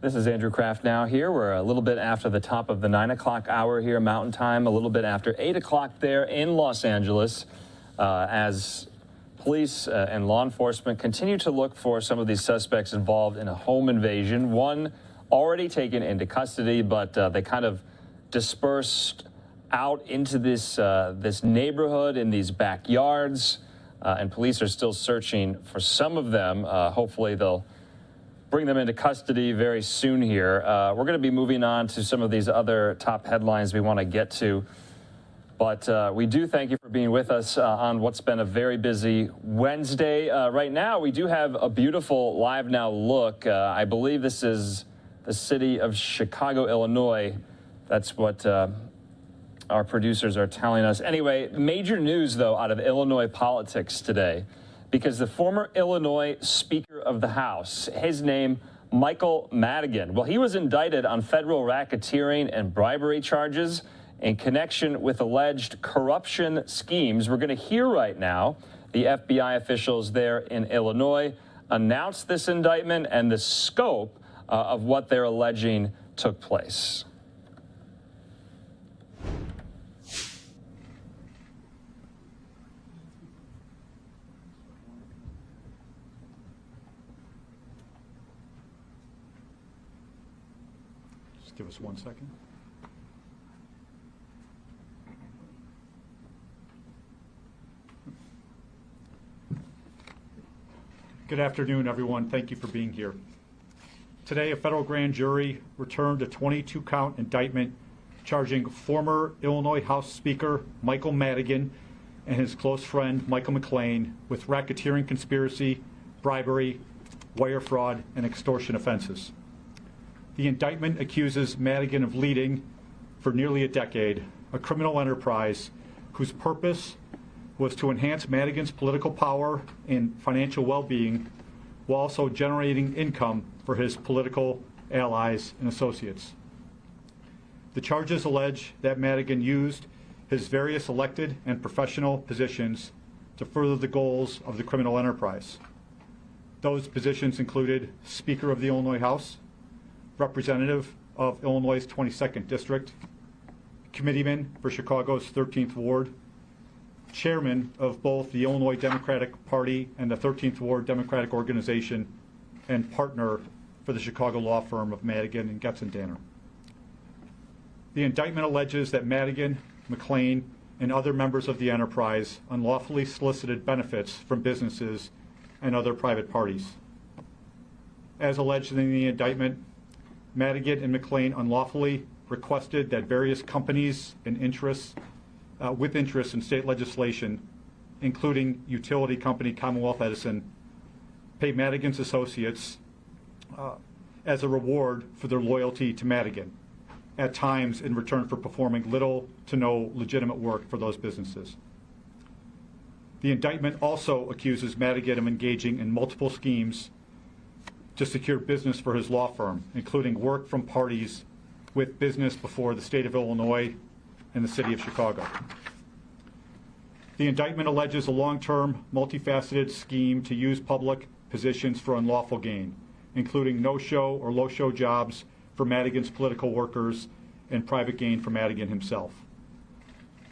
This is Andrew Kraft now here. We're a little bit after the top of the 9 o'clock hour here Mountain Time, a little bit after 8 o'clock there in Los Angeles as police and law enforcement continue to look for some of these suspects involved in a home invasion. One already taken into custody, but they kind of dispersed out into this neighborhood in these backyards, and police are still searching for some of them. Hopefully they'll bring them into custody very soon here. We're going to be moving on to some of these other top headlines we want to get to. But we do thank you for being with us on what's been a very busy Wednesday. Right now, we do have a beautiful LiveNOW look. I believe this is the city of Chicago, Illinois. That's what our producers are telling us. Anyway, major news, though, out of Illinois politics today, because the former Illinois Speaker of the House, his name, Michael Madigan, well, he was indicted on federal racketeering and bribery charges in connection with alleged corruption schemes. We're going to hear right now the FBI officials there in Illinois announce this indictment and the scope of what they're alleging took place. Give us 1 second. Good afternoon, everyone. Thank you for being here. Today, a federal grand jury returned a 22-count indictment charging former Illinois House Speaker Michael Madigan and his close friend Michael McLean with racketeering conspiracy, bribery, wire fraud, and extortion offenses. The indictment accuses Madigan of leading, for nearly a decade, a criminal enterprise whose purpose was to enhance Madigan's political power and financial well-being while also generating income for his political allies and associates. The charges allege that Madigan used his various elected and professional positions to further the goals of the criminal enterprise. Those positions included Speaker of the Illinois House, Representative of Illinois' 22nd District, Committeeman for Chicago's 13th Ward, Chairman of both the Illinois Democratic Party and the 13th Ward Democratic Organization, and partner for the Chicago law firm of Madigan and Getzendanner. The indictment alleges that Madigan, McLean, and other members of the enterprise unlawfully solicited benefits from businesses and other private parties. As alleged in the indictment, Madigan and McLean unlawfully requested that various companies and interests with interest in state legislation, including utility company Commonwealth Edison, pay Madigan's associates as a reward for their loyalty to Madigan, at times in return for performing little to no legitimate work for those businesses. The indictment also accuses Madigan of engaging in multiple schemes to secure business for his law firm, including work from parties with business before the state of Illinois and the city of Chicago. The indictment alleges a long-term, multifaceted scheme to use public positions for unlawful gain, including no-show or low-show jobs for Madigan's political workers and private gain for Madigan himself.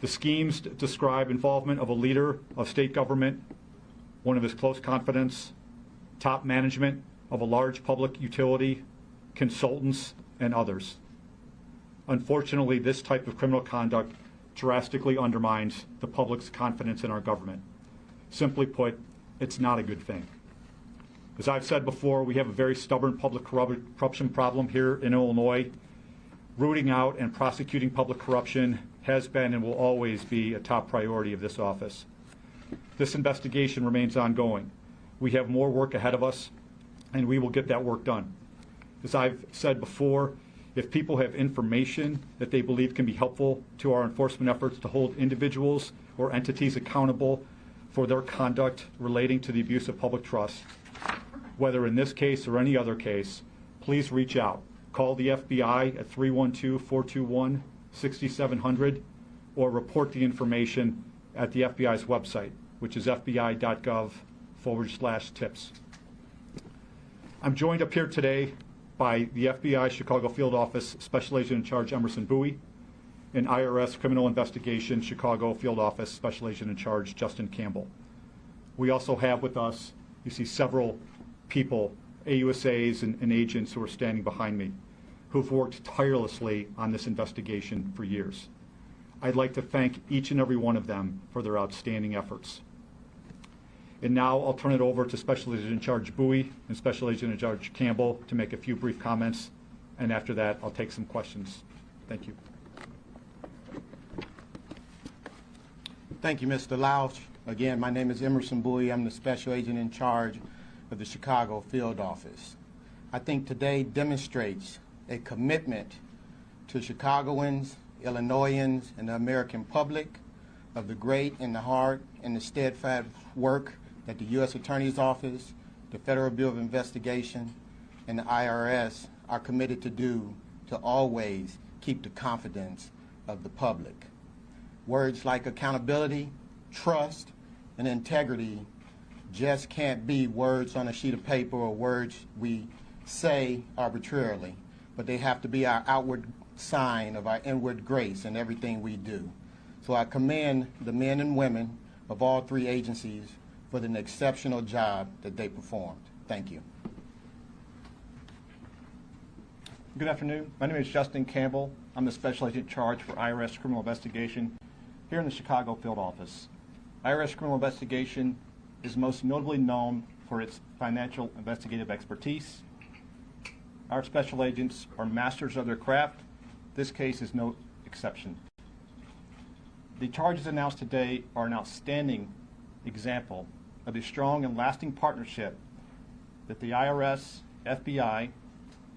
The schemes describe involvement of a leader of state government, one of his close confidants, top management of a large public utility, consultants, and others. Unfortunately, this type of criminal conduct drastically undermines the public's confidence in our government. Simply put, it's not a good thing. As I've said before, we have a very stubborn public corruption problem here in Illinois. Rooting out and prosecuting public corruption has been and will always be a top priority of this office. This investigation remains ongoing. We have more work ahead of us, and we will get that work done. As I've said before, if people have information that they believe can be helpful to our enforcement efforts to hold individuals or entities accountable for their conduct relating to the abuse of public trust, whether in this case or any other case, please reach out. Call the FBI at 312-421-6700 or report the information at the FBI's website, which is fbi.gov/tips. I'm joined up here today by the FBI Chicago Field Office Special Agent in Charge Emerson Bowie, and IRS Criminal Investigation Chicago Field Office Special Agent in Charge Justin Campbell. We also have with us, you see several people, AUSAs and agents who are standing behind me, who've worked tirelessly on this investigation for years. I'd like to thank each and every one of them for their outstanding efforts. And now I'll turn it over to Special Agent in Charge Bowie and Special Agent in Charge Campbell to make a few brief comments, and after that I'll take some questions. Thank you. Thank you, Mr. Lausch. Again, my name is Emerson Bowie. I'm the Special Agent in Charge of the Chicago Field Office. I think today demonstrates a commitment to Chicagoans, Illinoisans, and the American public of the great and the hard and the steadfast work that the U.S. Attorney's Office, the Federal Bureau of Investigation, and the IRS are committed to do to always keep the confidence of the public. Words like accountability, trust, and integrity just can't be words on a sheet of paper or words we say arbitrarily, but they have to be our outward sign of our inward grace in everything we do. So I commend the men and women of all three agencies for the exceptional job that they performed. Thank you. Good afternoon. My name is Justin Campbell. I'm the Special Agent in Charge for IRS Criminal Investigation here in the Chicago Field Office. IRS Criminal Investigation is most notably known for its financial investigative expertise. Our special agents are masters of their craft. This case is no exception. The charges announced today are an outstanding example of the strong and lasting partnership that the IRS, FBI,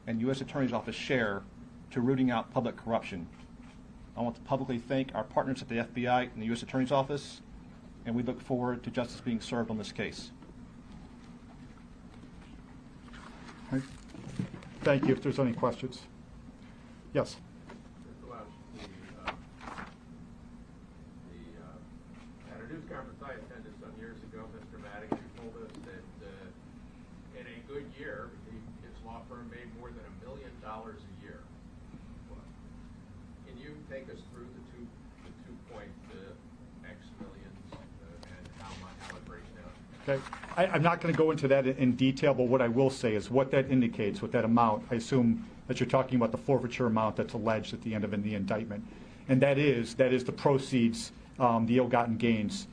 and U.S. Attorney's Office share to rooting out public corruption. I want to publicly thank our partners at the FBI and the U.S. Attorney's Office, and we look forward to justice being served on this case. Thank you. If there's any questions. Yes. At a news conference I attended some years ago, Mr. Madigan told us that in a good year, his law firm made more than $1 million a year. Can you take us through the 2.x millions and how it breaks down? Okay. I'm not going to go into that in detail, but what I will say is what that indicates, what that amount, I assume that you're talking about the forfeiture amount that's alleged at the end of the indictment. And that is the proceeds, the ill-gotten gains,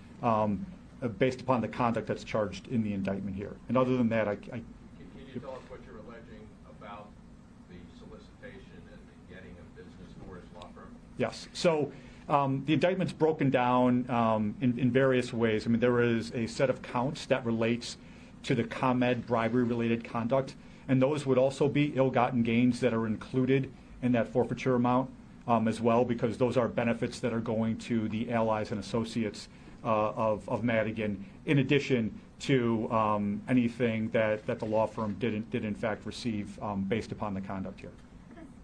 based upon the conduct that's charged in the indictment here. And other than that, Can you tell us what you're alleging about the solicitation and the getting of business for his law firm? Yes. So the indictment's broken down in various ways. I mean, there is a set of counts that relates to the ComEd bribery-related conduct, and those would also be ill-gotten gains that are included in that forfeiture amount as well, because those are benefits that are going to the allies and associates of Madigan, in addition to anything that the law firm did in fact receive based upon the conduct here.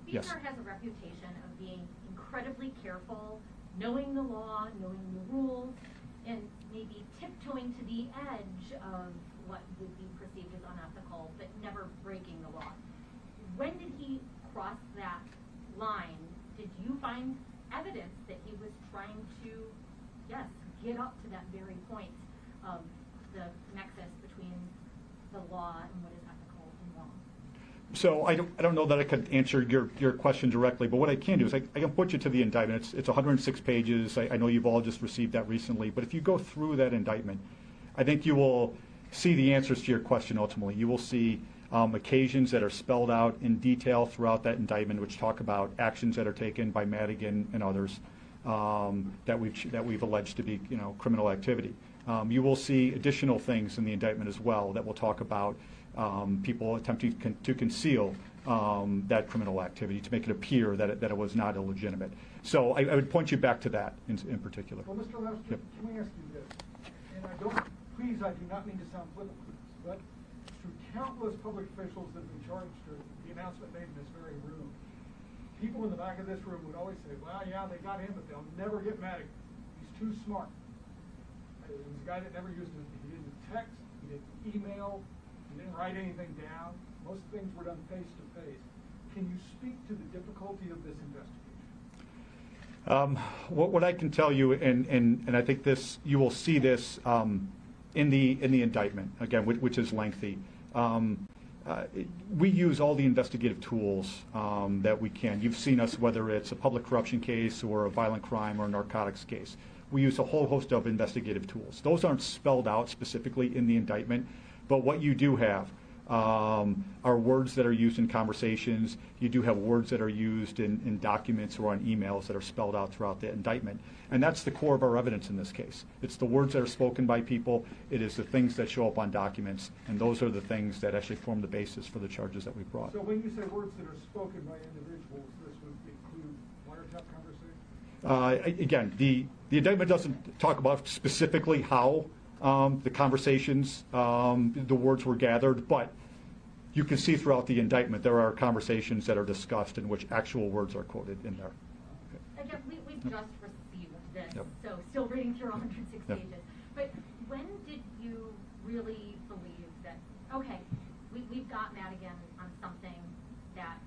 The Yes. speaker has a reputation of being incredibly careful, knowing the law, knowing the rules, and maybe tiptoeing to the edge of what would be perceived as unethical, but never breaking the law. When did he cross that line? Did you find evidence that he was trying to, yes, get up to that very point of the nexus between the law and what is ethical and wrong? So I don't know that I could answer your question directly, but what I can do is I can put you to the indictment. It's 106 pages. I know you've all just received that recently, but if you go through that indictment, I think you will see the answers to your question ultimately. You will see occasions that are spelled out in detail throughout that indictment, which talk about actions that are taken by Madigan and others that we've alleged to be, criminal activity. You will see additional things in the indictment as well that will talk about people attempting to conceal that criminal activity to make it appear that it was not illegitimate. So I would point you back to that in particular. Well, Mr. Lester, Yep. can we ask you this? And I do not mean to sound flippant, but through countless public officials that have been charged or the announcement made in this very room, people in the back of this room would always say, well, yeah, they got him, but they'll never get Madigan. He's too smart. He was a guy that never used he didn't text, he didn't email, he didn't write anything down. Most things were done face to face. Can you speak to the difficulty of this investigation? What I can tell you, and I think this, you will see this in the indictment, again, which is lengthy. We use all the investigative tools that we can. You've seen us, whether it's a public corruption case or a violent crime or a narcotics case. We use a whole host of investigative tools. Those aren't spelled out specifically in the indictment, but what you do have are words that are used in conversations. You do have words that are used in documents or on emails that are spelled out throughout the indictment. And that's the core of our evidence in this case. It's the words that are spoken by people. It is the things that show up on documents. And those are the things that actually form the basis for the charges that we brought. So when you say words that are spoken by individuals, this would include wiretap conversations? Again, the indictment doesn't talk about specifically how the conversations, the words were gathered, but you can see throughout the indictment there are conversations that are discussed in which actual words are quoted in there. Again, we've just received this, Yep. so still reading through 106 Yep. pages. But when did you really believe that, okay, we've got Madigan on something that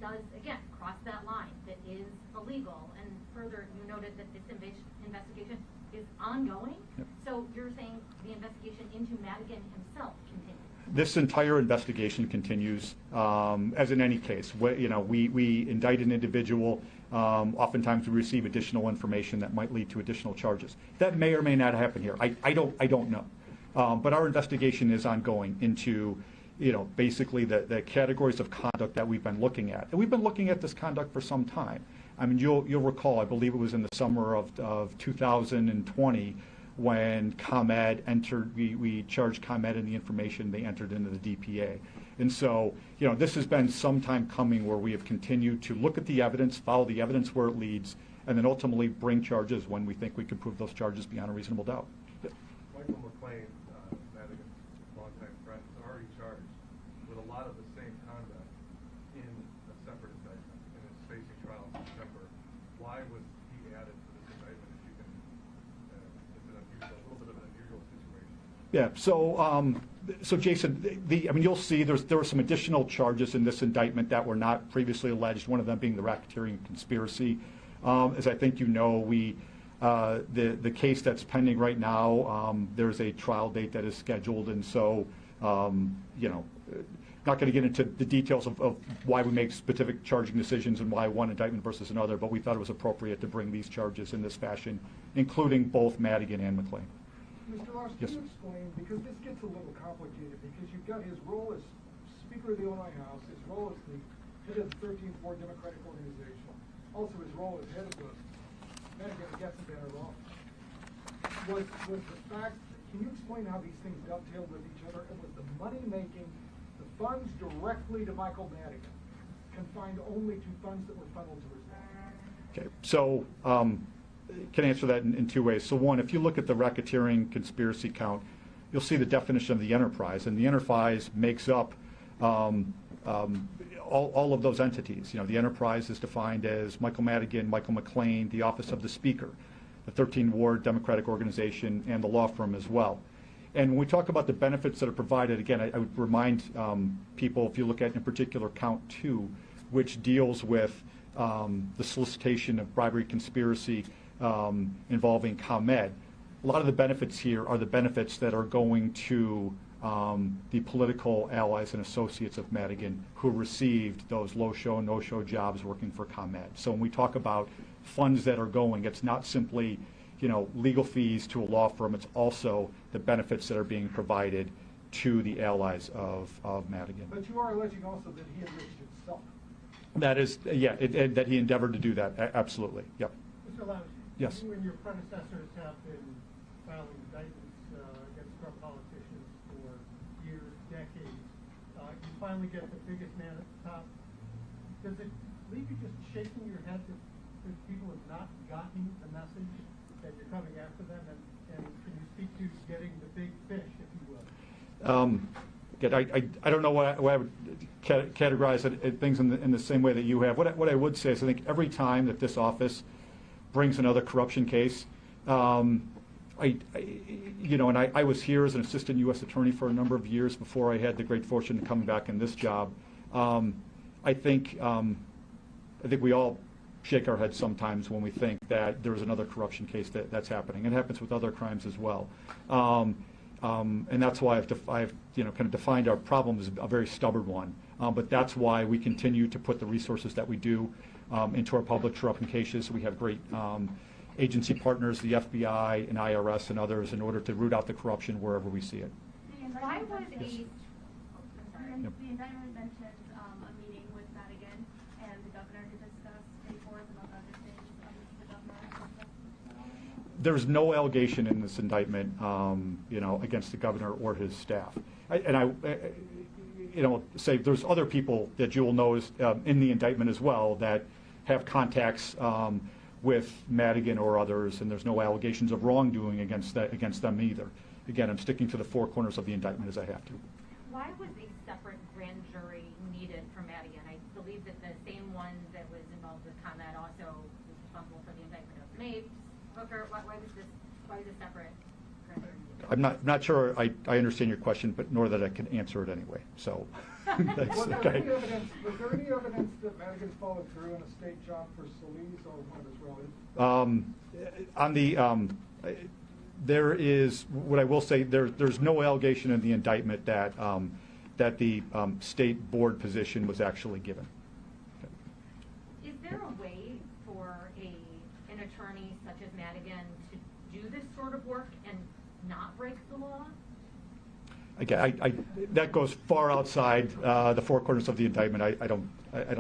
does, again, cross that line, that is illegal? And further, you noted that this investigation is ongoing. Yep. So you're saying the investigation into Madigan himself continues? This entire investigation continues, as in any case. We indict an individual. Oftentimes we receive additional information that might lead to additional charges. That may or may not happen here. I don't know. But our investigation is ongoing into, basically the categories of conduct that we've been looking at. And we've been looking at this conduct for some time. I mean, you'll recall, I believe it was in the summer of 2020 when ComEd entered, we charged ComEd in the information they entered into the DPA. And so, this has been some time coming where we have continued to look at the evidence, follow the evidence where it leads, and then ultimately bring charges when we think we can prove those charges beyond a reasonable doubt. Michael McLean, Madigan's longtime friend, is already charged with a lot of the same conduct in a separate indictment and is facing trial in September. Why was he added to this indictment if you can, it's a little bit of an unusual situation? Yeah, so Jason, you'll see there were some additional charges in this indictment that were not previously alleged, one of them being the racketeering conspiracy. As I think you know, the case that's pending right now, there's a trial date that is scheduled, and so, not going to get into the details of why we make specific charging decisions and why one indictment versus another, but we thought it was appropriate to bring these charges in this fashion, including both Madigan and McLean. Mr. Larson, Yes, can you explain, because this gets a little complicated, because you've got his role as Speaker of the Illinois House, his role as the head of the 13th Ward Democratic Organization, also his role as head of the Madigan Gets a Better Law. Was the fact, can you explain how these things dovetail with each other, and was the money making, the funds directly to Michael Madigan, confined only to funds that were funneled to his law? Okay, so can answer that in two ways. So one, if you look at the racketeering conspiracy count, you'll see the definition of the enterprise, and the enterprise makes up all of those entities. The enterprise is defined as Michael Madigan, Michael McLean, the Office of the Speaker, the 13th Ward Democratic Organization, and the law firm as well. And when we talk about the benefits that are provided, again, I would remind people, if you look at in particular count 2, which deals with the solicitation of bribery conspiracy involving ComEd, a lot of the benefits here are the benefits that are going to the political allies and associates of Madigan who received those low-show, no-show jobs working for ComEd. So when we talk about funds that are going, it's not simply legal fees to a law firm, it's also the benefits that are being provided to the allies of Madigan. But you are alleging also that he enriched himself. That is, that he endeavored to do that, absolutely, yep. Mr. Lausch, Yes. you and your predecessors have been filing indictments against corrupt politicians for years, decades. You finally get the biggest man at the top. Does it leave you just shaking your head that people have not gotten the message that you're coming after them? And can you speak to getting the big fish, if you will? Again, I don't know what I would categorize things in the same way that you have. What I would say is I think every time that this office brings another corruption case, And I was here as an assistant U.S. attorney for a number of years before I had the great fortune of coming back in this job. I think we all shake our heads sometimes when we think that there's another corruption case that's happening. It happens with other crimes as well. And that's why I've kind of defined our problem as a very stubborn one. But that's why we continue to put the resources that we do into our public corruption cases. We have great agency partners, the FBI and IRS and others, in order to root out the corruption wherever we see it. Why was Yes. the The indictment mentioned a meeting with Madigan and the governor to discuss pay-fors and other things the governor. There's no allegation in this indictment, against the governor or his staff. Say there's other people that you will know in the indictment as well that have contacts with Madigan or others, and there's no allegations of wrongdoing against them either. Again, I'm sticking to the four corners of the indictment as I have to. Why was a separate grand jury needed for Madigan? I believe that the same one that was involved with ComEd also was responsible for the indictment of Mapes, Booker. Why was this separate grand jury needed? I'm not sure I understand your question, but nor that I can answer it anyway. So that's Was there okay. any evidence that Madigan followed through on a state job for Solis or one of his relatives? There is, what I will say, there's no allegation in the indictment that the state board position was actually given. Is there a way for an attorney such as Madigan to do this sort of work and not break the law? Again, that goes far outside the four corners of the indictment. I don't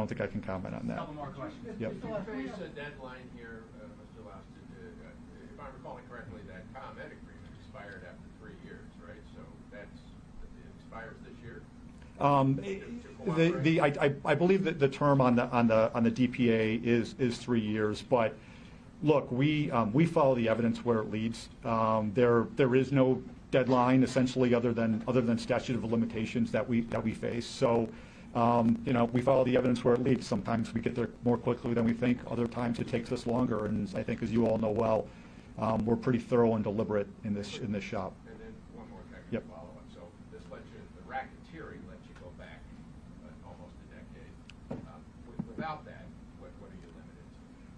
think I can comment on that. Couple more questions. Yep. You face a deadline here, Mr. Louston, if I'm recalling correctly, that ComEd agreement expired after 3 years, right? So it expires this year? I believe that the term on the DPA is 3 years, but look, we follow the evidence where it leads. There is no deadline essentially other than statute of limitations that we face. So we follow the evidence where it leads. Sometimes we get there more quickly than we think. Other times it takes us longer. And I think, as you all know well, we're pretty thorough and deliberate in this shop. And then one more technical Yep. follow-up. So this lets you, the racketeering lets you go back almost a decade. Without that, what are you limited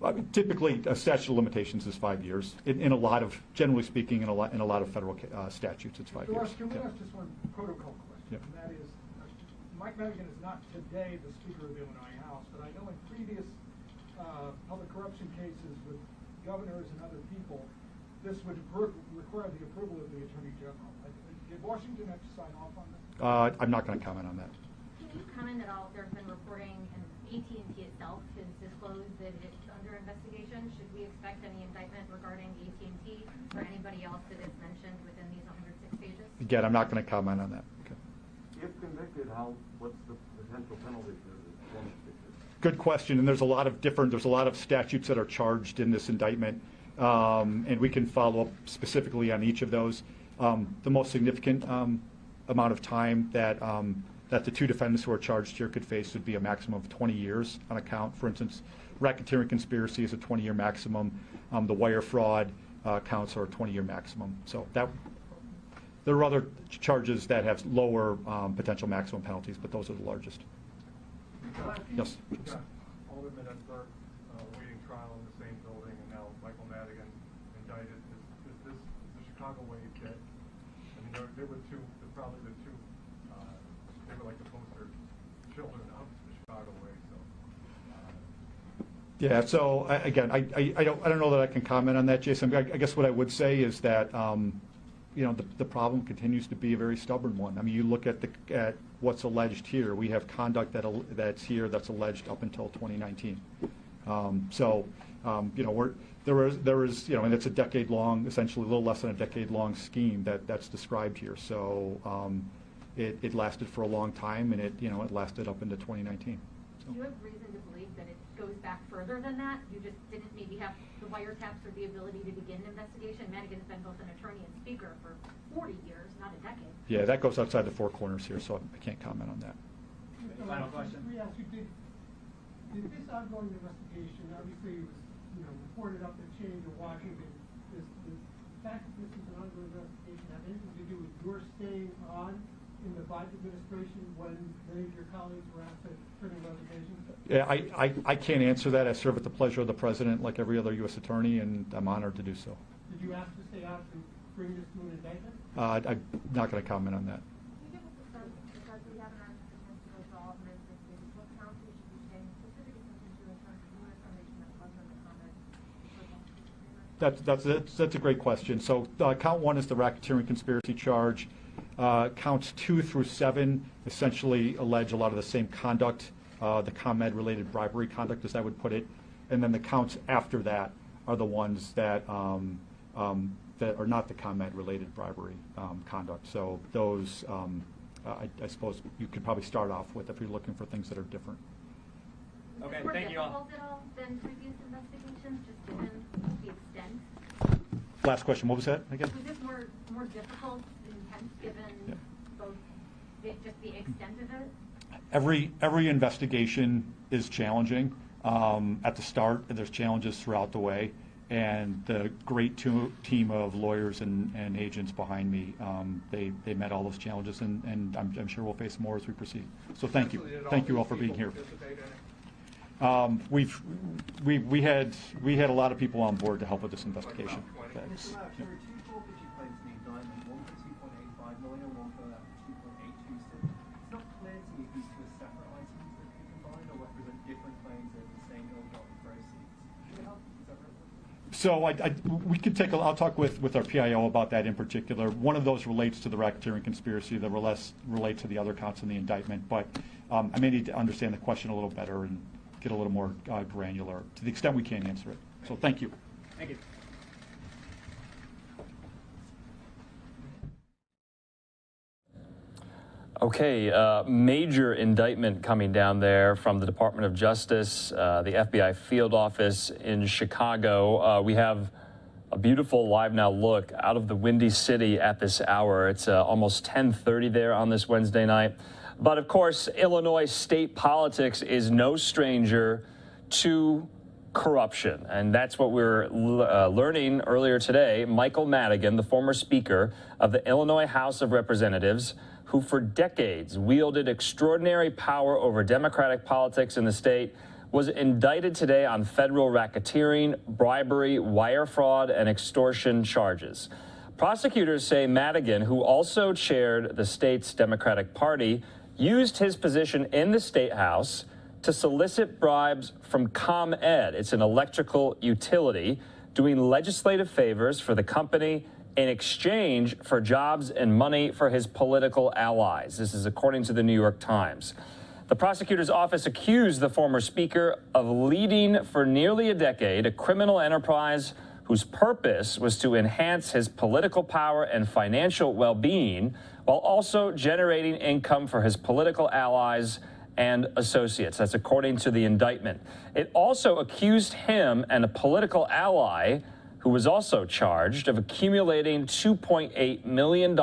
to? I mean, typically, a statute of limitations is 5 years. In a lot of, generally speaking, in a lot of federal statutes, it's 5 years. Can we Yeah. ask just one protocol question? Yep. And that is, Mike Madigan is not today the Speaker of the Illinois House, but I know in previous public corruption cases with governors and other people, this would require the approval of the Attorney General. Did Washington have to sign off on this? I'm not going to comment on that. Can you comment at all? There's been reporting, and AT&T itself has disclosed that it's under investigation. Should we expect any indictment regarding AT&T or anybody else that is mentioned within these 106 pages? Again, I'm not going to comment on that. Okay. If convicted, what's the potential penalty for the former speaker? Good question, and there's a lot of statutes that are charged in this indictment, and we can follow up specifically on each of those. The most significant amount of time that the two defendants who are charged here could face would be a maximum of 20 years on account. For instance, racketeering conspiracy is a 20-year maximum. The wire fraud counts are a 20-year maximum. So there are other charges that have lower potential maximum penalties, but those are the largest. Yes. You've got Alderman Edberg awaiting trial in the same building, and now Michael Madigan indicted. Is this the Chicago way dead? I mean, there were probably the two, they were like the poster children of the Chicago way. So. Yeah. So again, I don't know that I can comment on that, Jason. I guess what I would say is that the problem continues to be a very stubborn one. I mean, you look at what's alleged here. We have conduct that's here that's alleged up until 2019. There is and it's a decade-long, essentially a little less than a decade-long scheme that's described here. So it lasted for a long time, and it lasted up into 2019. So. Do you have reason to believe that it goes back further than that? You just didn't maybe have the wiretaps or the ability to begin an investigation? Madigan's been both an attorney and speaker for 40 years, not a decade. Yeah, that goes outside the four corners here, so I can't comment on that. Final question. Let me ask you, did this ongoing investigation, obviously it was reported up the chain to Washington, this fact that this is an ongoing investigation have anything to do with your staying on in the Biden administration when many of your colleagues were asked to turn in resignations? Yeah, I can't answer that. I serve at the pleasure of the president like every other U.S. attorney, and I'm honored to do so. Did you ask to stay on to bring this to an indictment? I'm not going to comment on that. Can you give us a sense, because we haven't had a chance to go through all of them, what counts we should be paying specific attention to in terms of new information that wasn't in the comments? That's a great question. So count 1 is the racketeering conspiracy charge. Counts 2 through 7 essentially allege a lot of the same conduct, the ComEd-related bribery conduct, as I would put it. And then the counts after that are the ones that that are not the ComEd-related bribery conduct. So those, I suppose, you could probably start off with if you're looking for things that are different. Okay, thank you all. More difficult at all than previous investigations, just given the extent? Last question. What was that again? Was this more difficult, intense, given both just the extent of it? Every investigation is challenging. At the start, there's challenges throughout the way, and the great team of lawyers and agents behind me, they met all those challenges, and I'm sure we'll face more as we proceed. So thank you all for being here. We had a lot of people on board to help with this investigation. Mr. Lau, there were 2 forfeiture claims in the indictment, one for $2.85 million and one for $2.826. It's not clear to me if these 2 are separate items that could be combined or represent different claims of the same ill-gotten proceeds. Can you help? Is that right? So we could I'll talk with our PIO about that in particular. One of those relates to the racketeering conspiracy, the rest relate to the other counts in the indictment, but I may need to understand the question a little better and get a little more granular to the extent we can answer it. So thank you. Thank you. Okay, major indictment coming down there from the Department of Justice, the FBI field office in Chicago. We have a beautiful LiveNOW look out of the Windy City at this hour. It's almost 10:30 there on this Wednesday night. But of course, Illinois state politics is no stranger to corruption. And that's what we're learning earlier today. Michael Madigan, the former Speaker of the Illinois House of Representatives, who for decades wielded extraordinary power over Democratic politics in the state, was indicted today on federal racketeering, bribery, wire fraud, and extortion charges. Prosecutors say Madigan, who also chaired the state's Democratic Party, used his position in the State House to solicit bribes from ComEd. It's an electrical utility, doing legislative favors for the company in exchange for jobs and money for his political allies. This is according to the New York Times. The prosecutor's office accused the former speaker of leading for nearly a decade a criminal enterprise whose purpose was to enhance his political power and financial well-being while also generating income for his political allies and associates. That's according to the indictment. It also accused him and a political ally, who was also charged, of accumulating $2.8 million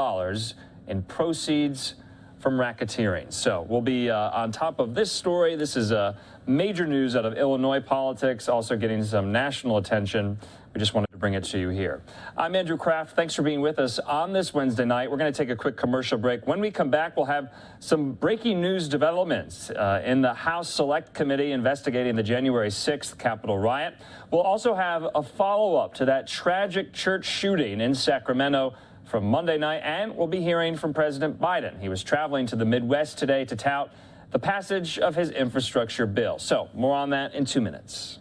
in proceeds from racketeering. So we'll be on top of this story. This is major news out of Illinois politics, also getting some national attention. We just wanted to bring it to you here. I'm Andrew Kraft. Thanks for being with us on this Wednesday night. We're going to take a quick commercial break. When we come back, we'll have some breaking news developments in the House Select Committee investigating the January 6th Capitol riot. We'll also have a follow-up to that tragic church shooting in Sacramento from Monday night, and we'll be hearing from President Biden. He was traveling to the Midwest today to tout the passage of his infrastructure bill. So more on that in 2 minutes.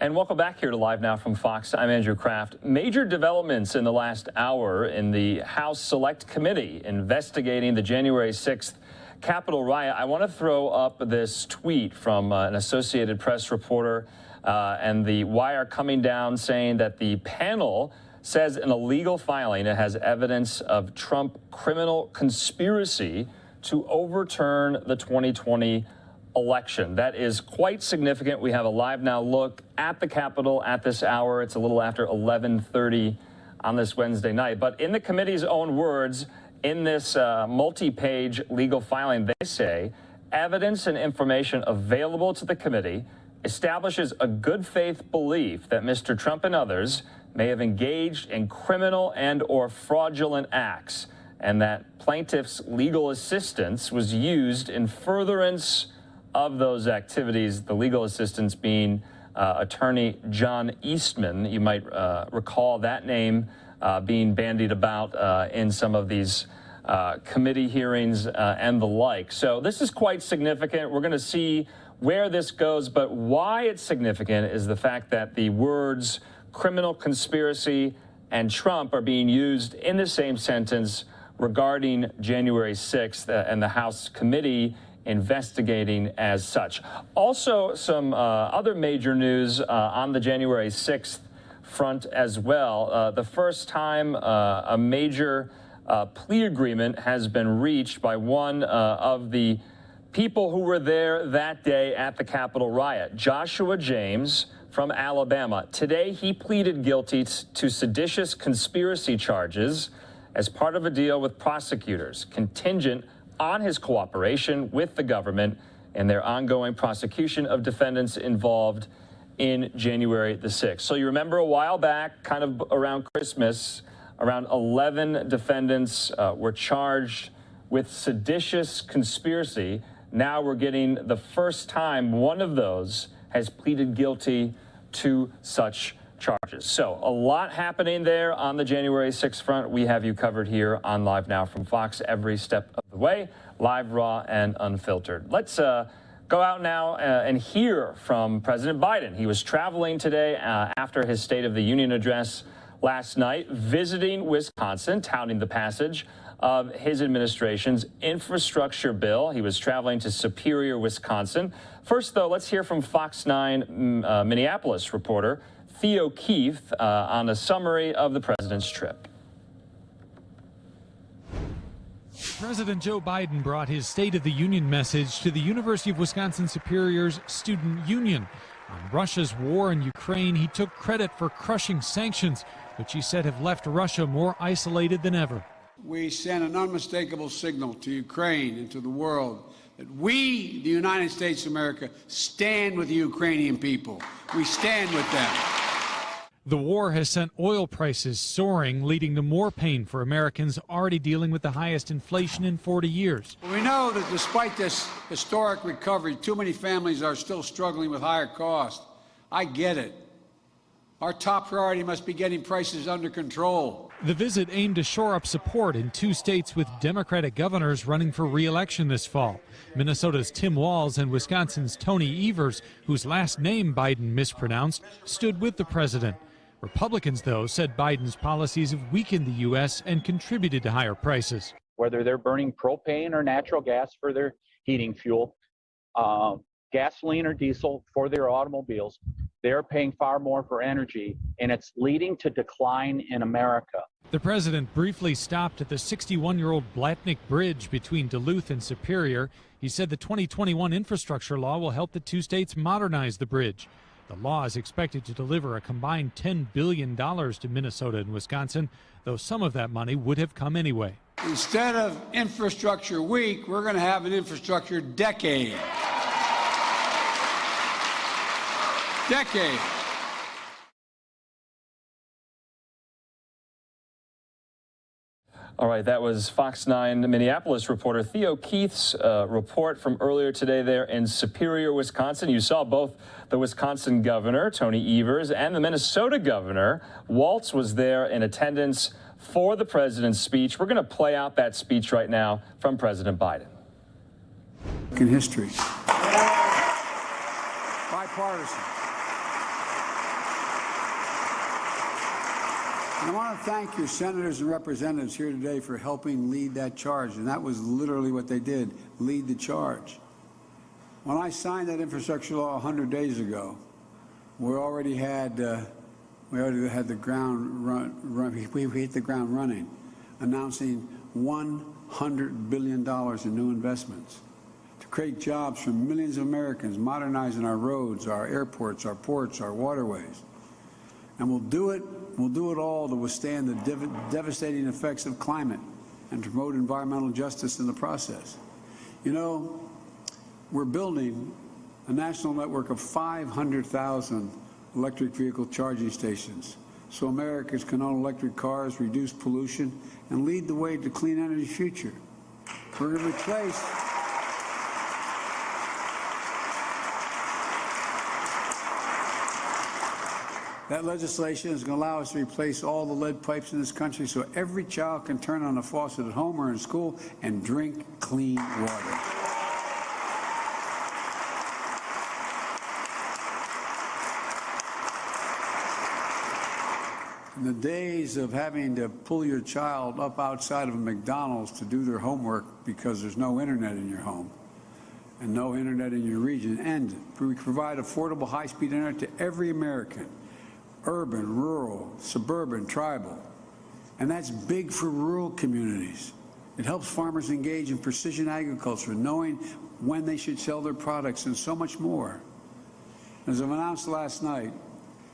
And welcome back here to Live Now from Fox. I'm Andrew Kraft. Major developments in the last hour in the House Select Committee investigating the January 6th Capitol riot. I want to throw up this tweet from an Associated Press reporter and the wire coming down saying that the panel says in a legal filing it has evidence of Trump criminal conspiracy to overturn the 2020 election. That is quite significant. We have a Live Now look at the Capitol at this hour. It's a little after 11:30 on this Wednesday night. But in the committee's own words, in this multi-page legal filing, they say evidence and information available to the committee establishes a good faith belief that Mr. Trump and others may have engaged in criminal and or fraudulent acts, and that plaintiff's legal assistance was used in furtherance of those activities, the legal assistance being attorney John Eastman. You might recall that name being bandied about in some of these committee hearings and the like. So this is quite significant. We're going to see where this goes, but why it's significant is the fact that the words criminal conspiracy and Trump are being used in the same sentence regarding January 6th and the House committee investigating as such. Also, some other major news on the January 6th front as well. The first time a major plea agreement has been reached by one of the people who were there that day at the Capitol riot, Joshua James from Alabama. Today, he pleaded guilty to seditious conspiracy charges as part of a deal with prosecutors, contingent on his cooperation with the government and their ongoing prosecution of defendants involved in January the 6th. So you remember a while back, kind of around Christmas, around 11 defendants were charged with seditious conspiracy. Now we're getting the first time one of those has pleaded guilty to such charges. So a lot happening there on the January 6th front. We have you covered here on Live Now from Fox every step of the way, live, raw, and unfiltered. Let's go out now and hear from President Biden. He was traveling today after his State of the Union address last night, visiting Wisconsin, touting the passage of his administration's infrastructure bill. He was traveling to Superior, Wisconsin. First, though, let's hear from Fox 9 Minneapolis reporter Theo Keith on a summary of the president's trip. President Joe Biden brought his State of the Union message to the University of Wisconsin Superior's Student Union. On Russia's war in Ukraine, he took credit for crushing sanctions, which he said have left Russia more isolated than ever. We send an unmistakable signal to Ukraine and to the world that we, the United States of America, stand with the Ukrainian people. We stand with them. The war has sent oil prices soaring, leading to more pain for Americans already dealing with the highest inflation in 40 years. We know that despite this historic recovery, too many families are still struggling with higher costs. I get it. Our top priority must be getting prices under control. The visit aimed to shore up support in two states with Democratic governors running for re-election this fall. Minnesota's Tim Walz and Wisconsin's Tony Evers, whose last name Biden mispronounced, stood with the president. Republicans, though, said Biden's policies have weakened the U.S. and contributed to higher prices. Whether they're burning propane or natural gas for their heating fuel, gasoline or diesel for their automobiles, they're paying far more for energy, and it's leading to decline in America. The president briefly stopped at the 61-year-old Blatnick Bridge between Duluth and Superior. He said the 2021 infrastructure law will help the two states modernize the bridge. The law is expected to deliver a combined $10 billion to Minnesota and Wisconsin, though some of that money would have come anyway. Instead of infrastructure week, we're going to have an infrastructure decade. Decade. All right, that was Fox 9 Minneapolis reporter Theo Keith's report from earlier today there in Superior, Wisconsin. You saw both the Wisconsin governor, Tony Evers, and the Minnesota governor, Walz, was there in attendance for the president's speech. We're going to play out that speech right now from President Biden. In history. Bipartisan. And I want to thank your senators and representatives here today for helping lead that charge. And that was literally what they did, lead the charge. When I signed that infrastructure law 100 days ago, we already had the ground run. We hit the ground running, announcing $100 billion in new investments to create jobs for millions of Americans, modernizing our roads, our airports, our ports, our waterways. And we'll do it all to withstand the devastating effects of climate and to promote environmental justice in the process. You know, we're building a national network of 500,000 electric vehicle charging stations so Americans can own electric cars, reduce pollution, and lead the way to clean energy future. We're going to replace that legislation is going to allow us to replace all the lead pipes in this country so every child can turn on a faucet at home or in school and drink clean water. In the days of having to pull your child up outside of a McDonald's to do their homework because there's no internet in your home and no internet in your region, and we provide affordable high-speed internet to every American, urban, rural, suburban, tribal. And that's big for rural communities. It helps farmers engage in precision agriculture, knowing when they should sell their products, and so much more. As I've announced last night,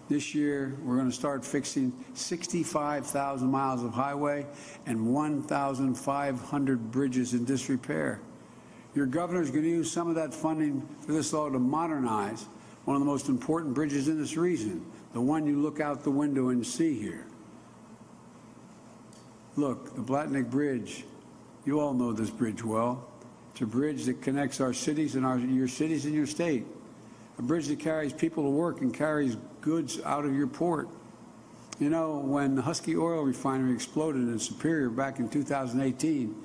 this year we're going to start fixing 65,000 miles of highway and 1,500 bridges in disrepair. Your governor is going to use some of that funding for this law to modernize one of the most important bridges in this region, the one you look out the window and see here. Look, the Blatnick Bridge, you all know this bridge well. It's a bridge that connects our cities and your cities and your state. A bridge that carries people to work and carries goods out of your port. You know, when the Husky Oil Refinery exploded in Superior back in 2018,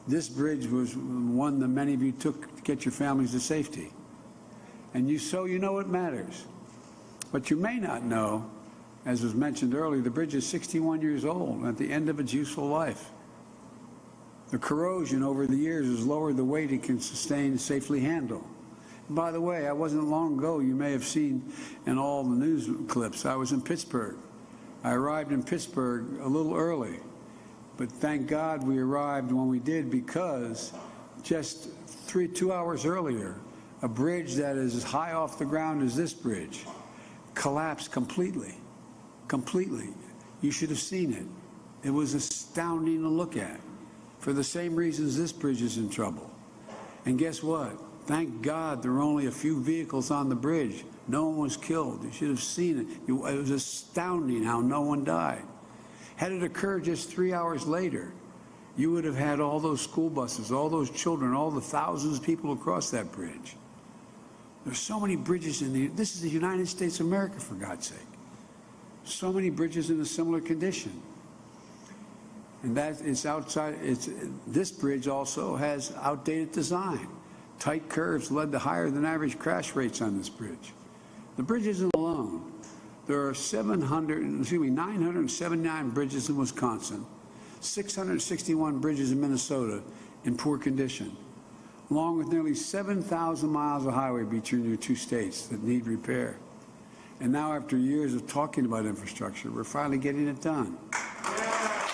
this bridge was one that many of you took to get your families to safety. And you know it matters. But you may not know, as was mentioned earlier, the bridge is 61 years old and at the end of its useful life. The corrosion over the years has lowered the weight it can sustain and safely handle. And by the way, I wasn't long ago, you may have seen in all the news clips, I was in Pittsburgh. I arrived in Pittsburgh a little early, but thank God we arrived when we did, because just 2 hours earlier, a bridge that is as high off the ground as this bridge collapsed completely. Completely. You should have seen it. It was astounding to look at, for the same reasons this bridge is in trouble. And guess what? Thank God there were only a few vehicles on the bridge. No one was killed. You should have seen it. It was astounding how no one died. Had it occurred just 3 hours later, you would have had all those school buses, all those children, all the thousands of people across that bridge. There's so many bridges this is the United States of America, for God's sake. So many bridges in a similar condition. And that is outside, this bridge also has outdated design. Tight curves led to higher than average crash rates on this bridge. The bridge isn't alone. There are 979 bridges in Wisconsin, 661 bridges in Minnesota in poor condition, along with nearly 7,000 miles of highway between your two states that need repair. And now, after years of talking about infrastructure, we're finally getting it done.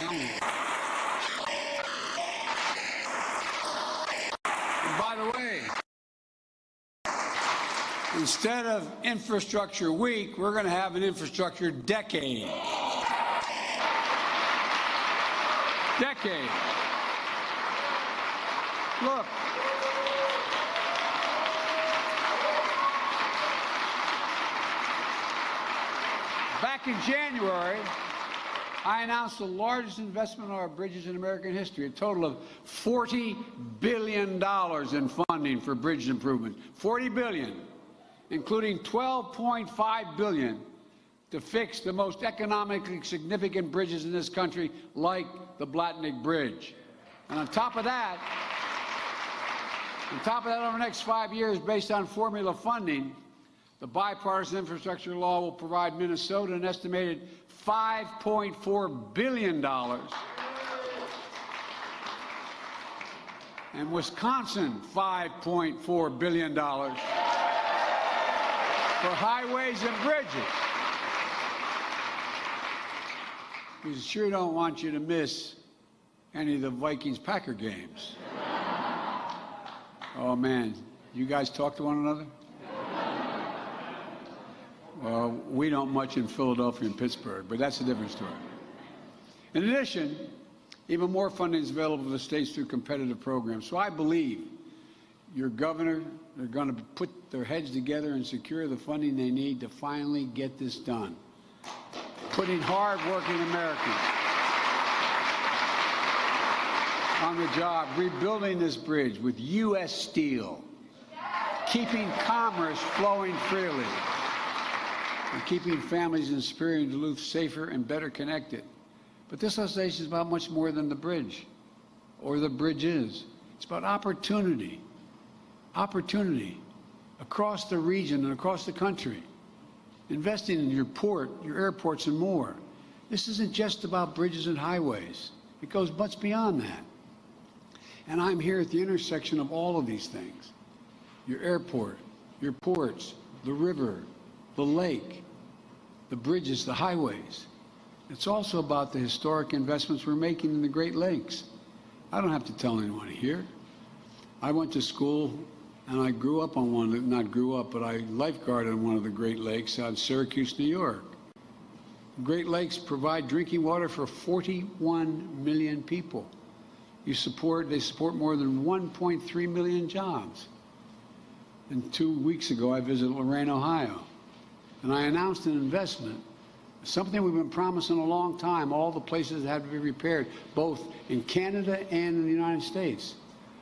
And by the way, instead of Infrastructure Week, we're going to have an Infrastructure Decade. Look. Back in January, I announced the largest investment in our bridges in American history, a total of $40 billion in funding for bridge improvement. $40 billion, including $12.5 billion to fix the most economically significant bridges in this country, like the Blatnick Bridge. And on top of that, over the next 5 years, based on formula funding, the bipartisan infrastructure law will provide Minnesota an estimated $5.4 billion. And Wisconsin, $5.4 billion for highways and bridges. We sure don't want you to miss any of the Vikings-Packer games. Oh, man. You guys talk to one another? Well, we don't much in Philadelphia and Pittsburgh, but that's a different story. In addition, even more funding is available to the states through competitive programs. So I believe your governor are going to put their heads together and secure the funding they need to finally get this done. Putting hard-working Americans on the job, rebuilding this bridge with U.S. steel, keeping commerce flowing freely, and keeping families in Superior and Duluth safer and better connected. But this legislation is about much more than the bridge or the bridges. It's about opportunity. Opportunity across the region and across the country. Investing in your port, your airports, and more. This isn't just about bridges and highways. It goes much beyond that. And I'm here at the intersection of all of these things. Your airport, your ports, the river, the lake, the bridges, the highways. It's also about the historic investments we're making in the Great Lakes. I don't have to tell anyone here. I went to school and I grew up on one, not grew up, but I lifeguarded on one of the Great Lakes out in Syracuse, New York. The Great Lakes provide drinking water for 41 million people. They support more than 1.3 million jobs. And 2 weeks ago, I visited Lorain, Ohio, and I announced an investment, something we've been promising a long time, all the places that have to be repaired, both in Canada and in the United States.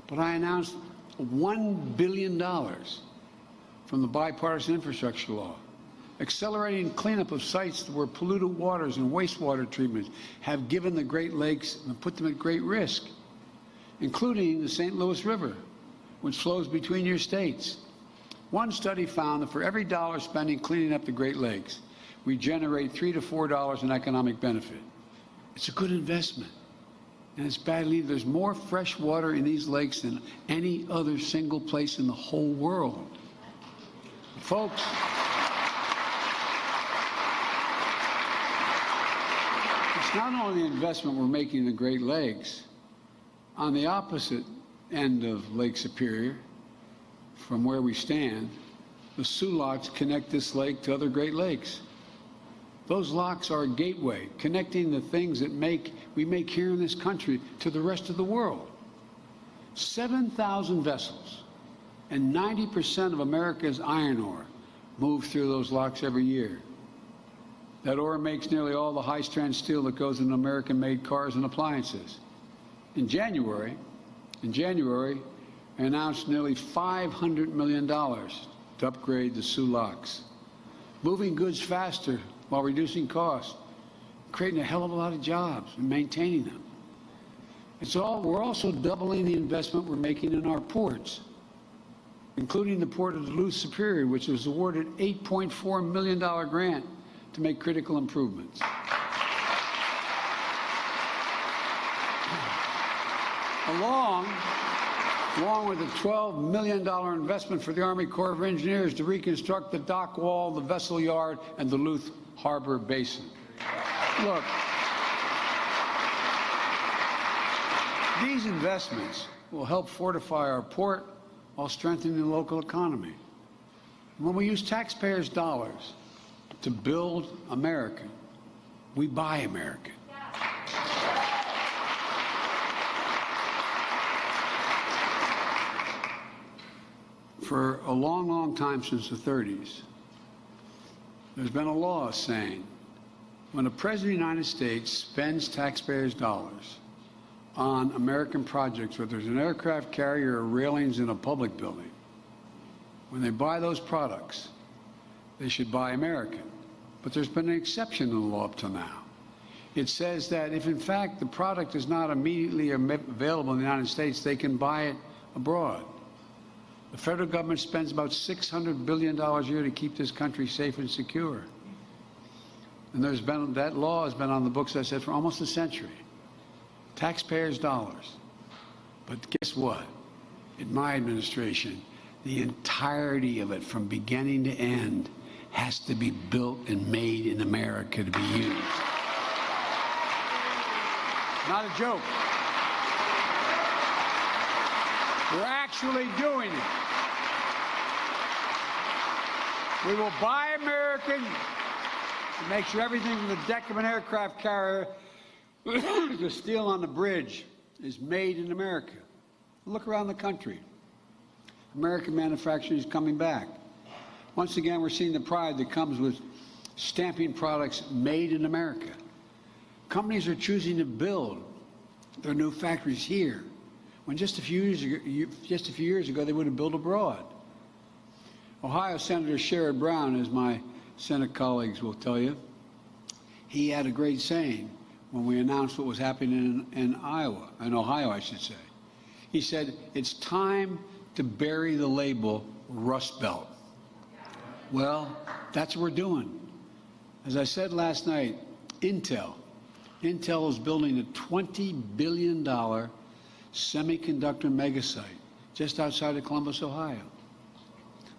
But I announced $1 billion from the bipartisan infrastructure law, accelerating cleanup of sites where polluted waters and wastewater treatments have given the Great Lakes and put them at great risk, including the St. Louis River, which flows between your states. One study found that for every dollar spending cleaning up the Great Lakes, we generate $3 to $4 in economic benefit. It's a good investment. And it's badly, there's more fresh water in these lakes than any other single place in the whole world. Folks, it's not only the investment we're making in the Great Lakes. On the opposite end of Lake Superior, from where we stand, the Sioux locks connect this lake to other Great Lakes. Those locks are a gateway connecting the things that we make here in this country to the rest of the world. 7,000 vessels and 90% of America's iron ore move through those locks every year. That ore makes nearly all the high-strength steel that goes into American-made cars and appliances. In January, I announced nearly $500 million to upgrade the Sioux locks, moving goods faster while reducing costs, creating a hell of a lot of jobs and maintaining them. We're also doubling the investment we're making in our ports, including the Port of Duluth Superior, which was awarded an $8.4 million grant to make critical improvements. Along with a $12 million investment for the Army Corps of Engineers to reconstruct the dock wall, the vessel yard, and the Duluth Harbor Basin. Look, these investments will help fortify our port while strengthening the local economy. When we use taxpayers' dollars to build America, we buy American. For a long, long time, since the 30s, there's been a law saying when the President of the United States spends taxpayers' dollars on American projects, whether there's an aircraft carrier or railings in a public building, when they buy those products, they should buy American. But there's been an exception in the law up to now. It says that if, in fact, the product is not immediately available in the United States, they can buy it abroad. The federal government spends about $600 billion a year to keep this country safe and secure. And that law has been on the books, I said, for almost a century. Taxpayers' dollars. But guess what? In my administration, the entirety of it from beginning to end has to be built and made in America to be used. Not a joke. We're actually doing it. We will buy American and make sure everything from the deck of an aircraft carrier to steel on the bridge is made in America. Look around the country. American manufacturing is coming back. Once again, we're seeing the pride that comes with stamping products made in America. Companies are choosing to build their new factories here, when just a few years ago they would have built abroad. Ohio Senator Sherrod Brown, as my Senate colleagues will tell you, he had a great saying when we announced what was happening in Ohio, I should say. He said, "It's time to bury the label Rust Belt." Well, that's what we're doing. As I said last night, Intel is building a $20 billion semiconductor megasite just outside of Columbus, Ohio.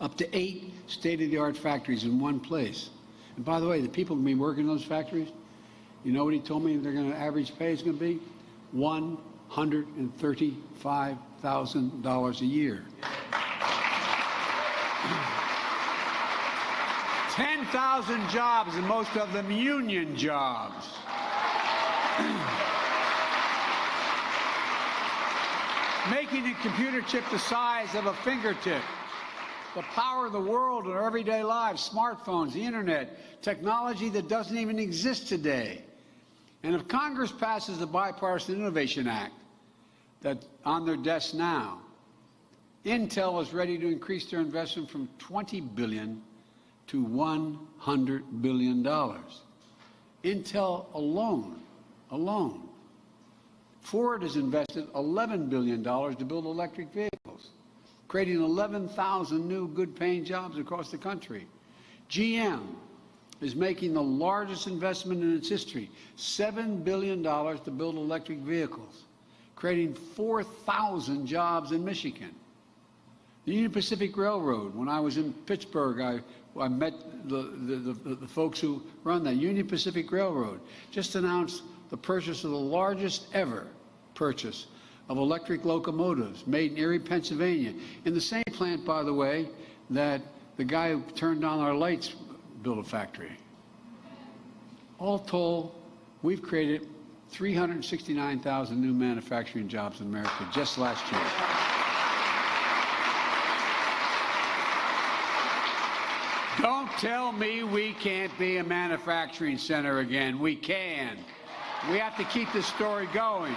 Up to 8 state-of-the-art factories in one place. And by the way, the people who will be working in those factories, you know what he told me their average pay is going to be? $135,000 a year. 10,000 jobs, and most of them union jobs. Making a computer chip the size of a fingertip. The power of the world in our everyday lives, smartphones, the internet, technology that doesn't even exist today. And if Congress passes the Bipartisan Innovation Act that's on their desk now, Intel is ready to increase their investment from $20 billion to $100 billion. Intel alone. Ford has invested $11 billion to build electric vehicles, creating 11,000 new good-paying jobs across the country. GM is making the largest investment in its history, $7 billion to build electric vehicles, creating 4,000 jobs in Michigan. The Union Pacific Railroad, when I was in Pittsburgh, I met the folks who run that. Union Pacific Railroad just announced the purchase of the largest ever purchase of electric locomotives made in Erie, Pennsylvania, in the same plant, by the way, that the guy who turned on our lights built a factory. All told, we've created 369,000 new manufacturing jobs in America just last year. Don't tell me we can't be a manufacturing center again. We can. We have to keep this story going.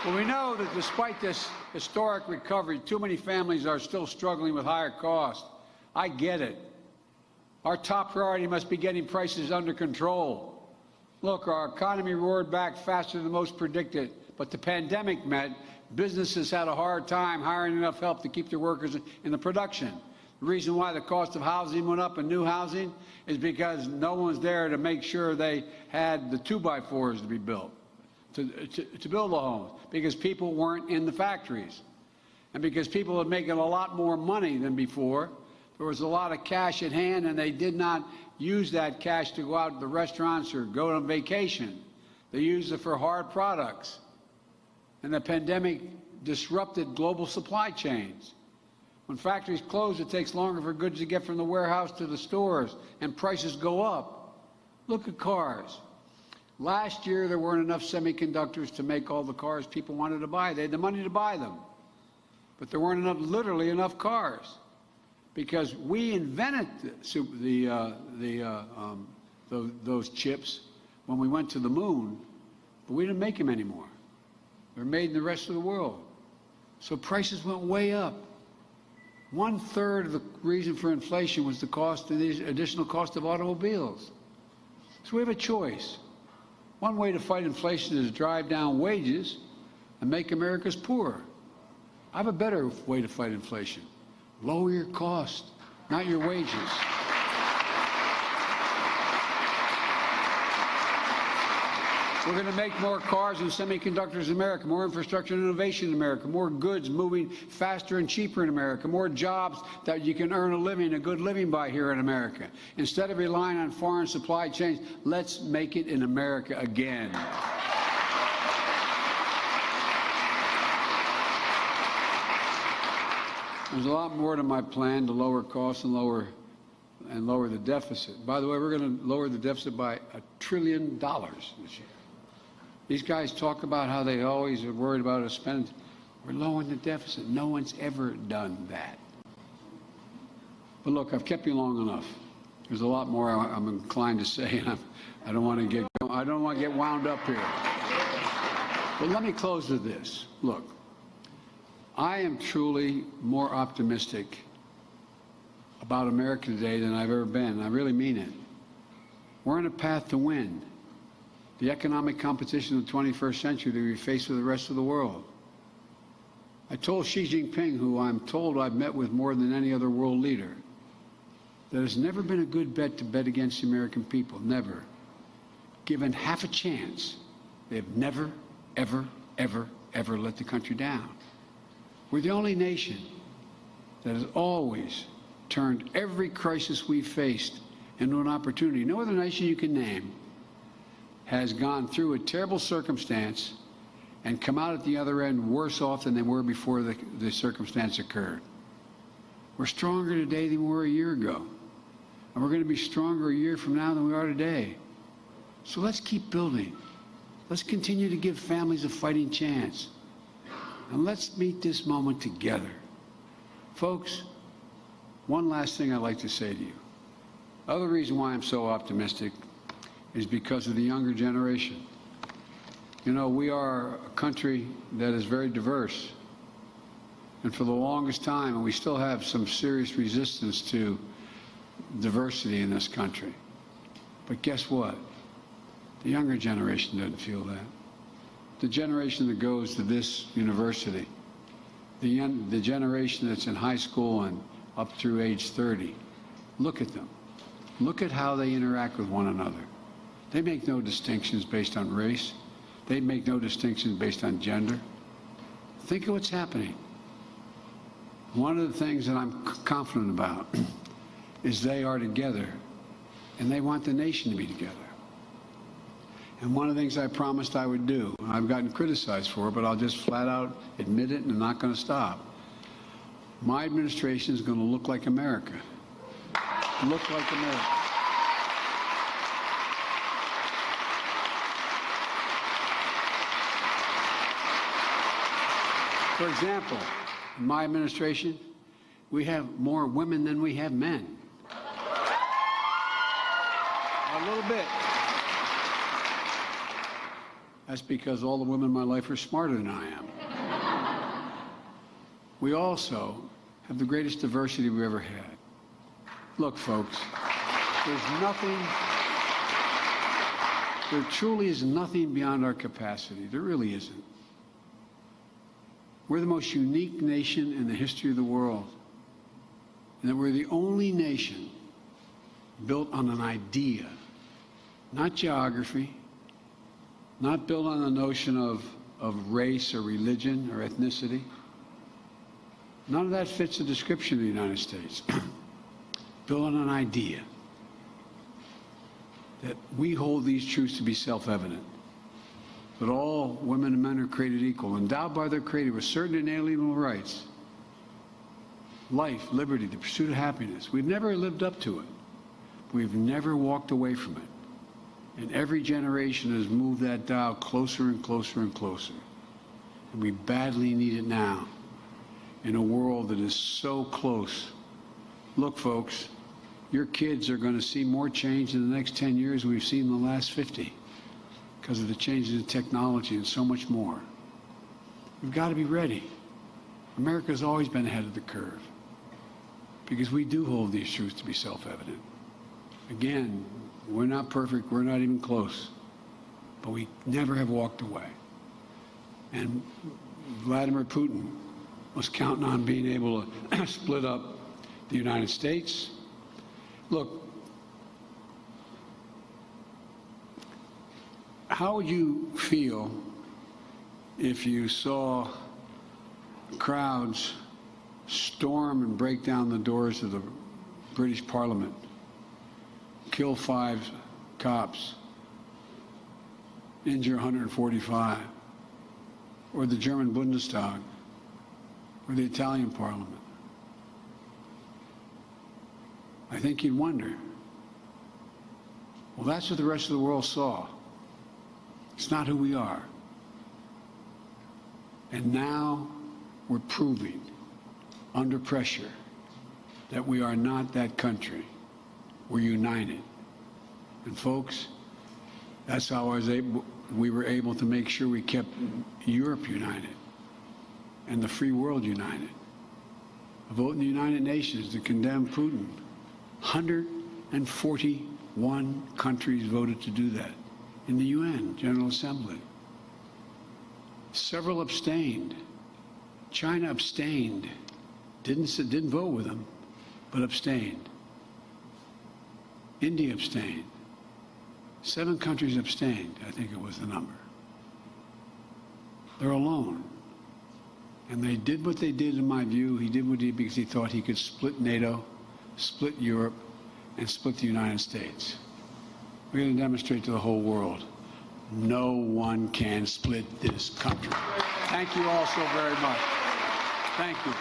Well, we know that despite this historic recovery, too many families are still struggling with higher costs. I get it. Our top priority must be getting prices under control. Look, our economy roared back faster than most predicted, but the pandemic meant businesses had a hard time hiring enough help to keep their workers in the production. The reason why the cost of housing went up in new housing is because no one was there to make sure they had the 2x4s to be built, to build the homes, because people weren't in the factories. And because people were making a lot more money than before, there was a lot of cash at hand, and they did not use that cash to go out to the restaurants or go on vacation. They used it for hard products. And the pandemic disrupted global supply chains. When factories close, it takes longer for goods to get from the warehouse to the stores, and prices go up. Look at cars. Last year, there weren't enough semiconductors to make all the cars people wanted to buy. They had the money to buy them. But there weren't literally enough cars, because we invented those chips when we went to the moon, but we didn't make them anymore. They're made in the rest of the world. So prices went way up. 1/3 of the reason for inflation was the cost of these additional cost of automobiles. So we have a choice. One way to fight inflation is to drive down wages and make Americans poorer. I have a better way to fight inflation. Lower your cost, not your wages. We're going to make more cars and semiconductors in America, more infrastructure and innovation in America, more goods moving faster and cheaper in America, more jobs that you can earn a living, a good living by here in America. Instead of relying on foreign supply chains, let's make it in America again. There's a lot more to my plan to lower costs and lower the deficit. By the way, we're going to lower the deficit by $1 trillion this year. These guys talk about how they always are worried about us spending. We're lowering the deficit. No one's ever done that. But look, I've kept you long enough. There's a lot more I'm inclined to say, and I don't want to get wound up here. But let me close with this. Look, I am truly more optimistic about America today than I've ever been. I really mean it. We're on a path to win the economic competition of the 21st century that we face with the rest of the world. I told Xi Jinping, who I'm told I've met with more than any other world leader, that it's never been a good bet to bet against the American people. Never. Given half a chance, they've never, ever, ever, ever let the country down. We're the only nation that has always turned every crisis we've faced into an opportunity. No other nation you can name has gone through a terrible circumstance and come out at the other end worse off than they were before the circumstance occurred. We're stronger today than we were a year ago. And we're going to be stronger a year from now than we are today. So let's keep building. Let's continue to give families a fighting chance. And let's meet this moment together. Folks, one last thing I'd like to say to you. The other reason why I'm so optimistic is because of the younger generation. You know, we are a country that is very diverse. And for the longest time, and we still have some serious resistance to diversity in this country. But guess what? The younger generation doesn't feel that. The generation that goes to this university, the generation that's in high school and up through age 30, look at them. Look at how they interact with one another. They make no distinctions based on race. They make no distinctions based on gender. Think of what's happening. One of the things that I'm confident about is they are together, and they want the nation to be together. And one of the things I promised I would do, and I've gotten criticized for it, but I'll just flat out admit it and I'm not going to stop. My administration is going to look like America. Look like America. For example, in my administration, we have more women than we have men. A little bit. That's because all the women in my life are smarter than I am. We also have the greatest diversity we've ever had. Look, folks, there truly is nothing beyond our capacity. There really isn't. We're the most unique nation in the history of the world. And that we're the only nation built on an idea, not geography, not built on the notion of race or religion or ethnicity. None of that fits the description of the United States. Built on an idea that we hold these truths to be self-evident, that all women and men are created equal, endowed by their Creator with certain inalienable rights, life, liberty, the pursuit of happiness. We've never lived up to it. We've never walked away from it. And every generation has moved that dial closer and closer and closer. And we badly need it now in a world that is so close. Look, folks, your kids are going to see more change in the next 10 years than we've seen in the last 50 because of the changes in technology and so much more. We've got to be ready. America's always been ahead of the curve because we do hold these truths to be self-evident. Again, we're not perfect, we're not even close, but we never have walked away. And Vladimir Putin was counting on being able to split up the United States. Look, how would you feel if you saw crowds storm and break down the doors of the British Parliament, kill 5 cops, injure 145, or the German Bundestag, or the Italian Parliament? I think you'd wonder. Well, that's what the rest of the world saw. It's not who we are. And now we're proving, under pressure, that we are not that country. We're united. And folks, that's how we were able to make sure we kept Europe united and the free world united. A vote in the United Nations to condemn Putin. 141 countries voted to do that in the UN General Assembly. Several abstained. China abstained. Didn't vote with them, but abstained. India abstained. 7 countries abstained, I think it was the number. They're alone. And they did what they did, in my view. He did what he did because he thought he could split NATO, split Europe, and split the United States. We're going to demonstrate to the whole world, no one can split this country. Thank you all so very much. Thank you.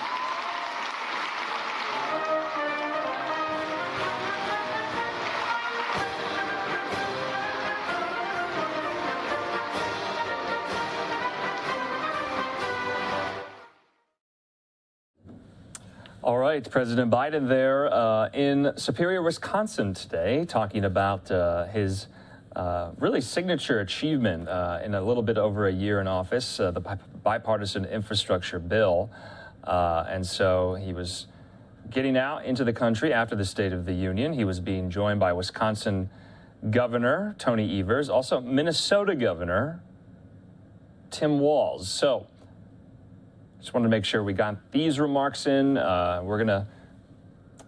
All right, President Biden there in Superior, Wisconsin today, talking about his really signature achievement in a little bit over a year in office, the bipartisan infrastructure bill. And so he was getting out into the country after the State of the Union. He was being joined by Wisconsin Governor Tony Evers, also Minnesota Governor Tim Walz. So just wanted to make sure we got these remarks in. We're going to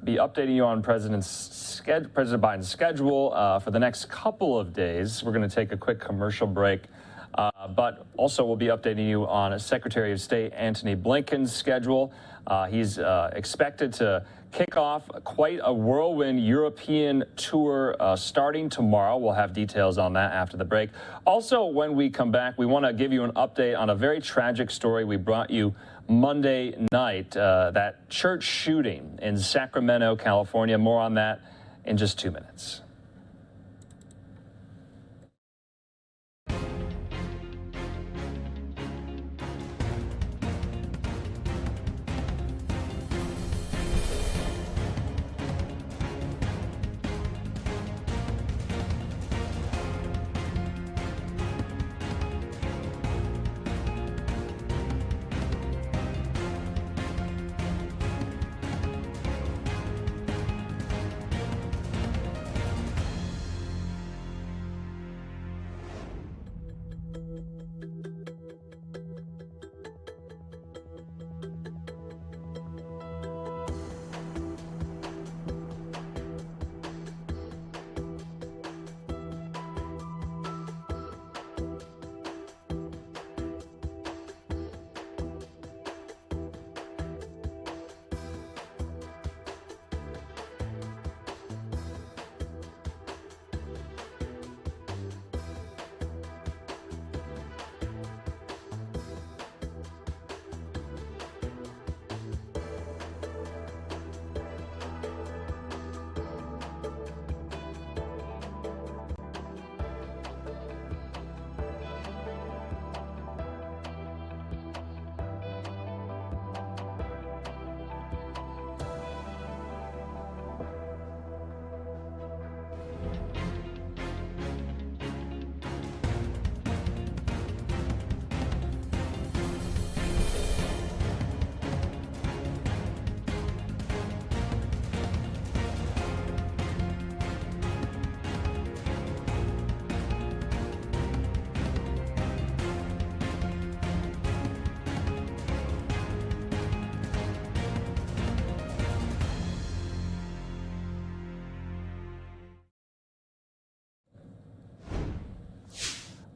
be updating you on President Biden's schedule for the next couple of days. We're going to take a quick commercial break, but also we'll be updating you on Secretary of State Antony Blinken's schedule. He's expected to kick off quite a whirlwind European tour starting tomorrow. We'll have details on that after the break. Also, when we come back, we want to give you an update on a very tragic story we brought you Monday night, that church shooting in Sacramento, California. More on that in just 2 minutes.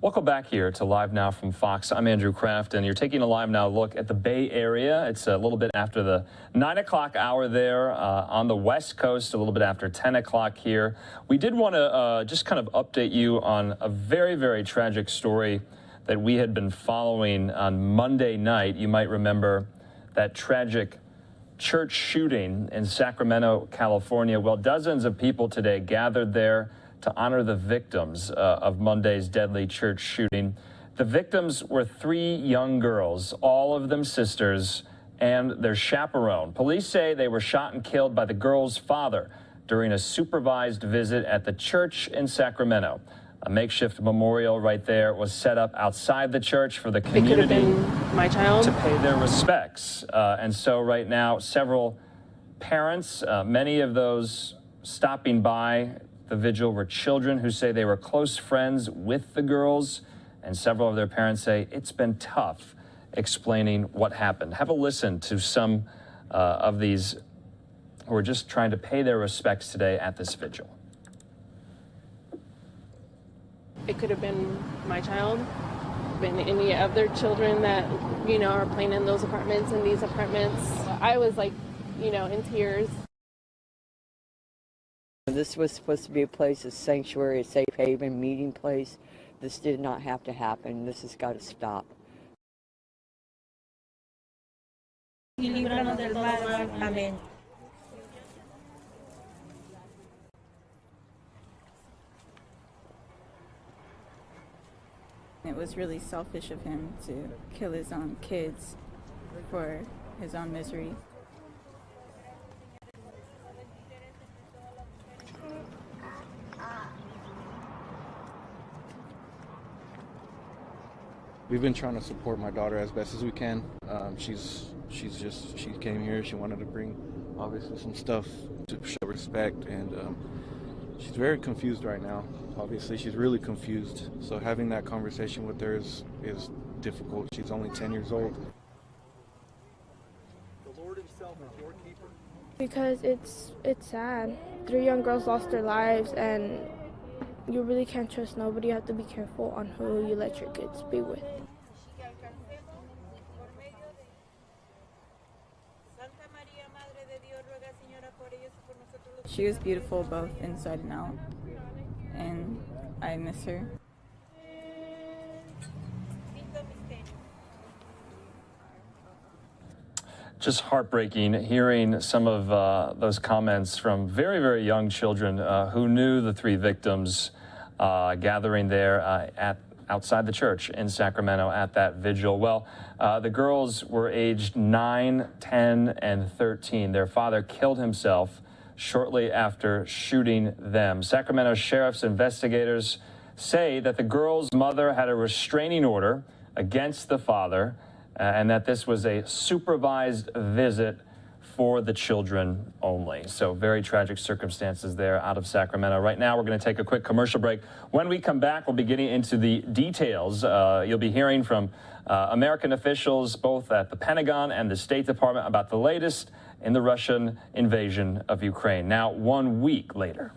Welcome back here to Live Now from Fox. I'm Andrew Kraft, and you're taking a Live Now look at the Bay Area. It's a little bit after the 9 o'clock hour there on the West Coast, a little bit after 10 o'clock here. We did want to just kind of update you on a very, very tragic story that we had been following on Monday night. You might remember that tragic church shooting in Sacramento, California. Well, dozens of people today gathered there to honor the victims of Monday's deadly church shooting. The victims were 3 young girls, all of them sisters, and their chaperone. Police say they were shot and killed by the girls' father during a supervised visit at the church in Sacramento. A makeshift memorial right there was set up outside the church for the community. It could have been my child. To pay their respects. And so right now, several parents, many of those stopping by the vigil were children who say they were close friends with the girls, and several of their parents say it's been tough explaining what happened. Have a listen to some of these who are just trying to pay their respects today at this vigil. It could have been my child, been any other children that, you know, are playing in those apartments, in these apartments. I was like, you know, in tears. This was supposed to be a place, a sanctuary, a safe haven, meeting place. This did not have to happen. This has got to stop. Amen. It was really selfish of him to kill his own kids for his own misery. We've been trying to support my daughter as best as we can. She came here. She wanted to bring, obviously, some stuff to show respect, and she's very confused right now. Obviously, she's really confused. So having that conversation with her is difficult. She's only 10 years old. The Lord Himself is your keeper. Because it's sad. 3 young girls lost their lives, and you really can't trust nobody. You have to be careful on who you let your kids be with. She was beautiful both inside and out, and I miss her. Just heartbreaking hearing some of those comments from very, very young children who knew the 3 victims gathering there outside the church in Sacramento at that vigil. Well, the girls were aged 9, 10, and 13. Their father killed himself shortly after shooting them. Sacramento Sheriff's investigators say that the girl's mother had a restraining order against the father, and that this was a supervised visit for the children only. So very tragic circumstances there out of Sacramento. Right now, we're going to take a quick commercial break. When we come back, we'll be getting into the details. You'll be hearing from American officials, both at the Pentagon and the State Department, about the latest in the Russian invasion of Ukraine. Now, 1 week later.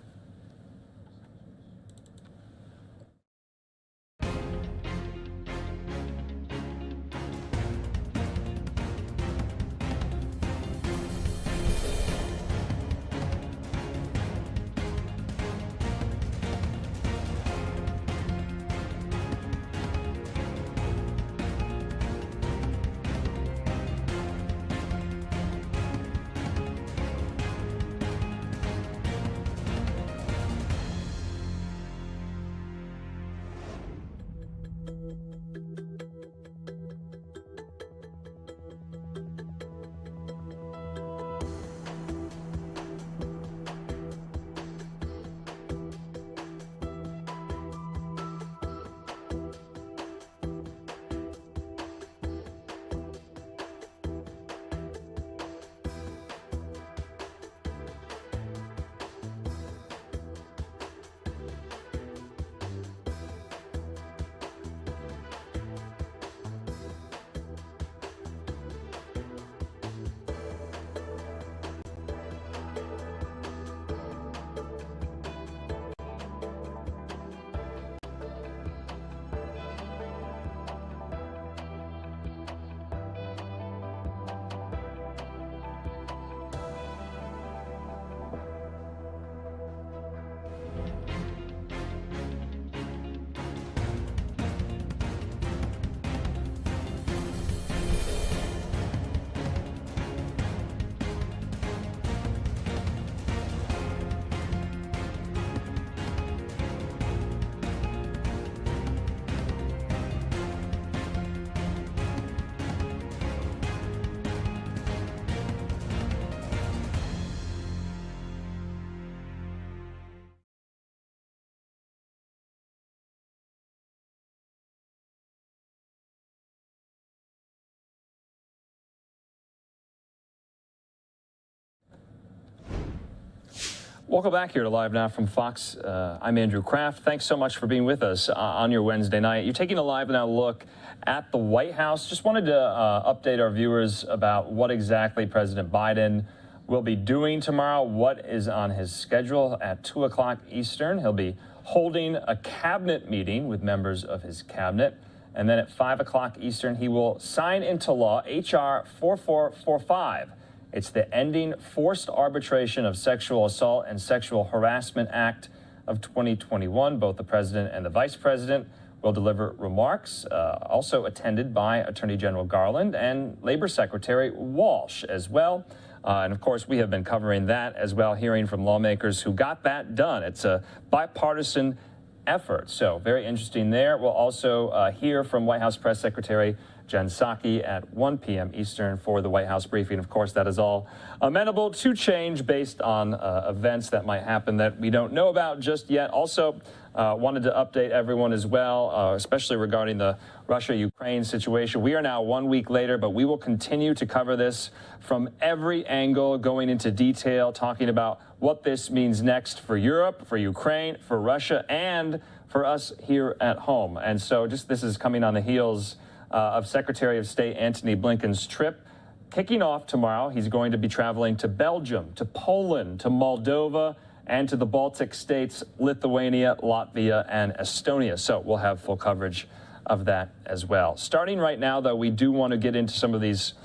Welcome back here to Live Now from Fox. I'm Andrew Kraft. Thanks so much for being with us on your Wednesday night. You're taking a Live Now look at the White House. Just wanted to update our viewers about what exactly President Biden will be doing tomorrow, what is on his schedule at 2 o'clock Eastern. He'll be holding a cabinet meeting with members of his cabinet. And then at 5 o'clock Eastern, he will sign into law H.R. 4445. It's the Ending Forced Arbitration of Sexual Assault and Sexual Harassment Act of 2021. Both the president and the vice president will deliver remarks, also attended by Attorney General Garland and Labor Secretary Walsh as well. And of course, we have been covering that as well, hearing from lawmakers who got that done. It's a bipartisan effort, so very interesting there. We'll also hear from White House Press Secretary Jen Psaki at 1 p.m. Eastern for the White House briefing. Of course, that is all amenable to change based on events that might happen that we don't know about just yet. Also, wanted to update everyone as well, especially regarding the Russia-Ukraine situation. We are now 1 week later, but we will continue to cover this from every angle, going into detail, talking about what this means next for Europe, for Ukraine, for Russia, and for us here at home. And so this is coming on the heels of Secretary of State Antony Blinken's trip. Kicking off tomorrow, he's going to be traveling to Belgium, to Poland, to Moldova, and to the Baltic states, Lithuania, Latvia, and Estonia. So we'll have full coverage of that as well. Starting right now, though, we do want to get into some of these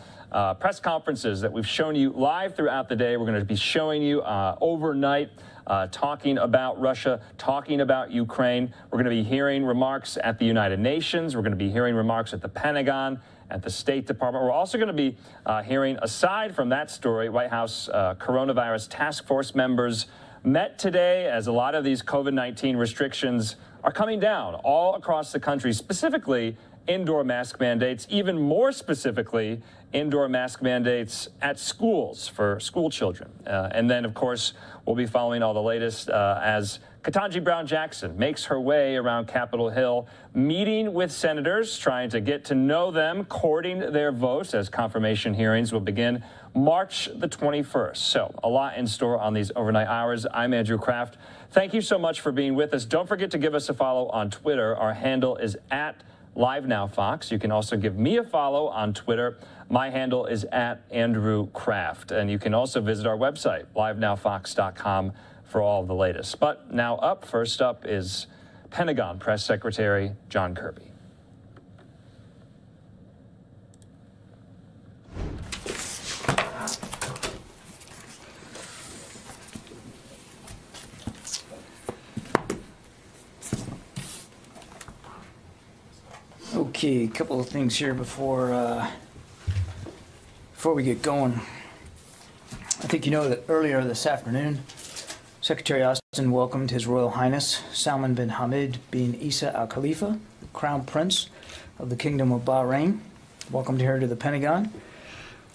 press conferences that we've shown you live throughout the day. We're going to be showing you overnight, talking about Russia, talking about Ukraine. We're going to be hearing remarks at the United Nations. We're going to be hearing remarks at the Pentagon, at the State Department. We're also going to be hearing, aside from that story, White House coronavirus task force members met today as a lot of these COVID-19 restrictions are coming down all across the country, specifically indoor mask mandates, even more specifically, indoor mask mandates at schools for school children. And then, of course, we'll be following all the latest as Ketanji Brown Jackson makes her way around Capitol Hill, meeting with senators, trying to get to know them, courting their votes as confirmation hearings will begin March the 21st. So a lot in store on these overnight hours. I'm Andrew Kraft. Thank you so much for being with us. Don't forget to give us a follow on Twitter. Our handle is at LiveNowFox. You can also give me a follow on Twitter. My handle is at Andrew Kraft. And you can also visit our website, livenowfox.com, for all the latest. But now first up is Pentagon Press Secretary John Kirby. Okay, a couple of things here before we get going. I think you know that earlier this afternoon, Secretary Austin welcomed His Royal Highness Salman bin Hamad bin Isa Al Khalifa, Crown Prince of the Kingdom of Bahrain. Welcomed her to the Pentagon.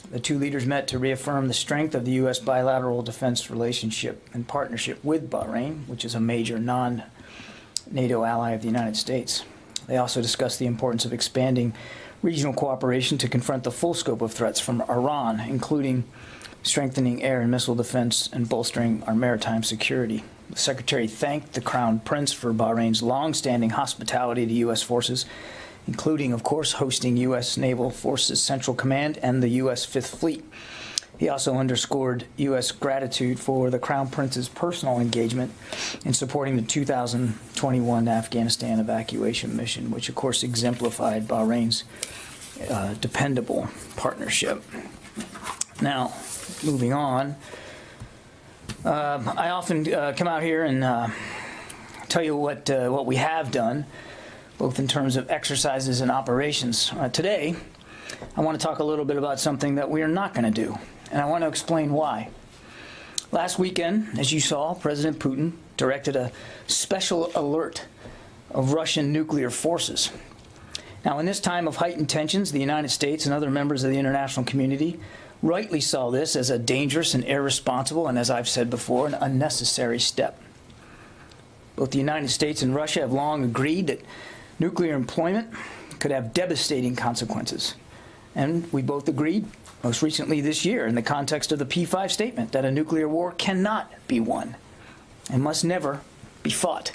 The two leaders met to reaffirm the strength of the U.S. bilateral defense relationship and partnership with Bahrain, which is a major non-NATO ally of the United States. They also discussed the importance of expanding regional cooperation to confront the full scope of threats from Iran, including strengthening air and missile defense and bolstering our maritime security. The Secretary thanked the Crown Prince for Bahrain's long-standing hospitality to U.S. forces, including, of course, hosting U.S. Naval Forces Central Command and the U.S. Fifth Fleet. He also underscored U.S. gratitude for the Crown Prince's personal engagement in supporting the 2021 Afghanistan evacuation mission, which, of course, exemplified Bahrain's dependable partnership. Now, moving on, I often come out here and tell you what we have done, both in terms of exercises and operations. Today, I want to talk a little bit about something that we are not going to do, and I want to explain why. Last weekend, as you saw, President Putin directed a special alert of Russian nuclear forces. Now, in this time of heightened tensions, the United States and other members of the international community rightly saw this as a dangerous and irresponsible, and as I've said before, an unnecessary step. Both the United States and Russia have long agreed that nuclear employment could have devastating consequences. And we both agreed, most recently this year, in the context of the P5 statement, that a nuclear war cannot be won. and must never be fought.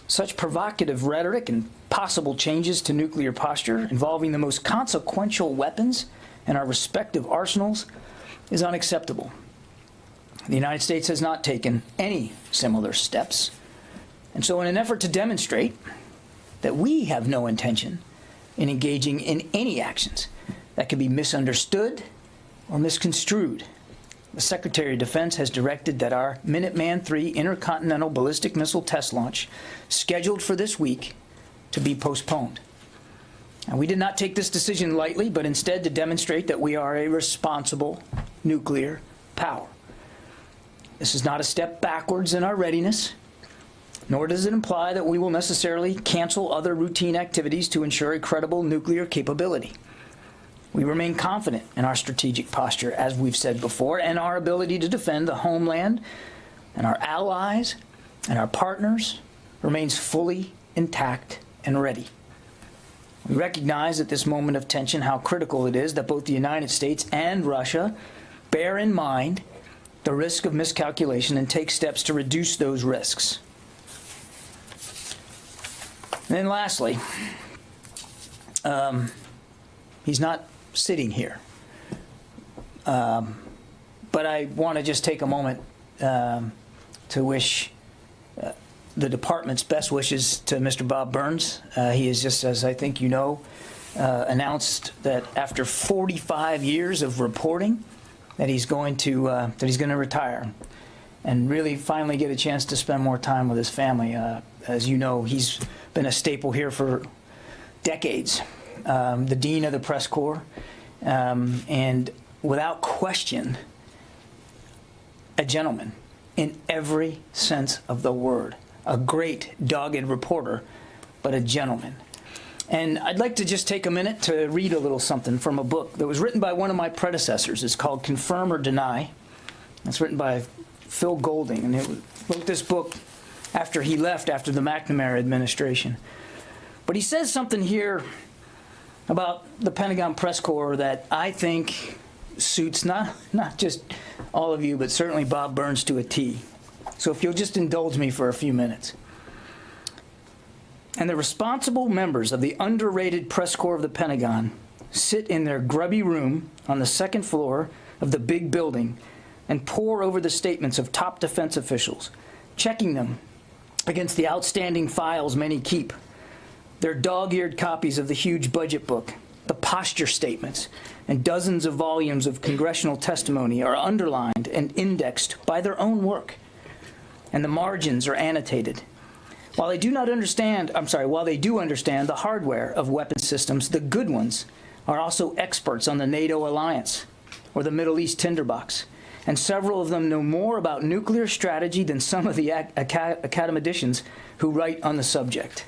Such provocative rhetoric and possible changes to nuclear posture involving the most consequential weapons in our respective arsenals is unacceptable. The United States has not taken any similar steps. And so in an effort to demonstrate that we have no intention in engaging in any actions that could be misunderstood or misconstrued, the Secretary of Defense has directed that our Minuteman III intercontinental ballistic missile test launch, scheduled for this week, to be postponed. And we did not take this decision lightly, but instead to demonstrate that we are a responsible nuclear power. This is not a step backwards in our readiness, nor does it imply that we will necessarily cancel other routine activities to ensure a credible nuclear capability. We remain confident in our strategic posture, as we've said before, and our ability to defend the homeland and our allies and our partners remains fully intact and ready. We recognize at this moment of tension how critical it is that both the United States and Russia bear in mind the risk of miscalculation and take steps to reduce those risks. And then lastly, he's not sitting here. But I want to just take a moment to wish the department's best wishes to Mr. Bob Burns. He is, just as I think you know, announced that after 45 years of reporting, that he's going to retire and really finally get a chance to spend more time with his family. As you know, he's been a staple here for decades, the dean of the press corps, and without question, a gentleman in every sense of the word. A great, dogged reporter, but a gentleman. And I'd like to just take a minute to read a little something from a book that was written by one of my predecessors. It's called Confirm or Deny. It's written by Phil Golding, and he wrote this book after he left after the McNamara administration. But he says something here about the Pentagon press corps that I think suits not just all of you, but certainly Bob Burns to a T. So if you'll just indulge me for a few minutes. And the responsible members of the underrated press corps of the Pentagon sit in their grubby room on the second floor of the big building and pore over the statements of top defense officials, checking them against the outstanding files many keep, their dog-eared copies of the huge budget book, the posture statements, and dozens of volumes of congressional testimony are underlined and indexed by their own work, and the margins are annotated. While they do understand the hardware of weapon systems, the good ones are also experts on the NATO alliance or the Middle East tinderbox, and several of them know more about nuclear strategy than some of the academicians who write on the subject.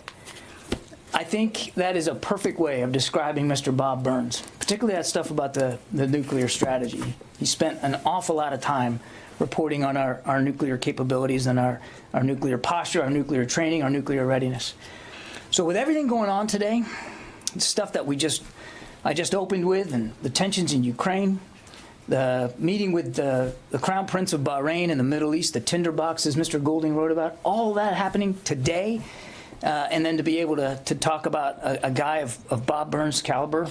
I think that is a perfect way of describing Mr. Bob Burns, particularly that stuff about the nuclear strategy. He spent an awful lot of time reporting on our nuclear capabilities and our nuclear posture, our nuclear training, our nuclear readiness. So with everything going on today, the stuff that I just opened with, and the tensions in Ukraine, the meeting with the Crown Prince of Bahrain in the Middle East, the tinderbox, as Mr. Golding wrote about, all that happening today, and then to be able to talk about a guy of Bob Burns' caliber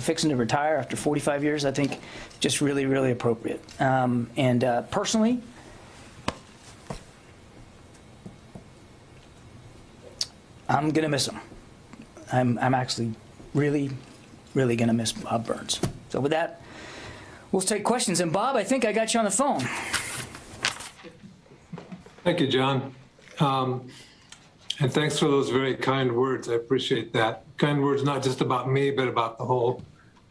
fixing to retire after 45 years, I think just really, really appropriate. And personally, I'm going to miss him. I'm actually really, really going to miss Bob Burns. So with that, we'll take questions. And Bob, I think I got you on the phone. Thank you, John. And thanks for those very kind words. I appreciate that. Kind words not just about me, but about the whole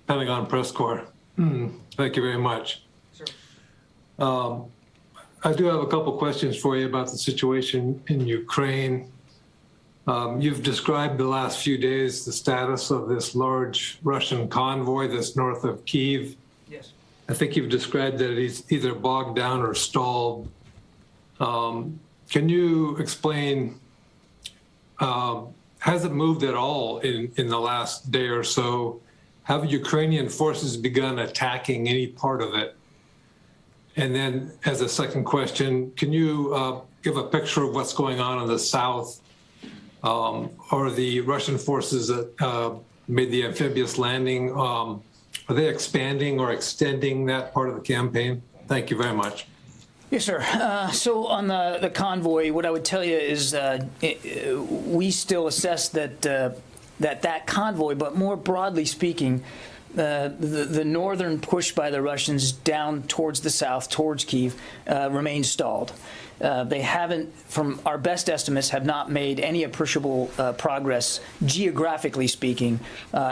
Pentagon press corps. Thank you very much. Sure. I do have a couple questions for you about the situation in Ukraine. You've described the last few days the status of this large Russian convoy that's north of Kyiv. Yes. I think you've described that it's either bogged down or stalled. Can you explain, has it moved at all in the last day or so? Have Ukrainian forces begun attacking any part of it? And then as a second question, can you give a picture of what's going on in the south? Are the Russian forces that made the amphibious landing, are they expanding or extending that part of the campaign? Thank you very much. Yes, sir. So on the convoy, what I would tell you is we still assess that that convoy, but more broadly speaking, the northern push by the Russians down towards the south, towards Kyiv, remains stalled. They haven't, from our best estimates, have not made any appreciable progress, geographically speaking,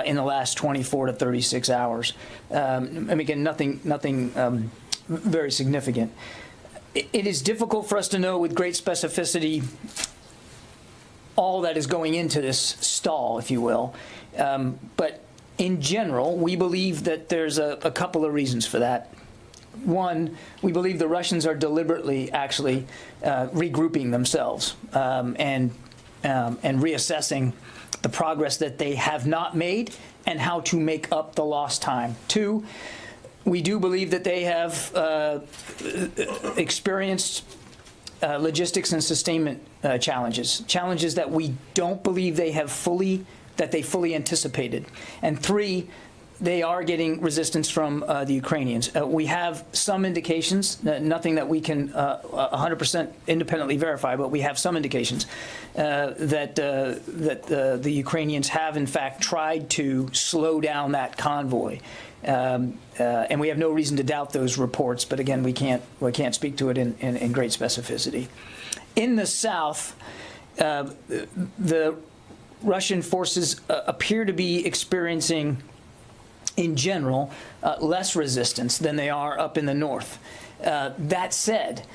in the last 24 to 36 hours. And again, nothing very significant. It is difficult for us to know with great specificity all that is going into this stall, if you will. But in general, we believe that there's a couple of reasons for that. One, we believe the Russians are deliberately actually regrouping themselves and reassessing the progress that they have not made and how to make up the lost time. Two, we do believe that they have experienced logistics and sustainment challenges that we don't believe they have fully anticipated. And three, they are getting resistance from the Ukrainians. We have some indications, nothing that we can 100% independently verify, but we have some indications that the Ukrainians have in fact tried to slow down that convoy. And we have no reason to doubt those reports, but again, we can't speak to it in great specificity. In the south, the Russian forces appear to be experiencing, in general, less resistance than they are up in the north. That said,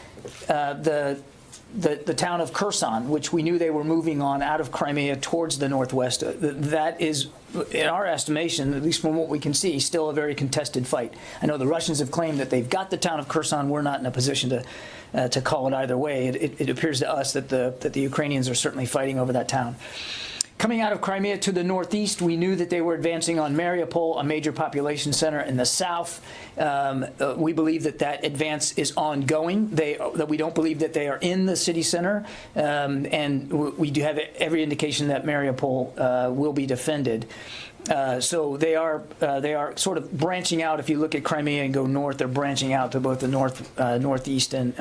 the town of Kherson, which we knew they were moving on out of Crimea towards the northwest, that is, in our estimation, at least from what we can see, still a very contested fight. I know the Russians have claimed that they've got the town of Kherson. We're not in a position to call it either way. It appears to us that the Ukrainians are certainly fighting over that town. Coming out of Crimea to the northeast, we knew that they were advancing on Mariupol, a major population center in the south. We believe that advance is ongoing. That we don't believe that they are in the city center, and we do have every indication that Mariupol will be defended. So they are sort of branching out. If you look at Crimea and go north, they're branching out to both the northeast and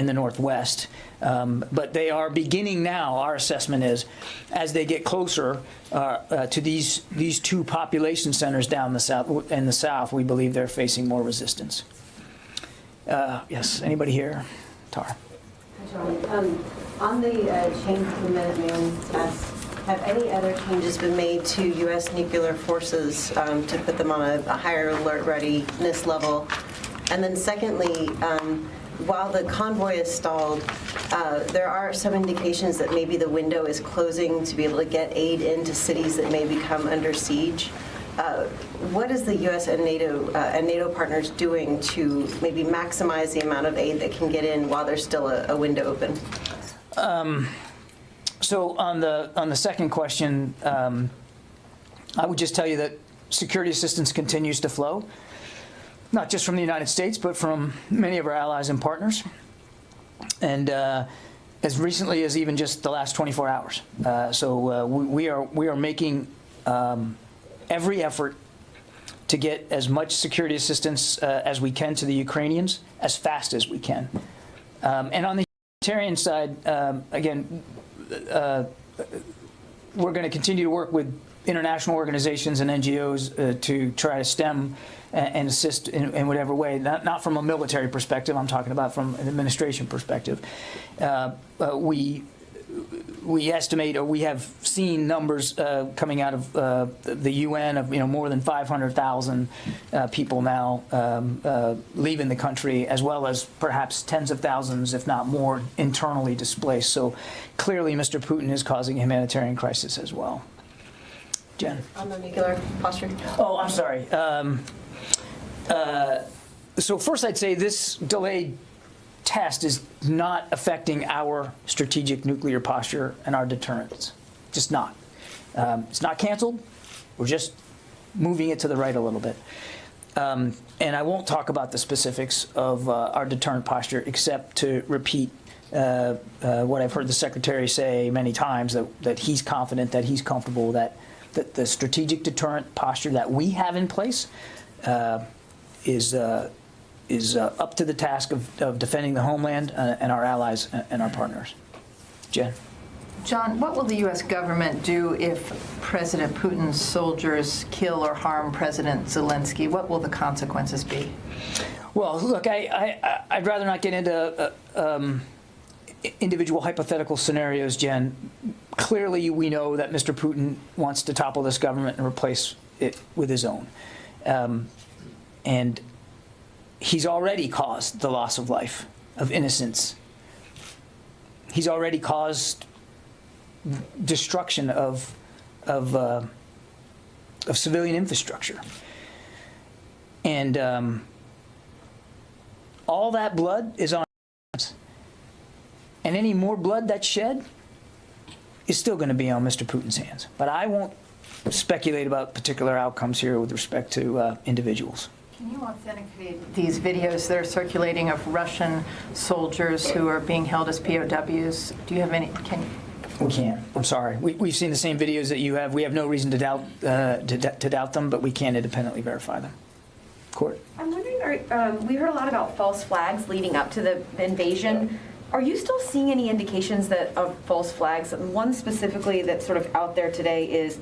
the northwest. But they are beginning now, our assessment is, as they get closer to these two population centers down the south, in the south, we believe they're facing more resistance. Yes, anybody here? Tara. Hi, John. On the change to the Minuteman test, have any other changes been made to U.S. nuclear forces to put them on a higher alert readiness level? And then secondly, while the convoy is stalled, there are some indications that maybe the window is closing to be able to get aid into cities that may become under siege. What is the U.S. and NATO partners doing to maybe maximize the amount of aid that can get in while there's still a window open? So on the second question, I would just tell you that security assistance continues to flow. Not just from the United States, but from many of our allies and partners, and as recently as even just the last 24 hours. So we are making every effort to get as much security assistance as we can to the Ukrainians as fast as we can. And on the humanitarian side, again, we're going to continue to work with international organizations and NGOs to try to stem and assist in whatever way, not from a military perspective. I'm talking about from an administration perspective. We estimate, or we have seen numbers coming out of the UN of more than 500,000 people now leaving the country, as well as perhaps tens of thousands, if not more, internally displaced. So clearly, Mr. Putin is causing a humanitarian crisis as well. Jen. On the nuclear posture. Oh, I'm sorry. So first I'd say this delayed test is not affecting our strategic nuclear posture and our deterrence. Just not. It's not canceled. We're just moving it to the right a little bit. And I won't talk about the specifics of our deterrent posture, except to repeat what I've heard the Secretary say many times, that he's confident, that he's comfortable, that the strategic deterrent posture that we have in place is up to the task of defending the homeland and our allies and our partners. Jen. John, what will the U.S. government do if President Putin's soldiers kill or harm President Zelensky? What will the consequences be? Well, look, I'd rather not get into individual hypothetical scenarios, Jen. Clearly, we know that Mr. Putin wants to topple this government and replace it with his own. And he's already caused the loss of life, of innocence. He's already caused destruction of civilian infrastructure. And all that blood is on our hands. And any more blood that's shed is still going to be on Mr. Putin's hands. But I won't speculate about particular outcomes here with respect to individuals. Can you authenticate these videos that are circulating of Russian soldiers who are being held as POWs? Do you have any? We can't. I'm sorry. We've seen the same videos that you have. We have no reason to doubt them, but we can't independently verify them. Court. I'm wondering, we heard a lot about false flags leading up to the invasion. Are you still seeing any indications of false flags? One specifically that's sort of out there today is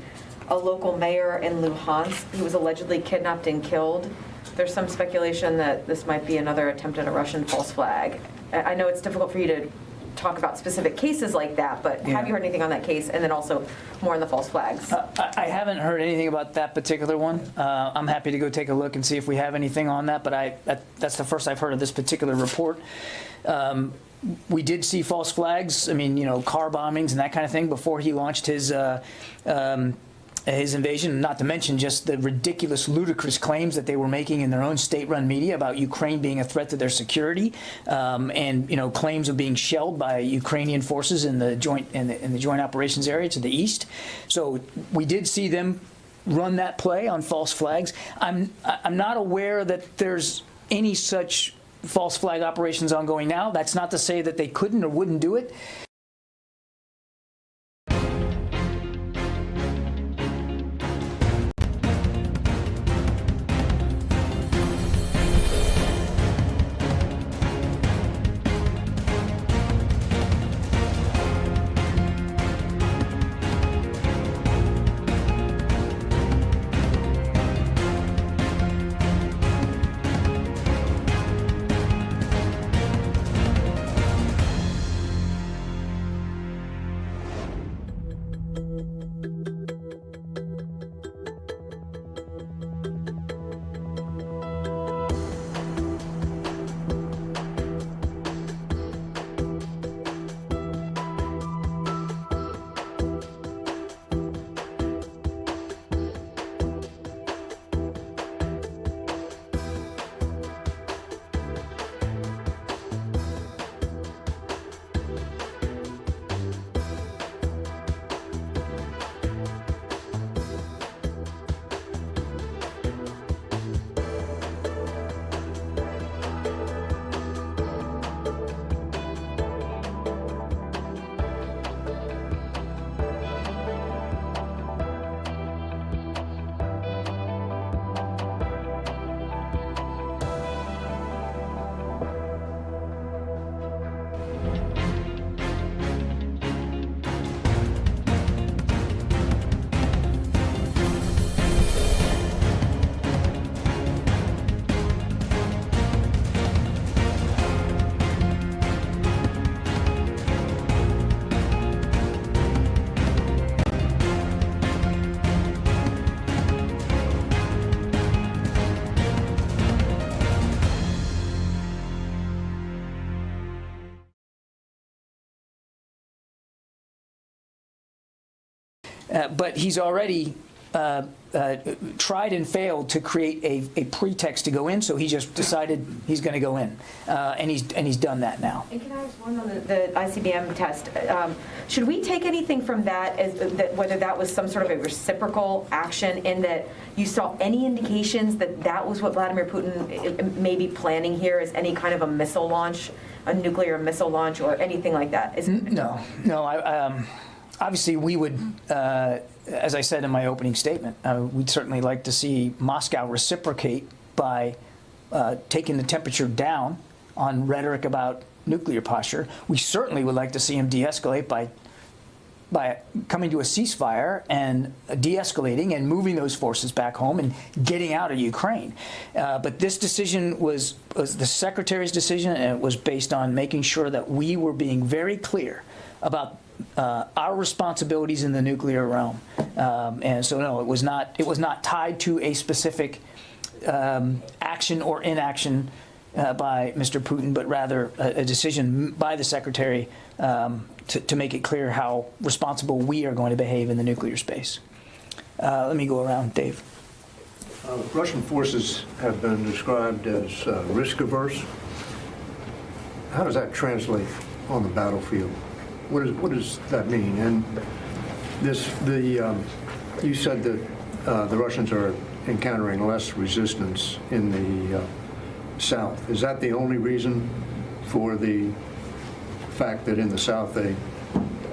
a local mayor in Luhansk who was allegedly kidnapped and killed. There's some speculation that this might be another attempt at a Russian false flag. I know it's difficult for you to talk about specific cases like that, but have you heard anything on that case? And then also more on the false flags. I haven't heard anything about that particular one. I'm happy to go take a look and see if we have anything on that, but that's the first I've heard of this particular report. We did see false flags, I mean, car bombings and that kind of thing before he launched his invasion, not to mention just the ridiculous, ludicrous claims that they were making in their own state-run media about Ukraine being a threat to their security, and claims of being shelled by Ukrainian forces in the joint operations area to the east. So we did see them run that play on false flags. I'm not aware that there's any such false flag operations ongoing now. That's not to say that they couldn't or wouldn't do it. But he's already tried and failed to create a pretext to go in, so he just decided he's going to go in, and he's done that now. And can I ask one on the ICBM test? Should we take anything from that as that whether that was some sort of a reciprocal action, in that you saw any indications that that was what Vladimir Putin may be planning here, as any kind of a missile launch, a nuclear missile launch, or anything like that? No. Obviously, we would, as I said in my opening statement, we'd certainly like to see Moscow reciprocate by taking the temperature down on rhetoric about nuclear posture. We certainly would like to see him de-escalate by coming to a ceasefire and de-escalating and moving those forces back home and getting out of Ukraine. But this decision was the Secretary's decision, and it was based on making sure that we were being very clear about our responsibilities in the nuclear realm, and so no, it was not tied to a specific action or inaction by Mr. Putin, but rather a decision by the Secretary to make it clear how responsible we are going to behave in the nuclear space. Let me go around, Dave. Russian forces have been described as risk-averse. How does that translate on the battlefield? What does that mean? And you said that the Russians are encountering less resistance in the south. Is that the only reason for the fact that in the south they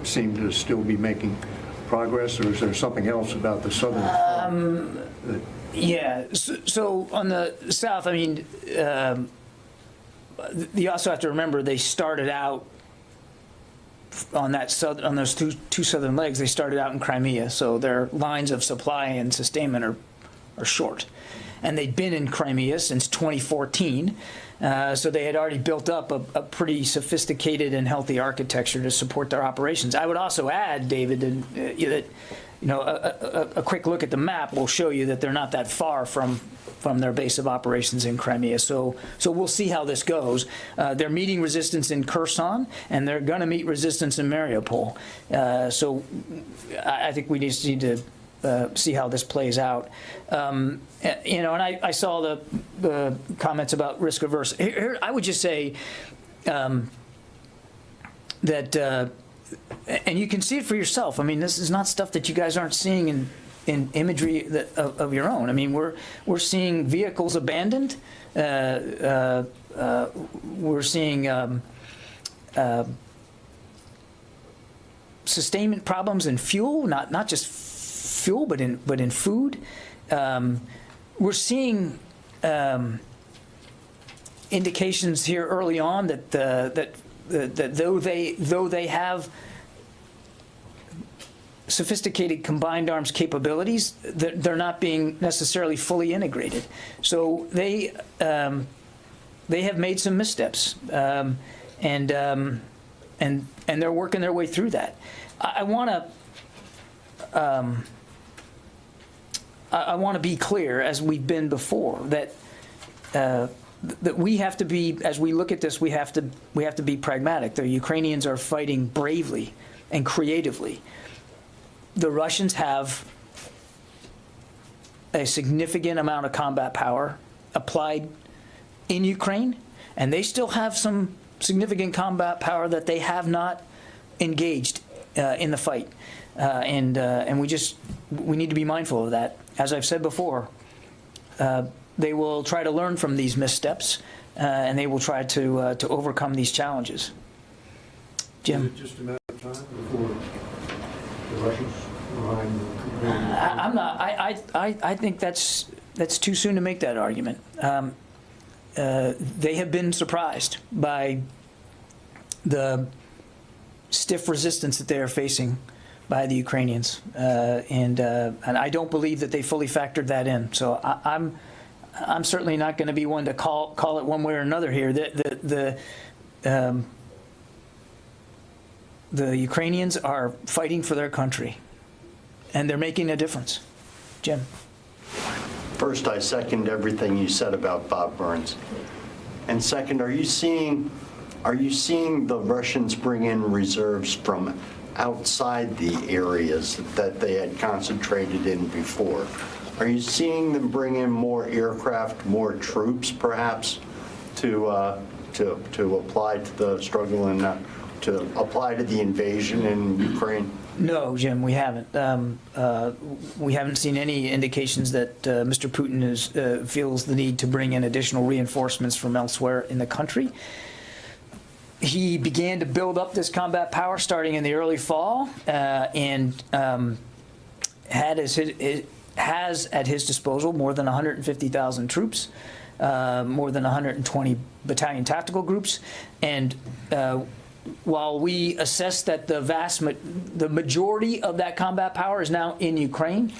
seem to still be making progress, or is there something else about the southern front? Yeah. So on the south, I mean, you also have to remember they started out on those two southern legs. They started out in Crimea, so their lines of supply and sustainment are short, and they'd been in Crimea since 2014. So they had already built up a pretty sophisticated and healthy architecture to support their operations. I would also add, David, that a quick look at the map will show you that they're not that far from their base of operations in Crimea. So we'll see how this goes. They're meeting resistance in Kherson, and they're going to meet resistance in Mariupol. So I think we just need to see how this plays out. And I saw the comments about risk averse. Here, I would just say that, and you can see it for yourself. I mean, this is not stuff that you guys aren't seeing in imagery of your own. I mean, we're seeing vehicles abandoned. We're seeing sustainment problems in fuel, not just fuel, but in food. We're seeing indications here early on that though they have sophisticated combined arms capabilities, they're not being necessarily fully integrated. So they have made some missteps, and they're working their way through that. I want to be clear, as we've been before, that we have to be, as we look at this, we have to be pragmatic. The Ukrainians are fighting bravely and creatively. The Russians have a significant amount of combat power applied in Ukraine, and they still have some significant combat power that they have not engaged in the fight. And we need to be mindful of that. As I've said before, they will try to learn from these missteps, and they will try to overcome these challenges. Jim? Is it just a matter of time before the Russians I'm not. I think that's too soon to make that argument. They have been surprised by the stiff resistance that they are facing by the Ukrainians, and I don't believe that they fully factored that in. So I'm certainly not going to be one to call it one way or another here. The Ukrainians are fighting for their country, and they're making a difference. Jim? First, I second everything you said about Bob Burns. And second, are you seeing the Russians bring in reserves from outside the areas that they had concentrated in before. Are you seeing them bring in more aircraft, more troops, perhaps, to apply to the struggle and to apply to the invasion in Ukraine? No, Jim, we haven't. We haven't seen any indications that Mr. Putin feels the need to bring in additional reinforcements from elsewhere in the country. He began to build up this combat power starting in the early fall, and has at his disposal more than 150,000 troops, more than 120 battalion tactical groups, and while we assess that the majority of that combat power is now in Ukraine,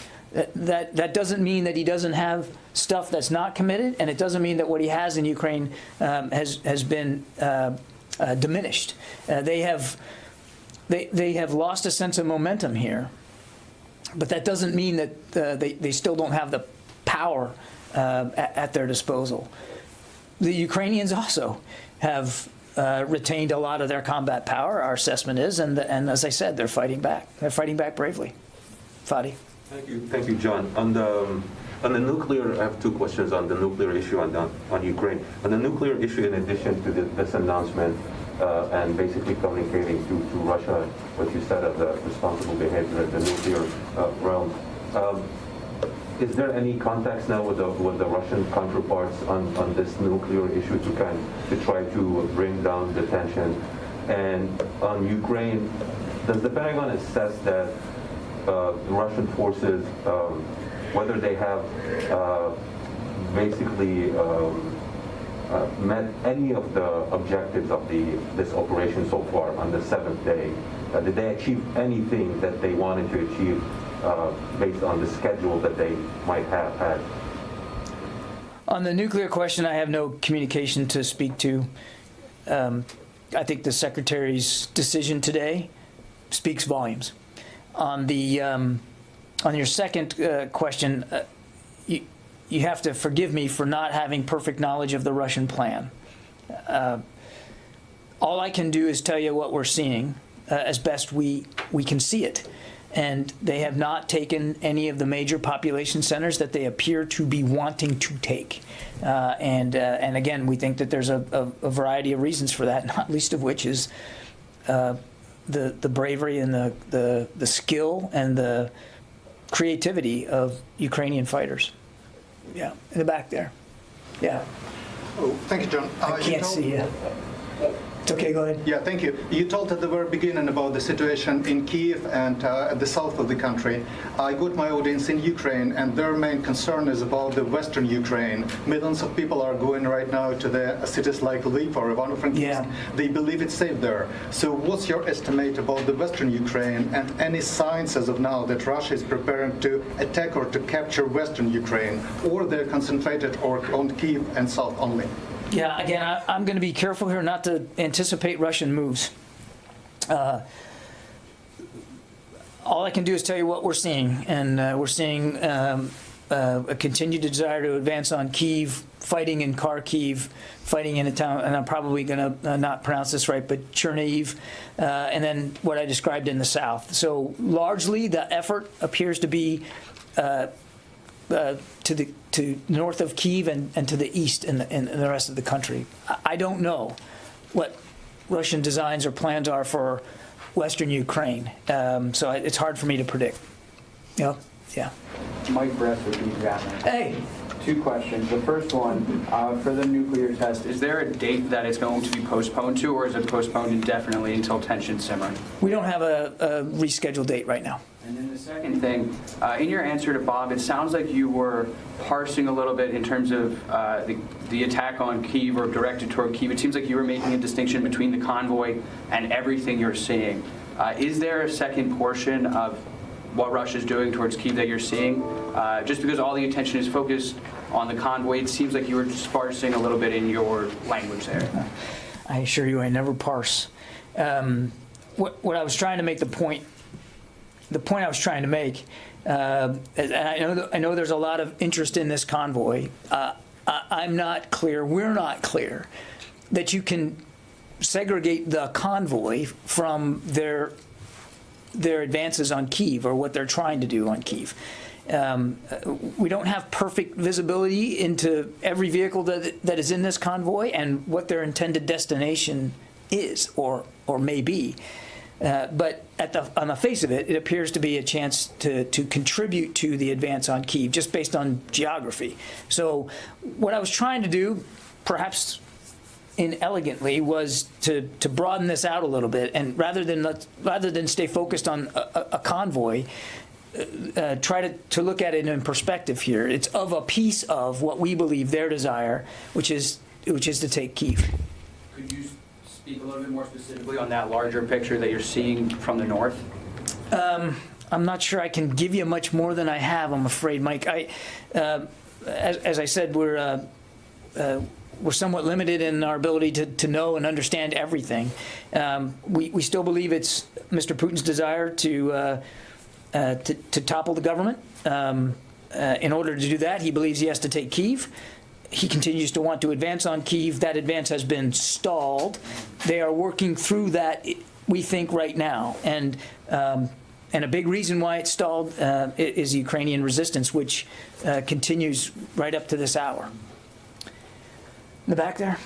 that doesn't mean that he doesn't have stuff that's not committed, and it doesn't mean that what he has in Ukraine has been diminished. They have lost a sense of momentum here, but that doesn't mean that they still don't have the power at their disposal. The Ukrainians also have retained a lot of their combat power, our assessment is, and as I said, they're fighting back. They're fighting back bravely. Fadi. Thank you, John. On the nuclear, I have two questions on the nuclear issue on Ukraine. On the nuclear issue, in addition to this announcement and basically communicating to Russia what you said of the responsible behavior in the nuclear realm, is there any context now with the Russian counterparts on this nuclear issue to try to bring down the tension? And on Ukraine, does the Pentagon assess that the Russian forces, whether they have basically met any of the objectives of this operation so far on the seventh day? Did they achieve anything that they wanted to achieve based on the schedule that they might have had? On the nuclear question, I have no communication to speak to. I think the Secretary's decision today speaks volumes. On your second question, you have to forgive me for not having perfect knowledge of the Russian plan. All I can do is tell you what we're seeing as best we can see it. And they have not taken any of the major population centers that they appear to be wanting to take. And again, we think that there's a variety of reasons for that, not least of which is the bravery and the skill and the creativity of Ukrainian fighters. Yeah, in the back there. Yeah. Oh, thank you, John. I can't see you. It's okay, go ahead. Yeah, thank you. You told at the very beginning about the situation in Kiev and at the south of the country. I got my audience in Ukraine, and their main concern is about the western Ukraine. Millions of people are going right now to the cities like Lviv or Ivano-Frankivsk. Yeah. They believe it's safe there. So what's your estimate about the western Ukraine and any signs as of now that Russia is preparing to attack or to capture western Ukraine, or they're concentrated on Kiev and south only? Yeah, again, I'm going to be careful here not to anticipate Russian moves. All I can do is tell you what we're seeing, and we're seeing a continued desire to advance on Kyiv, fighting in Kharkiv, fighting in a town, and I'm probably going to not pronounce this right, but Chernihiv, and then what I described in the south. So largely, the effort appears to be to north of Kyiv and to the east in the rest of the country. I don't know what Russian designs or plans are for western Ukraine, so it's hard for me to predict. Yeah. Mike Bress with Blatnick. Hey. Two questions. The first one, for the nuclear test, is there a date that it's going to be postponed to, or is it postponed indefinitely until tensions simmer? We don't have a rescheduled date right now. And then the second thing, in your answer to Bob, it sounds like you were parsing a little bit in terms of the attack on Kyiv or directed toward Kyiv. It seems like you were making a distinction between the convoy and everything you're seeing. Is there a second portion of what Russia's doing towards Kyiv that you're seeing? Just because all the attention is focused on the convoy, it seems like you were just parsing a little bit in your language there. I assure you I never parse. What I was trying to make the point I was trying to make, and I know there's a lot of interest in this convoy. I'm not clear, we're not clear, that you can segregate the convoy from their their advances on Kyiv or what they're trying to do on Kyiv. We don't have perfect visibility into every vehicle that is in this convoy and what their intended destination is or may be. But on the face of it, it appears to be a chance to contribute to the advance on Kyiv, just based on geography. So what I was trying to do, perhaps inelegantly, was to broaden this out a little bit, and rather than stay focused on a convoy, try to look at it in perspective here. It's of a piece of what we believe their desire, which is to take Kyiv. Could you speak a little bit more specifically on that larger picture that you're seeing from the north? I'm not sure I can give you much more than I have, I'm afraid, Mike. As I said, we're somewhat limited in our ability to know and understand everything. We still believe it's Mr. Putin's desire to topple the government. In order to do that, he believes he has to take Kyiv. He continues to want to advance on Kyiv. That advance has been stalled. They are working through that, we think, right now. And a big reason why it's stalled is Ukrainian resistance, which continues right up to this hour. In the back there?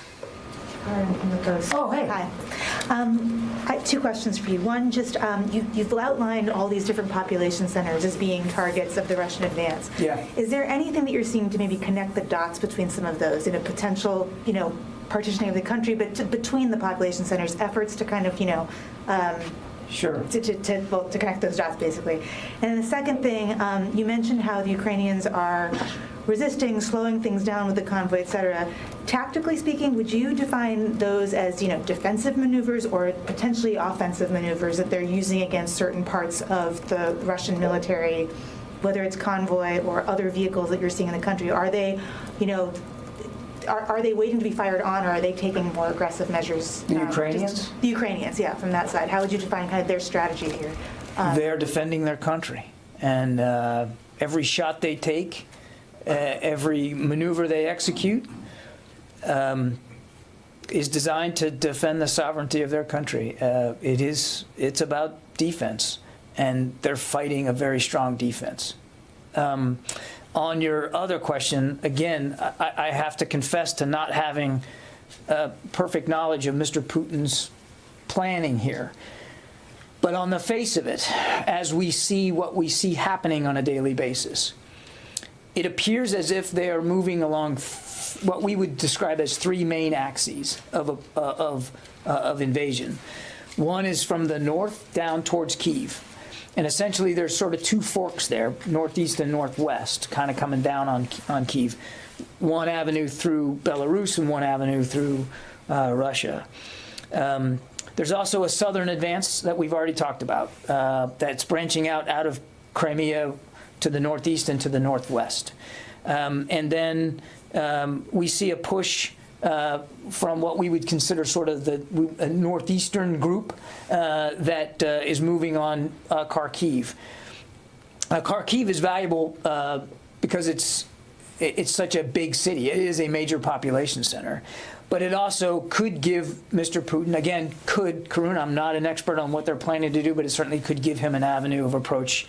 Oh, hey. Hi. I have two questions for you. One, just you've outlined all these different population centers as being targets of the Russian advance. Yeah. Is there anything that you're seeing to maybe connect the dots between some of those in a potential, partitioning of the country, but between the population centers, efforts to kind of, sure. To connect those dots, basically. And the second thing, you mentioned how the Ukrainians are resisting, slowing things down with the convoy, et cetera. Tactically speaking, would you define those as, defensive maneuvers or potentially offensive maneuvers that they're using against certain parts of the Russian military, whether it's convoy or other vehicles that you're seeing in the country? Are they, are they waiting to be fired on, or are they taking more aggressive measures? The Ukrainians? The Ukrainians, yeah, from that side. How would you define kind of their strategy here? They're defending their country, and every shot they take, every maneuver they execute is designed to defend the sovereignty of their country. It's about defense, and they're fighting a very strong defense. On your other question, again, I have to confess to not having perfect knowledge of Mr. Putin's planning here. But on the face of it, as we see what we see happening on a daily basis, it appears as if they are moving along what we would describe as three main axes of invasion. One is from the north down towards Kyiv. And essentially, there's sort of two forks there, northeast and northwest, kind of coming down on Kyiv. One avenue through Belarus and one avenue through Russia. There's also a southern advance that we've already talked about that's branching out of Crimea to the northeast and to the northwest. And then we see a push from what we would consider sort of the northeastern group that is moving on Kharkiv. Kharkiv is valuable because it's such a big city. It is a major population center. But it also could give Mr. Putin, again, Karun, I'm not an expert on what they're planning to do, but it certainly could give him an avenue of approach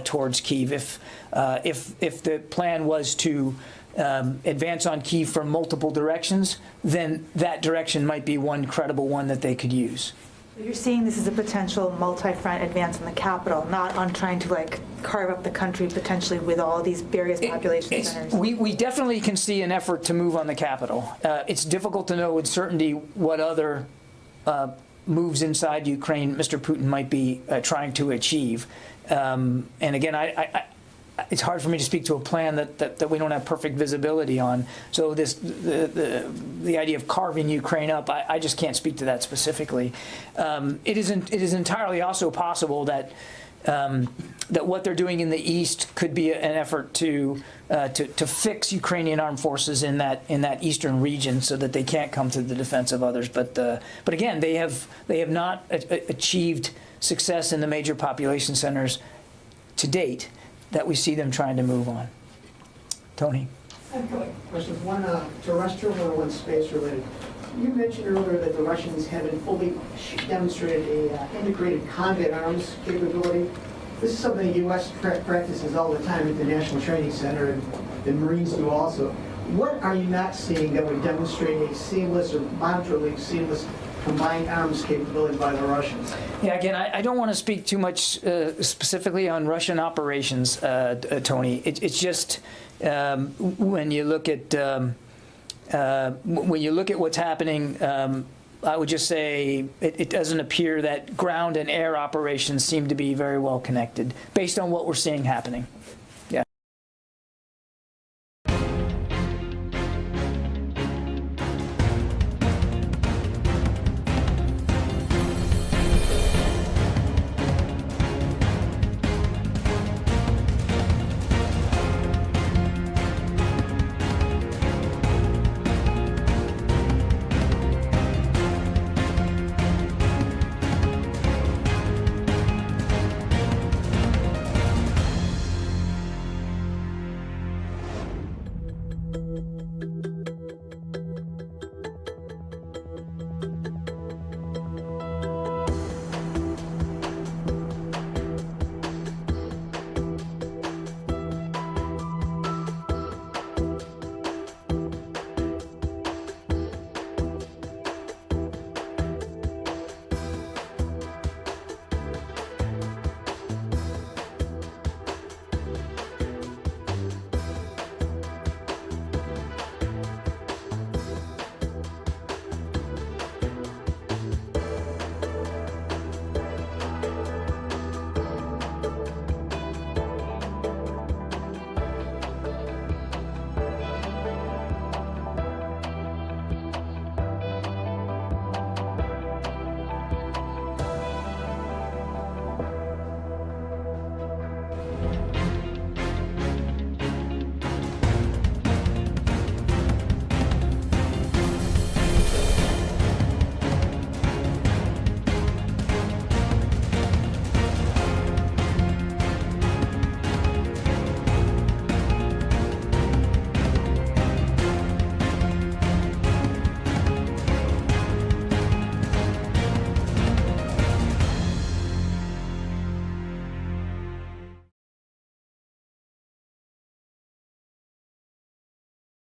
towards Kyiv. If the plan was to advance on Kyiv from multiple directions, then that direction might be one credible one that they could use. So you're seeing this as a potential multi-front advance on the capital, not on trying to carve up the country potentially with all these various population centers. We definitely can see an effort to move on the capital. It's difficult to know with certainty what other moves inside Ukraine Mr. Putin might be trying to achieve. And again, it's hard for me to speak to a plan that we don't have perfect visibility on. So the idea of carving Ukraine up, I just can't speak to that specifically. It is entirely also possible that what they're doing in the east could be an effort to fix Ukrainian armed forces in that eastern region so that they can't come to the defense of others. But again, they have not achieved success in the major population centers to date that we see them trying to move on. Tony? I have a couple questions. One terrestrial and one space related. You mentioned earlier that the Russians haven't fully demonstrated a integrated combat arms capability. This is something the U.S. practices all the time at the National Training Center, and the Marines do also. What are you not seeing that would demonstrate a seamless or moderately seamless combined arms capability by the Russians? Yeah, again, I don't want to speak too much specifically on Russian operations, Tony. It's just when you look at what's happening. I would just say it doesn't appear that ground and air operations seem to be very well connected, based on what we're seeing happening. Yeah.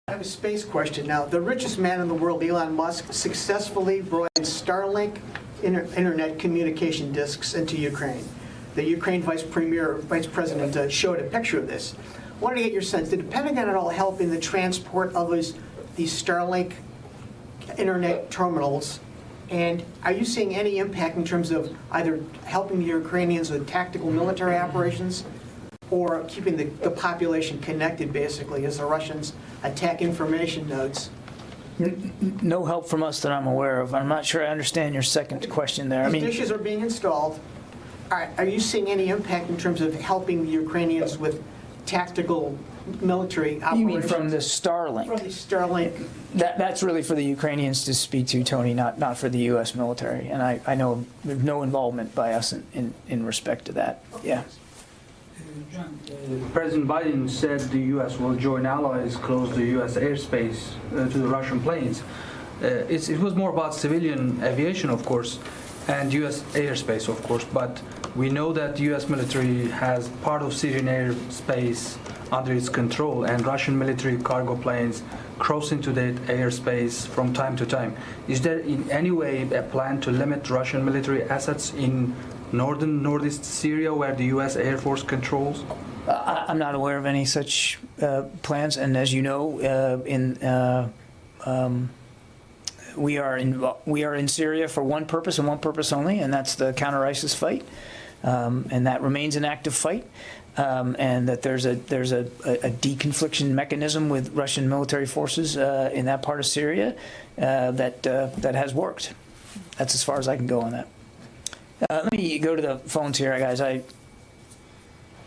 I have a space question now. The richest man in the world, Elon Musk, successfully brought in Starlink internet communication disks into Ukraine. The Ukraine vice president showed a picture of this. I wanted to get your sense. Did the Pentagon at all help in the transport of these Starlink internet terminals? And are you seeing any impact in terms of either helping the Ukrainians with tactical military operations or keeping the population connected, basically, as the Russians attack information nodes? No help from us that I'm aware of. I'm not sure I understand your second question there. These dishes are being installed. Are you seeing any impact in terms of helping the Ukrainians with tactical military operations? You mean from the Starlink? From the Starlink. That's really for the Ukrainians to speak to, Tony, not for the U.S. military. And I know there's no involvement by us in respect to that. Yeah. President Biden said the U.S. will join allies close the U.S. airspace to the Russian planes. It was more about civilian aviation, of course, and U.S. airspace, of course, but we know that the U.S. military has part of Syrian airspace under its control, and Russian military cargo planes cross into that airspace from time to time. Is there in any way a plan to limit Russian military assets in northeast Syria, where the U.S. Air Force controls? I'm not aware of any such plans, and as you know, we are in Syria for one purpose and one purpose only, and that's the counter-ISIS fight, and that remains an active fight. And that there's a deconfliction mechanism with Russian military forces in that part of Syria that has worked. That's as far as I can go on that. Let me go to the phones here, guys. I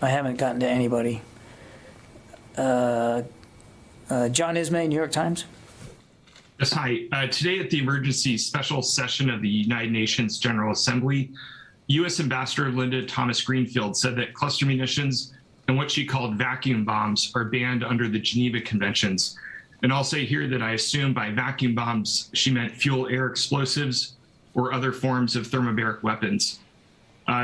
haven't gotten to anybody. John Ismay, New York Times. Yes, hi. Today at the emergency special session of the United Nations General Assembly, U.S. Ambassador Linda Thomas Greenfield said that cluster munitions and what she called vacuum bombs are banned under the Geneva Conventions. And I'll say here that I assume by vacuum bombs, she meant fuel-air explosives or other forms of thermobaric weapons.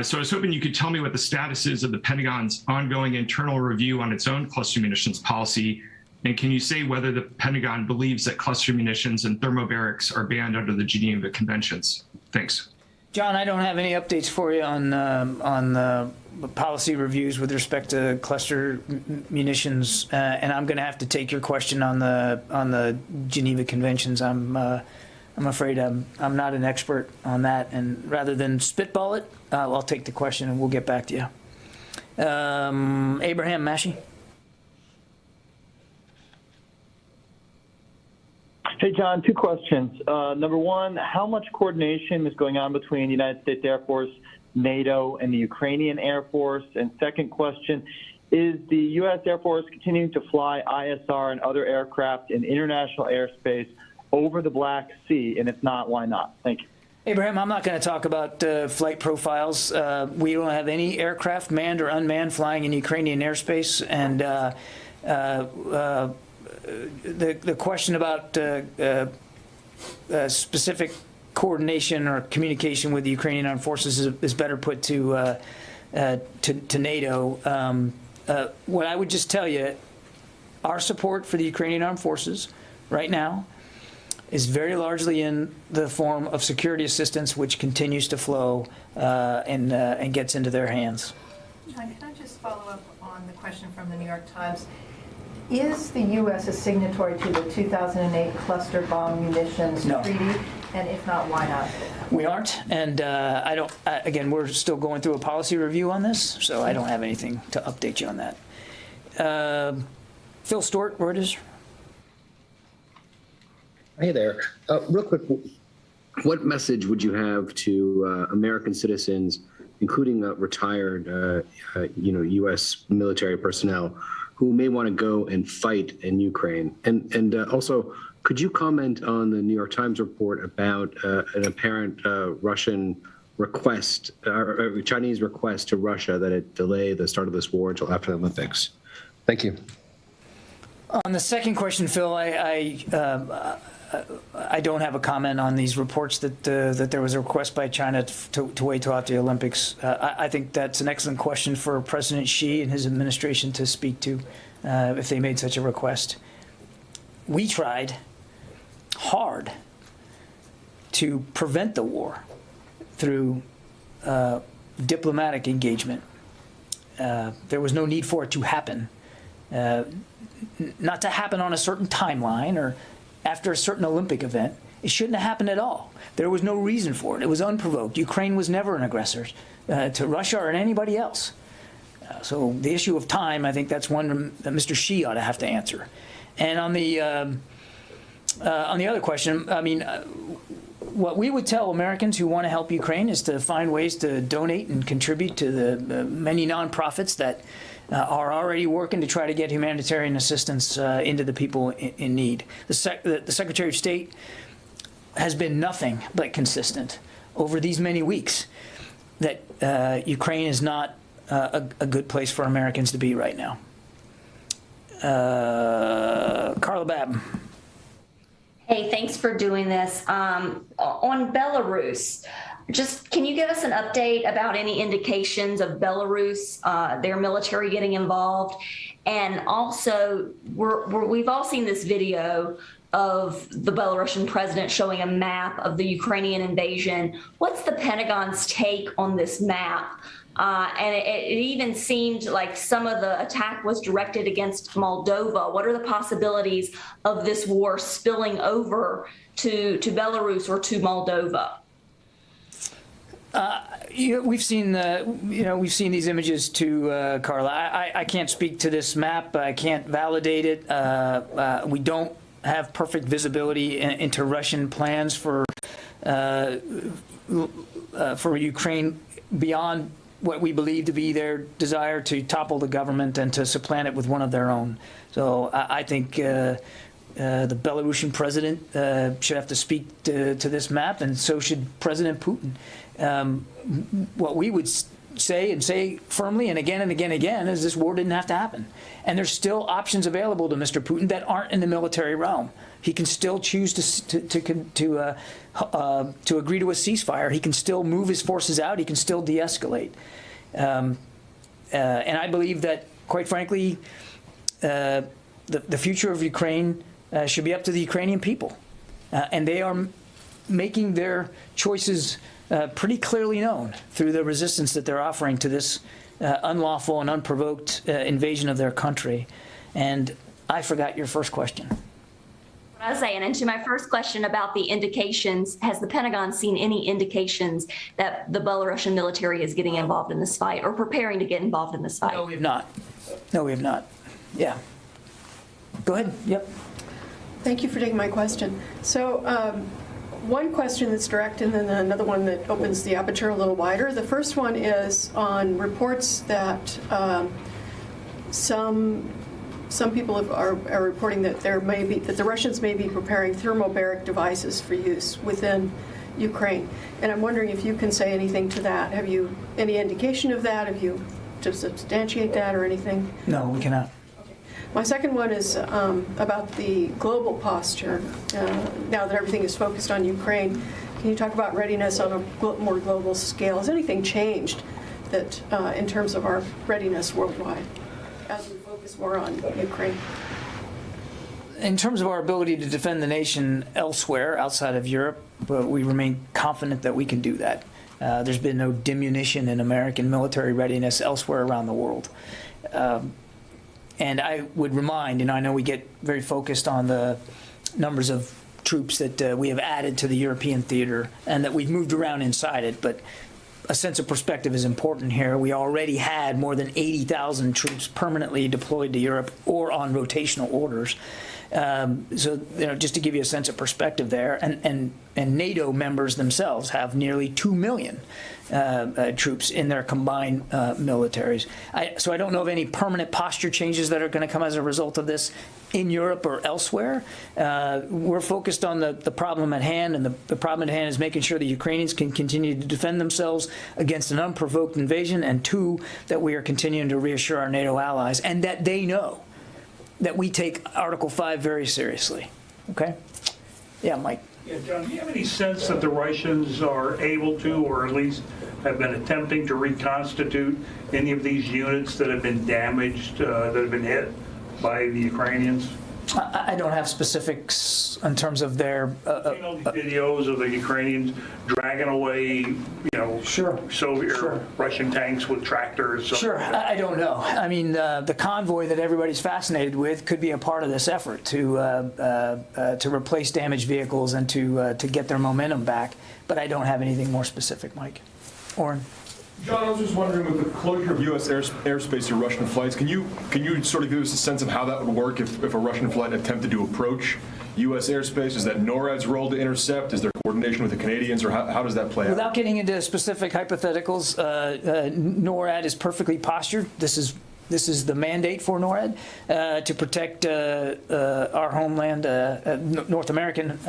So I was hoping you could tell me what the status is of the Pentagon's ongoing internal review on its own cluster munitions policy. And can you say whether the Pentagon believes that cluster munitions and thermobarics are banned under the Geneva Conventions? Thanks. John, I don't have any updates for you on the policy reviews with respect to cluster munitions, and I'm going to have to take your question on the Geneva Conventions. I'm afraid I'm not an expert on that, and rather than spitball it, I'll take the question and we'll get back to you. Abraham Mashi. Hey, John, two questions. Number one, how much coordination is going on between the United States Air Force, NATO, and the Ukrainian Air Force? And second question, is the U.S. Air Force continuing to fly ISR and other aircraft in international airspace over the Black Sea? And if not, why not? Thank you. Abraham, I'm not going to talk about flight profiles. We don't have any aircraft, manned or unmanned, flying in Ukrainian airspace. And the question about specific coordination or communication with the Ukrainian armed forces is better put to NATO. What I would just tell you, our support for the Ukrainian armed forces right now is very largely in the form of security assistance, which continues to flow and gets into their hands. John, can I just follow up on the question from the New York Times? Is the U.S. a signatory to the 2008 cluster bomb munitions treaty? And if not, why not? We aren't, and I don't. Again, we're still going through a policy review on this, so I don't have anything to update you on that. Phil Stewart, where it is? Hey there. Real quick, what message would you have to American citizens, including retired, U.S. military personnel, who may want to go and fight in Ukraine? And also, could you comment on the New York Times report about an apparent Russian request, or Chinese request to Russia that it delay the start of this war until after the Olympics? Thank you. On the second question, Phil, I don't have a comment on these reports that there was a request by China to wait till after the Olympics. I think that's an excellent question for President Xi and his administration to speak to if they made such a request. We tried hard to prevent the war through diplomatic engagement. There was no need for it to happen. Not to happen on a certain timeline or after a certain Olympic event. It shouldn't have happened at all. There was no reason for it. It was unprovoked. Ukraine was never an aggressor to Russia or anybody else. So the issue of time, I think that's one that Mr. Xi ought to have to answer. And on the other question, I mean, what we would tell Americans who want to help Ukraine is to find ways to donate and contribute to the many nonprofits that are already working to try to get humanitarian assistance into the people in need. The Secretary of State has been nothing but consistent over these many weeks that Ukraine is not a good place for Americans to be right now. Carla Babb. Hey, thanks for doing this. On Belarus, just can you give us an update about any indications of Belarus, their military getting involved? And also, we've all seen this video of the Belarusian president showing a map of the Ukrainian invasion. What's the Pentagon's take on this map? And it even seemed like some of the attack was directed against Moldova. What are the possibilities of this war spilling over to Belarus or to Moldova? We've seen we've seen these images too, Carla. I can't speak to this map. I can't validate it. We don't have perfect visibility into Russian plans for Ukraine belarusian what we believe to be their desire to topple the government and to supplant it with one of their own. So I think the Belarusian president should have to speak to this map, and so should President Putin. What we would say firmly and again, is this war didn't have to happen. And there's still options available to Mr. Putin that aren't in the military realm. He can still choose to agree to a ceasefire. He can still move his forces out. He can still de-escalate. And I believe that, quite frankly, the future of Ukraine should be up to the Ukrainian people. And they are making their choices pretty clearly known through the resistance that they're offering to this unlawful and unprovoked invasion of their country. And I forgot your first question. I was saying, and to my first question about the indications, has the Pentagon seen any indications that the Belarusian military is getting involved in this fight or preparing to get involved in this fight? No, we have not. No, we have not. Yeah. Go ahead. Yep. Thank you for taking my question. So one question that's direct and then another one that opens the aperture a little wider. The first one is on reports that some people are reporting that the Russians may be preparing thermobaric devices for use within Ukraine. And I'm wondering if you can say anything to that. Have you any indication of that? Have you to substantiate that or anything? No, we cannot. My second one is about the global posture. Now that everything is focused on Ukraine, can you talk about readiness on a more global scale? Has anything changed that in terms of our readiness worldwide as we focus more on Ukraine? In terms of our ability to defend the nation elsewhere, outside of Europe, we remain confident that we can do that. There's been no diminution in American military readiness elsewhere around the world. And I would remind, I know we get very focused on the numbers of troops that we have added to the European theater and that we've moved around inside it, but a sense of perspective is important here. We already had more than 80,000 troops permanently deployed to Europe or on rotational orders. So, just to give you a sense of perspective there, and NATO members themselves have nearly 2 million troops in their combined militaries. So I don't know of any permanent posture changes that are going to come as a result of this in Europe or elsewhere. We're focused on the problem at hand, and the problem at hand is making sure the Ukrainians can continue to defend themselves against an unprovoked invasion, and two, that we are continuing to reassure our NATO allies, and that they know that we take Article 5 very seriously. Okay? Yeah, Mike. Yeah, John, do you have any sense that the Russians are able to, or at least have been attempting to reconstitute any of these units that have been damaged, that have been hit by the Ukrainians? I don't have specifics in terms of their... videos of the Ukrainians dragging away, Soviet Russian tanks with tractors. Sure, I don't know. I mean, the convoy that everybody's fascinated with could be a part of this effort to replace damaged vehicles and to get their momentum back. But I don't have anything more specific, Mike. Oren? John, I was just wondering, with the closure of U.S. airspace to Russian flights, can you sort of give us a sense of how that would work if a Russian flight attempted to approach U.S. airspace? Is that NORAD's role to intercept? Is there coordination with the Canadians, or how does that play out? Without getting into specific hypotheticals, NORAD is perfectly postured. This is the mandate for NORAD to protect our homeland, North American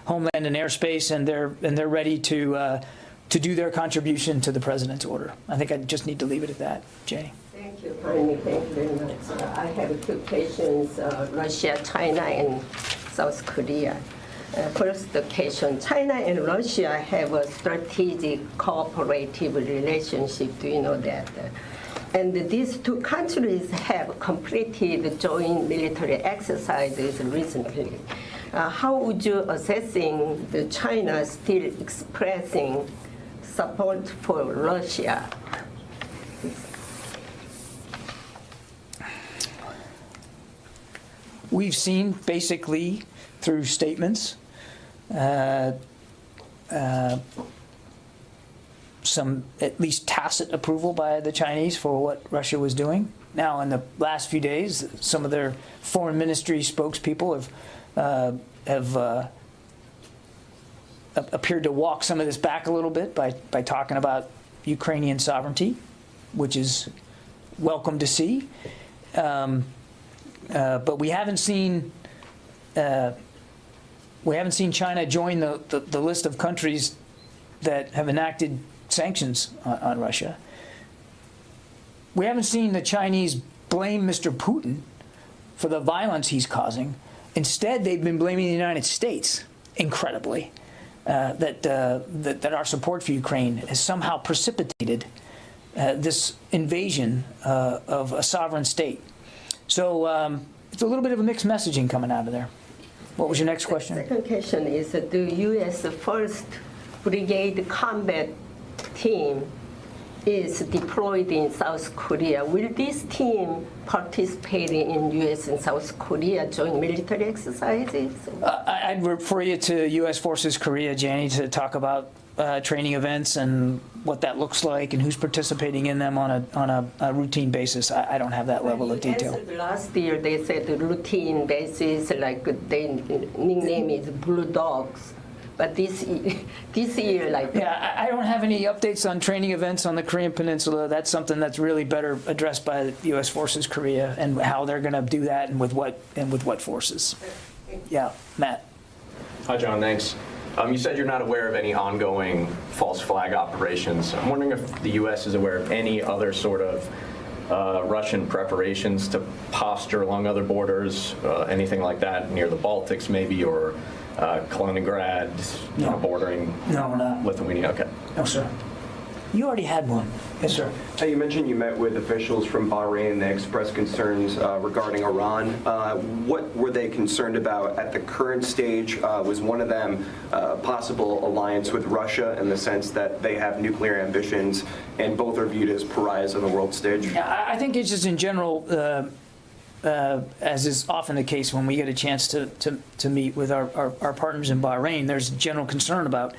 homeland and airspace, and they're ready to do their contribution to the president's order. I think I just need to leave it at that. Janie. Thank you, Tony. Thank you very much. I have two questions, Russia, China, and South Korea. First question, China and Russia have a strategic cooperative relationship. Do you know that? And these two countries have completed joint military exercises recently. How would you assessing the China still expressing support for Russia? We've seen basically through statements some at least tacit approval by the Chinese for what Russia was doing. Now, in the last few days, some of their foreign ministry spokespeople have appeared to walk some of this back a little bit by talking about Ukrainian sovereignty, which is welcome to see. But we haven't seen China join the list of countries that have enacted sanctions on Russia. we haven't seen the Chinese blame Mr. Putin for the violence he's causing. Instead, they've been blaming the United States, incredibly, that our support for Ukraine has somehow precipitated this invasion of a sovereign state. So it's a little bit of a mixed messaging coming out of there. What was your next question? The second question is, the U.S. 1st Brigade Combat Team is deployed in South Korea. Will this team participate in U.S. and South Korea joint military exercises? I'd refer you to U.S. Forces Korea, Janie, to talk about training events and what that looks like and who's participating in them on a routine basis. I don't have that level of detail. Last year they said the routine basis, like their nickname is Blue Dogs. But this year, like... Yeah, I don't have any updates on training events on the Korean Peninsula. That's something that's really better addressed by the U.S. Forces Korea and how they're going to do that and with what forces. Yeah, Matt. Hi, John. Thanks. You said you're not aware of any ongoing false flag operations. I'm wondering if the U.S. is aware of any other sort of Russian preparations to posture along other borders, anything like that near the Baltics maybe, or Kaliningrad, bordering Lithuania. Okay. No, sir. You already had one. Yes, sir. You mentioned you met with officials from Bahrain. They expressed concerns regarding Iran. What were they concerned about at the current stage? Was one of them possible alliance with Russia in the sense that they have nuclear ambitions and both are viewed as pariahs on the world stage? Yeah, I think it's just in general, as is often the case when we get a chance to meet with our partners in Bahrain, there's general concern about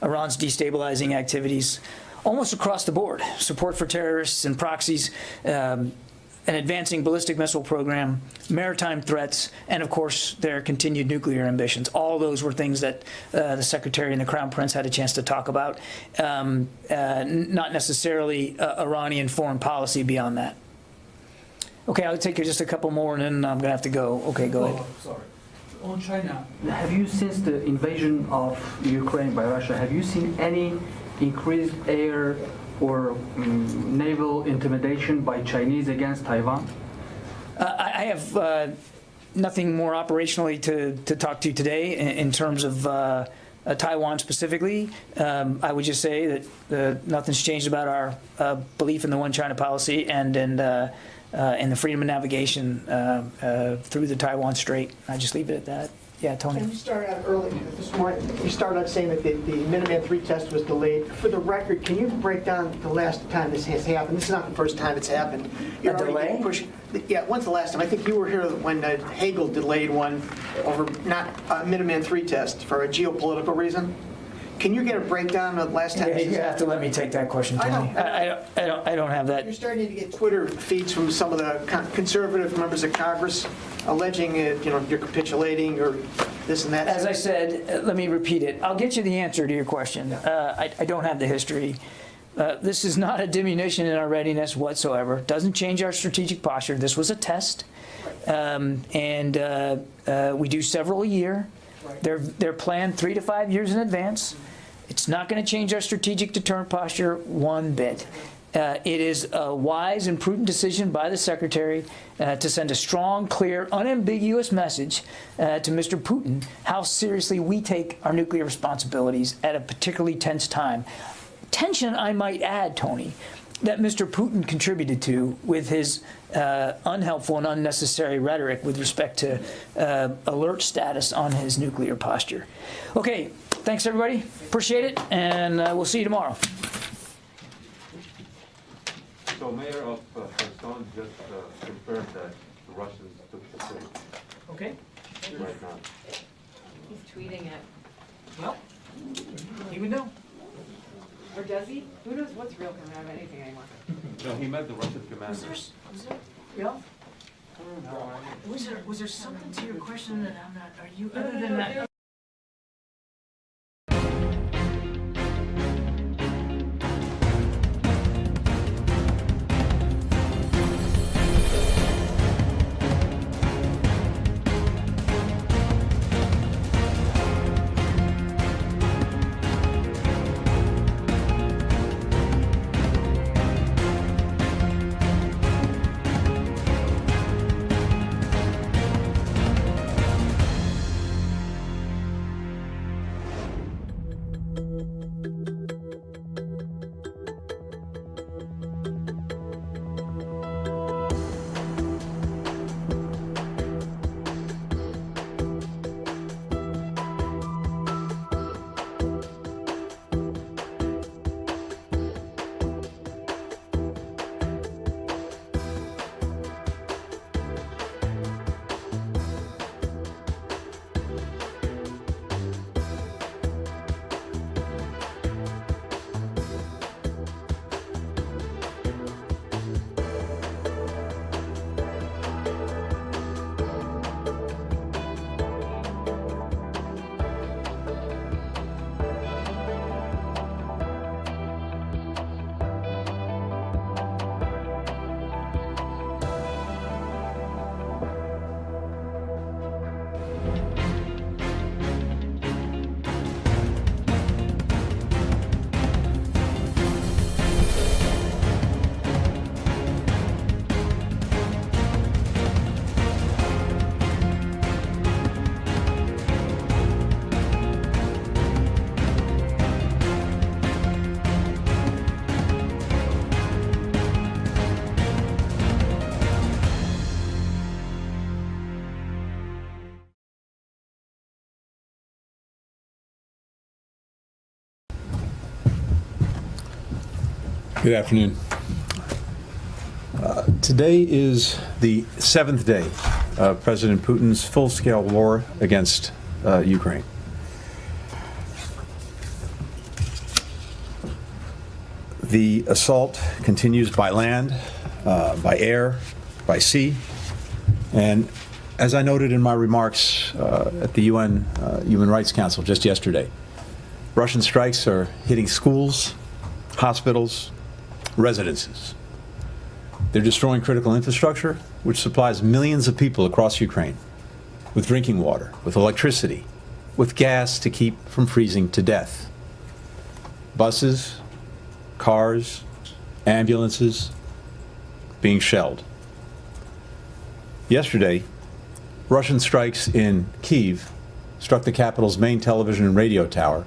Iran's destabilizing activities almost across the board. Support for terrorists and proxies, an advancing ballistic missile program, maritime threats, and of course their continued nuclear ambitions. All those were things that the Secretary and the Crown Prince had a chance to talk about, not necessarily Iranian foreign policy beyond that. Okay, I'll take just a couple more and then I'm going to have to go. Okay, go ahead. Sorry. On China, have you, since the invasion of Ukraine by Russia, have you seen any increased air or naval intimidation by Chinese against Taiwan? I have nothing more operationally to talk to today in terms of Taiwan specifically. I would just say that nothing's changed about our belief in the One China policy and in the freedom of navigation through the Taiwan Strait. I just leave it at that. Yeah, Tony. You started out early this morning. You started out saying that the Minuteman III test was delayed. For the record, can you break down the last time this has happened? This is not the first time it's happened. A delay? Yeah, when's the last time? I think you were here when Hagel delayed one over not a Minuteman III test for a geopolitical reason. Can you get a breakdown of the last time? Yeah, you have to let me take that question, Tony. I don't have that. You're starting to get Twitter feeds from some of the conservative members of Congress alleging you're capitulating or this and that. As I said, let me repeat it. I'll get you the answer to your question. I don't have the history. This is not a diminution in our readiness whatsoever. Doesn't change our strategic posture. This was a test, and we do several a year. They're planned 3 to 5 years in advance. It's not going to change our strategic deterrent posture one bit. It is a wise and prudent decision by the Secretary to send a strong, clear, unambiguous message to Mr. Putin how seriously we take our nuclear responsibilities at a particularly tense time. Tension, I might add, Tony, that Mr. Putin contributed to with his unhelpful and unnecessary rhetoric with respect to alert status on his nuclear posture. Okay, thanks everybody. Appreciate it, and we'll see you tomorrow. So Mayor of Kherson just confirmed that the Russians took the city. Okay. Right now. He's tweeting it. Well, he would know. Or does he? Who knows what's real coming out of anything anymore? No, he met the Russian commander. Yeah. Was there something to your question that I'm not? Are you other than that? Good afternoon. Today is the 7th day of President Putin's full-scale war against Ukraine. The assault continues by land, by air, by sea, and as I noted in my remarks at the UN Human Rights Council just yesterday, Russian strikes are hitting schools, hospitals, residences. They're destroying critical infrastructure, which supplies millions of people across Ukraine with drinking water, with electricity, with gas to keep from freezing to death. Buses, cars, ambulances being shelled. Yesterday, Russian strikes in Kyiv struck the capital's main television and radio tower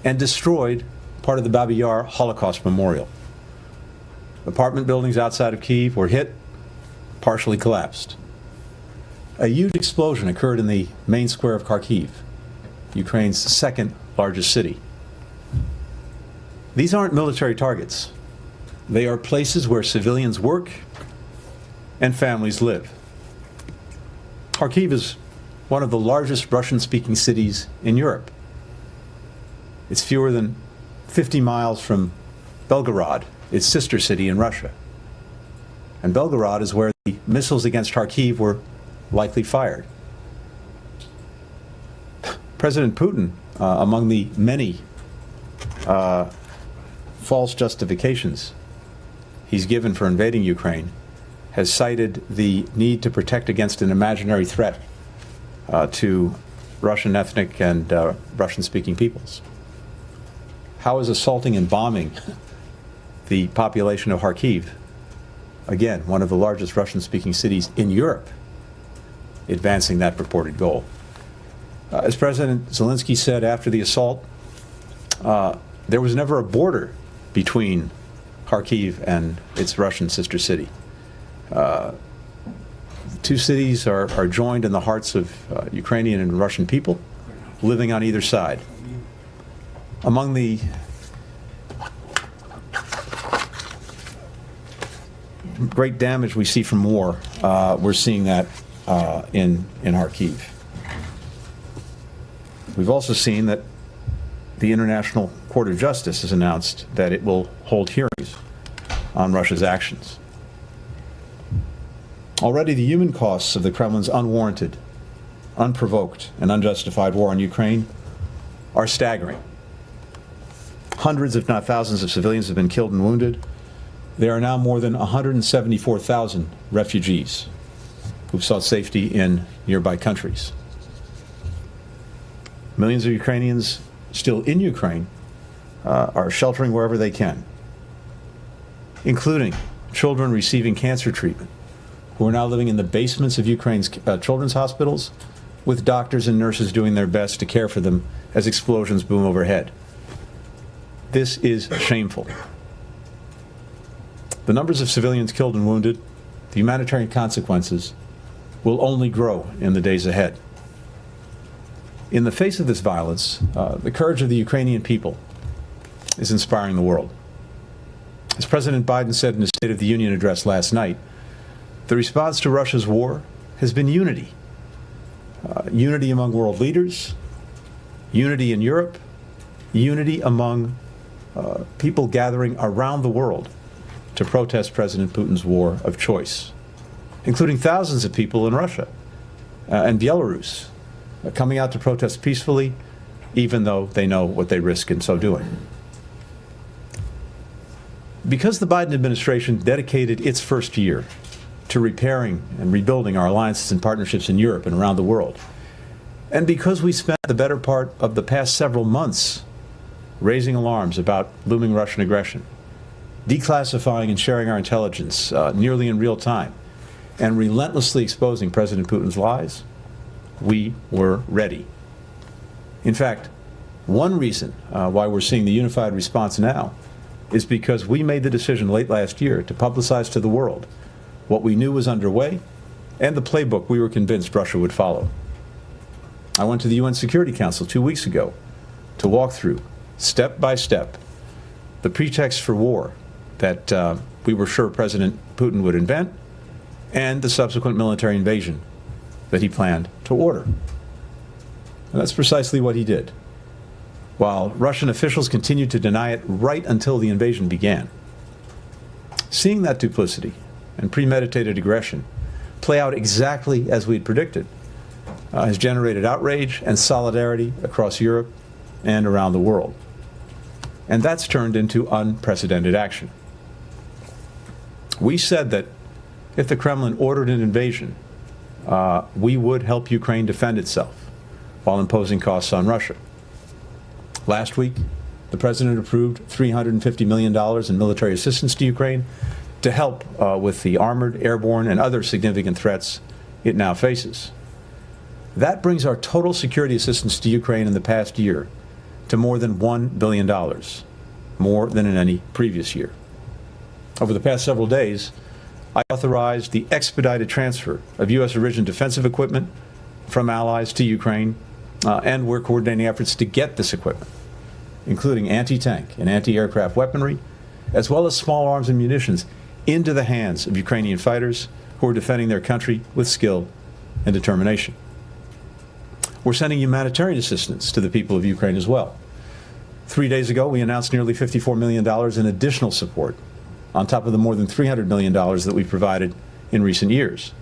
and destroyed part of the Babi Yar Holocaust Memorial. Apartment buildings outside of Kyiv were hit, partially collapsed. A huge explosion occurred in the main square of Kharkiv, Ukraine's second largest city. These aren't military targets. They are places where civilians work and families live. Kharkiv is one of the largest Russian-speaking cities in Europe. It's fewer than 50 miles from Belgorod, its sister city in Russia. And Belgorod is where the missiles against Kharkiv were likely fired. President Putin, among the many false justifications he's given for invading Ukraine, has cited the need to protect against an imaginary threat to Russian ethnic and Russian-speaking peoples. How is assaulting and bombing the population of Kharkiv, again, one of the largest Russian-speaking cities in Europe, advancing that purported goal? As President Zelensky said after the assault, there was never a border between Kharkiv and its Russian sister city. The two cities are joined in the hearts of Ukrainian and Russian people living on either side. Among the great damage we see from war, we're seeing that in Kharkiv. We've also seen that the International Court of Justice has announced that it will hold hearings on Russia's actions. Already the human costs of the Kremlin's unwarranted, unprovoked, and unjustified war on Ukraine are staggering. Hundreds, if not thousands, of civilians have been killed and wounded. There are now more than 174,000 refugees who've sought safety in nearby countries. Millions of Ukrainians still in Ukraine are sheltering wherever they can, including children receiving cancer treatment who are now living in the basements of Ukraine's children's hospitals with doctors and nurses doing their best to care for them as explosions boom overhead. This is shameful. The numbers of civilians killed and wounded, the humanitarian consequences, will only grow in the days ahead. In the face of this violence, the courage of the Ukrainian people is inspiring the world. As President Biden said in his State of the Union address last night, the response to Russia's war has been unity. Unity among world leaders, unity in Europe, unity among people gathering around the world to protest President Putin's war of choice, including thousands of people in Russia and Belarus coming out to protest peacefully, even though they know what they risk in so doing. Because the Biden administration dedicated its first year to repairing and rebuilding our alliances and partnerships in Europe and around the world, and because we spent the better part of the past several months raising alarms about looming Russian aggression, declassifying and sharing our intelligence nearly in real time, and relentlessly exposing President Putin's lies, we were ready. In fact, one reason why we're seeing the unified response now is because we made the decision late last year to publicize to the world what we knew was underway and the playbook we were convinced Russia would follow. I went to the UN Security Council 2 weeks ago to walk through, step by step, the pretext for war that we were sure President Putin would invent, and the subsequent military invasion that he planned to order. And that's precisely what he did, while Russian officials continued to deny it right until the invasion began. Seeing that duplicity and premeditated aggression play out exactly as we'd predicted has generated outrage and solidarity across Europe and around the world. And that's turned into unprecedented action. We said that if the Kremlin ordered an invasion, we would help Ukraine defend itself while imposing costs on Russia. Last week, the President approved $350 million in military assistance to Ukraine to help with the armored, airborne, and other significant threats it now faces. That brings our total security assistance to Ukraine in the past year to more than $1 billion, more than in any previous year. Over the past several days, I authorized the expedited transfer of U.S.-origin defensive equipment from allies to Ukraine, and we're coordinating efforts to get this equipment, including anti-tank and anti-aircraft weaponry, as well as small arms and munitions, into the hands of Ukrainian fighters who are defending their country with skill and determination. We're sending humanitarian assistance to the people of Ukraine as well. 3 days ago, we announced nearly $54 million in additional support, on top of the more than $300 million that we've provided in recent years.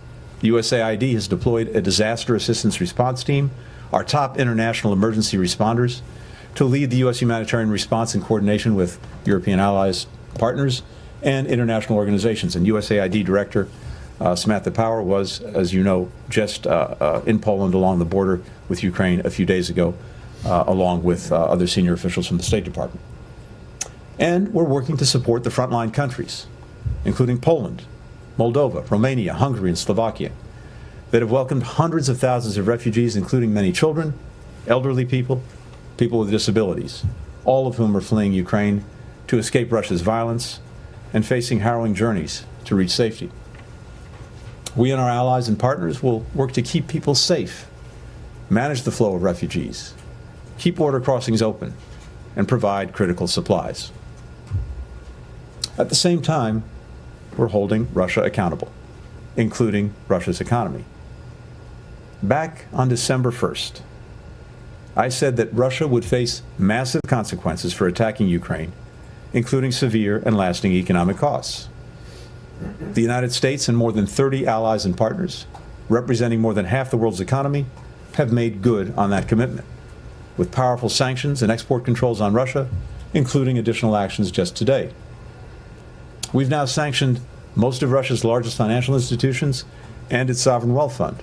USAID has deployed a disaster assistance response team, our top international emergency responders, to lead the U.S. humanitarian response in coordination with European allies, partners, and international organizations. And USAID Director Samantha Power was, as you know, just in Poland along the border with Ukraine a few days ago, along with other senior officials from the State Department. And we're working to support the frontline countries, including Poland, Moldova, Romania, Hungary, and Slovakia, that have welcomed hundreds of thousands of refugees, including many children, elderly people, people with disabilities, all of whom are fleeing Ukraine to escape Russia's violence and facing harrowing journeys to reach safety. We and our allies and partners will work to keep people safe, manage the flow of refugees, keep border crossings open, and provide critical supplies. At the same time, we're holding Russia accountable, including Russia's economy. Back on December 1st, I said that Russia would face massive consequences for attacking Ukraine, including severe and lasting economic costs. The United States and more than 30 allies and partners, representing more than half the world's economy, have made good on that commitment, with powerful sanctions and export controls on Russia, including additional actions just today. We've now sanctioned most of Russia's largest financial institutions and its sovereign wealth fund.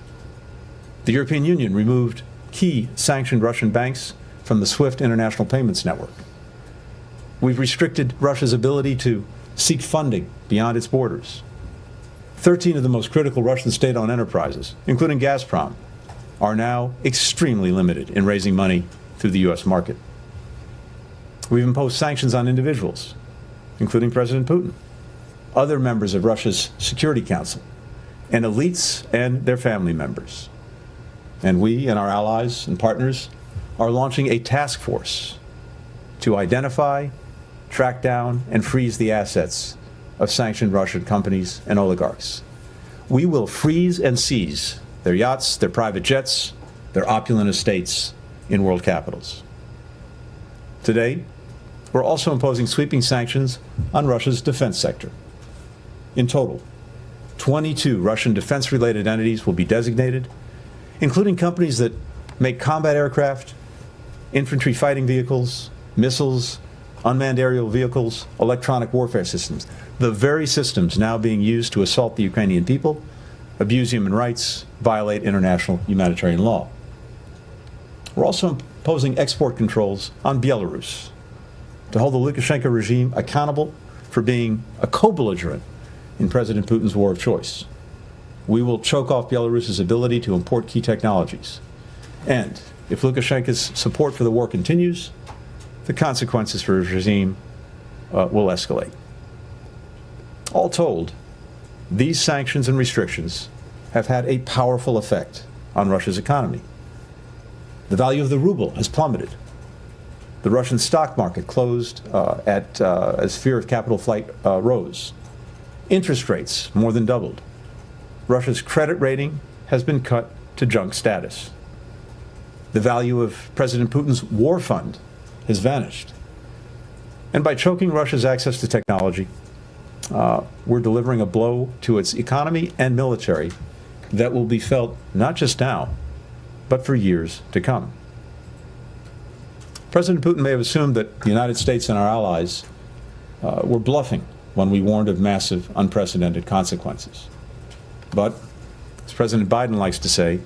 The European Union removed key sanctioned Russian banks from the SWIFT international payments network. We've restricted Russia's ability to seek funding beyond its borders. 13 of the most critical Russian state-owned enterprises, including Gazprom, are now extremely limited in raising money through the U.S. market. We've imposed sanctions on individuals, including President Putin, other members of Russia's Security Council, and elites and their family members. And we and our allies and partners are launching a task force to identify, track down, and freeze the assets of sanctioned Russian companies and oligarchs. We will freeze and seize their yachts, their private jets, their opulent estates in world capitals. Today, we're also imposing sweeping sanctions on Russia's defense sector. In total, 22 Russian defense-related entities will be designated, including companies that make combat aircraft, infantry fighting vehicles, missiles, unmanned aerial vehicles, electronic warfare systems, the very systems now being used to assault the Ukrainian people, abuse human rights, violate international humanitarian law. We're also imposing export controls on Belarus to hold the Lukashenko regime accountable for being a co-belligerent in President Putin's war of choice. We will choke off Belarus's ability to import key technologies. And if Lukashenko's support for the war continues, the consequences for his regime will escalate. All told, these sanctions and restrictions have had a powerful effect on Russia's economy. The value of the ruble has plummeted. The Russian stock market closed as fear of capital flight rose. Interest rates more than doubled. Russia's credit rating has been cut to junk status. The value of President Putin's war fund has vanished. And by choking Russia's access to technology, we're delivering a blow to its economy and military that will be felt not just now, but for years to come. President Putin may have assumed that the United States and our allies were bluffing when we warned of massive, unprecedented consequences. But, as President Biden likes to say,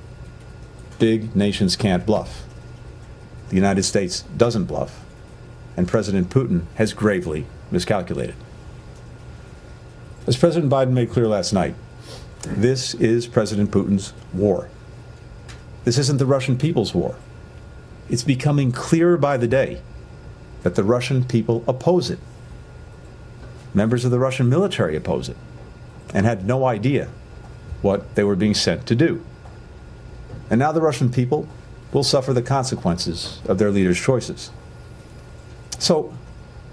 big nations can't bluff. The United States doesn't bluff, and President Putin has gravely miscalculated. As President Biden made clear last night, this is President Putin's war. This isn't the Russian people's war. It's becoming clearer by the day that the Russian people oppose it. Members of the Russian military oppose it and had no idea what they were being sent to do. And now the Russian people will suffer the consequences of their leaders' choices. So,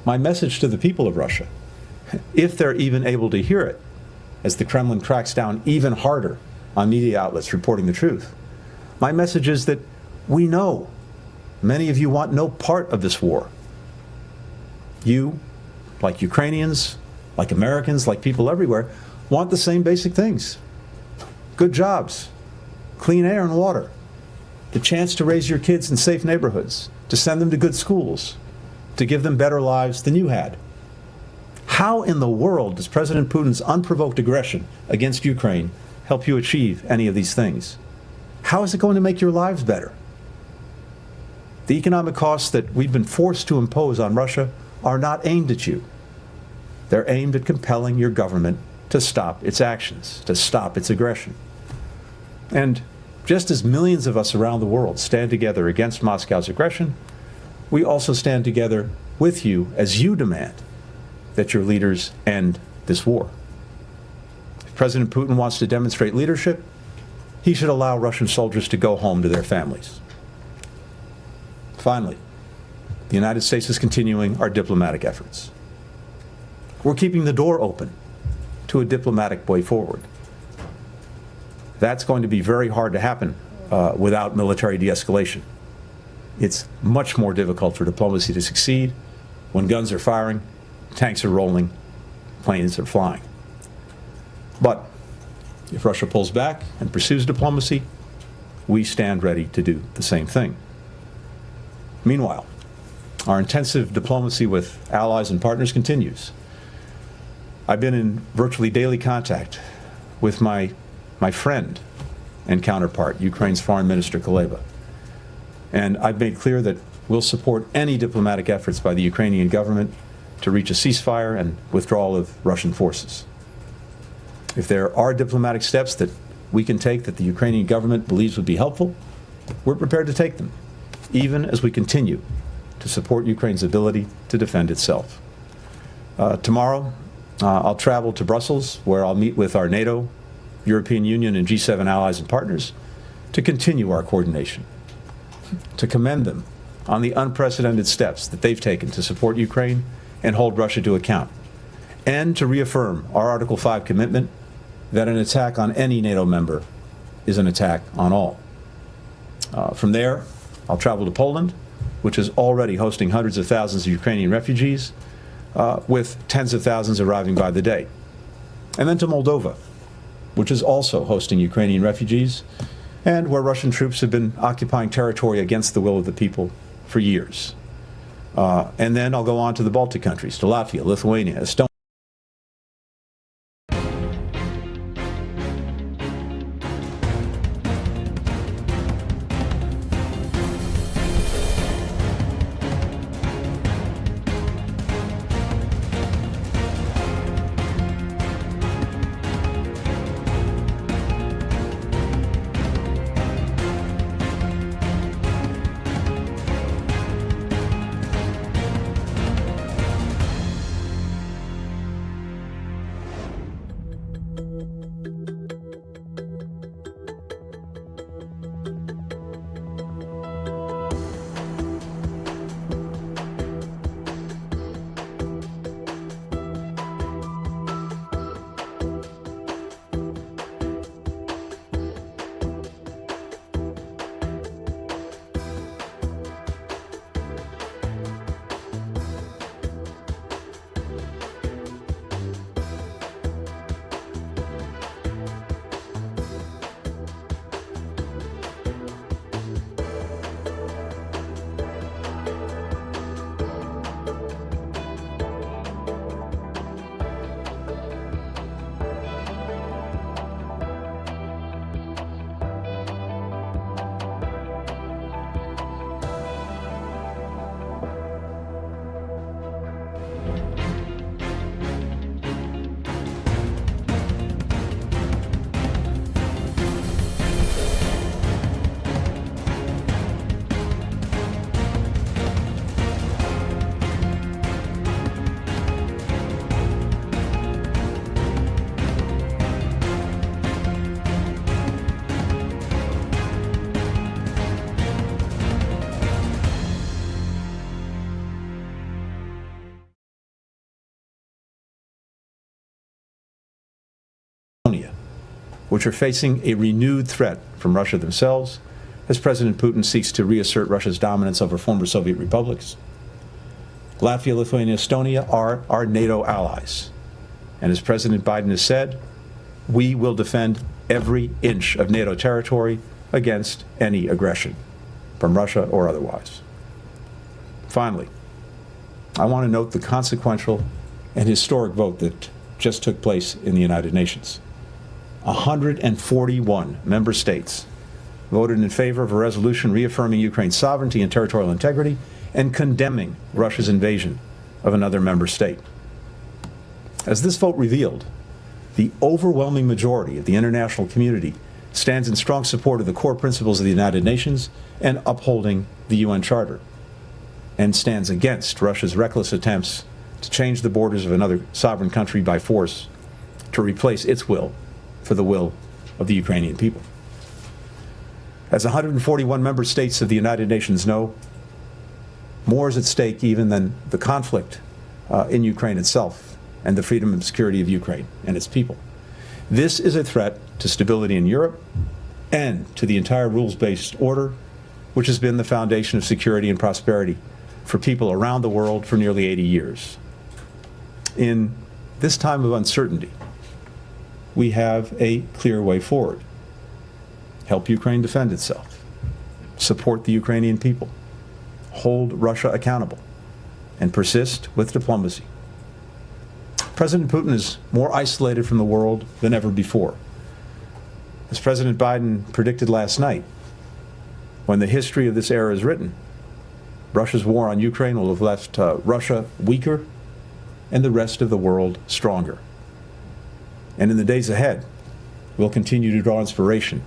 my message to the people of Russia, if they're even able to hear it, as the Kremlin cracks down even harder on media outlets reporting the truth, my message is that we know many of you want no part of this war. You, like Ukrainians, like Americans, like people everywhere, want the same basic things. Good jobs, clean air and water, the chance to raise your kids in safe neighborhoods, to send them to good schools, to give them better lives than you had. How in the world does President Putin's unprovoked aggression against Ukraine help you achieve any of these things? How is it going to make your lives better? The economic costs that we've been forced to impose on Russia are not aimed at you. They're aimed at compelling your government to stop its actions, to stop its aggression. And just as millions of us around the world stand together against Moscow's aggression, we also stand together with you as you demand that your leaders end this war. If President Putin wants to demonstrate leadership, he should allow Russian soldiers to go home to their families. Finally, the United States is continuing our diplomatic efforts. We're keeping the door open to a diplomatic way forward. That's going to be very hard to happen without military de-escalation. It's much more difficult for diplomacy to succeed when guns are firing, tanks are rolling, planes are flying. But if Russia pulls back and pursues diplomacy, we stand ready to do the same thing. Meanwhile, our intensive diplomacy with allies and partners continues. I've been in virtually daily contact with my friend and counterpart, Ukraine's Foreign Minister Kuleba. And I've made clear that we'll support any diplomatic efforts by the Ukrainian government to reach a ceasefire and withdrawal of Russian forces. If there are diplomatic steps that we can take that the Ukrainian government believes would be helpful, we're prepared to take them, even as we continue to support Ukraine's ability to defend itself. Tomorrow, I'll travel to Brussels, where I'll meet with our NATO, European Union, and G7 allies and partners to continue our coordination, to commend them on the unprecedented steps that they've taken to support Ukraine and hold Russia to account, and to reaffirm our Article 5 commitment that an attack on any NATO member is an attack on all. From there, I'll travel to Poland, which is already hosting hundreds of thousands of Ukrainian refugees, with tens of thousands arriving by the day. And then to Moldova, which is also hosting Ukrainian refugees, and where Russian troops have been occupying territory against the will of the people for years. And then I'll go on to the Baltic countries, to Latvia, Lithuania, Estonia. which are facing a renewed threat from Russia themselves, as President Putin seeks to reassert Russia's dominance over former Soviet republics. Latvia, Lithuania, Estonia are our NATO allies. And as President Biden has said, we will defend every inch of NATO territory against any aggression, from Russia or otherwise. Finally, I want to note the consequential and historic vote that just took place in the United Nations. 141 member states voted in favor of a resolution reaffirming Ukraine's sovereignty and territorial integrity and condemning Russia's invasion of another member state. As this vote revealed, the overwhelming majority of the international community stands in strong support of the core principles of the United Nations and upholding the UN Charter, and stands against Russia's reckless attempts to change the borders of another sovereign country by force to replace its will for the will of the Ukrainian people. As 141 member states of the United Nations know, more is at stake even than the conflict in Ukraine itself and the freedom and security of Ukraine and its people. This is a threat to stability in Europe and to the entire rules-based order, which has been the foundation of security and prosperity for people around the world for nearly 80 years. In this time of uncertainty, we have a clear way forward. Help Ukraine defend itself, support the Ukrainian people, hold Russia accountable, and persist with diplomacy. President Putin is more isolated from the world than ever before. As President Biden predicted last night, when the history of this era is written, Russia's war on Ukraine will have left Russia weaker and the rest of the world stronger. And in the days ahead, we'll continue to draw inspiration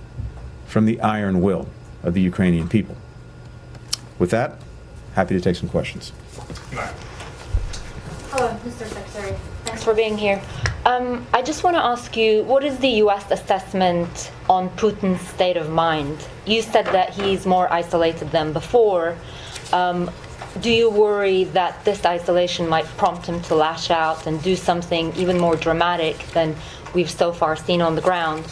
from the iron will of the Ukrainian people. With that, happy to take some questions. Hello, Mr. Secretary. Thanks for being here. I just want to ask you, what is the U.S. assessment on Putin's state of mind? You said that he's more isolated than before. Do you worry that this isolation might prompt him to lash out and do something even more dramatic than we've so far seen on the ground?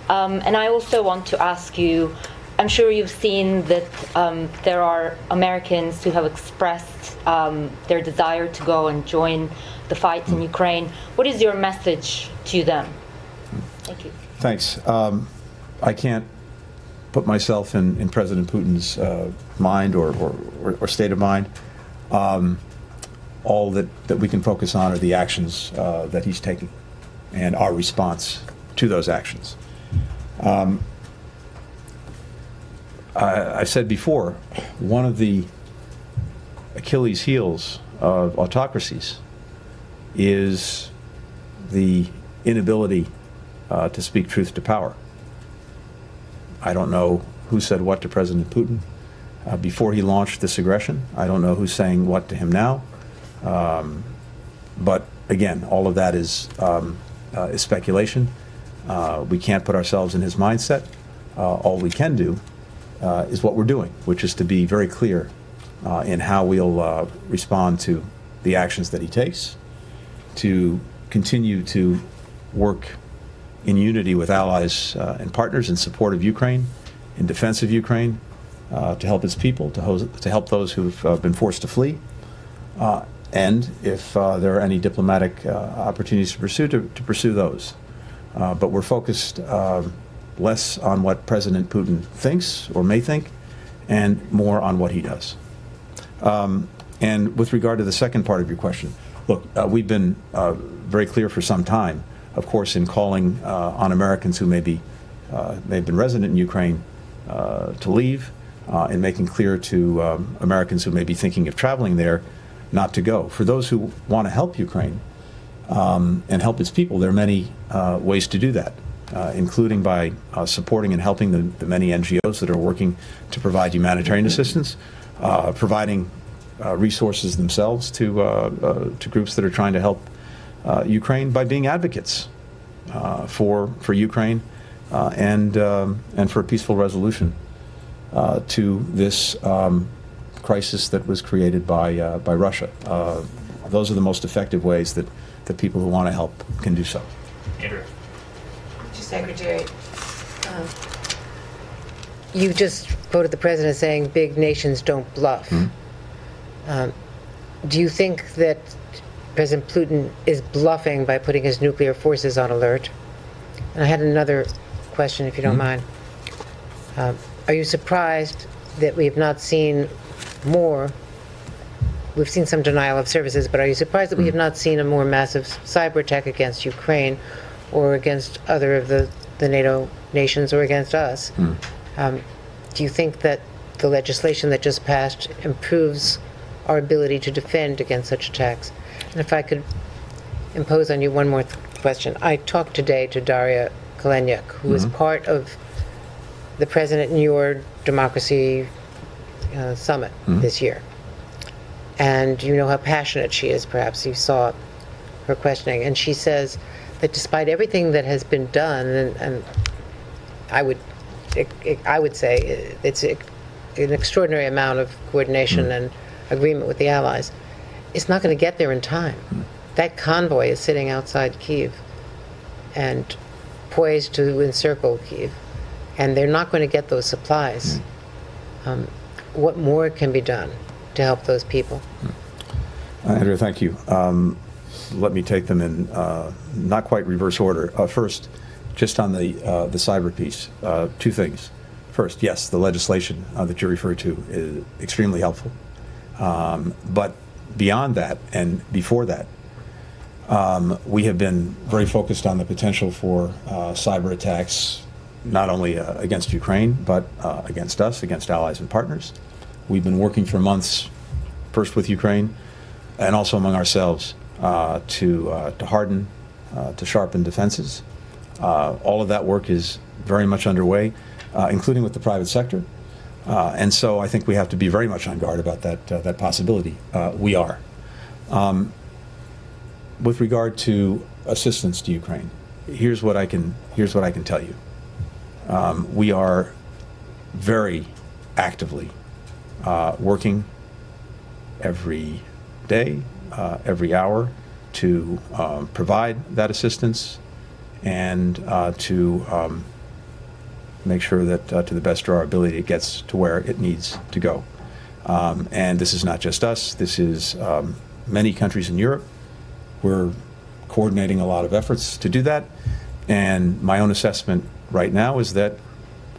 And I also want to ask you, I'm sure you've seen that there are Americans who have expressed their desire to go and join the fight in Ukraine. What is your message to them? Thank you. Thanks. I can't put myself in President Putin's mind or state of mind. All that we can focus on are the actions that he's taking and our response to those actions. I said before, one of the Achilles heels of autocracies is the inability to speak truth to power. I don't know who said what to President Putin before he launched this aggression. I don't know who's saying what to him now. But again, all of that is speculation. We can't put ourselves in his mindset. All we can do is what we're doing, which is to be very clear in how we'll respond to the actions that he takes, to continue to work in unity with allies and partners in support of Ukraine, in defense of Ukraine, to help its people, to help those who've been forced to flee, and if there are any diplomatic opportunities to pursue those. But we're focused less on what President Putin thinks or may think, and more on what he does. And with regard to the second part of your question, look, we've been very clear for some time, of course, in calling on Americans who may have been resident in Ukraine to leave, and making clear to Americans who may be thinking of traveling there not to go. For those who want to help Ukraine and help its people, there are many ways to do that, including by supporting and helping the many NGOs that are working to provide humanitarian assistance, providing resources themselves to groups that are trying to help Ukraine, by being advocates for Ukraine and for a peaceful resolution to this crisis that was created by Russia. Those are the most effective ways that people who want to help can do so. Andrew. Mr. Secretary, You just quoted the president saying big nations don't bluff. Do you think that President Putin is bluffing by putting his nuclear forces on alert? And I had another question, if you don't mind. Are you surprised that we have not seen more? We've seen some denial of services, but are you surprised that we have not seen a more massive cyber attack against Ukraine or against other of the NATO nations or against us? Do you think that the legislation that just passed improves our ability to defend against such attacks? And if I could impose on you one more question. I talked today to Daria Kaleniuk, who is part of the president in your democracy summit this year. And you know how passionate she is, perhaps you saw her questioning. And she says that despite everything that has been done, and I would say it's an extraordinary amount of coordination and agreement with the allies, it's not going to get there in time. That convoy is sitting outside Kyiv and poised to encircle Kyiv, and they're not going to get those supplies. What more can be done to help those people? Andrea, thank you. Let me take them in not quite reverse order. First, just on the cyber piece, two things. First, yes, the legislation that you referred to is extremely helpful. But beyond that and before that, we have been very focused on the potential for cyber attacks, not only against Ukraine, but against us, against allies and partners. We've been working for months, first with Ukraine, and also among ourselves, to harden, to sharpen defenses. All of that work is very much underway, including with the private sector. And so I think we have to be very much on guard about that possibility. We are. With regard to assistance to Ukraine, here's what I can tell you. We are very actively working every day, every hour to provide that assistance and to make sure that to the best of our ability it gets to where it needs to go. And this is not just us, this is many countries in Europe. We're coordinating a lot of efforts to do that, and my own assessment right now is that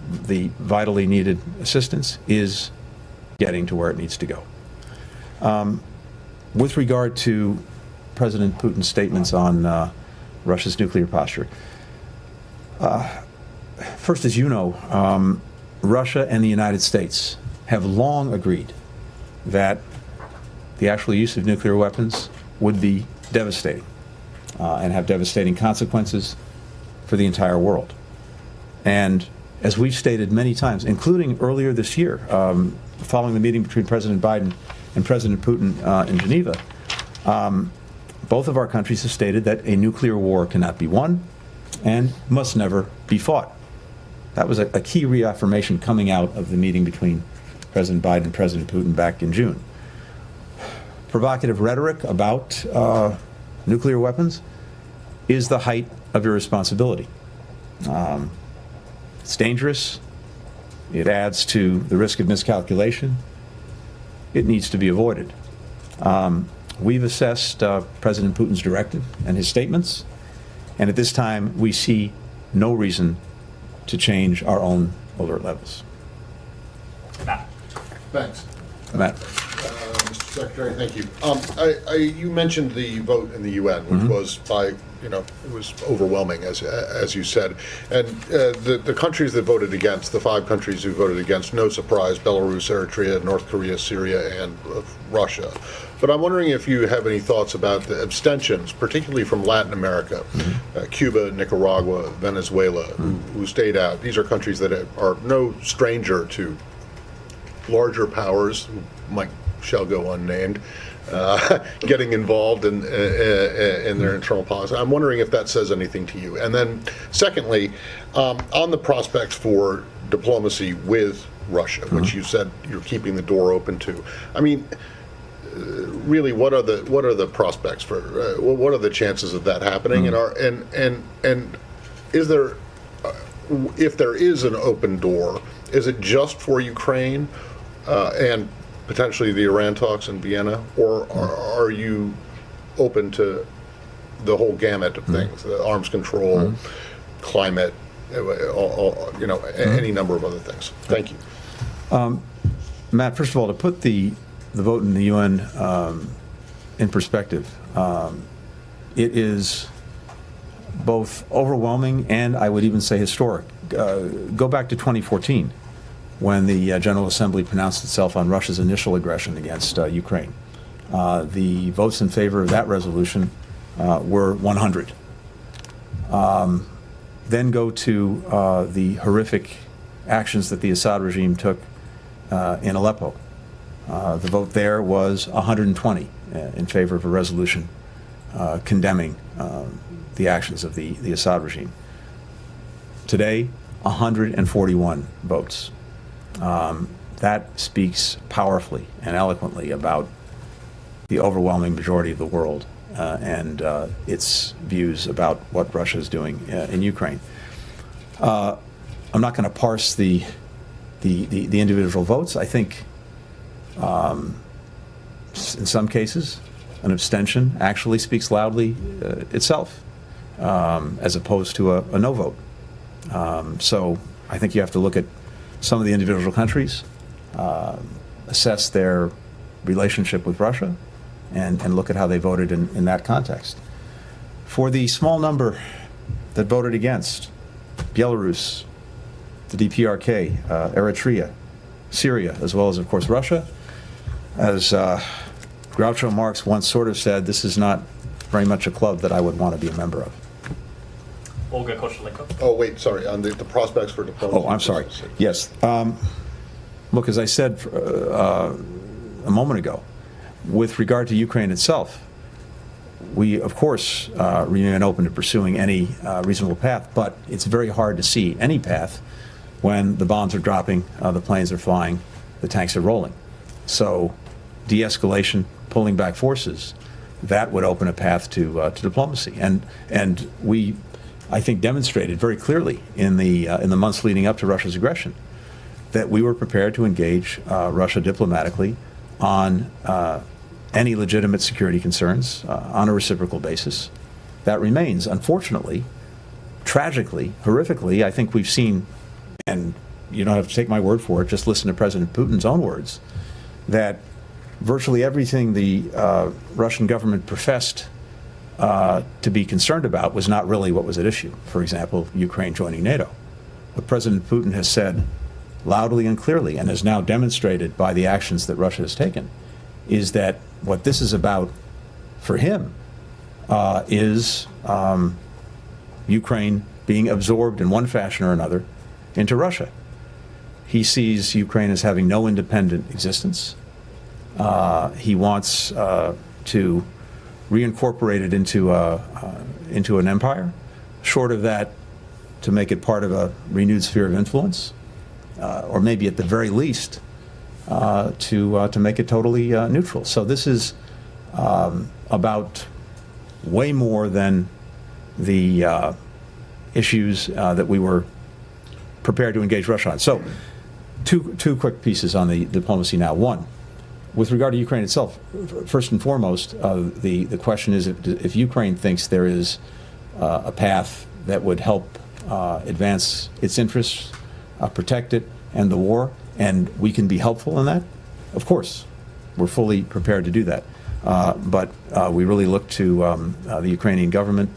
the vitally needed assistance is getting to where it needs to go. With regard to President Putin's statements on Russia's nuclear posture, first, as you know, Russia and the United States have long agreed that the actual use of nuclear weapons would be devastating and have devastating consequences for the entire world. And as we've stated many times, including earlier this year, following the meeting between President Biden and President Putin in Geneva, both of our countries have stated that a nuclear war cannot be won and must never be fought. That was a key reaffirmation coming out of the meeting between President Biden and President Putin back in June. Provocative rhetoric about nuclear weapons is the height of irresponsibility. It's dangerous. It adds to the risk of miscalculation. It needs to be avoided. We've assessed President Putin's directive and his statements, and at this time we see no reason to change our own alert levels. Thanks. Matt. Mr. Secretary, thank you. You mentioned the vote in the UN, which was it was overwhelming, as you said. And the countries that voted against, the 5 countries who voted against, no surprise, Belarus, Eritrea, North Korea, Syria, and Russia. But I'm wondering if you have any thoughts about the abstentions, particularly from Latin America, Cuba, Nicaragua, Venezuela, who stayed out. These are countries that are no stranger to larger powers, who shall go unnamed, getting involved in their internal policy. I'm wondering if that says anything to you. And then secondly, on the prospects for diplomacy with Russia, which you said you're keeping the door open to. I mean, really, what are the prospects for? What are the chances of that happening? And is there if there is an open door, is it just for Ukraine and potentially the Iran talks in Vienna, or are you open to the whole gamut of things, the arms control, climate, any number of other things? Thank you. Matt, first of all, to put the vote in the UN in perspective, it is both overwhelming and I would even say historic. Go back to 2014 when the General Assembly pronounced itself on Russia's initial aggression against Ukraine. The votes in favor of that resolution were 100. Then go to the horrific actions that the Assad regime took in Aleppo. The vote there was 120 in favor of a resolution condemning the actions of the Assad regime. Today, 141 votes. That speaks powerfully and eloquently about the overwhelming majority of the world and its views about what Russia is doing in Ukraine. I'm not going to parse the individual votes. I think in some cases, an abstention actually speaks loudly itself, as opposed to a no vote. So I think you have to look at some of the individual countries, assess their relationship with Russia, and look at how they voted in that context. For the small number that voted against, Belarus, the DPRK, Eritrea, Syria, as well as, of course, Russia, as Groucho Marx once sort of said, this is not very much a club that I would want to be a member of. Olga Kostelenko. Oh, wait, sorry, on the prospects for diplomacy. Oh, I'm sorry. Yes. Look, as I said a moment ago, with regard to Ukraine itself, we, of course, remain open to pursuing any reasonable path, but it's very hard to see any path when the bombs are dropping, the planes are flying, the tanks are rolling. So de-escalation, pulling back forces, that would open a path to diplomacy. And we, I think, demonstrated very clearly in the months leading up to Russia's aggression that we were prepared to engage Russia diplomatically on any legitimate security concerns on a reciprocal basis. That remains, unfortunately, tragically, horrifically. I think we've seen, and you don't have to take my word for it, just listen to President Putin's own words, that virtually everything the Russian government professed to be concerned about was not really what was at issue. For example, Ukraine joining NATO. What President Putin has said loudly and clearly, and has now demonstrated by the actions that Russia has taken, is that what this is about for him is Ukraine being absorbed in one fashion or another into Russia. He sees Ukraine as having no independent existence. He wants to reincorporate it into an empire. Short of that, to make it part of a renewed sphere of influence, or maybe at the very least, to make it totally neutral. So this is about way more than the issues that we were prepared to engage Russia on. So two quick pieces on the diplomacy now. One, with regard to Ukraine itself, first and foremost, the question is if Ukraine thinks there is a path that would help advance its interests, protect it, and the war, and we can be helpful in that, of course, we're fully prepared to do that. But we really look to the Ukrainian government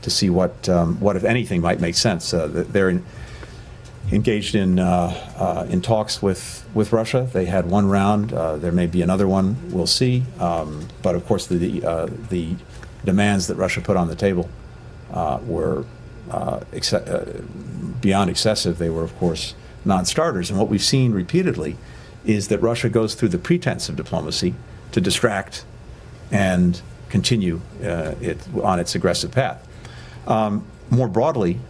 to see what, if anything, might make sense. They're engaged in talks with Russia. They had one round. There may be another one. We'll see. But of course, the demands that Russia put on the table were beyond excessive. They were, of course, non-starters. And what we've seen repeatedly is that Russia goes through the pretense of diplomacy to distract and continue on its aggressive path. More broadly,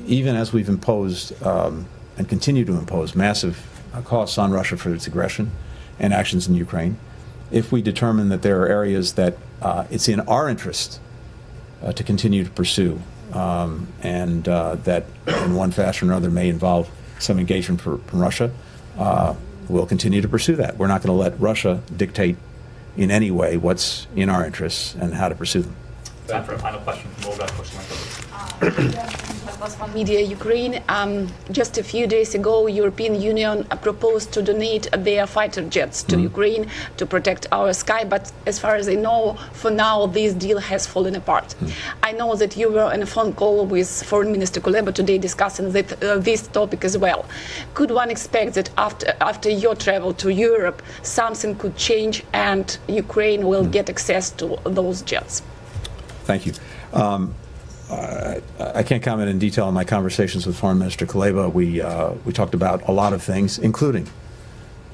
even as we've imposed and continue to impose massive costs on Russia for its aggression and actions in Ukraine, if we determine that there are areas that it's in our interest to continue to pursue and that in one fashion or another may involve some engagement from Russia, we'll continue to pursue that. We're not going to let Russia dictate in any way what's in our interests and how to pursue them. Time for a final question from Olga Koshlenko. From Media Ukraine. Just a few days ago, European Union proposed to donate their fighter jets to Ukraine to protect our sky, but as far as I know, for now, this deal has fallen apart. I know that you were on a phone call with Foreign Minister Kuleba today discussing this topic as well. Could one expect that after your travel to Europe, something could change and Ukraine will get access to those jets? Thank you. I can't comment in detail on my conversations with Foreign Minister Kuleba. We talked about a lot of things, including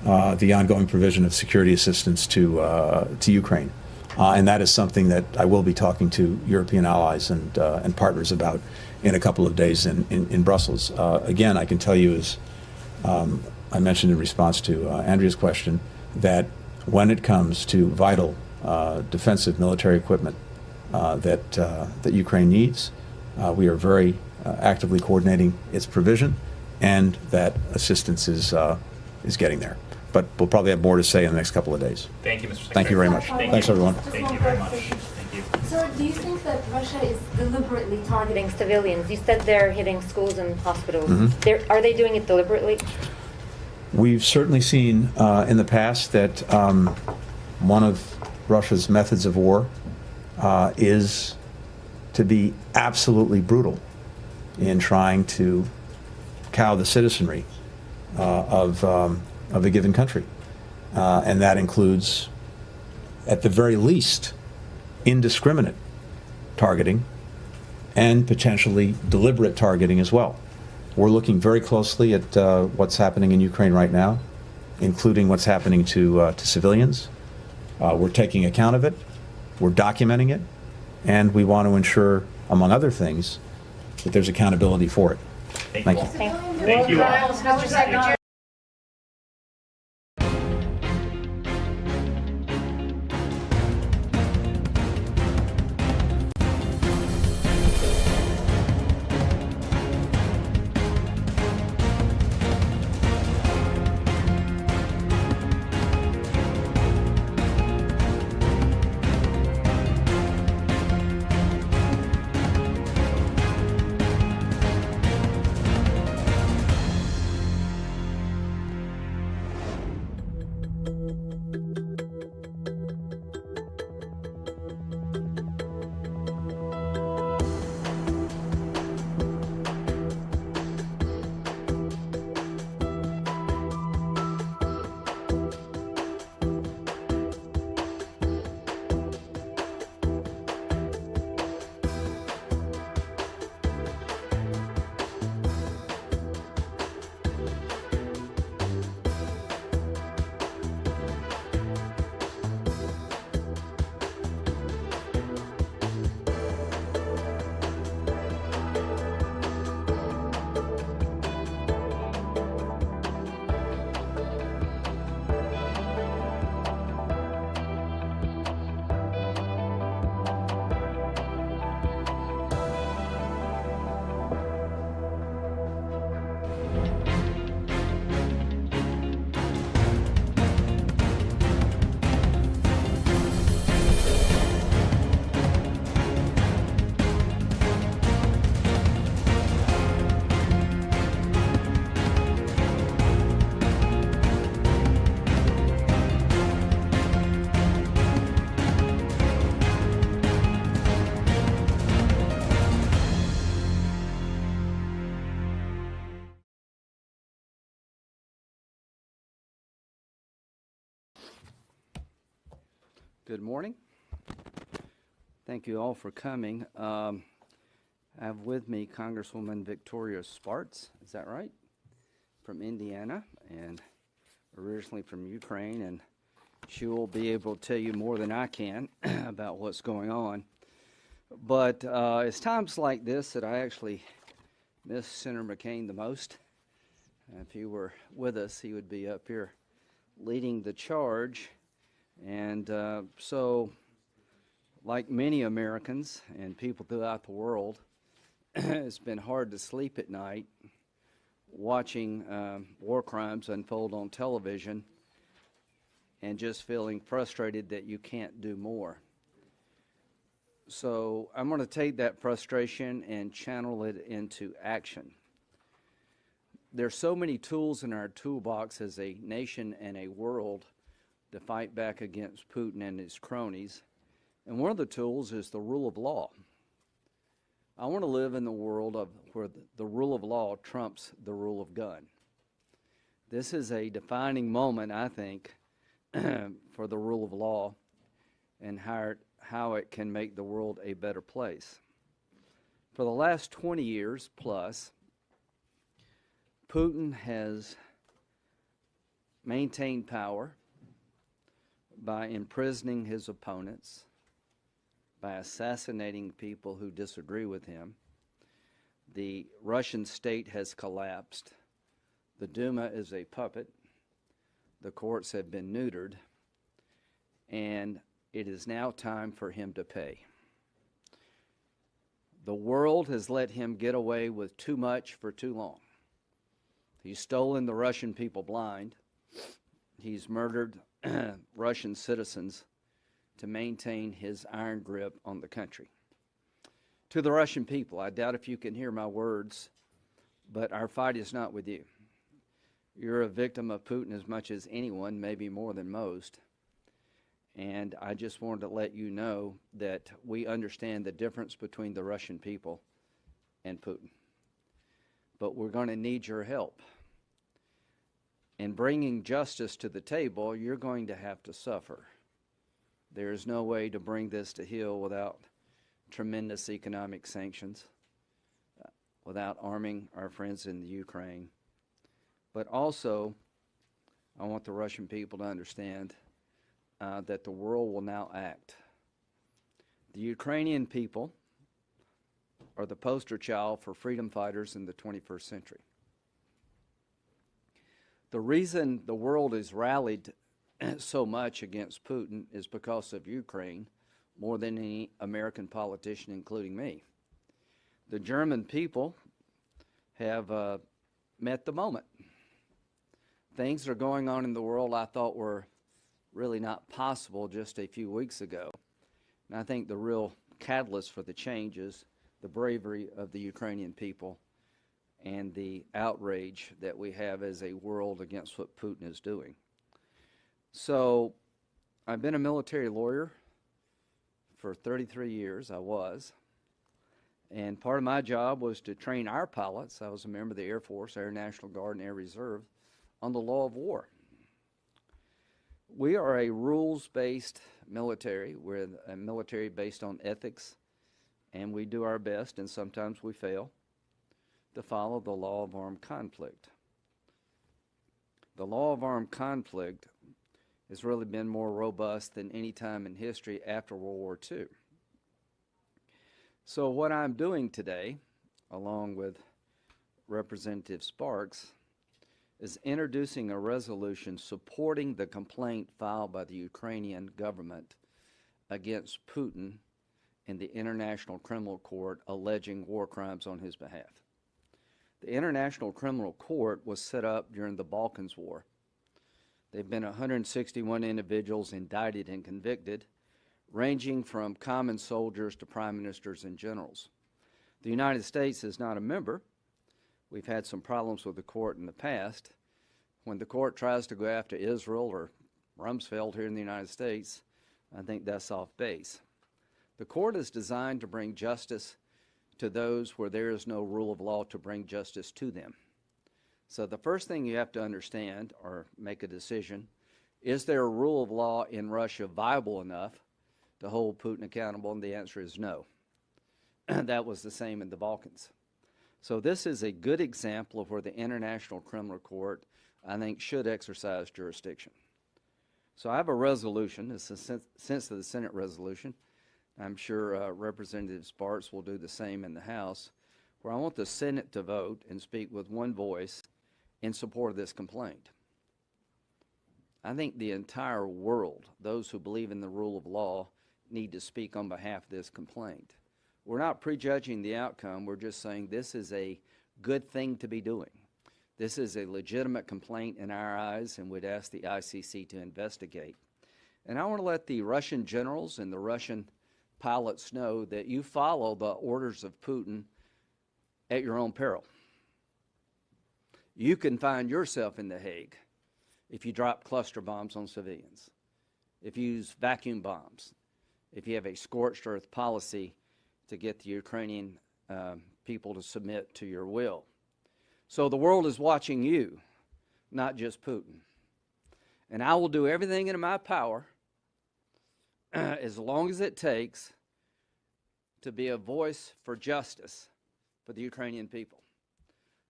the ongoing provision of security assistance to Ukraine, and that is something that I will be talking to European allies and partners about in a couple of days in Brussels. Again, I can tell you, as I mentioned in response to Andrea's question, that when it comes to vital defensive military equipment that Ukraine needs, we are very actively coordinating its provision, and that assistance is getting there. But we'll probably have more to say in the next couple of days. Thank you, Mr. Secretary. Thank you very much. Thanks, everyone. Thank you very much. Thank you. Sir, do you think that Russia is deliberately targeting civilians? You said they're hitting schools and hospitals. Are they doing it deliberately? We've certainly seen in the past that one of Russia's methods of war is to be absolutely brutal in trying to cow the citizenry of a given country. And that includes, at the very least, indiscriminate targeting and potentially deliberate targeting as well. We're looking very closely at what's happening in Ukraine right now, including what's happening to civilians. We're taking account of it. We're documenting it, and we want to ensure, among other things, that there's accountability for it. Thank you. Thank you all. Mr. Secretary. Good morning. Thank you all for coming. I have with me Congresswoman Victoria Spartz, is that right? From Indiana, and originally from Ukraine, and she will be able to tell you more than I can about what's going on. But it's times like this that I actually miss Senator McCain the most. If he were with us, he would be up here leading the charge. And so, like many Americans and people throughout the world, it's been hard to sleep at night watching war crimes unfold on television and just feeling frustrated that you can't do more. So I'm going to take that frustration and channel it into action. There's so many tools in our toolbox as a nation and a world to fight back against Putin and his cronies. And one of the tools is the rule of law. I want to live in the world where the rule of law trumps the rule of gun. This is a defining moment, I think, for the rule of law and how it can make the world a better place. For the last 20 years plus, Putin has maintained power by imprisoning his opponents, by assassinating people who disagree with him. The Russian state has collapsed. The Duma is a puppet. The courts have been neutered. And it is now time for him to pay. The world has let him get away with too much for too long. He's stolen the Russian people blind. He's murdered Russian citizens to maintain his iron grip on the country. To the Russian people, I doubt if you can hear my words, but our fight is not with you. You're a victim of Putin as much as anyone, maybe more than most. And I just wanted to let you know that we understand the difference between the Russian people and Putin. But we're going to need your help. In bringing justice to the table, you're going to have to suffer. There is no way to bring this to heel without tremendous economic sanctions, without arming our friends in the Ukraine. But also, I want the Russian people to understand that the world will now act. The Ukrainian people are the poster child for freedom fighters in the 21st century. The reason the world has rallied so much against Putin is because of Ukraine, more than any American politician, including me. The German people have met the moment. Things are going on in the world I thought were really not possible just a few weeks ago. And I think the real catalyst for the change is the bravery of the Ukrainian people and the outrage that we have as a world against what Putin is doing. So I've been a military lawyer for 33 years, I was. And part of my job was to train our pilots. I was a member of the Air Force, Air National Guard, and Air Reserve on the law of war. We are a rules-based military. We're a military based on ethics, and we do our best, and sometimes we fail, to follow the law of armed conflict. The law of armed conflict has really been more robust than any time in history after World War II. So what I'm doing today, along with Representative Sparks, is introducing a resolution supporting the complaint filed by the Ukrainian government against Putin in the International Criminal Court alleging war crimes on his behalf. The International Criminal Court was set up during the Balkans War. There have been 161 individuals indicted and convicted, ranging from common soldiers to prime ministers and generals. The United States is not a member. We've had some problems with the court in the past. When the court tries to go after Israel or Rumsfeld here in the United States, I think that's off base. The court is designed to bring justice to those where there is no rule of law to bring justice to them. So the first thing you have to understand or make a decision, is there a rule of law in Russia viable enough to hold Putin accountable? And the answer is no. That was the same in the Balkans. So this is a good example of where the International Criminal Court, I think, should exercise jurisdiction. So I have a resolution. It's a sense of the Senate resolution. I'm sure Representative Sparks will do the same in the House, where I want the Senate to vote and speak with one voice in support of this complaint. I think the entire world, those who believe in the rule of law, need to speak on behalf of this complaint. We're not prejudging the outcome. We're just saying this is a good thing to be doing. This is a legitimate complaint in our eyes, and we'd ask the ICC to investigate. And I want to let the Russian generals and the Russian pilots know that you follow the orders of Putin at your own peril. You can find yourself in The Hague if you drop cluster bombs on civilians, if you use vacuum bombs, if you have a scorched earth policy to get the Ukrainian people to submit to your will. So the world is watching you, not just Putin. And I will do everything in my power, as long as it takes, to be a voice for justice for the Ukrainian people,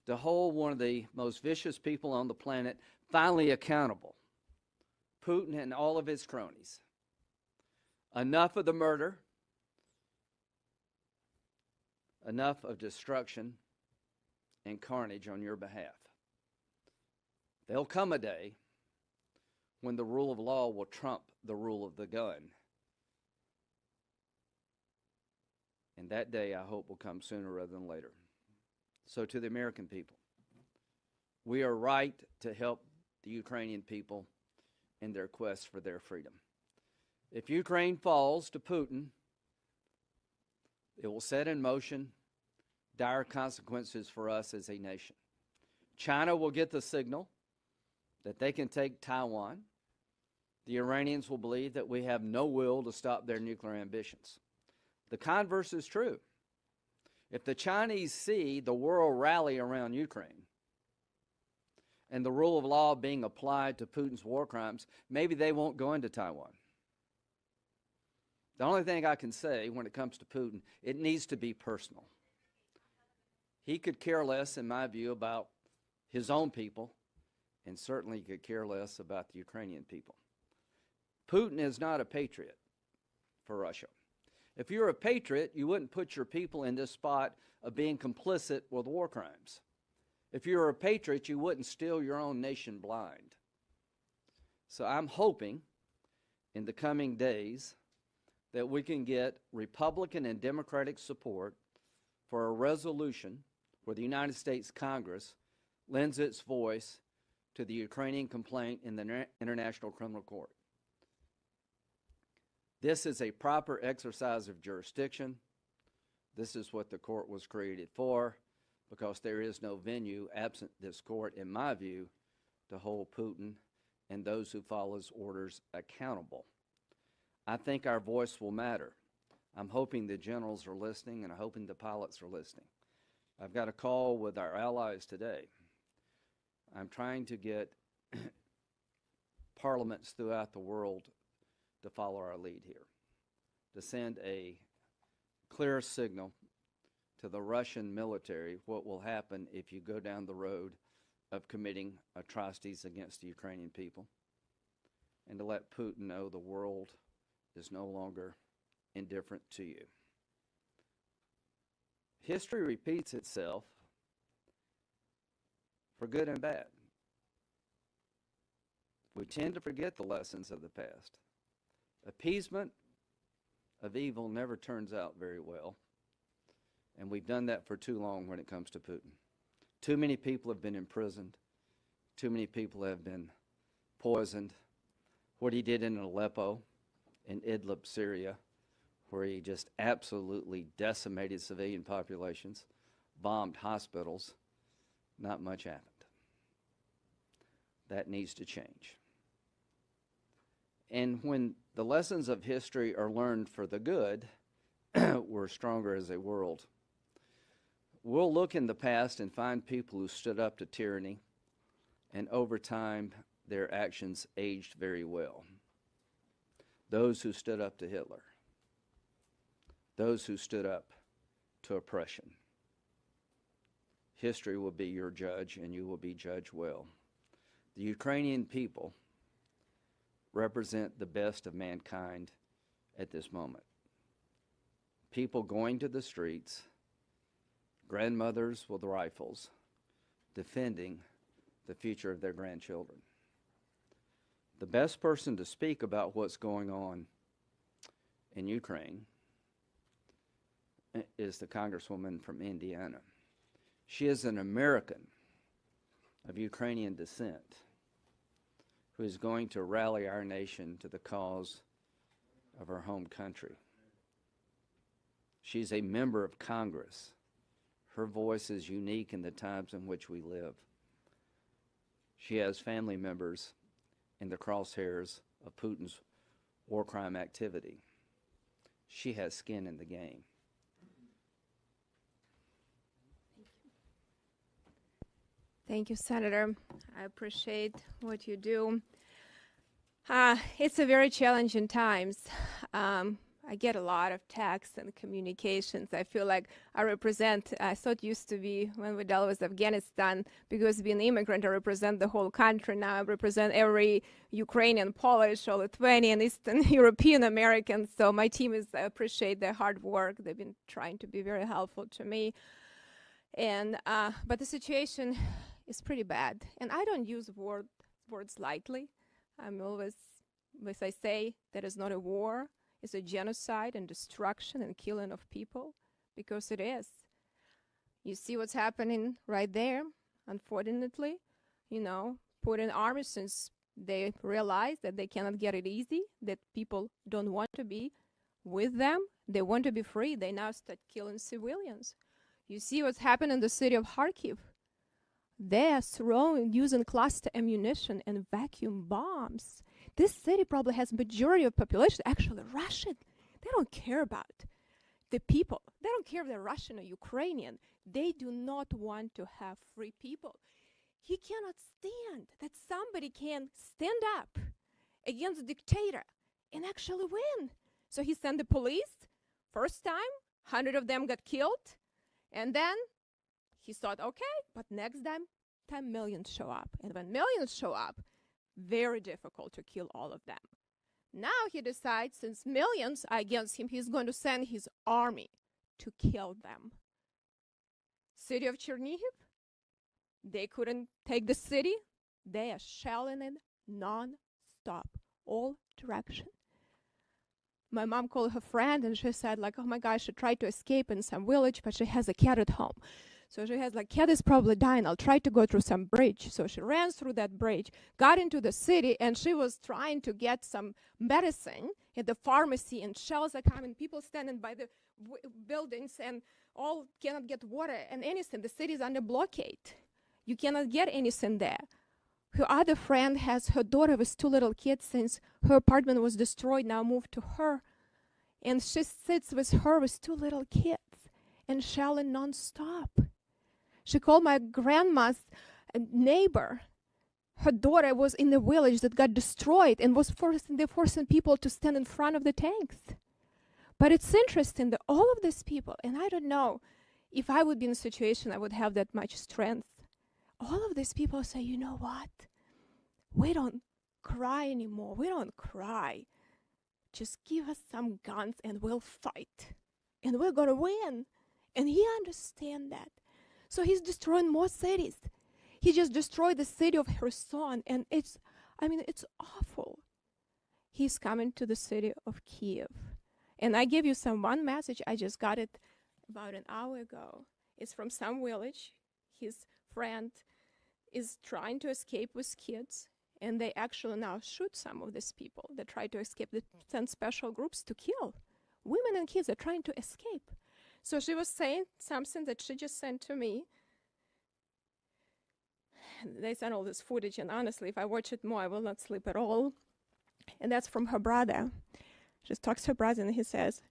to hold one of the most vicious people on the planet finally accountable, Putin and all of his cronies. Enough of the murder, enough of destruction and carnage on your behalf. There'll come a day when the rule of law will trump the rule of the gun. And that day, I hope, will come sooner rather than later. So to the American people, we are right to help the Ukrainian people in their quest for their freedom. If Ukraine falls to Putin, it will set in motion dire consequences for us as a nation. China will get the signal that they can take Taiwan. The Iranians will believe that we have no will to stop their nuclear ambitions. The converse is true. If the Chinese see the world rally around Ukraine and the rule of law being applied to Putin's war crimes, maybe they won't go into Taiwan. The only thing I can say when it comes to Putin, it needs to be personal. He could care less, in my view, about his own people, and certainly could care less about the Ukrainian people. Putin is not a patriot for Russia. If you're a patriot, you wouldn't put your people in this spot of being complicit with war crimes. If you're a patriot, you wouldn't steal your own nation blind. So I'm hoping in the coming days that we can get Republican and Democratic support for a resolution where the United States Congress lends its voice to the Ukrainian complaint in the International Criminal Court. This is a proper exercise of jurisdiction. This is what the court was created for, because there is no venue absent this court, in my view, to hold Putin and those who follow his orders accountable. I think our voice will matter. I'm hoping the generals are listening, and I'm hoping the pilots are listening. I've got a call with our allies today. I'm trying to get parliaments throughout the world to follow our lead here, to send a clear signal to the Russian military what will happen if you go down the road of committing atrocities against the Ukrainian people, and to let Putin know the world is no longer indifferent to you. History repeats itself for good and bad. We tend to forget the lessons of the past. Appeasement of evil never turns out very well, and we've done that for too long when it comes to Putin. Too many people have been imprisoned. Too many people have been poisoned. What he did in Aleppo, in Idlib, Syria, where he just absolutely decimated civilian populations, bombed hospitals, not much happened. That needs to change. And when the lessons of history are learned for the good, we're stronger as a world. We'll look in the past and find people who stood up to tyranny, and over time, their actions aged very well. Those who stood up to Hitler, those who stood up to oppression. History will be your judge, and you will be judged well. The Ukrainian people represent the best of mankind at this moment. People going to the streets, grandmothers with rifles, defending the future of their grandchildren. The best person to speak about what's going on in Ukraine is the Congresswoman from Indiana. She is an American of Ukrainian descent who is going to rally our nation to the cause of her home country. She's a member of Congress. Her voice is unique in the times in which we live. She has family members in the crosshairs of Putin's war crime activity. She has skin in the game. Thank you, Senator. I appreciate what you do. It's a very challenging times. I get a lot of texts and communications. I feel like I represent, I thought used to be when we dealt with Afghanistan, because being an immigrant, I represent the whole country. Now I represent every Ukrainian, Polish, or Lithuanian, Eastern European American. So my team I appreciate their hard work. They've been trying to be very helpful to me. And but the situation is pretty bad. And I don't use words lightly. I'm always, as I say, that is not a war. It's a genocide and destruction and killing of people, because it is. You see what's happening right there, unfortunately. You know, Putin army, since they realize that they cannot get it easy, that people don't want to be with them, they want to be free, they now start killing civilians. You see what's happened in the city of Kharkiv. They are using cluster ammunition and vacuum bombs. This city probably has majority of population actually Russian. They don't care about the people. They don't care if they're Russian or Ukrainian. They do not want to have free people. He cannot stand that somebody can stand up against a dictator and actually win. So he sent the police. First time, 100 of them got killed. And then he thought, okay, but next time, 10 million show up. And when millions show up, very difficult to kill all of them. Now he decides, since millions are against him, he's going to send his army to kill them. City of Chernihiv, they couldn't take the city. They are shelling it non-stop, all direction. My mom called her friend and she said, like, oh my gosh, she tried to escape in some village, but she has a cat at home. So she has like, cat is probably dying. I'll try to go through some bridge. So she ran through that bridge, got into the city, and she was trying to get some medicine at the pharmacy, and shells are coming, people standing by the buildings, and all cannot get water and anything. The city is under blockade. You cannot get anything there. Her other friend has her daughter with 2 little kids, since her apartment was destroyed, now moved to her. And she sits with her with 2 little kids and shelling non-stop. She called my grandma's neighbor. Her daughter was in the village that got destroyed and was forcing people to stand in front of the tanks. But it's interesting that all of these people, and I don't know if I would be in a situation I would have that much strength. All of these people say, you know what? We don't cry anymore. We don't cry. Just give us some guns and we'll fight. And we're going to win. And he understands that. So he's destroying more cities. He just destroyed the city of Kherson, and it's awful. He's coming to the city of Kiev. And I gave you one message. I just got it about an hour ago. It's from some village. His friend is trying to escape with kids, and they actually now shoot some of these people that try to escape. They send special groups to kill. Women and kids are trying to escape. So she was saying something that she just sent to me. They sent all this footage, and honestly, if I watch it more, I will not sleep at all. And that's from her brother. She talks to her brother, and he says,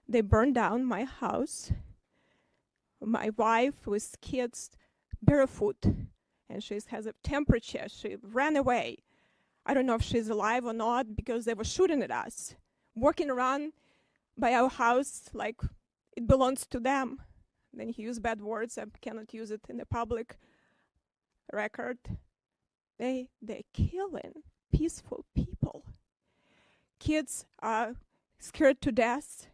they burned down my house, my wife with kids barefoot, and she has a temperature. She ran away. I don't know if she's alive or not, because they were shooting at us, walking around by our house like it belongs to them. Then he used bad words. I cannot use it in the public record. They're killing peaceful people. Kids are scared to death.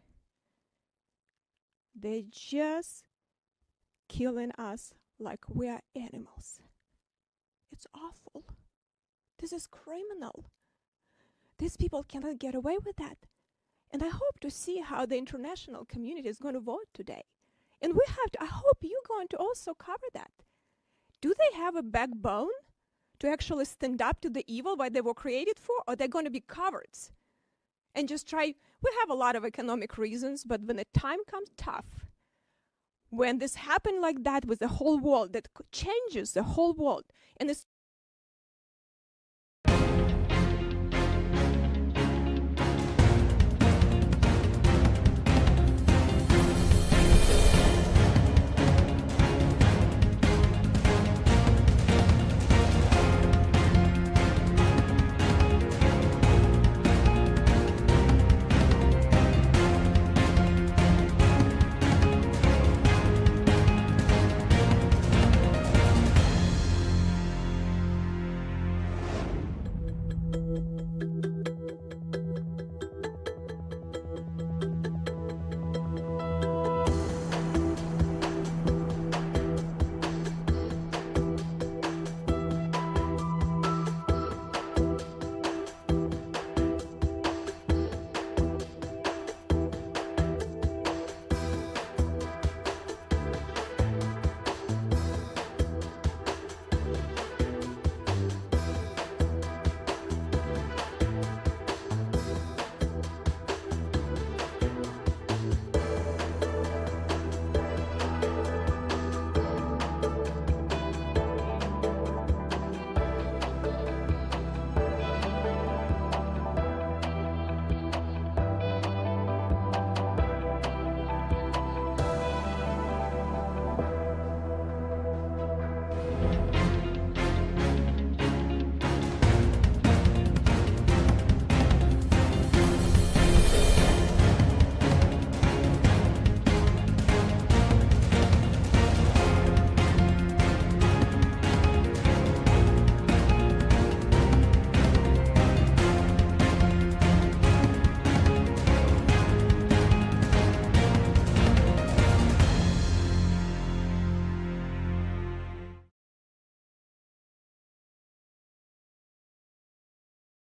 They're just killing us like we are animals. It's awful. This is criminal. These people cannot get away with that. And I hope to see how the international community is going to vote today. And we have to, I hope you're going to also cover that. Do they have a backbone to actually stand up to the evil what they were created for, or they're going to be cowards and just try? We have a lot of economic reasons, but when the time comes tough, when this happened like that with the whole world, that changes the whole world, and it's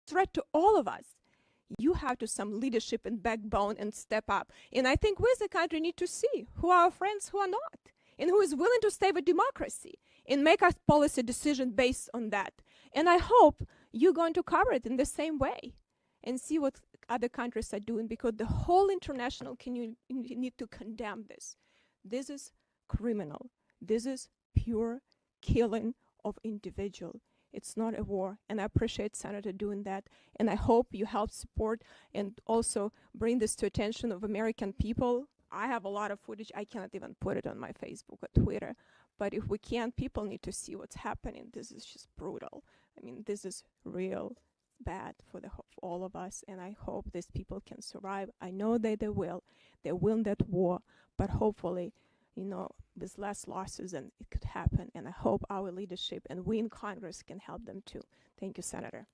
threat to all of us. You have to some leadership and backbone and step up. And I think we as a country need to see who are our friends, who are not, and who is willing to stay with democracy and make a policy decision based on that. And I hope you're going to cover it in the same way and see what other countries are doing, because the whole international community need to condemn this. This is criminal. This is pure killing of individual. It's not a war, and I appreciate Senator doing that, and I hope you help support and also bring this to attention of American people. I have a lot of footage. I cannot even put it on my Facebook or Twitter, but if we can, people need to see what's happening. This is just brutal. I mean, this is real bad for all of us, and I hope these people can survive. I know that they will. They win that war, but hopefully, you know, with less losses, and it could happen. And I hope our leadership and we in Congress can help them too. Thank you, Senator.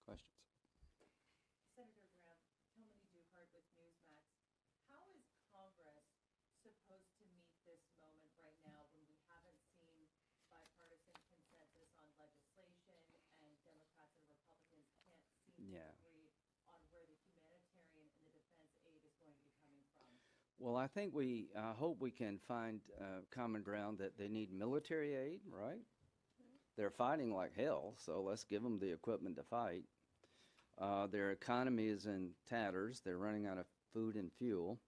Questions? Senator Graham, Tony Duhart with Newsmax. How is Congress supposed to meet this moment right now when we haven't seen bipartisan consensus on legislation and Democrats and Republicans can't seem to agree on where the humanitarian and the defense aid is going to be coming from? Well, I think I hope we can find common ground that they need military aid, right? They're fighting like hell, so let's give them the equipment to fight. Their economy is in tatters. They're running out of food and fuel.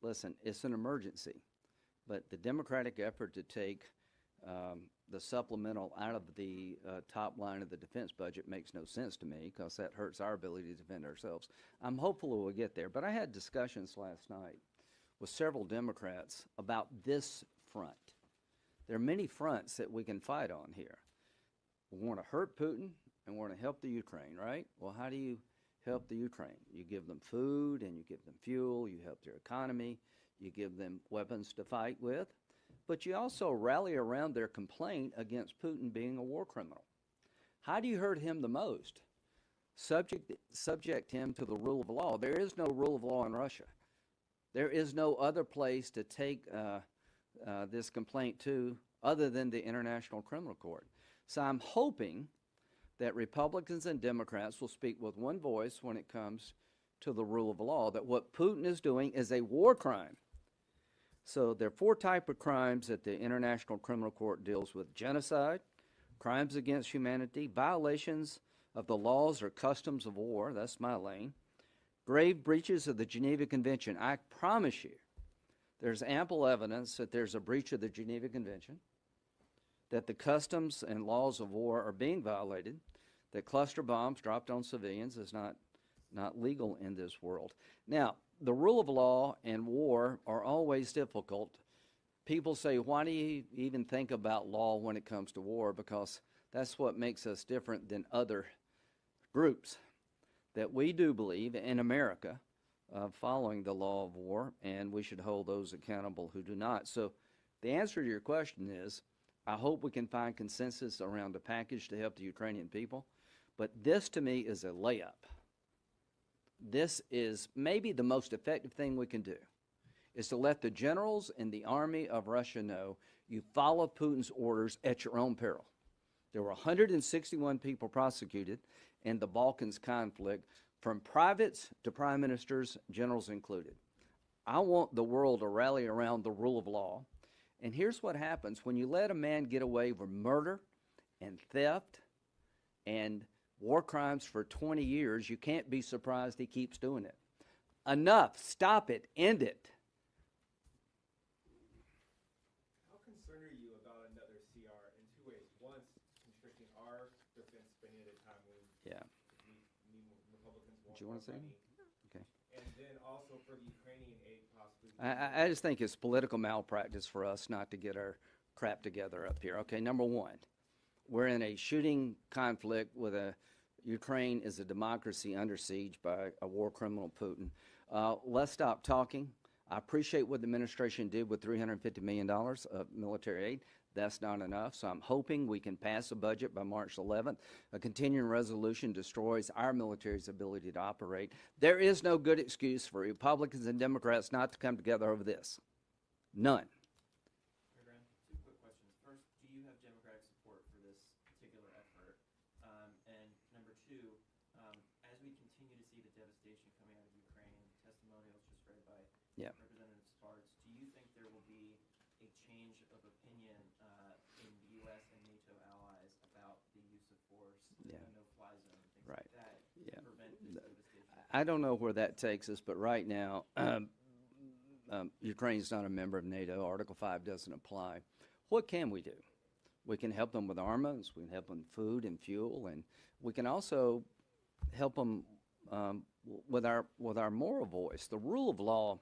Listen, it's an emergency, but the Democratic effort to take the supplemental out of the top line of the defense budget makes no sense to me, because that hurts our ability to defend ourselves. I'm hopeful we'll get there, but I had discussions last night with several Democrats about this front. There are many fronts that we can fight on here. We want to hurt Putin and we want to help the Ukraine, right? Well, how do you help the Ukraine? You give them food and you give them fuel, you help their economy, you give them weapons to fight with, but you also rally around their complaint against Putin being a war criminal. How do you hurt him the most? Subject him to the rule of law. There is no rule of law in Russia. There is no other place to take this complaint to other than the International Criminal Court. So I'm hoping that Republicans and Democrats will speak with one voice when it comes to the rule of law, that what Putin is doing is a war crime. So there are 4 types of crimes that the International Criminal Court deals with: genocide, crimes against humanity, violations of the laws or customs of war, that's my lane, grave breaches of the Geneva Convention. I promise you, there's ample evidence that there's a breach of the Geneva Convention, that the customs and laws of war are being violated, that cluster bombs dropped on civilians is not legal in this world. Now, the rule of law and war are always difficult. People say, why do you even think about law when it comes to war? Because that's what makes us different than other groups. That we do believe in America following the law of war, and we should hold those accountable who do not. So the answer to your question is, I hope we can find consensus around a package to help the Ukrainian people, but this to me is a layup. This is maybe the most effective thing we can do, is to let the generals in the army of Russia know you follow Putin's orders at your own peril. There were 161 people prosecuted in the Balkans conflict, from privates to prime ministers, generals included. I want the world to rally around the rule of law. And here's what happens when you let a man get away with murder and theft and war crimes for 20 years. You can't be surprised he keeps doing it. Enough. Stop it. End it. How concerned are you about another CR in 2 ways? One, constricting our defense spending at a time when Republicans want Do you want to say money. Okay. And then also for the Ukrainian aid possibly. I just think it's political malpractice for us not to get our crap together up here. Okay, number one, we're in a shooting conflict with Ukraine is a democracy under siege by a war criminal, Putin. Let's stop talking. I appreciate what the administration did with $350 million of military aid. That's not enough, so I'm hoping we can pass a budget by March 11th. A continuing resolution destroys our military's ability to operate. There is no good excuse for Republicans and Democrats not to come together over this. None. Graham, 2 quick questions. First, do you have Democratic support for this particular effort? And number 2, as we continue to see the devastation coming out of Ukraine, testimonials just read by Representative Sparks, do you think there will be a change of opinion in the U.S. and NATO allies about the use of force, the no-fly zone, things like that, to prevent this devastation? I don't know where that takes us, but right now, Ukraine's not a member of NATO. Article 5 doesn't apply. What can we do? We can help them with armaments, we can help them with food and fuel, and we can also help them with our moral voice. The rule of law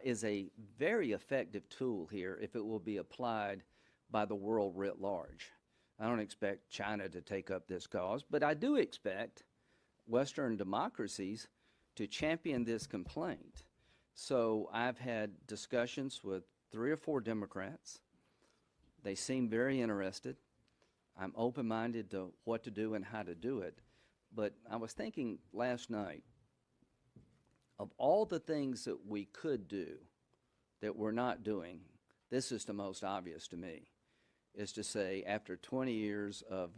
is a very effective tool here if it will be applied by the world writ large. I don't expect China to take up this cause, but I do expect Western democracies to champion this complaint. So I've had discussions with 3 or 4 Democrats. They seem very interested. I'm open-minded to what to do and how to do it. But I was thinking last night, of all the things that we could do that we're not doing, this is the most obvious to me, is to say after 20 years of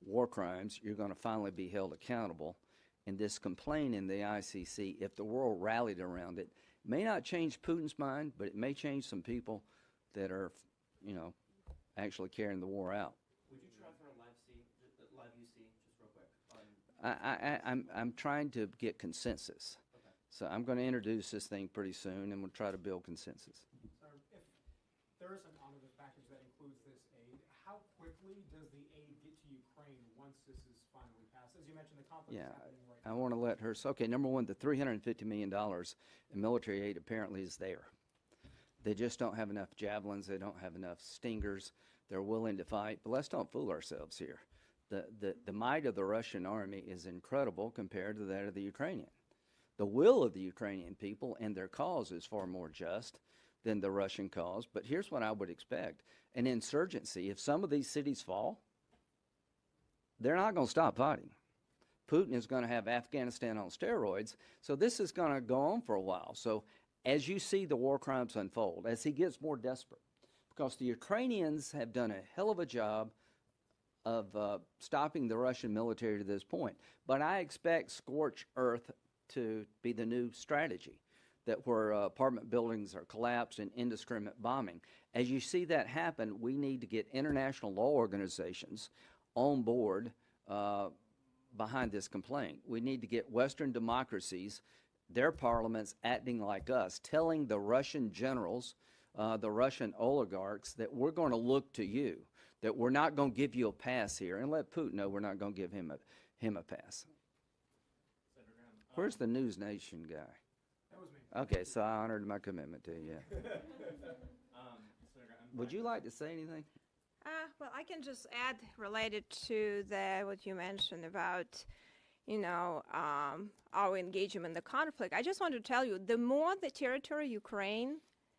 war crimes, you're going to finally be held accountable. And this complaint in the ICC, if the world rallied around it, may not change Putin's mind, but it may change some people that are, actually carrying the war out. Would you try for a live UC, just real quick? I'm trying to get consensus. Okay. So I'm going to introduce this thing pretty soon, and we'll try to build consensus. Sir, if there is an omnibus package that includes this aid, how quickly does the aid get to Ukraine once this is finally passed? As you mentioned, the conflict is happening right now. I want to let her. So, okay, number one, the $350 million in military aid apparently is there. They just don't have enough javelins. They don't have enough stingers. They're willing to fight. But let's don't fool ourselves here. The might of the Russian army is incredible compared to that of the Ukrainian. The will of the Ukrainian people and their cause is far more just than the Russian cause. But here's what I would expect. An insurgency, if some of these cities fall, they're not going to stop fighting. Putin is going to have Afghanistan on steroids. So this is going to go on for a while. So as you see the war crimes unfold, as he gets more desperate, because the Ukrainians have done a hell of a job stopping the Russian military to this point. But I expect scorched earth to be the new strategy, that where apartment buildings are collapsed and indiscriminate bombing. As you see that happen, we need to get international law organizations on board behind this complaint. We need to get Western democracies, their parliaments acting like us, telling the Russian generals, the Russian oligarchs, that we're going to look to you, that we're not going to give you a pass here, and let Putin know we're not going to give him a pass. Where's the News Nation guy? That was me. Okay, so I honored my commitment to you. Yeah. Would you like to say anything? Well, I can just add related to what you mentioned about, our engagement in the conflict. I just want to tell you, the more the territory Ukraine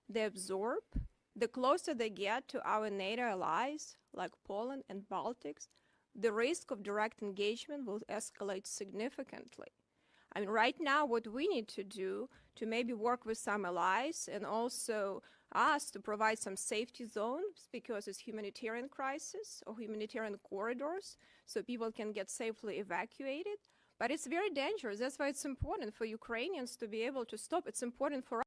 they absorb, the closer they get to our NATO allies like Poland and Baltics, the risk of direct engagement will escalate significantly. I mean, right now, what we need to do to maybe work with some allies and also us to provide some safety zones because it's humanitarian crisis or humanitarian corridors so people can get safely evacuated. But it's very dangerous. That's why it's important for Ukrainians to be able to stop. It's important for us.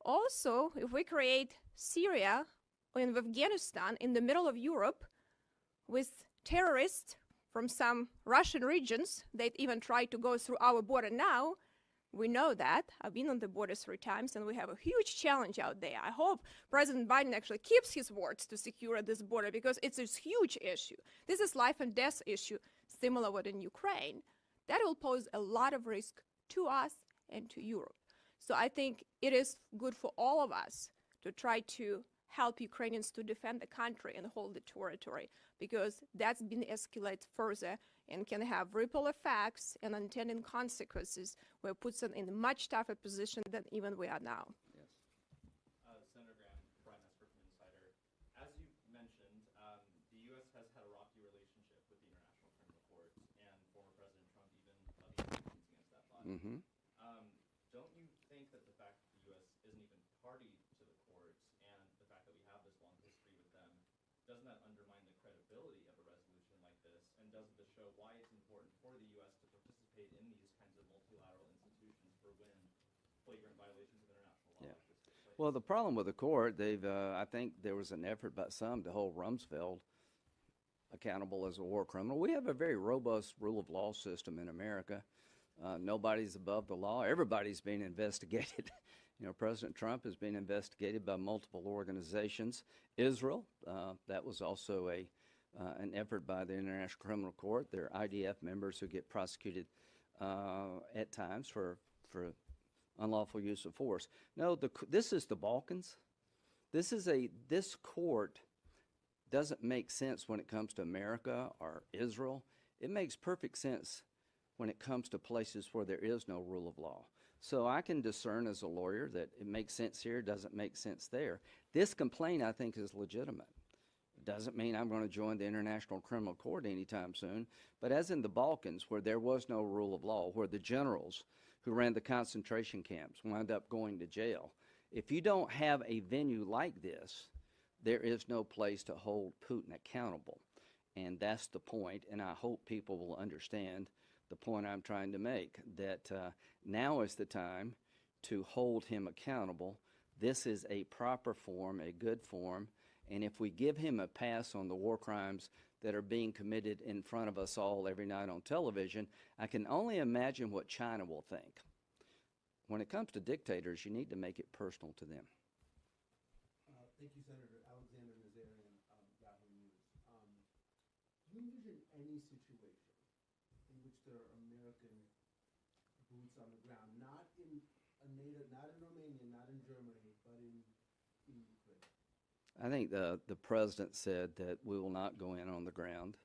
Also, if we create Syria or in Afghanistan in the middle of Europe with terrorists from some Russian regions that even try to go through our border now, we know that. I've been on the border 3 times, and we have a huge challenge out there. I hope President Biden actually keeps his words to secure this border because it's a huge issue. This is life and death issue, similar what in Ukraine. That will pose a lot of risk to us and to Europe. So I think it is good for all of us to try to help Ukrainians to defend the country and hold the territory, because that's been escalated further and can have ripple effects and unintended consequences where it puts them in a much tougher position than even we are now. Yes. Senator Graham, Brian Esper from Insider. As you mentioned, the U.S. has had a rocky relationship with the International Criminal Court, and former President Trump even levied sanctions against that body. Mm-hmm. Don't you think that the fact that the U.S. isn't even party to the court and the fact that we have this long history with them, doesn't that undermine the credibility of a resolution like this? And doesn't this show why it's important for the U.S. to participate in these kinds of multilateral institutions for when flagrant violations of international law like this take place? Well, the problem with the court, I think there was an effort by some to hold Rumsfeld accountable as a war criminal. We have a very robust rule of law system in America. Nobody's above the law. Everybody's being investigated. President Trump is being investigated by multiple organizations. Israel, that was also an effort by the International Criminal Court. There are IDF members who get prosecuted at times for unlawful use of force. No, this is the Balkans. This court doesn't make sense when it comes to America or Israel. It makes perfect sense when it comes to places where there is no rule of law. So I can discern as a lawyer that it makes sense here, doesn't make sense there. This complaint, I think, is legitimate. It doesn't mean I'm going to join the International Criminal Court anytime soon, but as in the Balkans, where there was no rule of law, where the generals who ran the concentration camps wound up going to jail, if you don't have a venue like this, there is no place to hold Putin accountable. And that's the point, and I hope people will understand the point I'm trying to make, that now is the time to hold him accountable. This is a proper form, a good form, and if we give him a pass on the war crimes that are being committed in front of us all every night on television, I can only imagine what China will think. When it comes to dictators, you need to make it personal to them. Thank you, Senator. Alexander Nazarian, Yahoo News. Do you envision any situation in which there are American boots on the ground, not in Romania, not in Germany, but in Ukraine? I think the president said that we will not go in on the ground.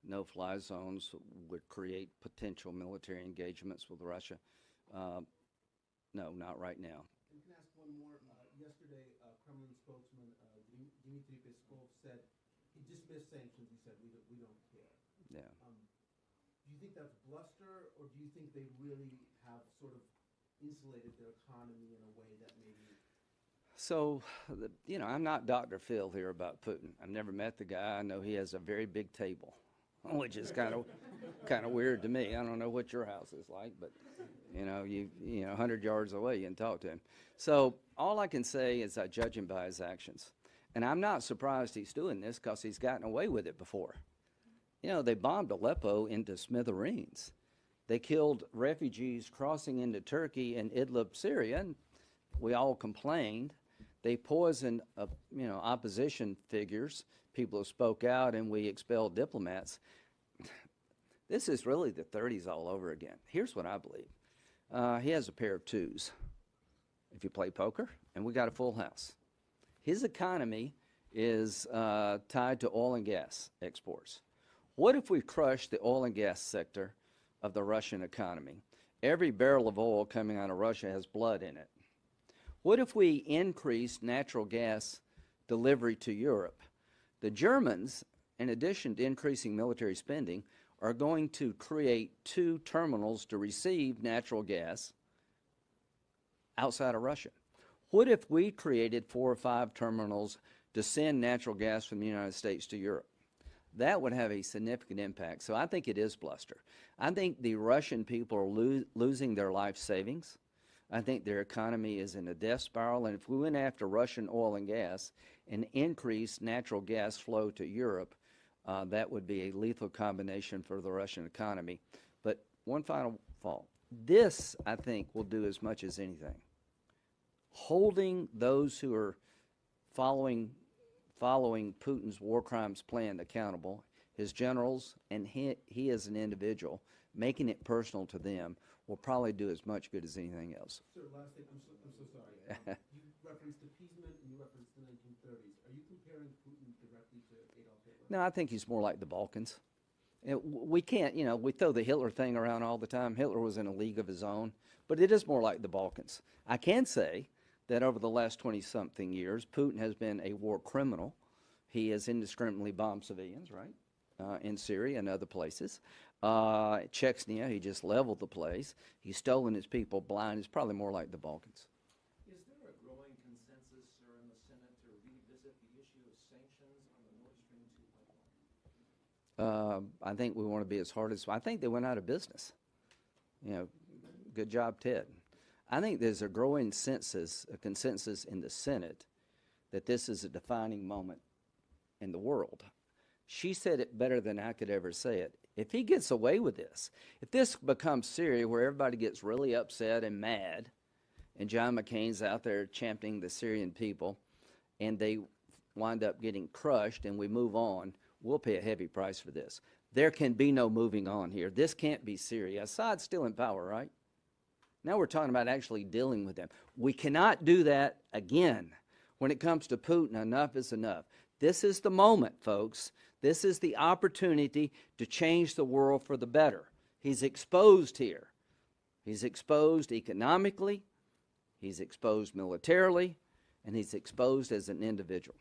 No-fly zones would create potential military engagements with Russia. No, not right now. And can I ask one more? Yesterday, Kremlin spokesman Dmitry Peskov said he dismissed sanctions. He said we don't care. Yeah. Do you think that's bluster, or do you think they really have sort of insulated their economy in a way that maybe? So, I'm not Dr. Phil here about Putin. I've never met the guy. I know he has a very big table, which is kind of weird to me. I don't know what your house is like, but 100 yards away you can talk to him. So all I can say is I judge him by his actions, and I'm not surprised he's doing this because he's gotten away with it before. They bombed Aleppo into smithereens. They killed refugees crossing into Turkey and Idlib, Syria, and we all complained. They poisoned, opposition figures, people who spoke out, and we expelled diplomats. This is really the 30s all over again. Here's what I believe. He has a pair of twos. If you play poker, and we got a full house. His economy is tied to oil and gas exports. What if we crush the oil and gas sector of the Russian economy? Every barrel of oil coming out of Russia has blood in it. What if we increase natural gas delivery to Europe? The Germans, in addition to increasing military spending, are going to create 2 terminals to receive natural gas outside of Russia. What if we created 4 or 5 terminals to send natural gas from the United States to Europe? That would have a significant impact. So I think it is bluster. I think the Russian people are losing their life savings. I think their economy is in a death spiral, and if we went after Russian oil and gas and increased natural gas flow to Europe, that would be a lethal combination for the Russian economy. But one final thought. This, I think, will do as much as anything. Holding those who are following Putin's war crimes plan accountable, his generals, and he as an individual, making it personal to them, will probably do as much good as anything else. Sir, last thing, I'm so sorry. You referenced appeasement and you referenced the 1930s. Are you comparing Putin directly to Adolf Hitler? No, I think he's more like the Balkans. We can't, we throw the Hitler thing around all the time. Hitler was in a league of his own, but it is more like the Balkans. I can say that over the last 20-something years, Putin has been a war criminal. He has indiscriminately bombed civilians, right, in Syria and other places. Chechnya, he just leveled the place. He's stolen his people blind. It's probably more like the Balkans. Is there a growing consensus, sir, in the Senate to revisit the issue of sanctions on the Nord Stream 2 pipeline? I think we want to be as hard as, I think they went out of business. Good job, Ted. I think there's a growing consensus in the Senate that this is a defining moment in the world. She said it better than I could ever say it. If he gets away with this, if this becomes Syria where everybody gets really upset and mad, and John McCain's out there championing the Syrian people, and they wind up getting crushed and we move on, we'll pay a heavy price for this. There can be no moving on here. This can't be Syria. Assad's still in power, right? Now we're talking about actually dealing with them. We cannot do that again. When it comes to Putin, enough is enough. This is the moment, folks. This is the opportunity to change the world for the better. He's exposed here. He's exposed economically, he's exposed militarily, and he's exposed as an individual.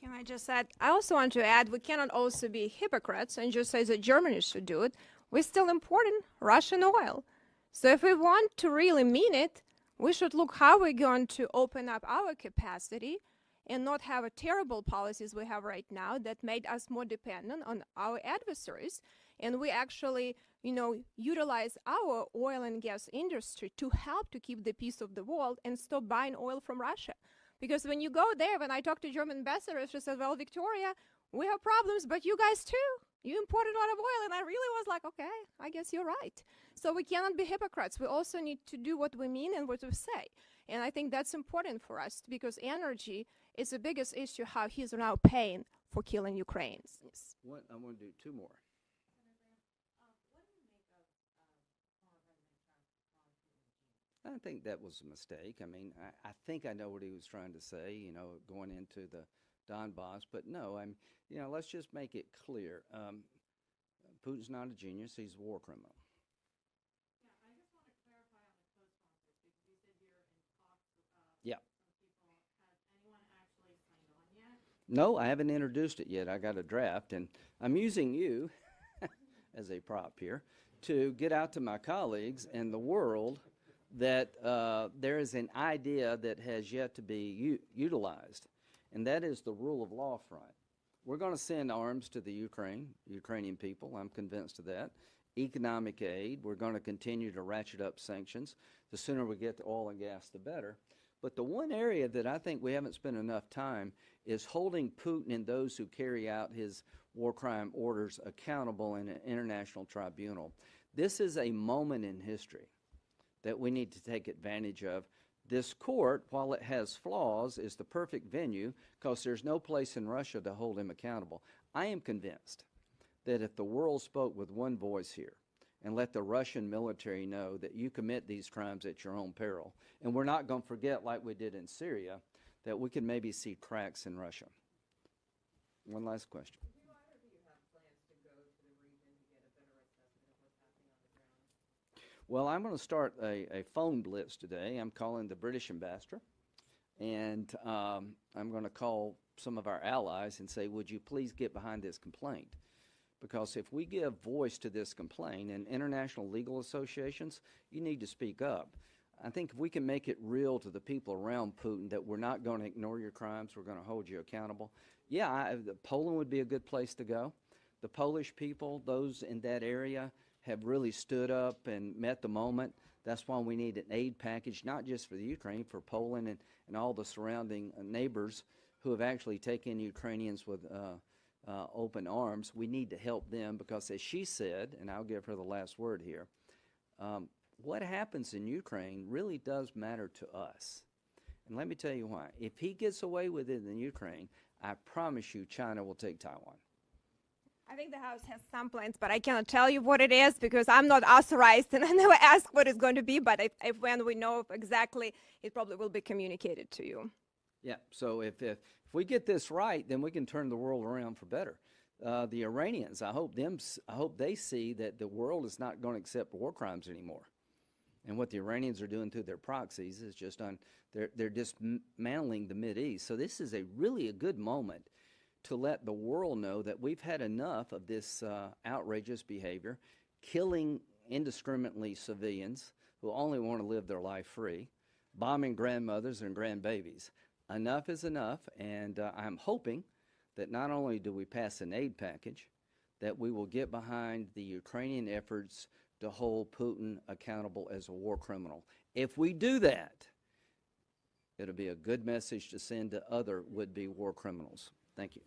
Can I just add, I also want to add, we cannot also be hypocrites and just say that Germany should do it. We're still importing Russian oil. So if we want to really mean it, we should look how we're going to open up our capacity and not have a terrible policies we have right now that made us more dependent on our adversaries. And we actually, utilize our oil and gas industry to help to keep the peace of the world and stop buying oil from Russia. Because when you go there, when I talked to German ambassadors, she said, well, Victoria, we have problems, but you guys too. You imported a lot of oil. And I really was like, okay, I guess you're right. So we cannot be hypocrites. We also need to do what we mean and what we say. And I think that's important for us because energy is the biggest issue, how he's now paying for killing Ukrainians. I'm going to do two more. I think that was a mistake. I mean, I think I know what he was trying to say, going into the Donbass. But no, let's just make it clear. Putin's not a genius. He's a war criminal. Yeah, I just want to clarify on the co-sponsors because you said you're in talks with Yeah. some people. Has anyone actually signed on yet? No, I haven't introduced it yet. I got a draft, and I'm using you as a prop here to get out to my colleagues and the world that there is an idea that has yet to be utilized, and that is the rule of law front. We're going to send arms to the Ukrainian people. I'm convinced of that. Economic aid. We're going to continue to ratchet up sanctions. The sooner we get to oil and gas, the better. But the one area that I think we haven't spent enough time is holding Putin and those who carry out his war crime orders accountable in an international tribunal. This is a moment in history that we need to take advantage of. This court, while it has flaws, is the perfect venue because there's no place in Russia to hold him accountable. I am convinced that if the world spoke with one voice here and let the Russian military know that you commit these crimes at your own peril, and we're not going to forget like we did in Syria, that we could maybe see cracks in Russia. One last question. Well, I'm going to start a phone blitz today. I'm calling the British ambassador, and I'm going to call some of our allies and say, would you please get behind this complaint? Because if we give voice to this complaint, and international legal associations, you need to speak up. I think if we can make it real to the people around Putin that we're not going to ignore your crimes, we're going to hold you accountable. Yeah, Poland would be a good place to go. The Polish people, those in that area, have really stood up and met the moment. That's why we need an aid package, not just for the Ukraine, for Poland and all the surrounding neighbors who have actually taken Ukrainians with open arms. We need to help them because, as she said, and I'll give her the last word here, what happens in Ukraine really does matter to us. And let me tell you why. If he gets away with it in Ukraine, I promise you China will take Taiwan. I think the House has some plans, but I cannot tell you what it is because I'm not authorized and I never ask what it's going to be, but if when we know exactly, it probably will be communicated to you. Yeah, so if we get this right, then we can turn the world around for better. The Iranians, I hope they see that the world is not going to accept war crimes anymore. And what the Iranians are doing through their proxies is just they're dismantling the Mideast. So this is really a good moment to let the world know that we've had enough of this outrageous behavior, killing indiscriminately civilians who only want to live their life free, bombing grandmothers and grandbabies. Enough is enough, and I'm hoping that not only do we pass an aid package, that we will get behind the Ukrainian efforts to hold Putin accountable as a war criminal. If we do that, it'll be a good message to send to other would-be war criminals. Thank you.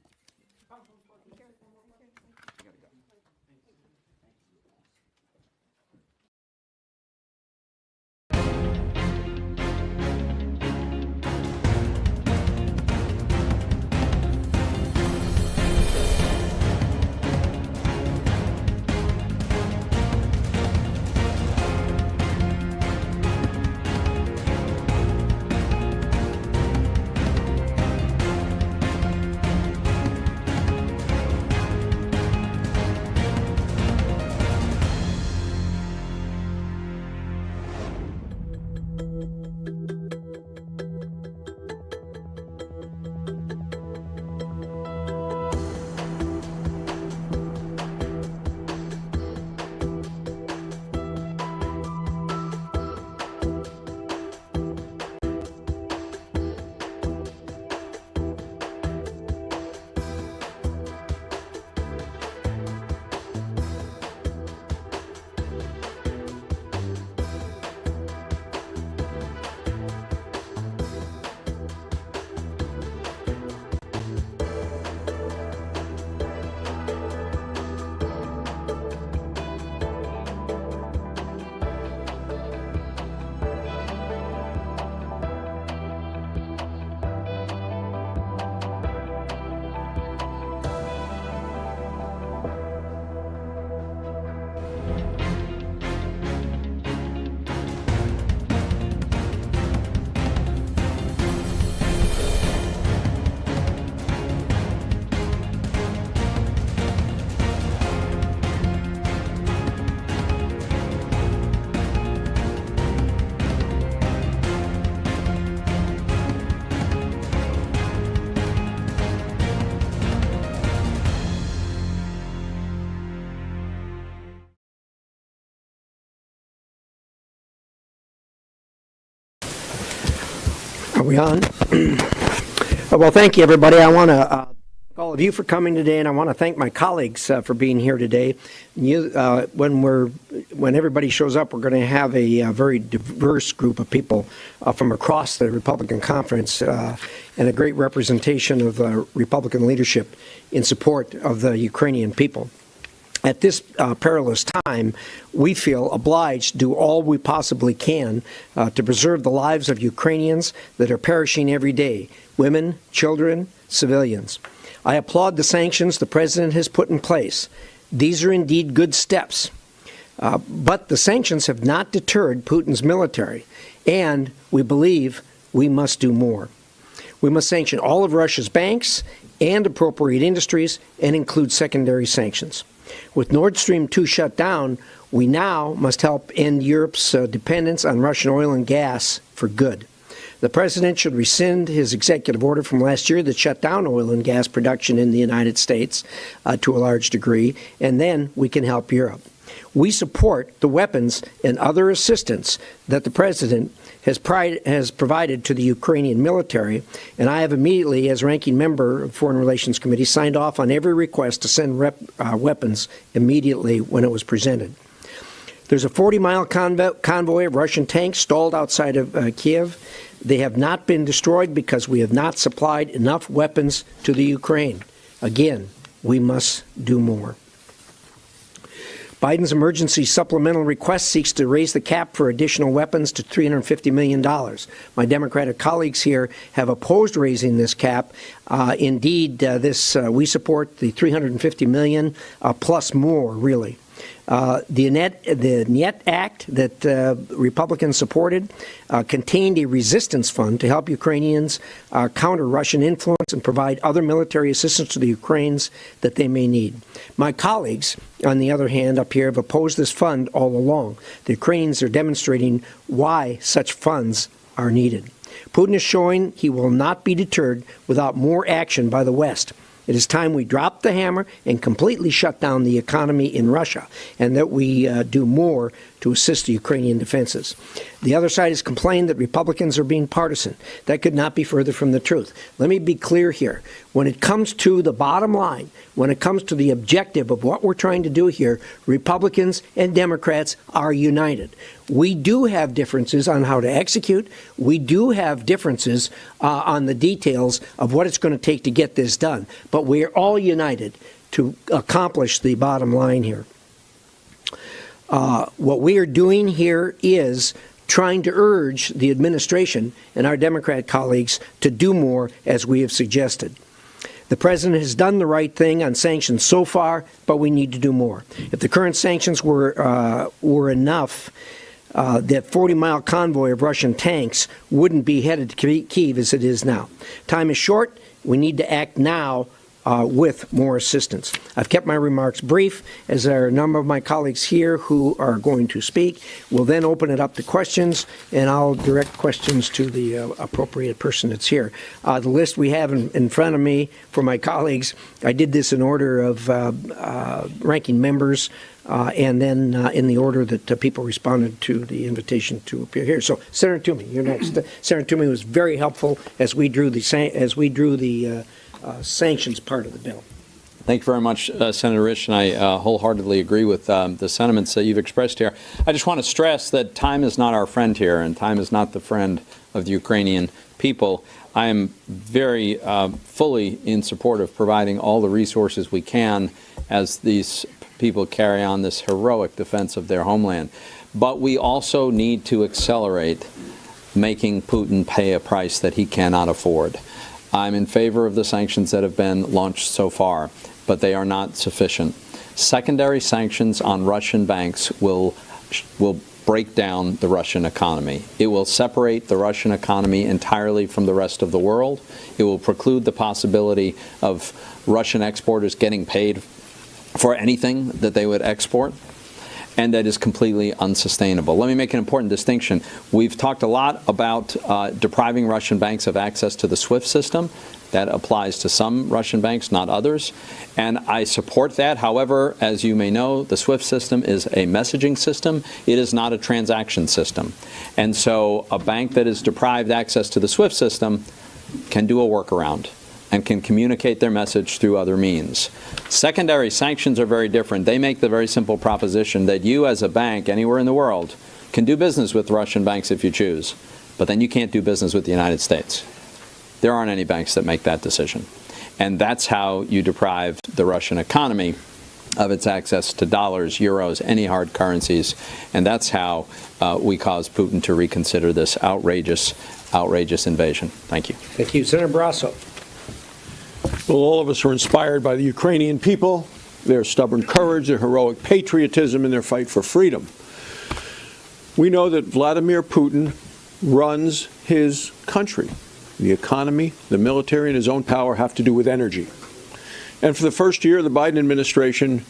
we on? Well, thank you, everybody. I want to thank all of you for coming today, and I want to thank my colleagues for being here today. When everybody shows up, we're going to have a very diverse group of people from across the Republican conference and a great representation of Republican leadership in support of the Ukrainian people. At this perilous time, we feel obliged to do all we possibly can to preserve the lives of Ukrainians that are perishing every day, women, children, civilians. I applaud the sanctions the President has put in place. These are indeed good steps. But the sanctions have not deterred Putin's military, and we believe we must do more. We must sanction all of Russia's banks and appropriate industries and include secondary sanctions. With Nord Stream 2 shut down, we now must help end Europe's dependence on Russian oil and gas for good. The President should rescind his executive order from last year that shut down oil and gas production in the United States to a large degree, and then we can help Europe. We support the weapons and other assistance that the President has provided to the Ukrainian military, and I have immediately, as ranking member of Foreign Relations Committee, signed off on every request to send weapons immediately when it was presented. There's a 40-mile convoy of Russian tanks stalled outside of Kiev. They have not been destroyed because we have not supplied enough weapons to the Ukraine. Again, we must do more. Biden's emergency supplemental request seeks to raise the cap for additional weapons to $350 million. My Democratic colleagues here have opposed raising this cap. Indeed, we support the $350 million plus more, really. The NET Act that Republicans supported contained a resistance fund to help Ukrainians counter Russian influence and provide other military assistance to the Ukrainians that they may need. My colleagues, on the other hand, up here have opposed this fund all along. The Ukrainians are demonstrating why such funds are needed. Putin is showing he will not be deterred without more action by the West. It is time we drop the hammer and completely shut down the economy in Russia, and that we do more to assist the Ukrainian defenses. The other side has complained that Republicans are being partisan. That could not be further from the truth. Let me be clear here. When it comes to the bottom line, when it comes to the objective of what we're trying to do here, Republicans and Democrats are united. We do have differences on how to execute. We do have differences on the details of what it's going to take to get this done. But we are all united to accomplish the bottom line here. What we are doing here is trying to urge the administration and our Democrat colleagues to do more, as we have suggested. The President has done the right thing on sanctions so far, but we need to do more. If the current sanctions were enough, that 40-mile convoy of Russian tanks wouldn't be headed to Kyiv as it is now. Time is short. We need to act now with more assistance. I've kept my remarks brief, as there are a number of my colleagues here who are going to speak. We'll then open it up to questions, and I'll direct questions to the appropriate person that's here. The list we have in front of me for my colleagues, I did this in order of ranking members, and then in the order that people responded to the invitation to appear here. So, Senator Toomey, you're next. Senator Toomey was very helpful as we drew the sanctions part of the bill. Thank you very much, Senator Rich, and I wholeheartedly agree with the sentiments that you've expressed here. I just want to stress that time is not our friend here, and time is not the friend of the Ukrainian people. I am very fully in support of providing all the resources we can as these people carry on this heroic defense of their homeland. But we also need to accelerate making Putin pay a price that he cannot afford. I'm in favor of the sanctions that have been launched so far, but they are not sufficient. Secondary sanctions on Russian banks will break down the Russian economy. It will separate the Russian economy entirely from the rest of the world. It will preclude the possibility of Russian exporters getting paid for anything that they would export. and that is completely unsustainable. Let me make an important distinction. We've talked a lot about depriving Russian banks of access to the SWIFT system. That applies to some Russian banks, not others. And I support that. However, as you may know, the SWIFT system is a messaging system. It is not a transaction system. And so a bank that is deprived access to the SWIFT system can do a workaround and can communicate their message through other means. Secondary sanctions are very different. They make the very simple proposition that you as a bank anywhere in the world can do business with Russian banks if you choose, but then you can't do business with the United States. There aren't any banks that make that decision. And that's how you deprive the Russian economy of its access to dollars, euros, any hard currencies. And that's how we cause Putin to reconsider this outrageous invasion. Thank you. Thank you. Senator Barrasso. Well, all of us are inspired by the Ukrainian people, their stubborn courage, their heroic patriotism, and their fight for freedom. We know that Vladimir Putin runs his country. The economy, the military, and his own power have to do with energy. And for the first year of the Biden administration,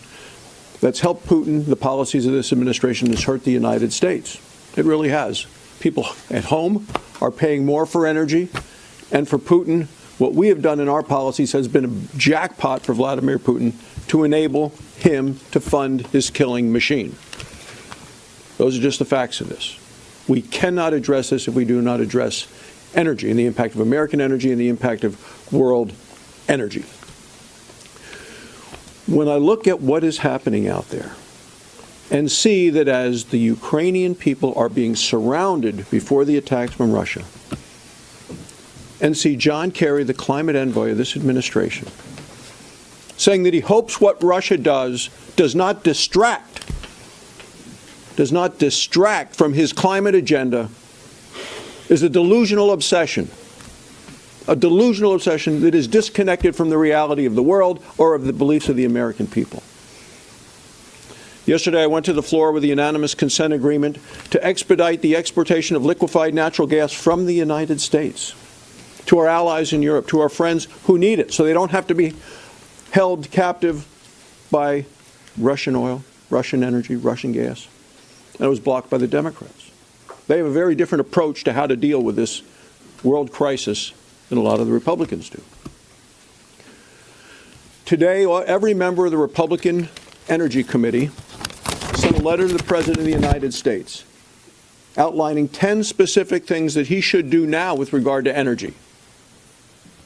that's helped Putin. The policies of this administration has hurt the United States. It really has. People at home are paying more for energy, and for Putin, what we have done in our policies has been a jackpot for Vladimir Putin to enable him to fund his killing machine. Those are just the facts of this. We cannot address this if we do not address energy and the impact of American energy and the impact of world energy. When I look at what is happening out there and see that as the Ukrainian people are being surrounded before the attacks from Russia, and see John Kerry, the climate envoy of this administration, saying that he hopes what Russia does not distract from his climate agenda, is a delusional obsession that is disconnected from the reality of the world or of the beliefs of the American people. Yesterday, I went to the floor with a unanimous consent agreement to expedite the exportation of liquefied natural gas from the United States to our allies in Europe, to our friends who need it, so they don't have to be held captive by Russian oil, Russian energy, Russian gas. And it was blocked by the Democrats. They have a very different approach to how to deal with this world crisis than a lot of the Republicans do. Today, every member of the Republican Energy Committee sent a letter to the President of the United States outlining 10 specific things that he should do now with regard to energy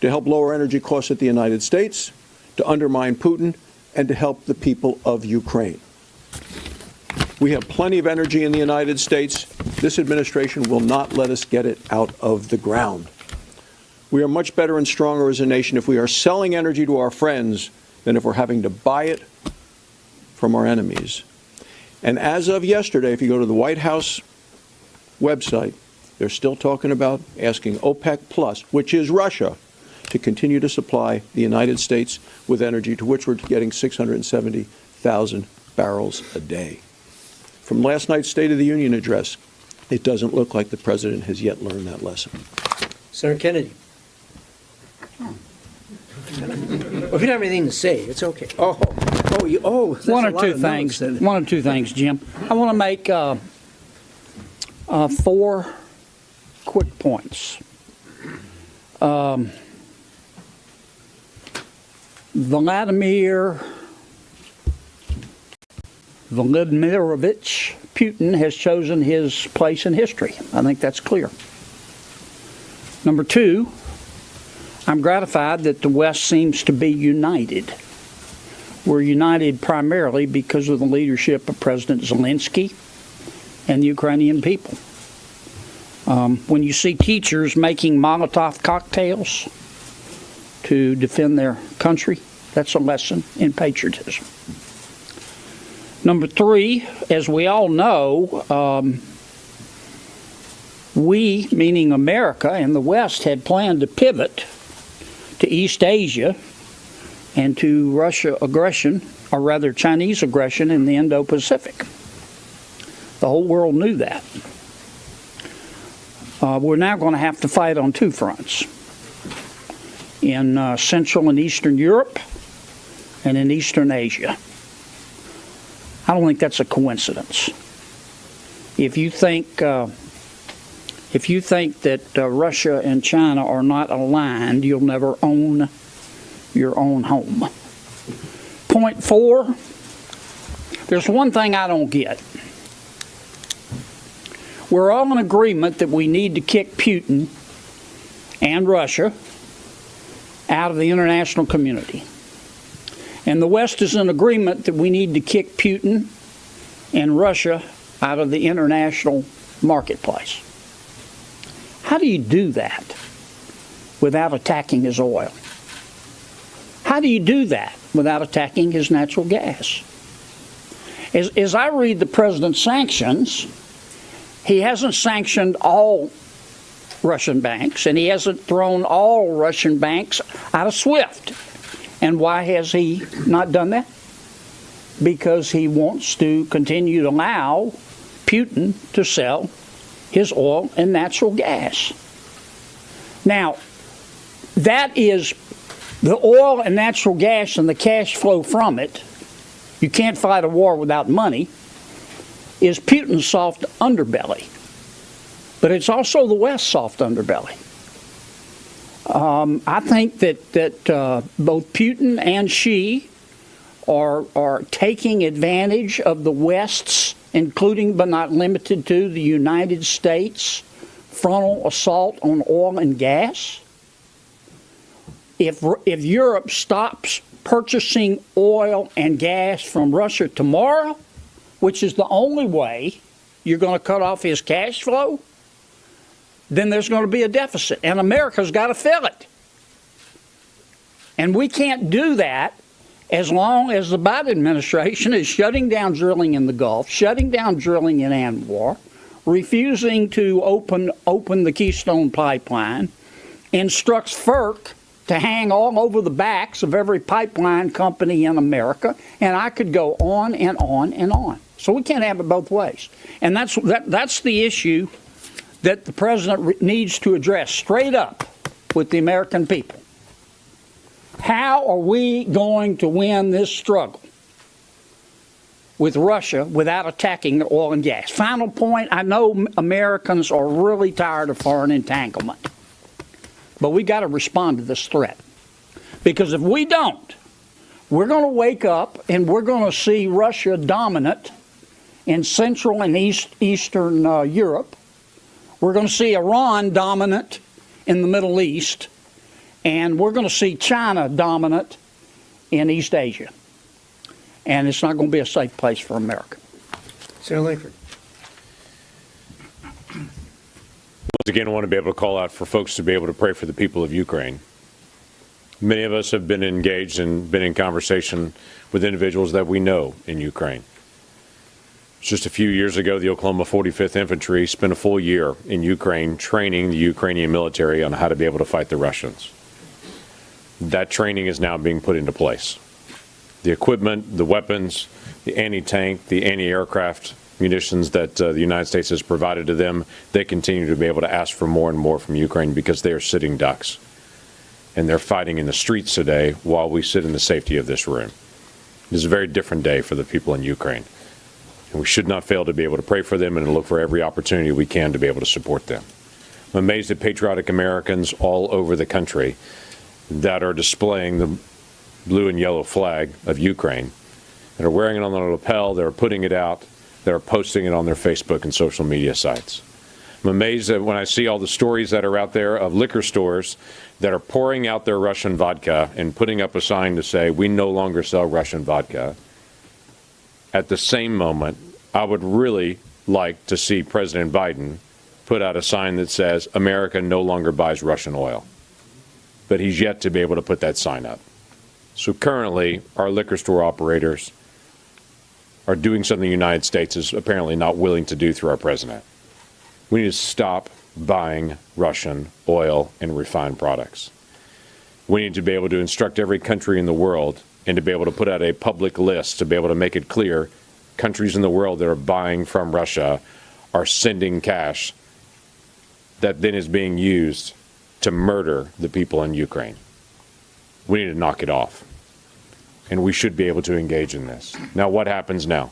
to help lower energy costs at the United States, to undermine Putin, and to help the people of Ukraine. We have plenty of energy in the United States. This administration will not let us get it out of the ground. We are much better and stronger as a nation if we are selling energy to our friends than if we're having to buy it from our enemies. And as of yesterday, if you go to the White House website, they're still talking about asking OPEC Plus, which is Russia, to continue to supply the United States with energy, to which we're getting 670,000 barrels a day. From last night's State of the Union address, it doesn't look like the president has yet learned that lesson. Senator Kennedy. Well, if you don't have anything to say, it's okay. One or two things, Jim. I want to make 4 quick points. Vladimir Vladimirovich Putin has chosen his place in history. I think that's clear. Number 2, I'm gratified that the West seems to be united. We're united primarily because of the leadership of President Zelensky and the Ukrainian people. When you see teachers making Molotov cocktails to defend their country, that's a lesson in patriotism. Number 3, as we all know, we, meaning America and the West, had planned to pivot to East Asia and to Russia aggression, or rather Chinese aggression in the Indo-Pacific. The whole world knew that. We're now going to have to fight on 2 fronts. In Central and Eastern Europe and in Eastern Asia. I don't think that's a coincidence. If you think that Russia and China are not aligned, you'll never own your own home. Point 4, there's one thing I don't get. We're all in agreement that we need to kick Putin and Russia out of the international community. And the West is in agreement that we need to kick Putin and Russia out of the international marketplace. How do you do that without attacking his oil? How do you do that without attacking his natural gas? As I read the president's sanctions, he hasn't sanctioned all Russian banks, and he hasn't thrown all Russian banks out of SWIFT. And why has he not done that? Because he wants to continue to allow Putin to sell his oil and natural gas. Now, that is the oil and natural gas and the cash flow from it. You can't fight a war without money. Is Putin's soft underbelly. But it's also the West's soft underbelly. I think that both Putin and Xi are taking advantage of the West's, including but not limited to the United States, frontal assault on oil and gas. If Europe stops purchasing oil and gas from Russia tomorrow, which is the only way you're going to cut off his cash flow, then there's going to be a deficit, and America's got to fill it. And we can't do that as long as the Biden administration is shutting down drilling in the Gulf, shutting down drilling in Anwar, refusing to open the Keystone Pipeline, instructs FERC to hang all over the backs of every pipeline company in America, and I could go on and on and on. So we can't have it both ways. And that's the issue that the president needs to address straight up with the American people. How are we going to win this struggle with Russia without attacking the oil and gas? Final point, I know Americans are really tired of foreign entanglement, but we got to respond to this threat. Because if we don't, we're going to wake up and we're going to see Russia dominant in Central and Eastern Europe. We're going to see Iran dominant in the Middle East, and we're going to see China dominant in East Asia. And it's not going to be a safe place for America. Senator Langford. Once again, I want to be able to call out for folks to be able to pray for the people of Ukraine. Many of us have been engaged and been in conversation with individuals that we know in Ukraine. Just a few years ago, the Oklahoma 45th Infantry spent a full year in Ukraine training the Ukrainian military on how to be able to fight the Russians. That training is now being put into place. The equipment, the weapons, the anti-tank, the anti-aircraft munitions that the United States has provided to them, they continue to be able to ask for more and more from Ukraine because they are sitting ducks. And they're fighting in the streets today while we sit in the safety of this room. It is a very different day for the people in Ukraine. And we should not fail to be able to pray for them and look for every opportunity we can to be able to support them. I'm amazed at patriotic Americans all over the country that are displaying the blue and yellow flag of Ukraine, that are wearing it on their lapel, that are putting it out, that are posting it on their Facebook and social media sites. I'm amazed that when I see all the stories that are out there of liquor stores that are pouring out their Russian vodka and putting up a sign to say, we no longer sell Russian vodka. At the same moment, I would really like to see President Biden put out a sign that says, America no longer buys Russian oil. But he's yet to be able to put that sign up. So currently, our liquor store operators are doing something the United States is apparently not willing to do through our president. We need to stop buying Russian oil and refined products. We need to be able to instruct every country in the world and to be able to put out a public list to be able to make it clear countries in the world that are buying from Russia are sending cash that then is being used to murder the people in Ukraine. We need to knock it off. And we should be able to engage in this. Now, what happens now?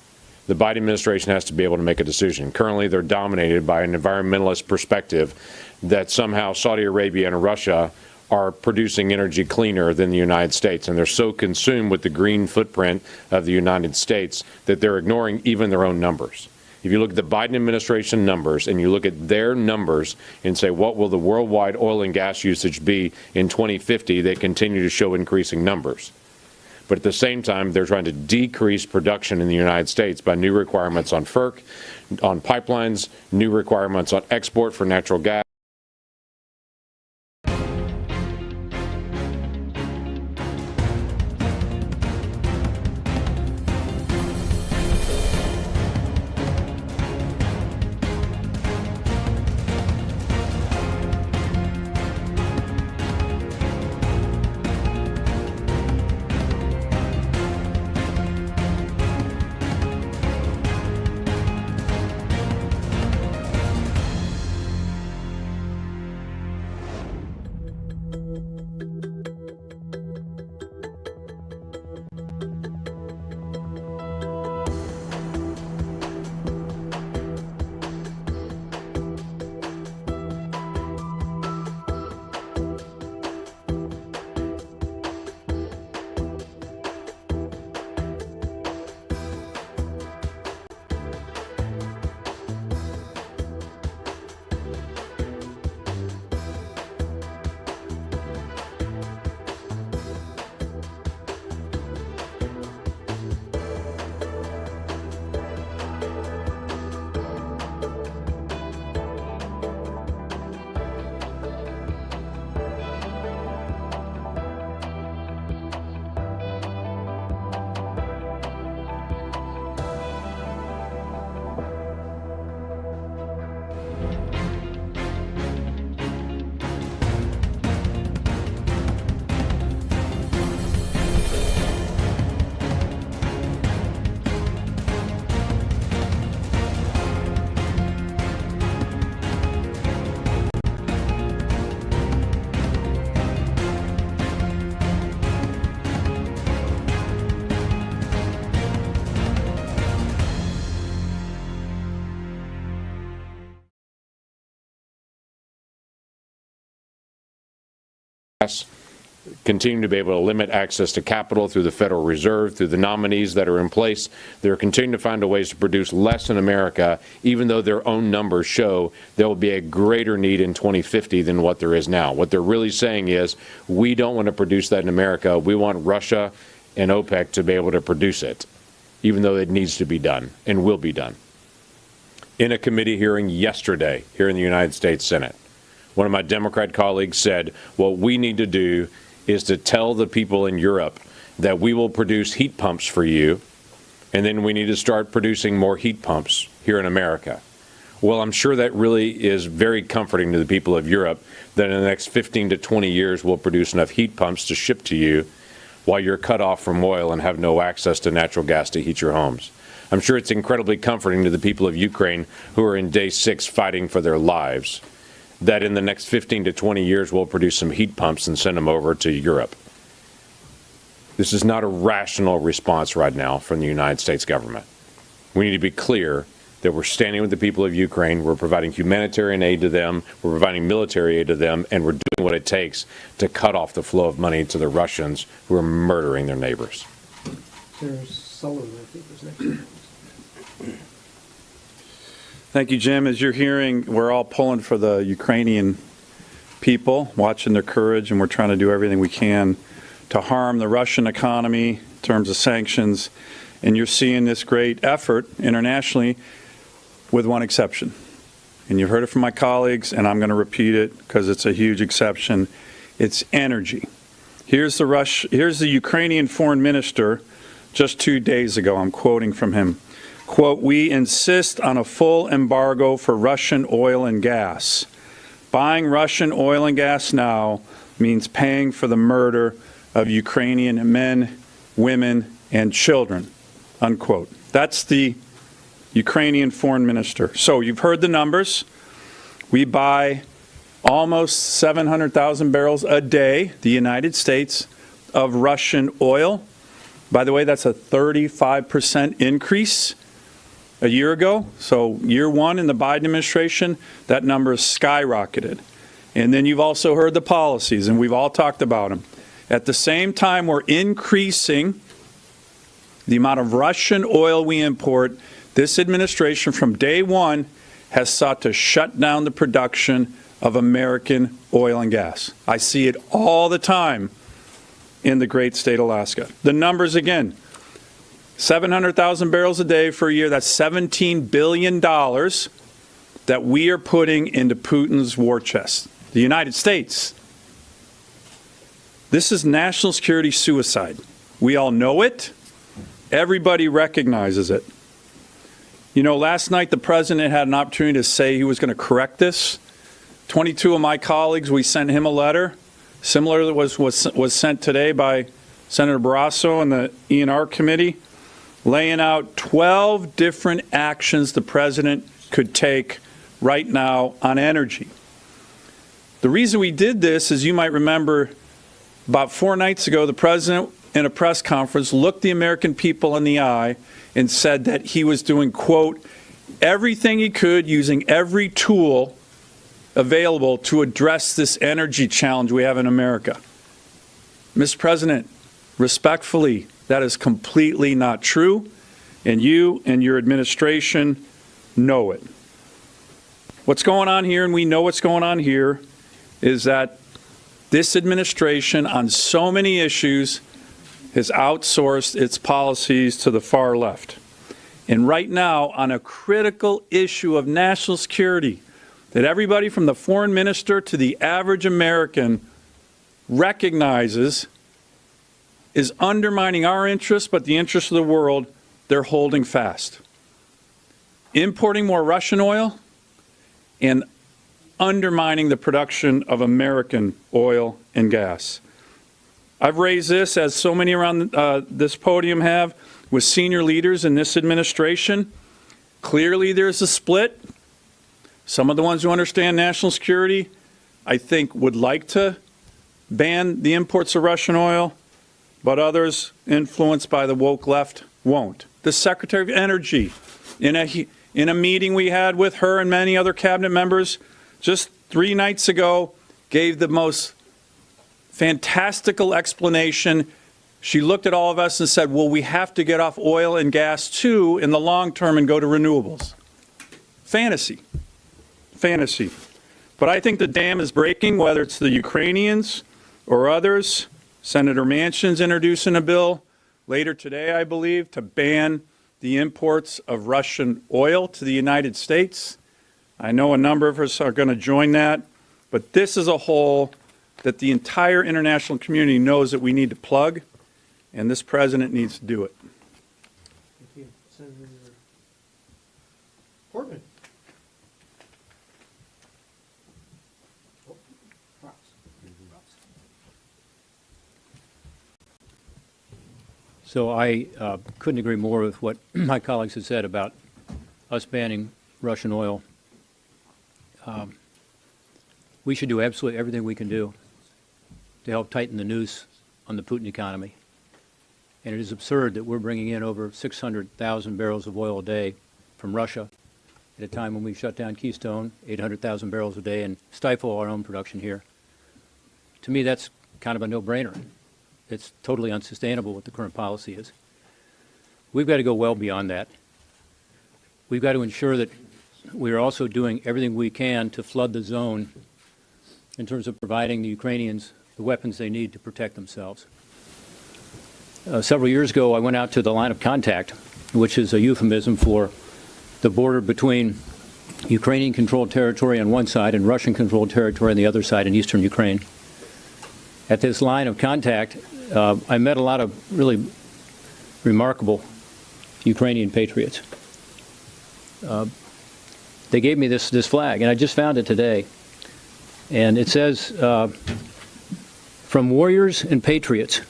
The Biden administration has to be able to make a decision. Currently, they're dominated by an environmentalist perspective that somehow Saudi Arabia and Russia are producing energy cleaner than the United States, and they're so consumed with the green footprint of the United States that they're ignoring even their own numbers. If you look at the Biden administration numbers and you look at their numbers and say, what will the worldwide oil and gas usage be in 2050, they continue to show increasing numbers. But at the same time, they're trying to decrease production in the United States by new requirements on FERC, on pipelines, new requirements on export for natural gas. Continue to be able to limit access to capital through the Federal Reserve, through the nominees that are in place. They're continuing to find ways to produce less in America, even though their own numbers show there will be a greater need in 2050 than what there is now. What they're really saying is, we don't want to produce that in America. We want Russia and OPEC to be able to produce it, even though it needs to be done and will be done. In a committee hearing yesterday here in the United States Senate, one of my Democrat colleagues said, what we need to do is to tell the people in Europe that we will produce heat pumps for you, and then we need to start producing more heat pumps here in America. Well, I'm sure that really is very comforting to the people of Europe that in the next 15 to 20 years we'll produce enough heat pumps to ship to you while you're cut off from oil and have no access to natural gas to heat your homes. I'm sure it's incredibly comforting to the people of Ukraine who are in day 6 fighting for their lives, that in the next 15 to 20 years we'll produce some heat pumps and send them over to Europe. This is not a rational response right now from the United States government. We need to be clear that we're standing with the people of Ukraine, we're providing humanitarian aid to them, we're providing military aid to them, and we're doing what it takes to cut off the flow of money to the Russians who are murdering their neighbors. There's Sullivan, I think, was next. Thank you, Jim. As you're hearing, we're all pulling for the Ukrainian people, watching their courage, and we're trying to do everything we can to harm the Russian economy in terms of sanctions. And you're seeing this great effort internationally with one exception. And you've heard it from my colleagues, and I'm going to repeat it because it's a huge exception. It's energy. Here's the Ukrainian foreign minister just 2 days ago. I'm quoting from him. Quote, "We insist on a full embargo for Russian oil and gas. Buying Russian oil and gas now means paying for the murder of Ukrainian men, women, and children," unquote. That's the Ukrainian foreign minister. So you've heard the numbers. We buy almost 700,000 barrels a day, the United States, of Russian oil. By the way, that's a 35% increase a year ago. So year one in the Biden administration, that number has skyrocketed. And then you've also heard the policies, and we've all talked about them. At the same time, we're increasing the amount of Russian oil we import. This administration, from day one, has sought to shut down the production of American oil and gas. I see it all the time in the great state of Alaska. The numbers again, 700,000 barrels a day for a year, that's $17 billion that we are putting into Putin's war chest. The United States. This is national security suicide. We all know it. Everybody recognizes it. You know, last night the president had an opportunity to say he was going to correct this. 22 of my colleagues, we sent him a letter, similar that was sent today by Senator Barrasso and the E&R committee, laying out 12 different actions the president could take right now on energy. The reason we did this is, you might remember, about 4 nights ago, the president in a press conference looked the American people in the eye and said that he was doing, quote, everything he could, using every tool available to address this energy challenge we have in America. Mr. President, respectfully, that is completely not true, and you and your administration know it. What's going on here, and we know what's going on here, is that this administration on so many issues has outsourced its policies to the far left. And right now, on a critical issue of national security that everybody from the foreign minister to the average American recognizes is undermining our interests, but the interests of the world, they're holding fast. Importing more Russian oil and undermining the production of American oil and gas. I've raised this, as so many around this podium have, with senior leaders in this administration. Clearly there's a split. Some of the ones who understand national security, I think, would like to ban the imports of Russian oil, but others, influenced by the woke left, won't. The Secretary of Energy, in a meeting we had with her and many other cabinet members just 3 nights ago, gave the most fantastical explanation. She looked at all of us and said, well, we have to get off oil and gas too in the long term and go to renewables. Fantasy. Fantasy. But I think the dam is breaking, whether it's the Ukrainians or others. Senator Manchin's introducing a bill later today, I believe, to ban the imports of Russian oil to the United States. I know a number of us are going to join that, but this is a hole that the entire international community knows that we need to plug, and this president needs to do it. Thank you. Senator Portman. So I couldn't agree more with what my colleagues have said about us banning Russian oil. We should do absolutely everything we can do to help tighten the noose on the Putin economy. And it is absurd that we're bringing in over 600,000 barrels of oil a day from Russia at a time when we shut down Keystone, 800,000 barrels a day, and stifle our own production here. To me, that's kind of a no-brainer. It's totally unsustainable what the current policy is. We've got to go well beyond that. We've got to ensure that we are also doing everything we can to flood the zone in terms of providing the Ukrainians the weapons they need to protect themselves. Several years ago, I went out to the line of contact, which is a euphemism for the border between Ukrainian-controlled territory on one side and Russian-controlled territory on the other side in eastern Ukraine. At this line of contact, I met a lot of really remarkable Ukrainian patriots. They gave me this flag, and I just found it today. And it says, from warriors and patriots,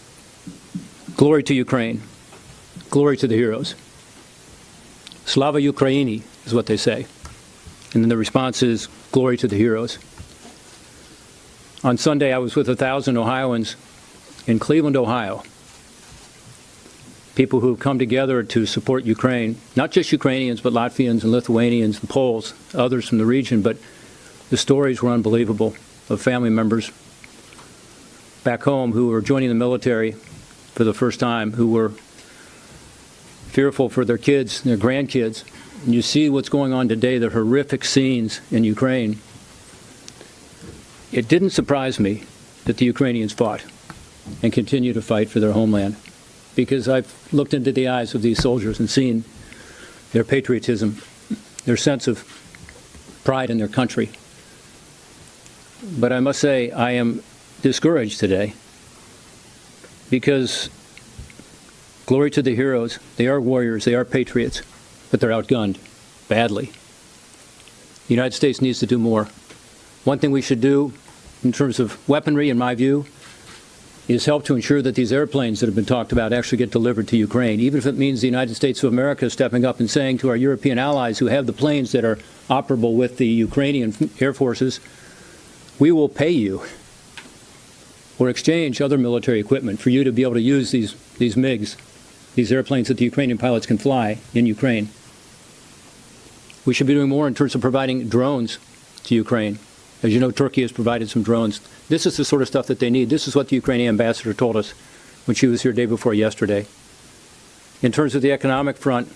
glory to Ukraine, glory to the heroes. Slava Ukraini is what they say. And then the response is, glory to the heroes. On Sunday, I was with 1,000 Ohioans in Cleveland, Ohio. people who have come together to support Ukraine, not just Ukrainians, but Latvians and Lithuanians and Poles, others from the region, but the stories were unbelievable of family members back home who were joining the military for the first time, who were fearful for their kids, their grandkids. And you see what's going on today, the horrific scenes in Ukraine. It didn't surprise me that the Ukrainians fought and continue to fight for their homeland, because I've looked into the eyes of these soldiers and seen their patriotism, their sense of pride in their country. But I must say, I am discouraged today, because glory to the heroes. They are warriors, they are patriots, but they're outgunned badly. The United States needs to do more. One thing we should do in terms of weaponry, in my view, is help to ensure that these airplanes that have been talked about actually get delivered to Ukraine, even if it means the United States of America stepping up and saying to our European allies who have the planes that are operable with the Ukrainian air forces, we will pay you or exchange other military equipment for you to be able to use these MiGs, these airplanes that the Ukrainian pilots can fly in Ukraine. We should be doing more in terms of providing drones to Ukraine. As you know, Turkey has provided some drones. This is the sort of stuff that they need. This is what the Ukrainian ambassador told us when she was here day before yesterday. In terms of the economic front,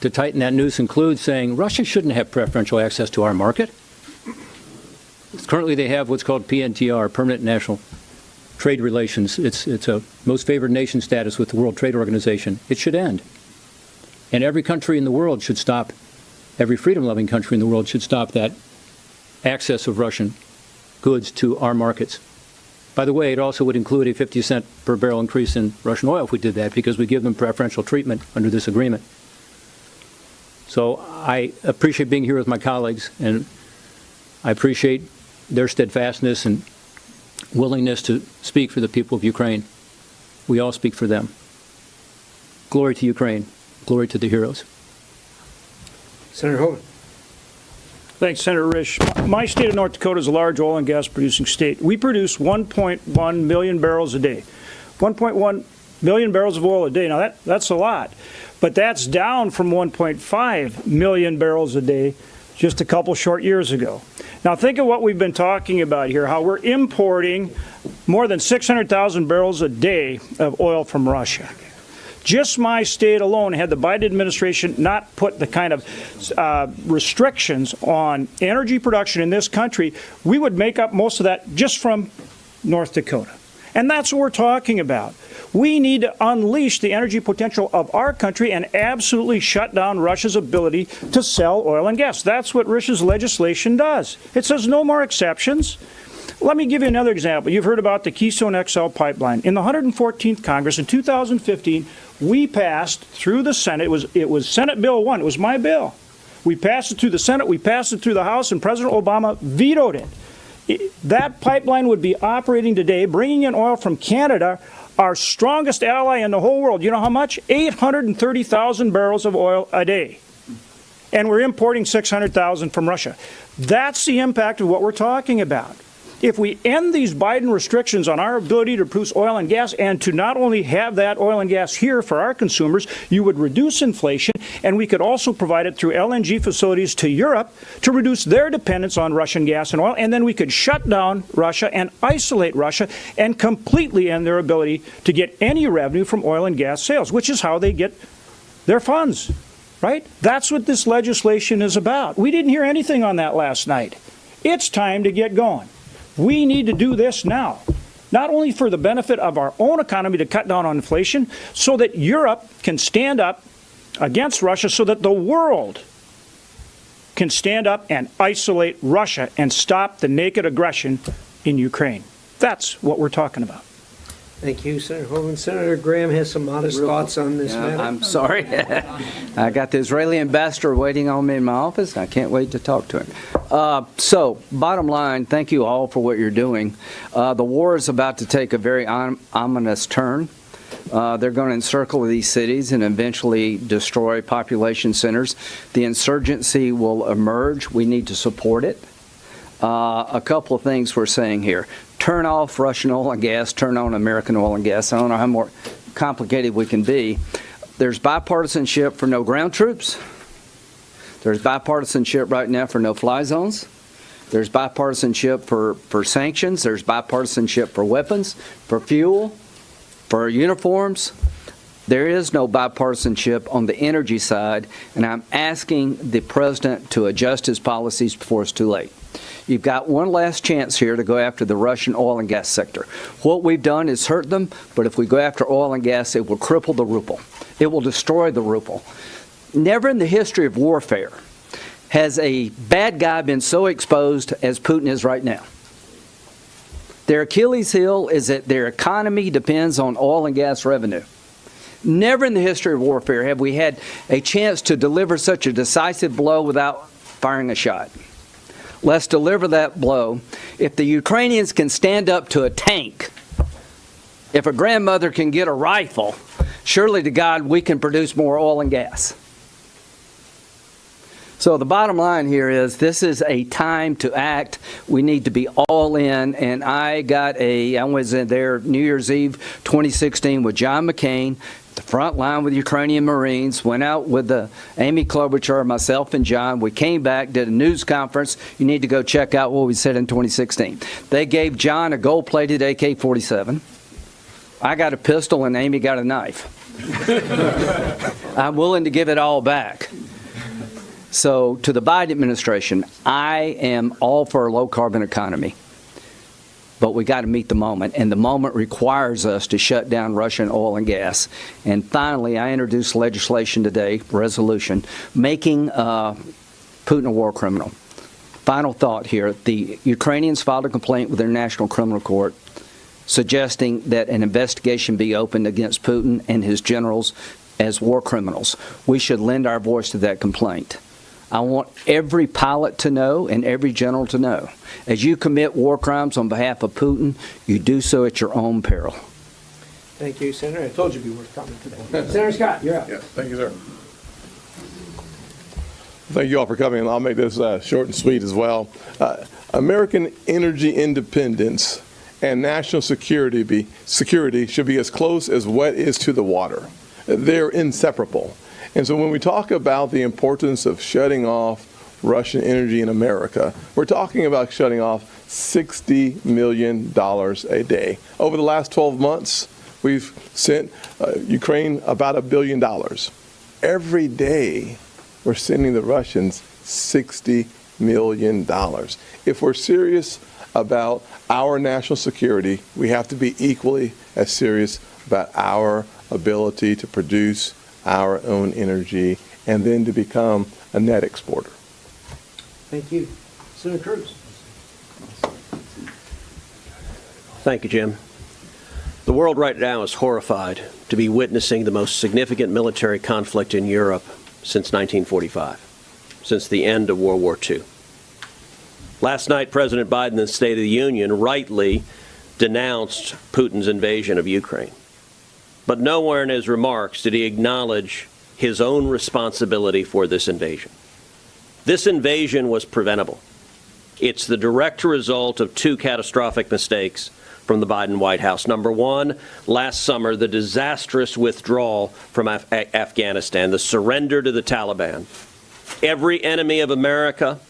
to tighten that noose includes saying Russia shouldn't have preferential access to our market. Currently they have what's called PNTR, Permanent National Trade Relations. It's a most favored nation status with the World Trade Organization. It should end. And every country in the world should stop, every freedom-loving country in the world should stop that access of Russian goods to our markets. By the way, it also would include a 50-cent per barrel increase in Russian oil if we did that, because we give them preferential treatment under this agreement. So I appreciate being here with my colleagues, and I appreciate their steadfastness and willingness to speak for the people of Ukraine. We all speak for them. Glory to Ukraine. Glory to the heroes. Senator Hogan. Thanks, Senator Risch. My state of North Dakota is a large oil and gas producing state. We produce 1.1 million barrels a day. 1.1 million barrels of oil a day. Now that's a lot, but that's down from 1.5 million barrels a day just a couple short years ago. Now think of what we've been talking about here, how we're importing more than 600,000 barrels a day of oil from Russia. Just my state alone, had the Biden administration not put the kind of restrictions on energy production in this country, we would make up most of that just from North Dakota. And that's what we're talking about. We need to unleash the energy potential of our country and absolutely shut down Russia's ability to sell oil and gas. That's what Russia's legislation does. It says no more exceptions. Let me give you another example. You've heard about the Keystone XL pipeline. In the 114th Congress in 2015, we passed through the Senate. It was Senate Bill 1. It was my bill. We passed it through the Senate. We passed it through the House, and President Obama vetoed it. That pipeline would be operating today, bringing in oil from Canada, our strongest ally in the whole world. You know how much? 830,000 barrels of oil a day. And we're importing 600,000 from Russia. That's the impact of what we're talking about. If we end these Biden restrictions on our ability to produce oil and gas, and to not only have that oil and gas here for our consumers, you would reduce inflation, and we could also provide it through LNG facilities to Europe to reduce their dependence on Russian gas and oil, and then we could shut down Russia and isolate Russia and completely end their ability to get any revenue from oil and gas sales, which is how they get their funds, right? That's what this legislation is about. We didn't hear anything on that last night. It's time to get going. We need to do this now, not only for the benefit of our own economy to cut down on inflation, so that Europe can stand up against Russia, so that the world can stand up and isolate Russia and stop the naked aggression in Ukraine. That's what we're talking about. Thank you, Senator Hogan. Senator Graham has some modest thoughts on this matter. I'm sorry. I got the Israeli ambassador waiting on me in my office. I can't wait to talk to him. So, bottom line, thank you all for what you're doing. The war is about to take a very ominous turn. They're going to encircle these cities and eventually destroy population centers. The insurgency will emerge. We need to support it. A couple of things we're saying here. Turn off Russian oil and gas, turn on American oil and gas. I don't know how more complicated we can be. There's bipartisanship for no ground troops. There's bipartisanship right now for no-fly zones. There's bipartisanship for sanctions. There's bipartisanship for weapons, for fuel, for uniforms. There is no bipartisanship on the energy side, and I'm asking the president to adjust his policies before it's too late. You've got one last chance here to go after the Russian oil and gas sector. What we've done is hurt them, but if we go after oil and gas, it will cripple the ruble. It will destroy the ruble. Never in the history of warfare has a bad guy been so exposed as Putin is right now. Their Achilles heel is that their economy depends on oil and gas revenue. Never in the history of warfare have we had a chance to deliver such a decisive blow without firing a shot. Let's deliver that blow. If the Ukrainians can stand up to a tank, if a grandmother can get a rifle, surely to God we can produce more oil and gas. So the bottom line here is this is a time to act. We need to be all in. And I was in there New Year's Eve 2016 with John McCain, the front line with Ukrainian Marines, went out with Amy Klobuchar, myself and John. We came back, did a news conference. You need to go check out what we said in 2016. They gave John a gold-plated AK-47. I got a pistol and Amy got a knife. I'm willing to give it all back. So to the Biden administration, I am all for a low-carbon economy. But we got to meet the moment, and the moment requires us to shut down Russian oil and gas. And finally, I introduced legislation today, resolution, making Putin a war criminal. Final thought here. The Ukrainians filed a complaint with the International Criminal Court suggesting that an investigation be opened against Putin and his generals as war criminals. We should lend our voice to that complaint. I want every pilot to know and every general to know, as you commit war crimes on behalf of Putin, you do so at your own peril. Thank you, Senator. I told you it'd be worth coming today. Senator Scott, you're up. Yeah, thank you, sir. Thank you all for coming. I'll make this short and sweet as well. American energy independence and national security should be as close as wet is to the water. They're inseparable. And so when we talk about the importance of shutting off Russian energy in America, we're talking about shutting off $60 million a day. Over the last 12 months, we've sent Ukraine about $1 billion. Every day, we're sending the Russians $60 million. If we're serious about our national security, we have to be equally as serious about our ability to produce our own energy and then to become a net exporter. Thank you. Senator Cruz. Thank you, Jim. The world right now is horrified to be witnessing the most significant military conflict in Europe since 1945, since the end of World War II. Last night, President Biden in the State of the Union rightly denounced Putin's invasion of Ukraine. But nowhere in his remarks did he acknowledge his own responsibility for this invasion. This invasion was preventable. It's the direct result of two catastrophic mistakes from the Biden White House. Number one, last summer, the disastrous withdrawal from Afghanistan, the surrender to the Taliban. Every enemy of America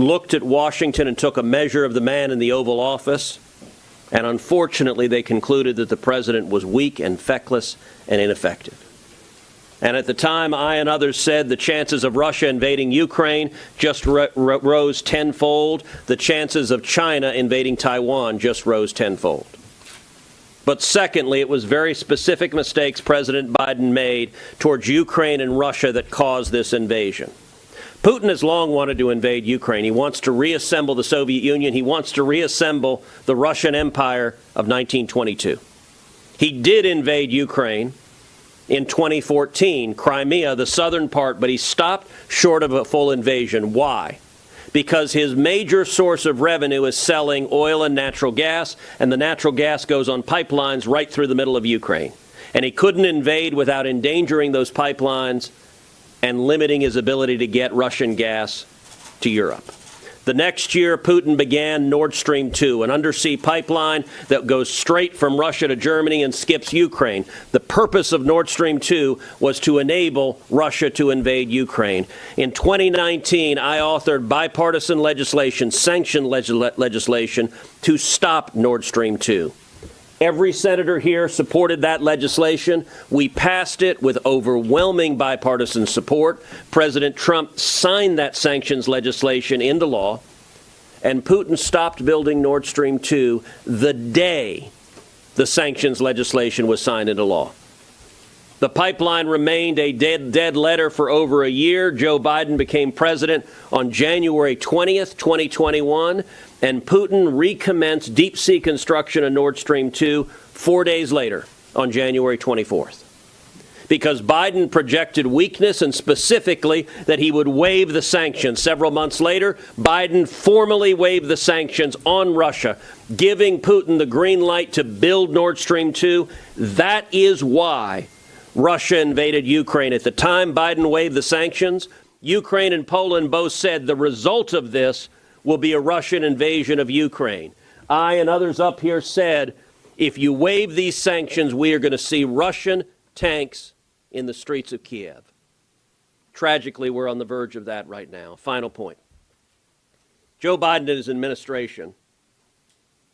looked at Washington and took a measure of the man in the Oval Office, and unfortunately they concluded that the president was weak and feckless and ineffective. And at the time, I and others said the chances of Russia invading Ukraine just rose tenfold. The chances of China invading Taiwan just rose tenfold. But secondly, it was very specific mistakes President Biden made towards Ukraine and Russia that caused this invasion. Putin has long wanted to invade Ukraine. He wants to reassemble the Soviet Union. He wants to reassemble the Russian Empire of 1922. He did invade Ukraine in 2014, Crimea, the southern part, but he stopped short of a full invasion. Why? Because his major source of revenue is selling oil and natural gas, and the natural gas goes on pipelines right through the middle of Ukraine. And he couldn't invade without endangering those pipelines and limiting his ability to get Russian gas to Europe. The next year, Putin began Nord Stream 2, an undersea pipeline that goes straight from Russia to Germany and skips Ukraine. The purpose of Nord Stream 2 was to enable Russia to invade Ukraine. In 2019, I authored bipartisan legislation, sanctioned legislation, to stop Nord Stream 2. Every senator here supported that legislation. We passed it with overwhelming bipartisan support. President Trump signed that sanctions legislation into law, and Putin stopped building Nord Stream 2 the day the sanctions legislation was signed into law. The pipeline remained a dead letter for over a year. Joe Biden became president on January 20th, 2021, and Putin recommenced deep-sea construction of Nord Stream 2 4 days later on January 24th. Because Biden projected weakness and specifically that he would waive the sanctions. Several months later, Biden formally waived the sanctions on Russia, giving Putin the green light to build Nord Stream 2. That is why Russia invaded Ukraine. At the time Biden waived the sanctions, Ukraine and Poland both said the result of this will be a Russian invasion of Ukraine. I and others up here said, if you waive these sanctions, we are going to see Russian tanks in the streets of Kiev. Tragically, we're on the verge of that right now. Final point. Joe Biden and his administration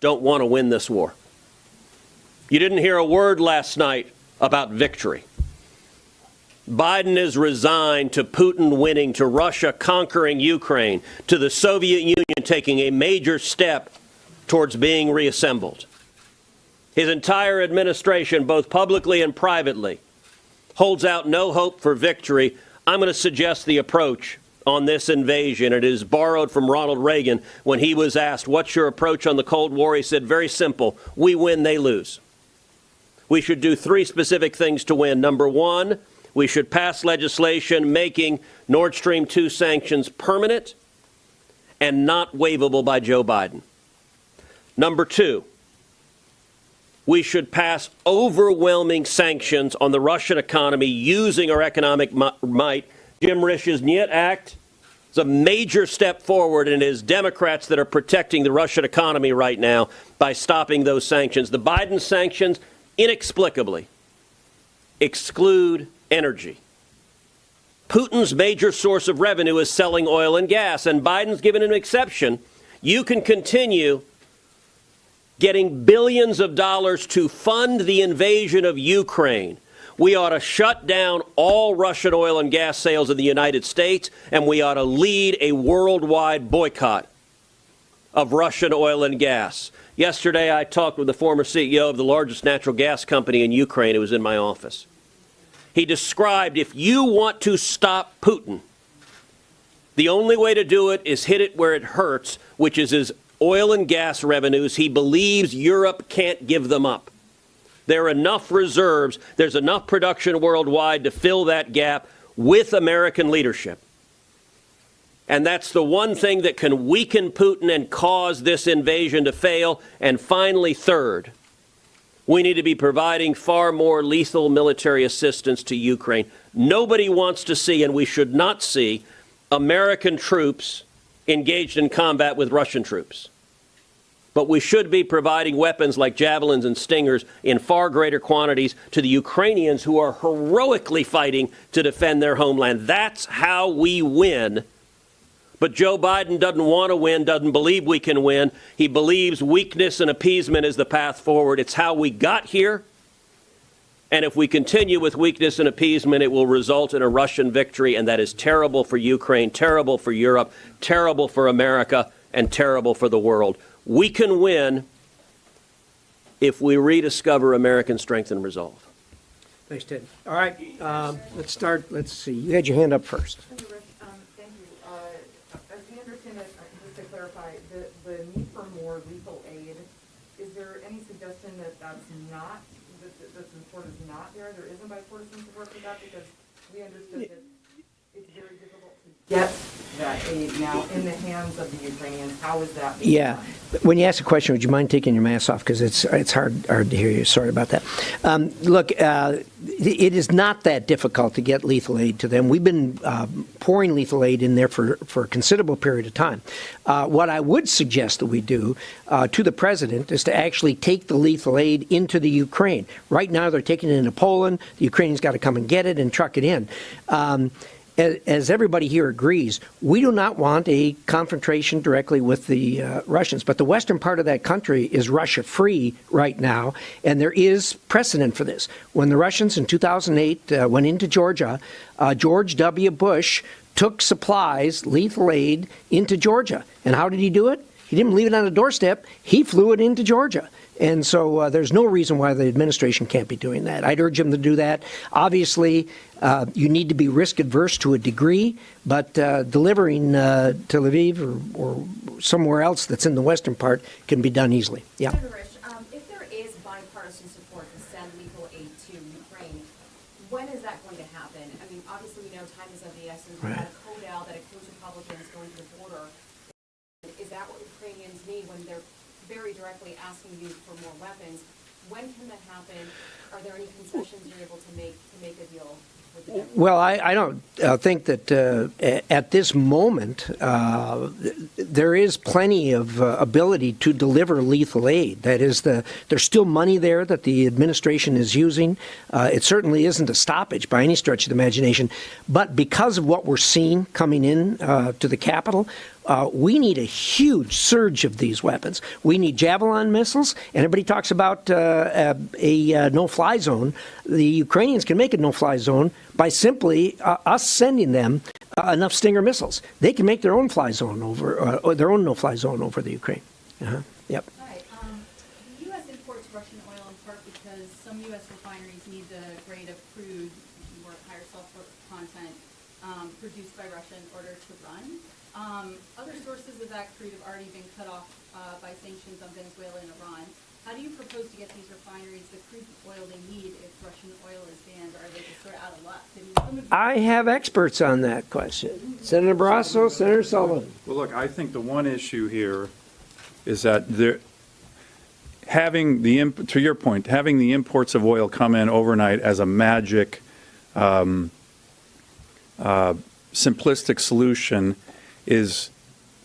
don't want to win this war. You didn't hear a word last night about victory. Biden is resigned to Putin winning, to Russia conquering Ukraine, to the Soviet Union taking a major step towards being reassembled. His entire administration, both publicly and privately, holds out no hope for victory. I'm going to suggest the approach on this invasion. It is borrowed from Ronald Reagan when he was asked, what's your approach on the Cold War? He said, very simple, we win, they lose. We should do three specific things to win. Number one, we should pass legislation making Nord Stream 2 sanctions permanent and not waivable by Joe Biden. Number two, we should pass overwhelming sanctions on the Russian economy using our economic might. Jim Rish's Niet Act is a major step forward, and it is Democrats that are protecting the Russian economy right now by stopping those sanctions. The Biden sanctions inexplicably exclude energy. Putin's major source of revenue is selling oil and gas, and Biden's given an exception. You can continue getting billions of dollars to fund the invasion of Ukraine. We ought to shut down all Russian oil and gas sales in the United States, and we ought to lead a worldwide boycott of Russian oil and gas. Yesterday, I talked with the former CEO of the largest natural gas company in Ukraine. It was in my office. He described, if you want to stop Putin, the only way to do it is hit it where it hurts, which is his oil and gas revenues. He believes Europe can't give them up. There are enough reserves, there's enough production worldwide to fill that gap with American leadership. And that's the one thing that can weaken Putin and cause this invasion to fail. And finally, third, we need to be providing far more lethal military assistance to Ukraine. Nobody wants to see, and we should not see, American troops engaged in combat with Russian troops. But we should be providing weapons like javelins and stingers in far greater quantities to the Ukrainians who are heroically fighting to defend their homeland. That's how we win But Joe Biden doesn't want to win, doesn't believe we can win. He believes weakness and appeasement is the path forward. It's how we got here. And if we continue with weakness and appeasement, it will result in a Russian victory, and that is terrible for Ukraine, terrible for Europe, terrible for America, and terrible for the world. We can win if we rediscover American strength and resolve. Thanks, Ted. All right, let's start. Let's see. You had your hand up first. Thank you. As we understand it, just to clarify, the need for more lethal aid, is there any suggestion that that's not, that the support is not there? There isn't bipartisan support for that? Because we understood that it's very difficult to get that aid now in the hands of the Ukrainians. How is that being done? When you ask a question, would you mind taking your mask off? Because it's hard to hear you. Sorry about that. Look, it is not that difficult to get lethal aid to them. We've been pouring lethal aid in there for a considerable period of time. What I would suggest that we do to the president is to actually take the lethal aid into the Ukraine. Right now, they're taking it into Poland. The Ukrainians got to come and get it and truck it in. As everybody here agrees, we do not want a confrontation directly with the Russians. But the western part of that country is Russia-free right now, and there is precedent for this. When the Russians in 2008 went into Georgia, George W. Bush took supplies, lethal aid, into Georgia. And how did he do it? He didn't leave it on the doorstep. He flew it into Georgia. And so there's no reason why the administration can't be doing that. I'd urge them to do that. Obviously, you need to be risk adverse to a degree, but delivering to Lviv or somewhere else that's in the western part can be done easily. Yeah. Senator Rich, if there is bipartisan support to send lethal aid to Ukraine, when is that going to happen? I mean, obviously we know time is of the essence. We've had a CODAL that includes Republicans going to the border. Is that what Ukrainians need when they're very directly asking you for more weapons? When can that happen? Are there any concessions you're able to make a deal with the Democrats? Well, I don't think that at this moment there is plenty of ability to deliver lethal aid. That is, there's still money there that the administration is using. It certainly isn't a stoppage by any stretch of the imagination. But because of what we're seeing coming in to the Capitol, we need a huge surge of these weapons. We need Javelin missiles, and everybody talks about a no-fly zone. The Ukrainians can make a no-fly zone by simply us sending them enough Stinger missiles. They can make their own fly zone over, or their own no-fly zone over the Ukraine. Yep. Hi. The U.S. imports Russian oil in part because some U.S. refineries need the grade of crude or higher sulfur content produced by Russia in order to run. Other sources of that crude have already been cut off by sanctions on Venezuela and Iran. How do you propose to get these refineries the crude oil they need if Russian oil is banned, or are they just sort of out of luck? I have experts on that question. Senator Barrasso, Senator Sullivan. Well, look, I think the one issue here is that to your point, having the imports of oil come in overnight as a magic, simplistic solution is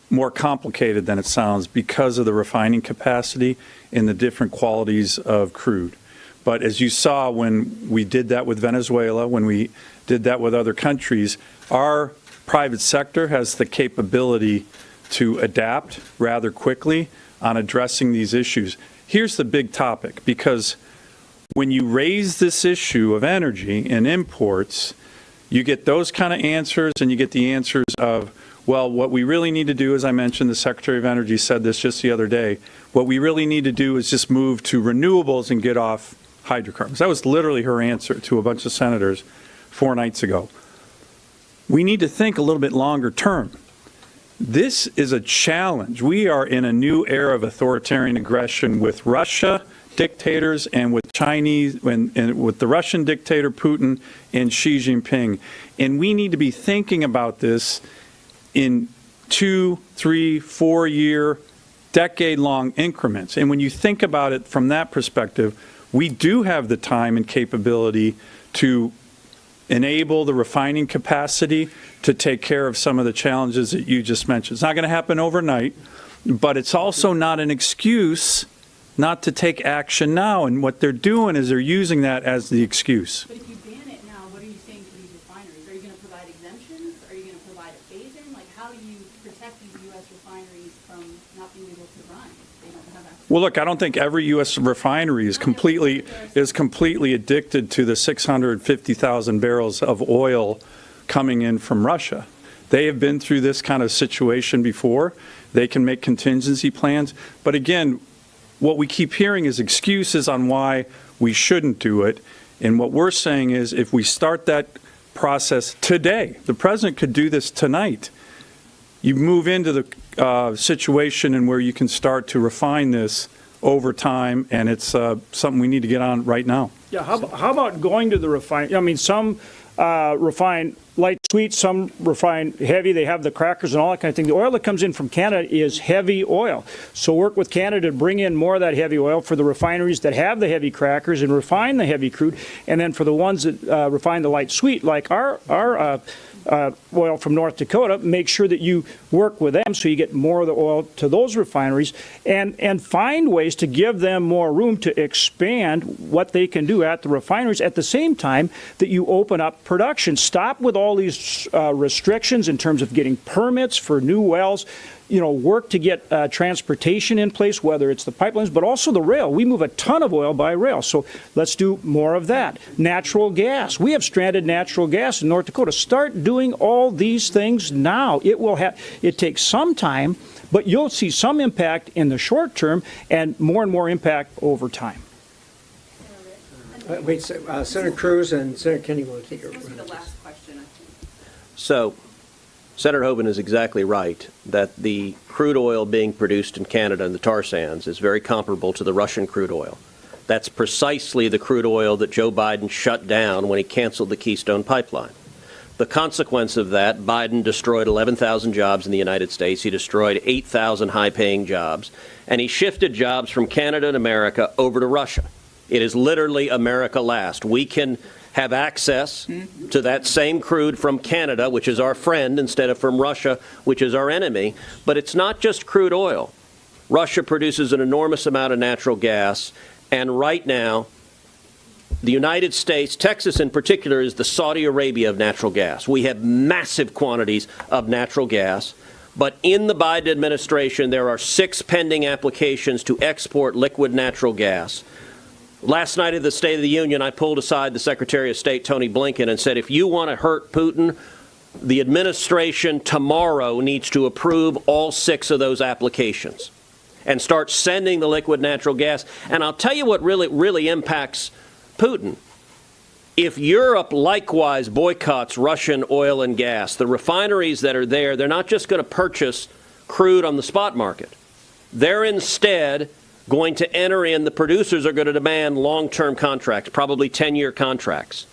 more complicated than it sounds because of the refining capacity and the different qualities of crude. But as you saw when we did that with Venezuela, when we did that with other countries, our private sector has the capability to adapt rather quickly on addressing these issues. Here's the big topic, because when you raise this issue of energy and imports, you get those kind of answers, and you get the answers of, well, what we really need to do, as I mentioned, the Secretary of Energy said this just the other day, what we really need to do is just move to renewables and get off hydrocarbons. That was literally her answer to a bunch of senators 4 nights ago. We need to think a little bit longer term. This is a challenge. We are in a new era of authoritarian aggression with Russia, dictators, and with Chinese, and with the Russian dictator Putin and Xi Jinping. And we need to be thinking about this in 2, 3, 4 year, decade-long increments. And when you think about it from that perspective, we do have the time and capability to enable the refining capacity to take care of some of the challenges that you just mentioned. It's not going to happen overnight, but it's also not an excuse not to take action now. And what they're doing is they're using that as the excuse. But if you ban it now, what are you saying to these refineries? Are you going to provide exemptions? Are you going to provide a phase-in? Like, how do you you protect these U.S. refineries from not being able to run? They don't have access. Well, look, I don't think every U.S. refinery is completely addicted to the 650,000 barrels of oil coming in from Russia. They have been through this kind of situation before. They can make contingency plans. But again, what we keep hearing is excuses on why we shouldn't do it. And what we're saying is if we start that process today, the president could do this tonight. You move into the situation and where you can start to refine this over time, and it's something we need to get on right now. Yeah, how about going to the refinery? I mean, some refine light sweet, some refine heavy. They have the crackers and all that kind of thing. The oil that comes in from Canada is heavy oil. So work with Canada to bring in more of that heavy oil for the refineries that have the heavy crackers and refine the heavy crude. And then for the ones that refine the light sweet, like our oil from North Dakota, make sure that you work with them so you get more of the oil to those refineries and find ways to give them more room to expand what they can do at the refineries at the same time that you open up production. Stop with all these restrictions in terms of getting permits for new wells. Work to get transportation in place, whether it's the pipelines, but also the rail. We move a ton of oil by rail, so let's do more of that. Natural gas. We have stranded natural gas in North Dakota. Start doing all these things now. It takes some time, but you'll see some impact in the short term and more impact over time. Senator Cruz and Senator Kennedy want to take your. This will be the last question, I think. So, Senator Hoeven is exactly right that the crude oil being produced in Canada and the tar sands is very comparable to the Russian crude oil. That's precisely the crude oil that Joe Biden shut down when he canceled the Keystone Pipeline. The consequence of that, Biden destroyed 11,000 jobs in the United States. He destroyed 8,000 high-paying jobs, and he shifted jobs from Canada and America over to Russia. It is literally America last. We can have access to that same crude from Canada, which is our friend, instead of from Russia, which is our enemy. But it's not just crude oil. Russia produces an enormous amount of natural gas, and right now, the United States, Texas in particular, is the Saudi Arabia of natural gas. We have massive quantities of natural gas, but in the Biden administration, there are 6 pending applications to export liquid natural gas. Last night at the State of the Union, I pulled aside the Secretary of State, Tony Blinken, and said, if you want to hurt Putin, the administration tomorrow needs to approve all 6 of those applications and start sending the liquid natural gas. And I'll tell you what really impacts Putin. If Europe likewise boycotts Russian oil and gas, the refineries that are there, they're not just going to purchase crude on the spot market. They're instead going to enter in, the producers are going to demand long-term contracts, probably 10-year contracts.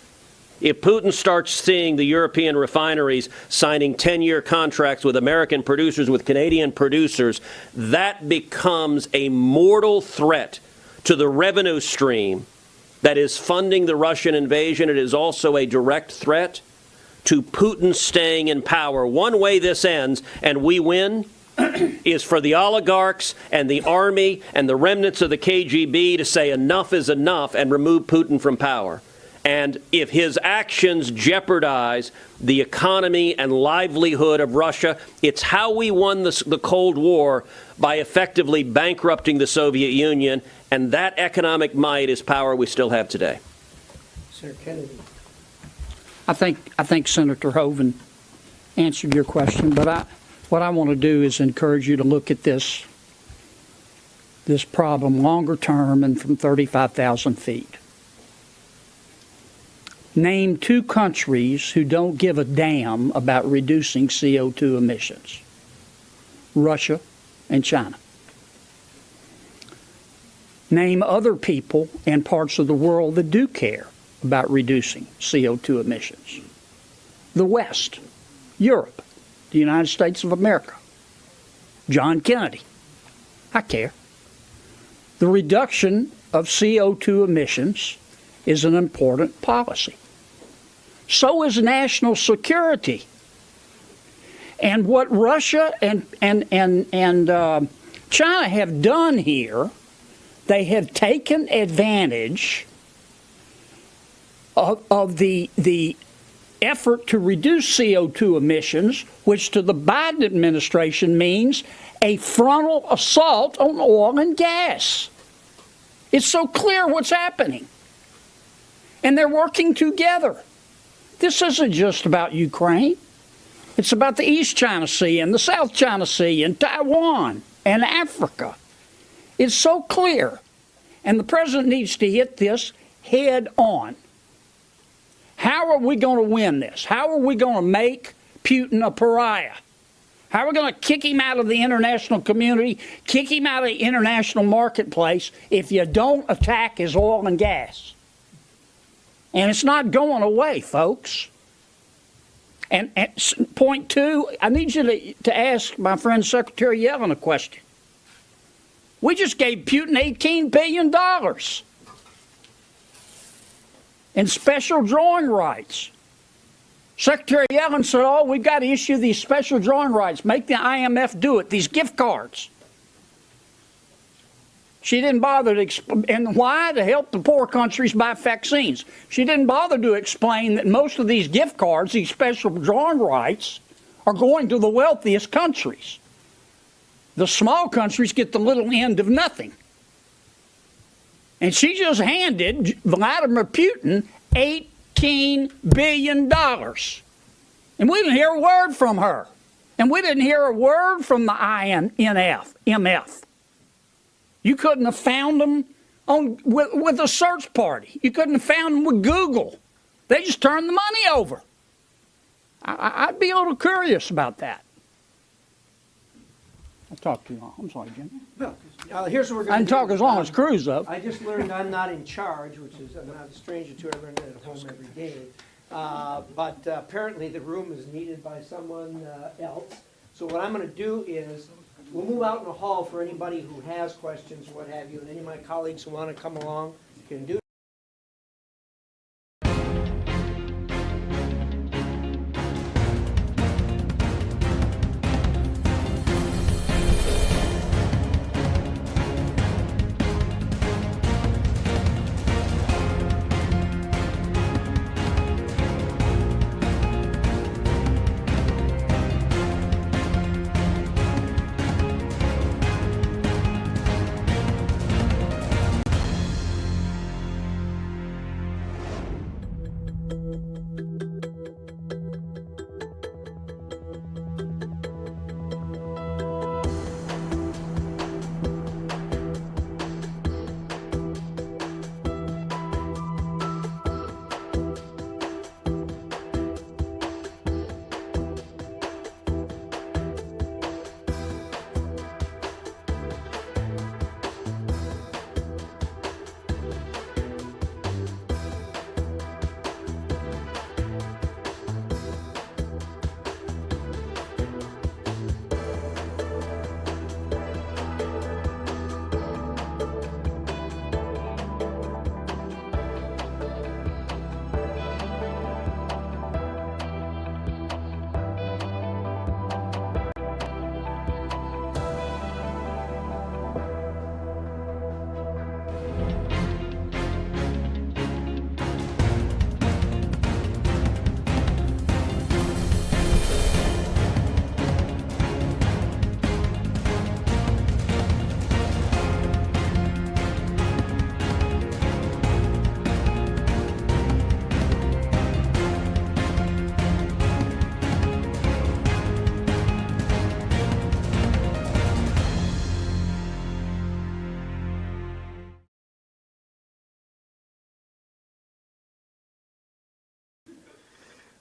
If Putin starts seeing the European refineries signing 10-year contracts with American producers, with Canadian producers, that becomes a mortal threat to the revenue stream that is funding the Russian invasion. It is also a direct threat to Putin staying in power. One way this ends, and we win, is for the oligarchs and the army and the remnants of the KGB to say enough is enough and remove Putin from power. And if his actions jeopardize the economy and livelihood of Russia, it's how we won the Cold War, by effectively bankrupting the Soviet Union, and that economic might is power we still have today. Senator Kennedy. I think Senator Hoeven answered your question, but what I want to do is encourage you to look at this problem longer term and from 35,000 feet. Name 2 countries who don't give a damn about reducing CO2 emissions: Russia and China. Name other people and parts of the world that do care about reducing CO2 emissions: the West, Europe, the United States of America, John Kennedy. I care. The reduction of CO2 emissions is an important policy. So is national security. And what Russia and China have done here, they have taken advantage of the effort to reduce CO2 emissions, which to the Biden administration means a frontal assault on oil and gas. It's so clear what's happening. And they're working together. This isn't just about Ukraine. It's about the East China Sea and the South China Sea and Taiwan and Africa. It's so clear. And the president needs to hit this head on. How are we going to win this? How are we going to make Putin a pariah? How are we going to kick him out of the international community, kick him out of the international marketplace if you don't attack his oil and gas? And it's not going away, folks. And point two, I need you to ask my friend Secretary Yellen a question. We just gave Putin $18 billion in special drawing rights. Secretary Yellen said, oh, we've got to issue these special drawing rights. Make the IMF do it, these gift cards. She didn't bother to explain. And why? To help the poor countries buy vaccines. She didn't bother to explain that most of these gift cards, these special drawing rights, are going to the wealthiest countries. The small countries get the little end of nothing. And she just handed Vladimir Putin $18 billion. And we didn't hear a word from her. And we didn't hear a word from the IMF. You couldn't have found them with a search party. You couldn't have found them with Google. They just turned the money over. I'd be a little curious about that. I talked too long. I'm sorry, Jimmy. Well, here's what we're going to do. I can talk as long as Cruz up. I just learned I'm not in charge, which is I'm not a stranger to. I learned it at home every day. But apparently the room is needed by someone else. So what I'm going to do is we'll move out in the hall for anybody who has questions or what have you, and any of my colleagues who want to come along can do.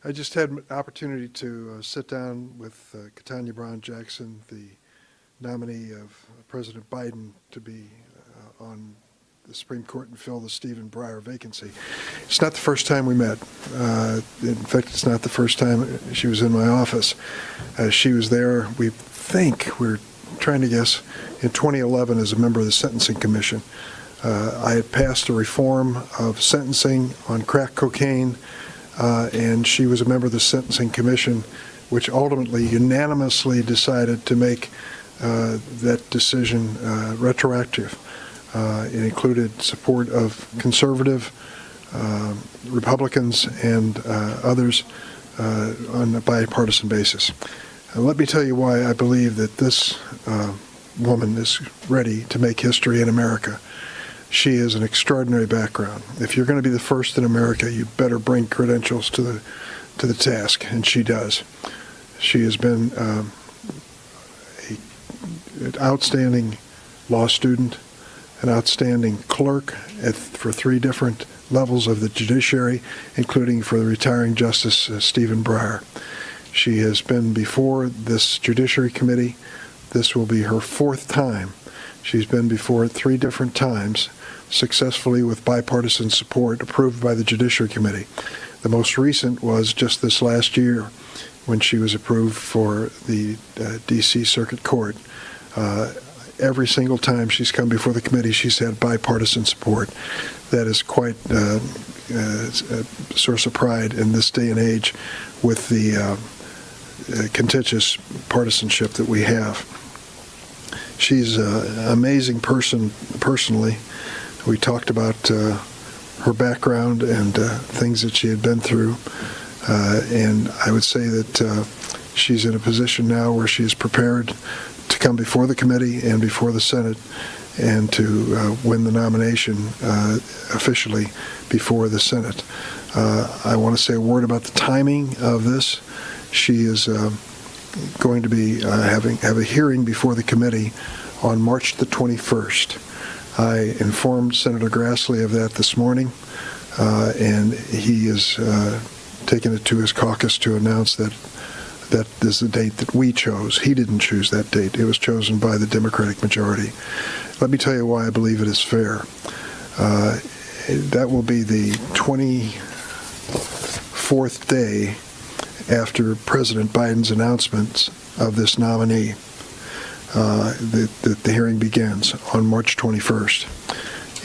I just had an opportunity to sit down with Ketanji Brown Jackson, the nominee of President Biden to be on the Supreme Court and fill the Stephen Breyer vacancy. It's not the first time we met. In fact, it's not the first time she was in my office. She was there, we're trying to guess, in 2011 as a member of the Sentencing Commission. I had passed a reform of sentencing on crack cocaine, and she was a member of the Sentencing Commission, which ultimately unanimously decided to make that decision retroactive. It included support of conservative Republicans and others on a bipartisan basis. Let me tell you why I believe that this woman is ready to make history in America. She has an extraordinary background. If you're going to be the first in America, you better bring credentials to the task, and she does. She has been an outstanding law student, an outstanding clerk for 3 different levels of the judiciary, including for the retiring Justice Stephen Breyer. She has been before this Judiciary Committee. This will be her 4th time. She's been before it 3 different times, successfully with bipartisan support approved by the Judiciary Committee. The most recent was just this last year when she was approved for the D.C. Circuit Court. Every single time she's come before the committee, she's had bipartisan support. That is quite a source of pride in this day and age with the contentious partisanship that we have. She's an amazing person personally. We talked about her background and things that she had been through. And I would say that she's in a position now where she is prepared to come before the committee and before the Senate and to win the nomination officially before the Senate. I want to say a word about the timing of this. She is going to be have a hearing before the committee on March the 21st. I informed Senator Grassley of that this morning, and he has taken it to his caucus to announce that is the date that we chose. He didn't choose that date. It was chosen by the Democratic majority. Let me tell you why I believe it is fair. That will be the 24th day after President Biden's announcements of this nominee. The hearing begins on March 21st.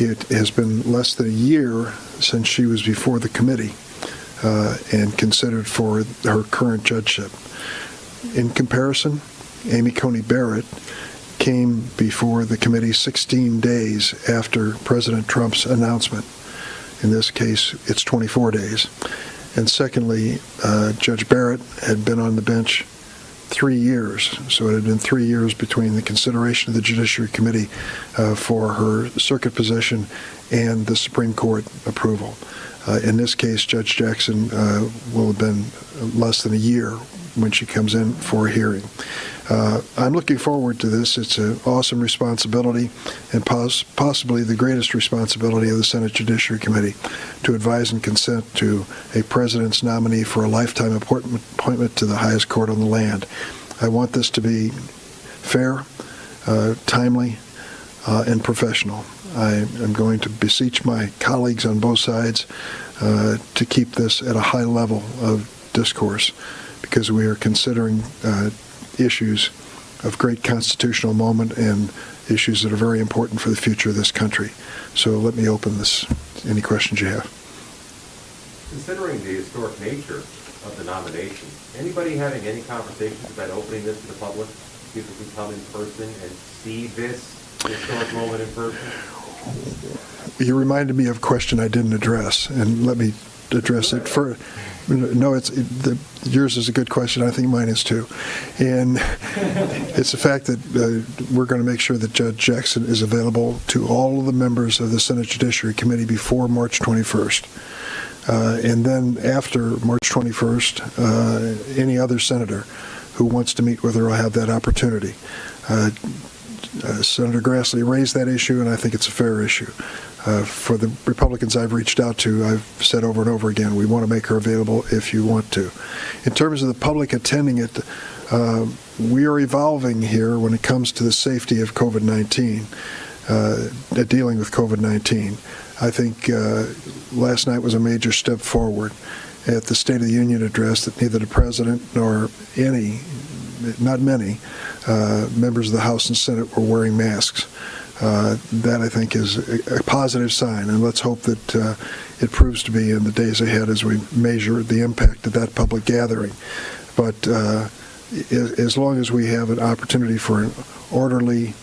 It has been less than a year since she was before the committee and considered for her current judgeship. In comparison, Amy Coney Barrett came before the committee 16 days after President Trump's announcement. In this case, it's 24 days. And secondly, Judge Barrett had been on the bench 3 years, so it had been 3 years between the consideration of the Judiciary Committee for her circuit position and the Supreme Court approval. In this case, Judge Jackson will have been less than a year when she comes in for a hearing. I'm looking forward to this. It's an awesome responsibility and possibly the greatest responsibility of the Senate Judiciary Committee to advise and consent to a president's nominee for a lifetime appointment to the highest court on the land. I want this to be fair, timely, and professional. I am going to beseech my colleagues on both sides to keep this at a high level of discourse because we are considering issues of great constitutional moment and issues that are very important for the future of this country. So let me open this. Any questions you have? Considering the historic nature of the nomination, anybody having any conversations about opening this to the public? People who come in person and see this historic moment in person? You reminded me of a question I didn't address, and let me address it first. No, yours is a good question. I think mine is too. And it's the fact that we're going to make sure that Judge Jackson is available to all of the members of the Senate Judiciary Committee before March 21st. And then after March 21st, any other senator who wants to meet with her will have that opportunity. Senator Grassley raised that issue, and I think it's a fair issue. For the Republicans I've reached out to, I've said over and over again, we want to make her available if you want to. In terms of the public attending it, we are evolving here when it comes to the safety of COVID-19, dealing with COVID-19. I think last night was a major step forward at the State of the Union address that neither the President nor not many, members of the House and Senate were wearing masks. That, I think, is a positive sign, and let's hope that it proves to be in the days ahead as we measure the impact of that public gathering. But as long as we have an opportunity for an orderly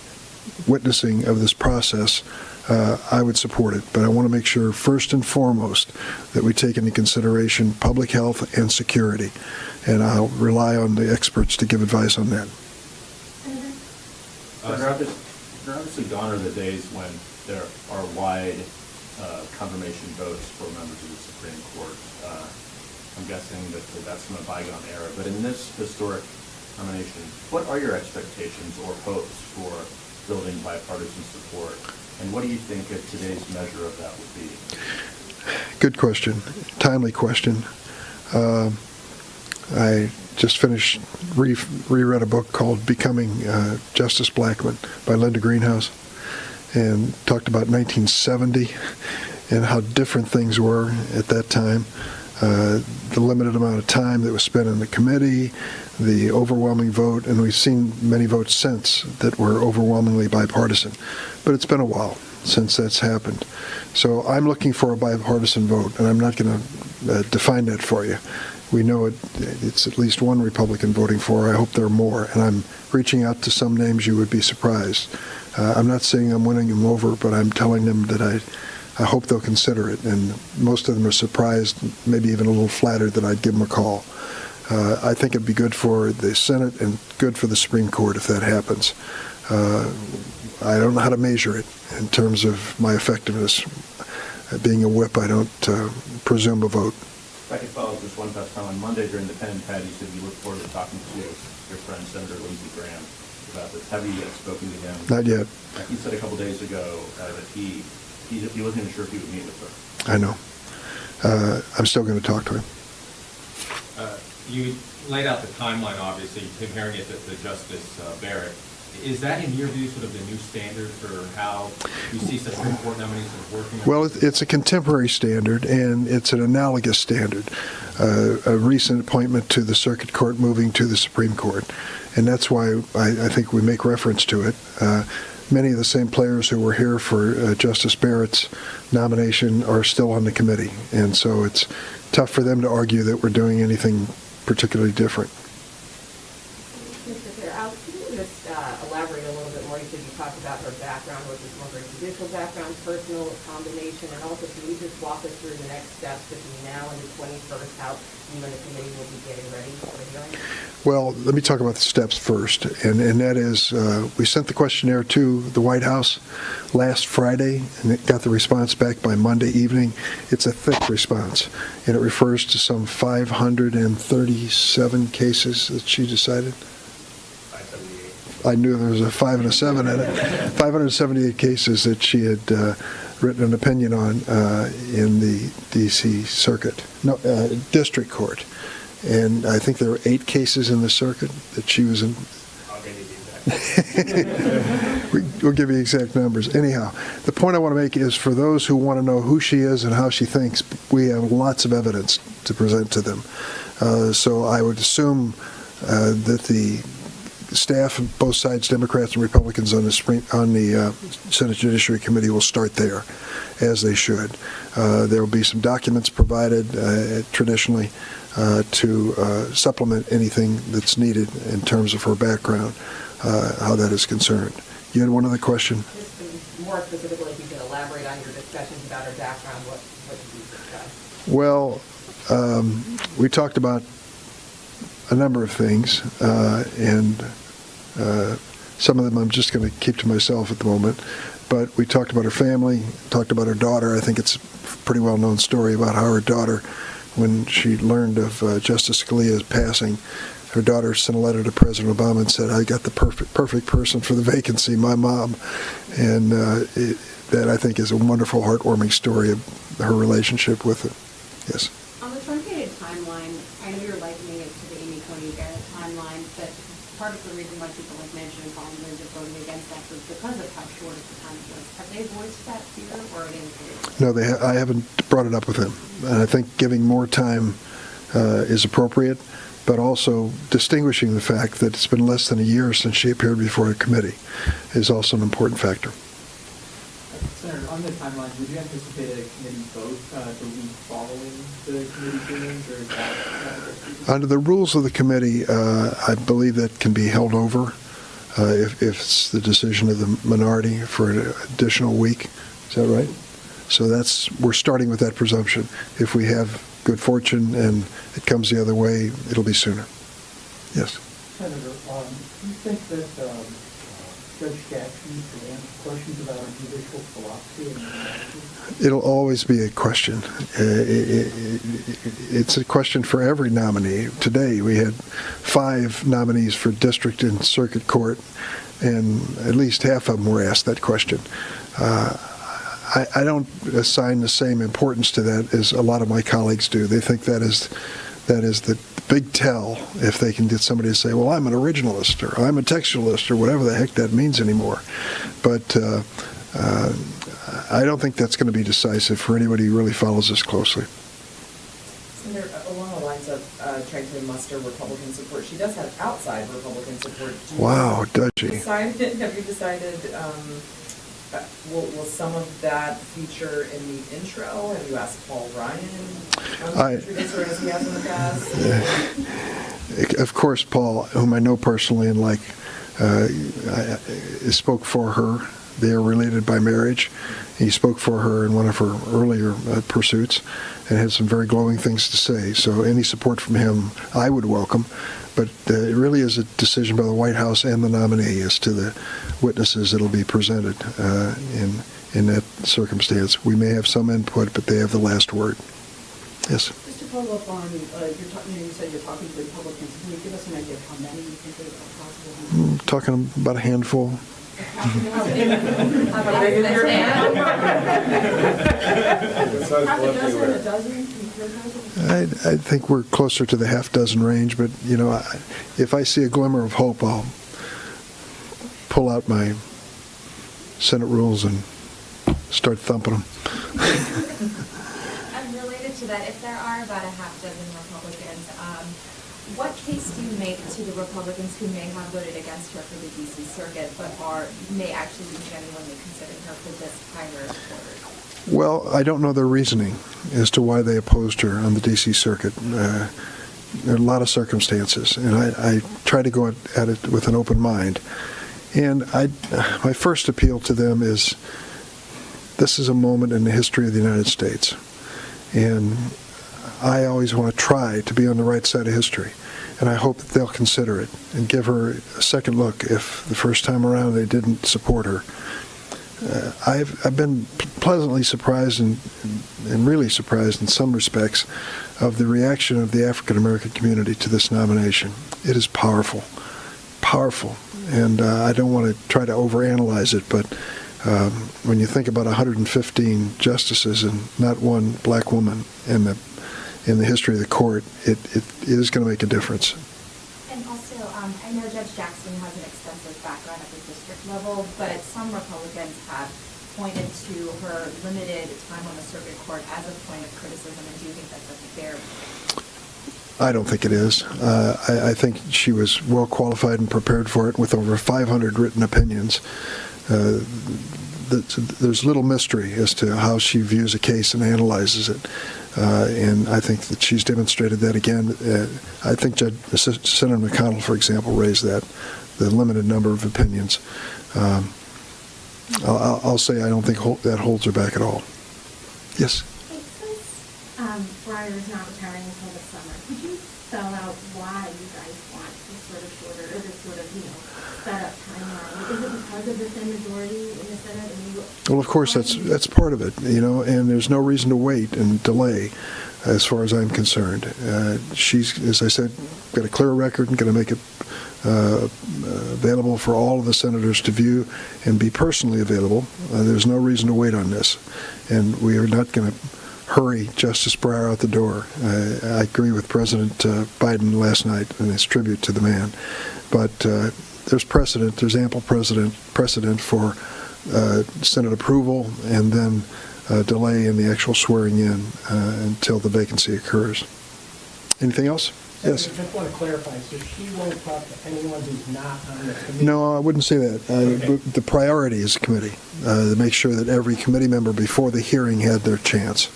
witnessing of this process, I would support it. But I want to make sure, first and foremost, that we take into consideration public health and security. And I'll rely on the experts to give advice on that. There obviously gone are the days when there are wide confirmation votes for members of the Supreme Court. I'm guessing that that's from a bygone era. But in this historic nomination, what are your expectations or hopes for building bipartisan support? And what do you think today's measure of that would be? Good question. Timely question. I just finished, reread a book called Becoming Justice Blackmun by Linda Greenhouse, and talked about 1970 and how different things were at that time. The limited amount of time that was spent in the committee, the overwhelming vote, and we've seen many votes since that were overwhelmingly bipartisan. But it's been a while since that's happened. So I'm looking for a bipartisan vote, and I'm not going to define that for you. We know it's at least one Republican voting for. I hope there are more, and I'm reaching out to some names you would be surprised. I'm not saying I'm winning them over, but I'm telling them that I hope they'll consider it, and most of them are surprised, maybe even a little flattered that I'd give them a call. I think it'd be good for the Senate and good for the Supreme Court if that happens. I don't know how to measure it in terms of my effectiveness. Being a whip, I don't presume a vote. If I could follow up just one last time. On Monday during the pen and pad, you said you look forward to talking to your friend Senator Lindsey Graham about this. Have you yet spoken to him? Not yet. He said a couple days ago that he wasn't even sure if he would meet with her. I know. I'm still going to talk to him. You laid out the timeline, obviously, comparing it to Justice Barrett. Is that, in your view, sort of the new standard for how you see Supreme Court nominees working? Well, it's a contemporary standard, and it's an analogous standard. A recent appointment to the Circuit Court moving to the Supreme Court. And that's why I think we make reference to it. Many of the same players who were here for Justice Barrett's nomination are still on the committee. And so it's tough for them to argue that we're doing anything particularly different. Mr. Chair, Alex, can you just elaborate a little bit more? You said you talked about her background. Was this more her judicial background, personal, combination? And also, can you just walk us through the next steps between now and the 21st, how you and the committee will be getting ready for the hearing? Well, let me talk about the steps first, and that is we sent the questionnaire to the White House last Friday, and it got the response back by Monday evening. It's a thick response, and it refers to some 537 cases that she decided. I knew there was a 5 and a 7 in it. 578 cases that she had written an opinion on in the D.C. Circuit, District Court. And I think there were 8 cases in the circuit that she was in. I'll give you the exact We'll give you exact numbers. Anyhow, the point I want to make is for those who want to know who she is and how she thinks, we have lots of evidence to present to them. So I would assume that the staff of both sides, Democrats and Republicans on the Senate Judiciary Committee, will start there, as they should. There will be some documents provided traditionally to supplement anything that's needed in terms of her background, how that is concerned. You had one other question? Just more specifically, if you can elaborate on your discussions about her background, what did you discuss? Well, we talked about a number of things, and some of them I'm just going to keep to myself at the moment. But we talked about her family, talked about her daughter. I think it's a pretty well-known story about how her daughter, when she learned of Justice Scalia's passing, her daughter sent a letter to President Obama and said, "I got the perfect person for the vacancy, my mom." And that, I think, is a wonderful, heartwarming story of her relationship with it. Yes. On the truncated timeline, I know you're likening it to the Amy Coney Barrett timeline, but part of the reason why people like Manchin and Collins are voting against that was because of how short of the time it was. Have they voiced that fear, or are they okay? No, I haven't brought it up with them. And I think giving more time is appropriate, but also distinguishing the fact that it's been less than a year since she appeared before a committee is also an important factor. Senator, on the timeline, would you anticipate a committee vote the week following the committee hearings, or is that? Under the rules of the committee, I believe that can be held over if it's the decision of the minority for an additional week. Is that right? So we're starting with that presumption. If we have good fortune and it comes the other way, it'll be sooner. Yes. Senator, do you think that Judge Jackson could answer questions about our judicial philosophy and It'll always be a question. It's a question for every nominee. Today we had 5 nominees for district and circuit court, and at least half of them were asked that question. I don't assign the same importance to that as a lot of my colleagues do. They think that is the big tell if they can get somebody to say, well, I'm an originalist or I'm a textualist or whatever the heck that means anymore. But I don't think that's going to be decisive for anybody who really follows this closely. Senator, along the lines of trying to muster Republican support, she does have outside Republican support. Wow, does she? Have you decided, will some of that feature in the intro? Have you asked Paul Ryan to introduce her as he has in the past? Of course, Paul, whom I know personally and like, spoke for her. They are related by marriage. He spoke for her in one of her earlier pursuits and had some very glowing things to say. So any support from him, I would welcome. But it really is a decision by the White House and the nominee as to the witnesses that will be presented in that circumstance. We may have some input, but they have the last word. Yes? Just to follow up on, you said you're talking to Republicans. Can you give us an idea of how many you think are possible? Talking about a handful. How big is your hand? Half a dozen, a dozen? I think we're closer to the half-dozen range, but, you know, if I see a glimmer of hope, I'll pull out my Senate rules and start thumping them. And related to that, if there are about a half dozen Republicans, what case do you make to the Republicans who may have voted against her for the D.C. Circuit, but may actually be genuinely considering her for this primary quarter? Well, I don't know their reasoning as to why they opposed her on the D.C. Circuit. There are a lot of circumstances, and I try to go at it with an open mind. And my first appeal to them is, this is a moment in the history of the United States, and I always want to try to be on the right side of history. And I hope that they'll consider it and give her a second look if the first time around they didn't support her. I've been pleasantly surprised and really surprised in some respects of the reaction of the African American community to this nomination. It is powerful, powerful. And I don't want to try to overanalyze it, but when you think about 115 justices and not one black woman in the history of the court, it is going to make a difference. And also, I know Judge Jackson has an extensive background at the district level, but some Republicans have pointed to her limited time on the circuit court as a point of criticism, and do you think that's a fair point? I don't think it is. I think she was well qualified and prepared for it with over 500 written opinions. There's little mystery as to how she views a case and analyzes it. And I think that she's demonstrated that again. I think Senator McConnell, for example, raised that, the limited number of opinions. I'll say I don't think that holds her back at all. Yes? Breyer is not retiring until the summer. Could you spell out why you guys want this sort of shorter, or this sort of, set up timeline? Is it because of the thin majority in the Senate? Well, of course, that's part of it, and there's no reason to wait and delay as far as I'm concerned. She's, as I said, got a clear record and going to make it available for all of the senators to view and be personally available. There's no reason to wait on this, and we are not going to hurry Justice Breyer out the door. I agree with President Biden last night in his tribute to the man, but there's precedent, there's ample precedent for Senate approval and then delay in the actual swearing in until the vacancy occurs. Anything else? Yes. I just want to clarify, so she won't talk to anyone who's not on the committee? No, I wouldn't say that. The priority is the committee, to make sure that every committee member before the hearing had their chance.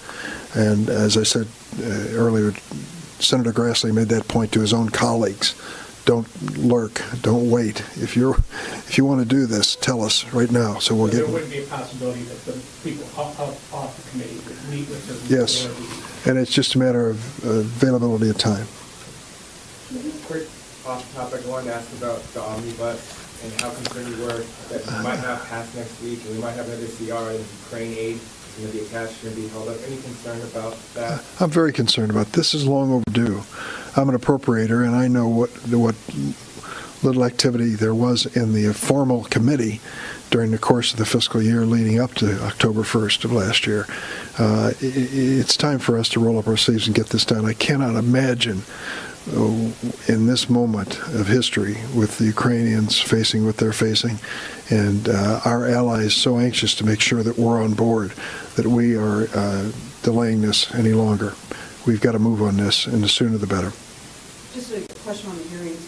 And as I said earlier, Senator Grassley made that point to his own colleagues, don't lurk, don't wait. If you want to do this, tell us right now, so we'll There get. would be a possibility that the people off the committee would meet with the Yes, majority. and it's just a matter of availability of time. Quick off topic, I wanted to ask about the omnibus and how concerned you were that it might not pass next week, and we might have another CR and Ukraine aid is going to be attached, going to be held up. Any concern about that? I'm very concerned about this. Is long overdue. I'm an appropriator, and I know what little activity there was in the formal committee during the course of the fiscal year leading up to October 1st of last year. It's time for us to roll up our sleeves and get this done. I cannot imagine in this moment of history with the Ukrainians facing what they're facing and our allies so anxious to make sure that we're on board, that we are delaying this any longer. We've got to move on this, and the sooner the better. Just a question on the hearings.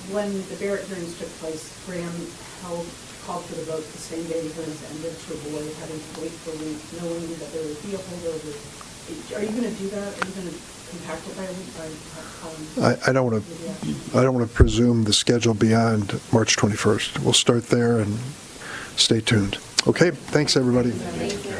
When the Barrett hearings took place, Graham called for the vote the same day the hearings ended to avoid having to wait for a week, knowing that there would be a holdover. Are you going to do that? Are you going to compact it by a week? I don't want to presume the schedule beyond March 21st. We'll start there and stay tuned. Okay, thanks everybody. Thank you.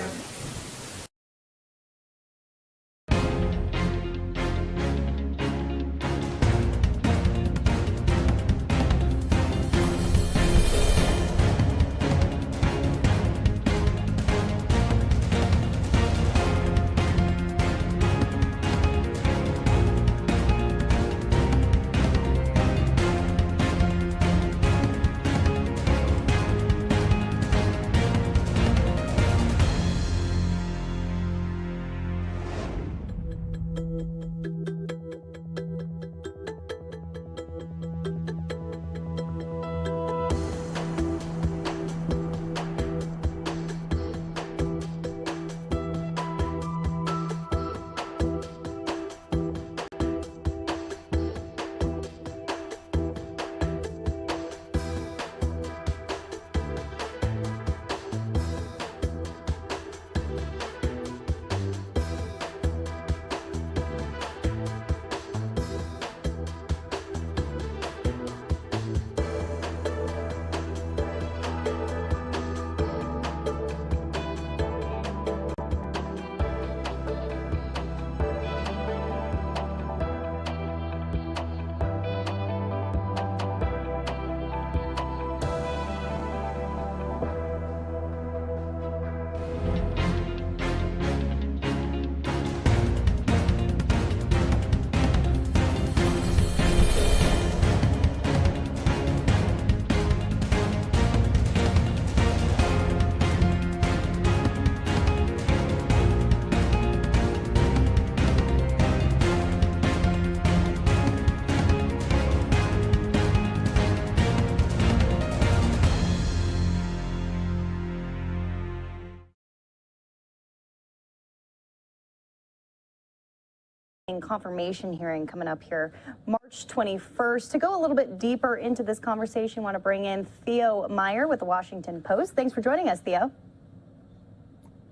Confirmation hearing coming up here March 21st. To go a little bit deeper into this conversation, I want to bring in Theo Meyer with the Washington Post. Thanks for joining us, Theo.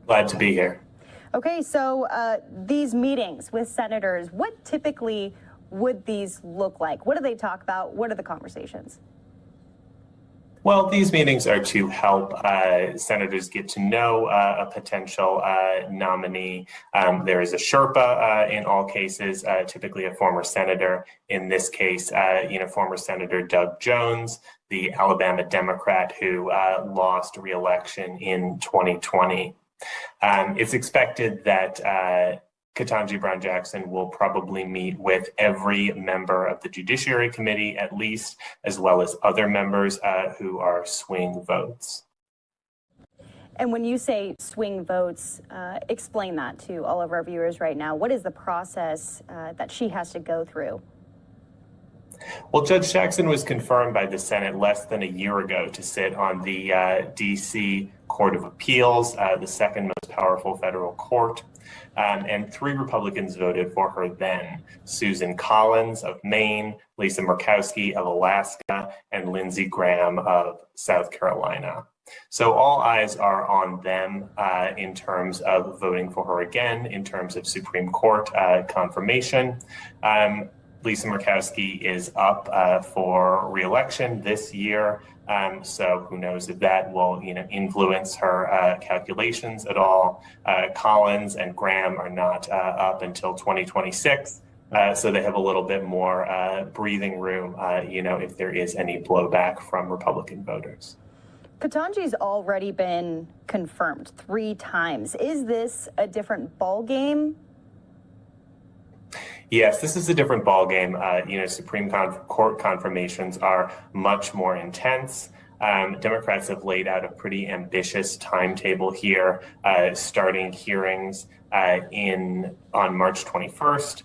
Glad to be here. Okay, so these meetings with senators, what typically would these look like? What do they talk about? What are the conversations? Well, these meetings are to help senators get to know a potential nominee. There is a Sherpa in all cases, typically a former senator. In this case, former Senator Doug Jones, the Alabama Democrat who lost re-election in 2020. It's expected that Ketanji Brown Jackson will probably meet with every member of the Judiciary Committee, at least, as well as other members who are swing votes. And when you say swing votes, explain that to all of our viewers right now. What is the process that she has to go through? Well, Judge Jackson was confirmed by the Senate less than a year ago to sit on the D.C. Court of Appeals, the second most powerful federal court. And 3 Republicans voted for her then: Susan Collins of Maine, Lisa Murkowski of Alaska, and Lindsey Graham of South Carolina. So all eyes are on them in terms of voting for her again, in terms of Supreme Court confirmation. Lisa Murkowski is up for re-election this year. So who knows if that will, influence her calculations at all. Collins and Graham are not up until 2026. So they have a little bit more breathing room, if there is any blowback from Republican voters. Ketanji's already been confirmed 3 times. Is this a different ball game? Yes, this is a different ballgame. Supreme Court confirmations are much more intense. Democrats have laid out a pretty ambitious timetable here, starting hearings on March 21st.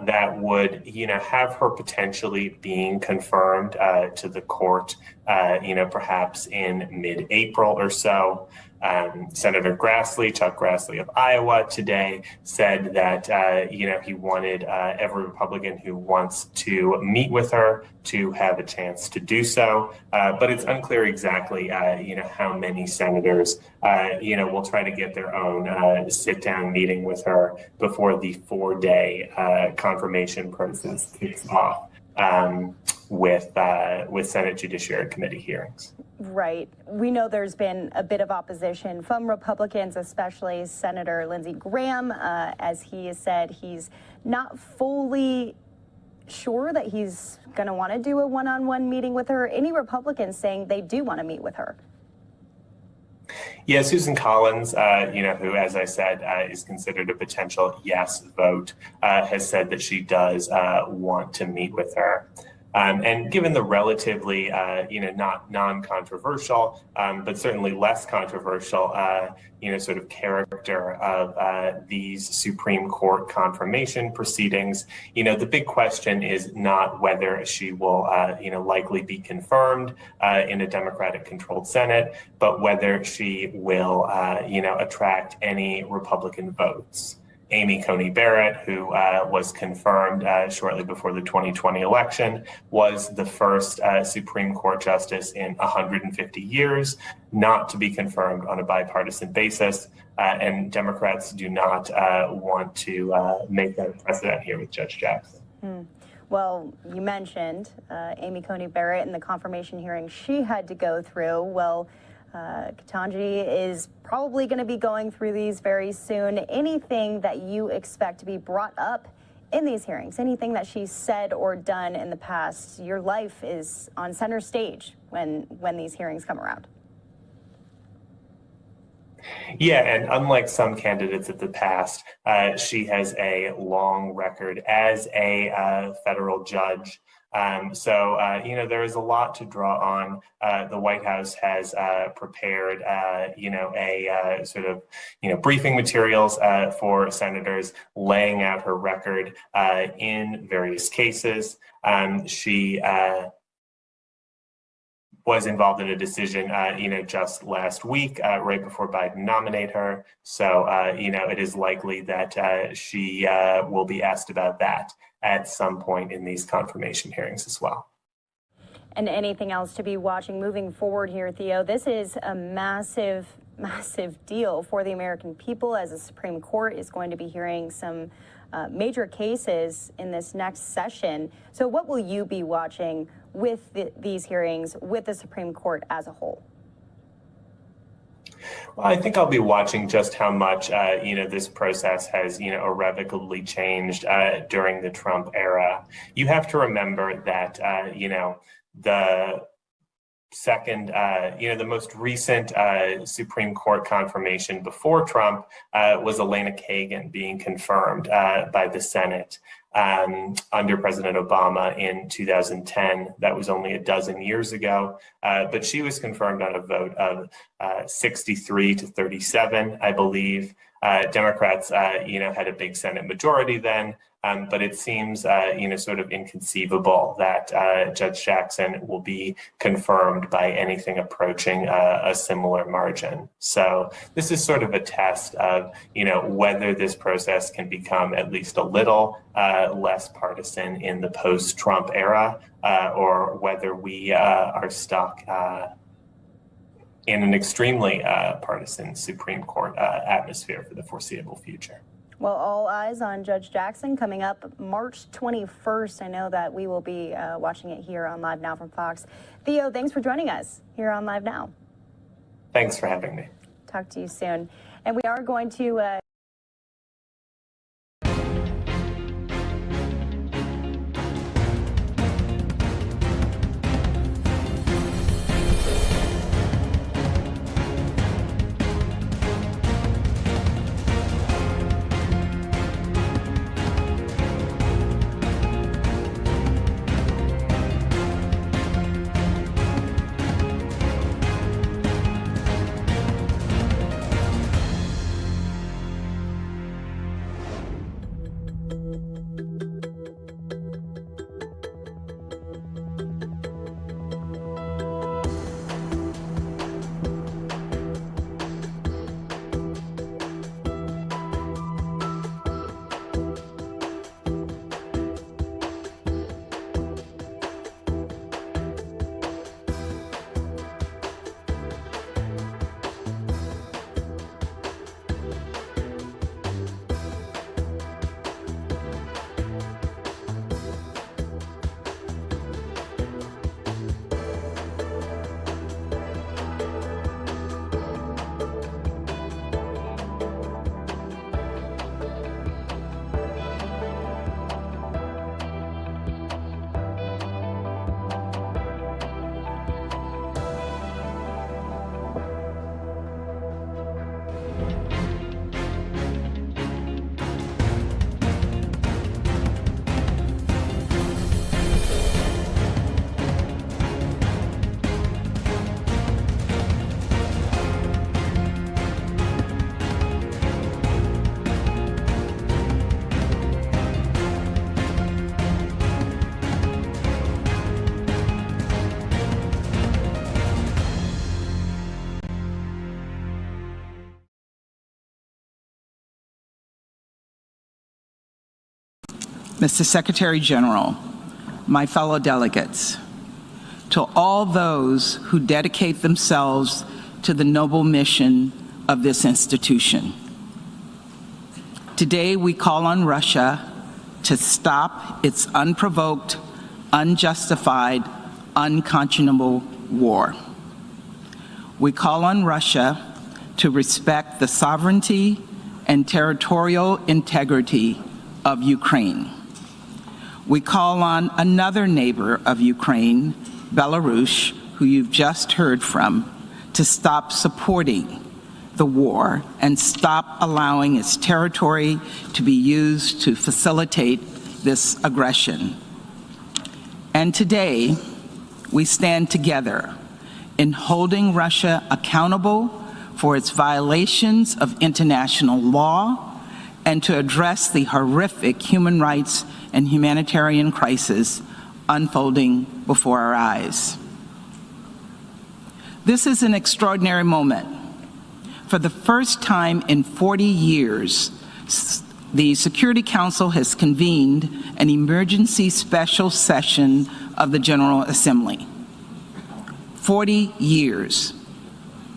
That would, have her potentially being confirmed to the court, perhaps in mid-April or so. Senator Chuck Grassley of Iowa today said that, he wanted every Republican who wants to meet with her to have a chance to do so. But it's unclear exactly, how many senators, will try to get their own sit-down meeting with her before the 4-day confirmation process kicks off with Senate Judiciary Committee hearings. Right. We know there's been a bit of opposition from Republicans, especially Senator Lindsey Graham, as he has said he's not fully sure that he's going to want to do a one-on-one meeting with her. Any Republicans saying they do want to meet with her? Yeah, Susan Collins, who, as I said, is considered a potential yes vote, has said that she does want to meet with her. And given the relatively, not non-controversial, but certainly less controversial, sort of character of these Supreme Court confirmation proceedings, the big question is not whether she will, likely be confirmed in a Democratic-controlled Senate, but whether she will, attract any Republican votes. Amy Coney Barrett, who was confirmed shortly before the 2020 election, was the first Supreme Court justice in 150 years not to be confirmed on a bipartisan basis. And Democrats do not want to make that a precedent here with Judge Jackson. Well, you mentioned Amy Coney Barrett and the confirmation hearing she had to go through. Well, Ketanji is probably going to be going through these very soon. Anything that you expect to be brought up in these hearings, anything that she's said or done in the past, your life is on center stage when these hearings come around. Yeah, and unlike some candidates of the past, she has a long record as a federal judge. So there is a lot to draw on. The White House has prepared, briefing materials for senators laying out her record in various cases. She was involved in a decision, just last week, right before Biden nominated her. So, it is likely that she will be asked about that at some point in these confirmation hearings as well. And anything else to be watching moving forward here, Theo? This is a massive, massive deal for the American people, as the Supreme Court is going to be hearing some major cases in this next session. So what will you be watching with these hearings, with the Supreme Court as a whole? Well, I think I'll be watching just how much, this process has, irrevocably changed during the Trump era. You have to remember that, the second, the most recent Supreme Court confirmation before Trump was Elena Kagan being confirmed by the Senate under President Obama in 2010. That was only a dozen years ago, but she was confirmed on a vote of 63 to 37, I believe. Democrats, had a big Senate majority then, but it seems, sort of inconceivable that Judge Jackson will be confirmed by anything approaching a similar margin. So this is sort of a test of, whether this process can become at least a little less partisan in the post-Trump era, or whether we are stuck in an extremely partisan Supreme Court atmosphere for the foreseeable future. Well, all eyes on Judge Jackson coming up March 21st. I know that we will be watching it here on Live Now from Fox. Theo, thanks for joining us here on Live Now. Thanks for having me. Talk to you soon. And we are going to Mr. Secretary General, my fellow delegates, to all those who dedicate themselves to the noble mission of this institution. Today we call on Russia to stop its unprovoked, unjustified, unconscionable war. We call on Russia to respect the sovereignty and territorial integrity of Ukraine. We call on another neighbor of Ukraine, Belarus, who you've just heard from, to stop supporting the war and stop allowing its territory to be used to facilitate this aggression. And today, we stand together in holding Russia accountable for its violations of international law and to address the horrific human rights and humanitarian crisis unfolding before our eyes. This is an extraordinary moment. For the first time in 40 years, the Security Council has convened an emergency special session of the General Assembly. 40 years.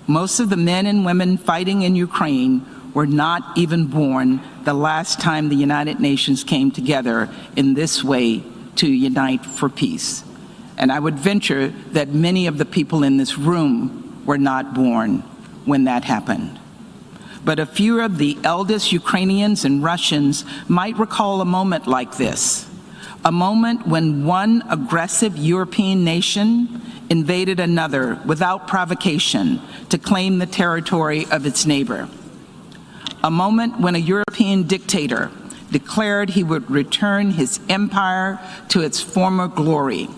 Most of the men and women fighting in Ukraine were not even born the last time the United Nations came together in this way to unite for peace. And I would venture that many of the people in this room were not born when that happened. But a few of the eldest Ukrainians and Russians might recall a moment like this, a moment when one aggressive European nation invaded another without provocation to claim the territory of its neighbor. A moment when a European dictator declared he would return his empire to its former glory.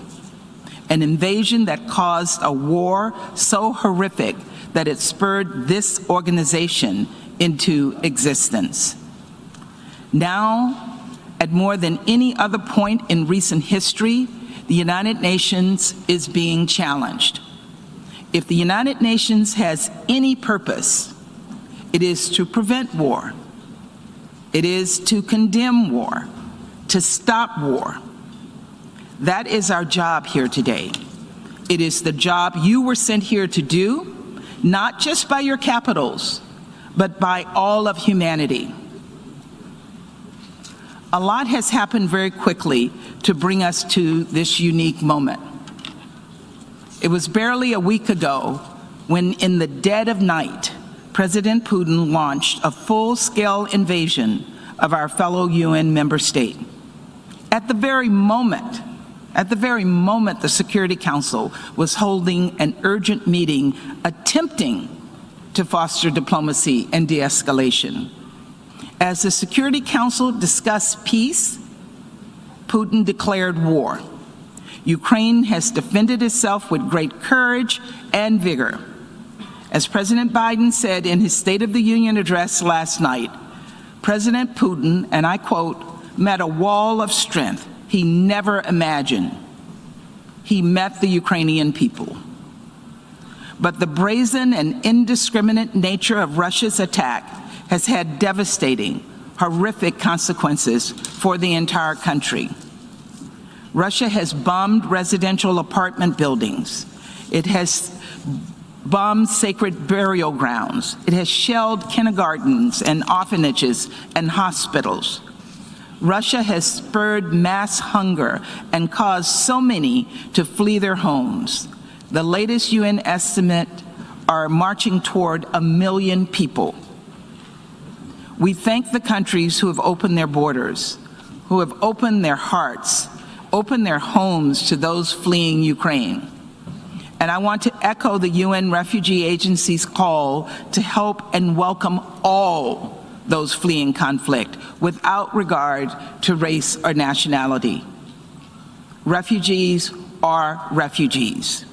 An invasion that caused a war so horrific that it spurred this organization into existence. Now, at more than any other point in recent history, the United Nations is being challenged. If the United Nations has any purpose, it is to prevent war. It is to condemn war, to stop war. That is our job here today. It is the job you were sent here to do, not just by your capitals, but by all of humanity. A lot has happened very quickly to bring us to this unique moment. It was barely a week ago when, in the dead of night, President Putin launched a full-scale invasion of our fellow UN member state. At the very moment the Security Council was holding an urgent meeting attempting to foster diplomacy and de-escalation. As the Security Council discussed peace, Putin declared war. Ukraine has defended itself with great courage and vigor. As President Biden said in his State of the Union address last night, President Putin, and I quote, met a wall of strength he never imagined. He met the Ukrainian people. But the brazen and indiscriminate nature of Russia's attack has had devastating, horrific consequences for the entire country. Russia has bombed residential apartment buildings. It has bombed sacred burial grounds. It has shelled kindergartens and orphanages and hospitals. Russia has spurred mass hunger and caused so many to flee their homes. The latest UN estimate are marching toward 1 million people. We thank the countries who have opened their borders, who have opened their hearts, opened their homes to those fleeing Ukraine. And I want to echo the UN Refugee Agency's call to help and welcome all those fleeing conflict without regard to race or nationality. Refugees are refugees.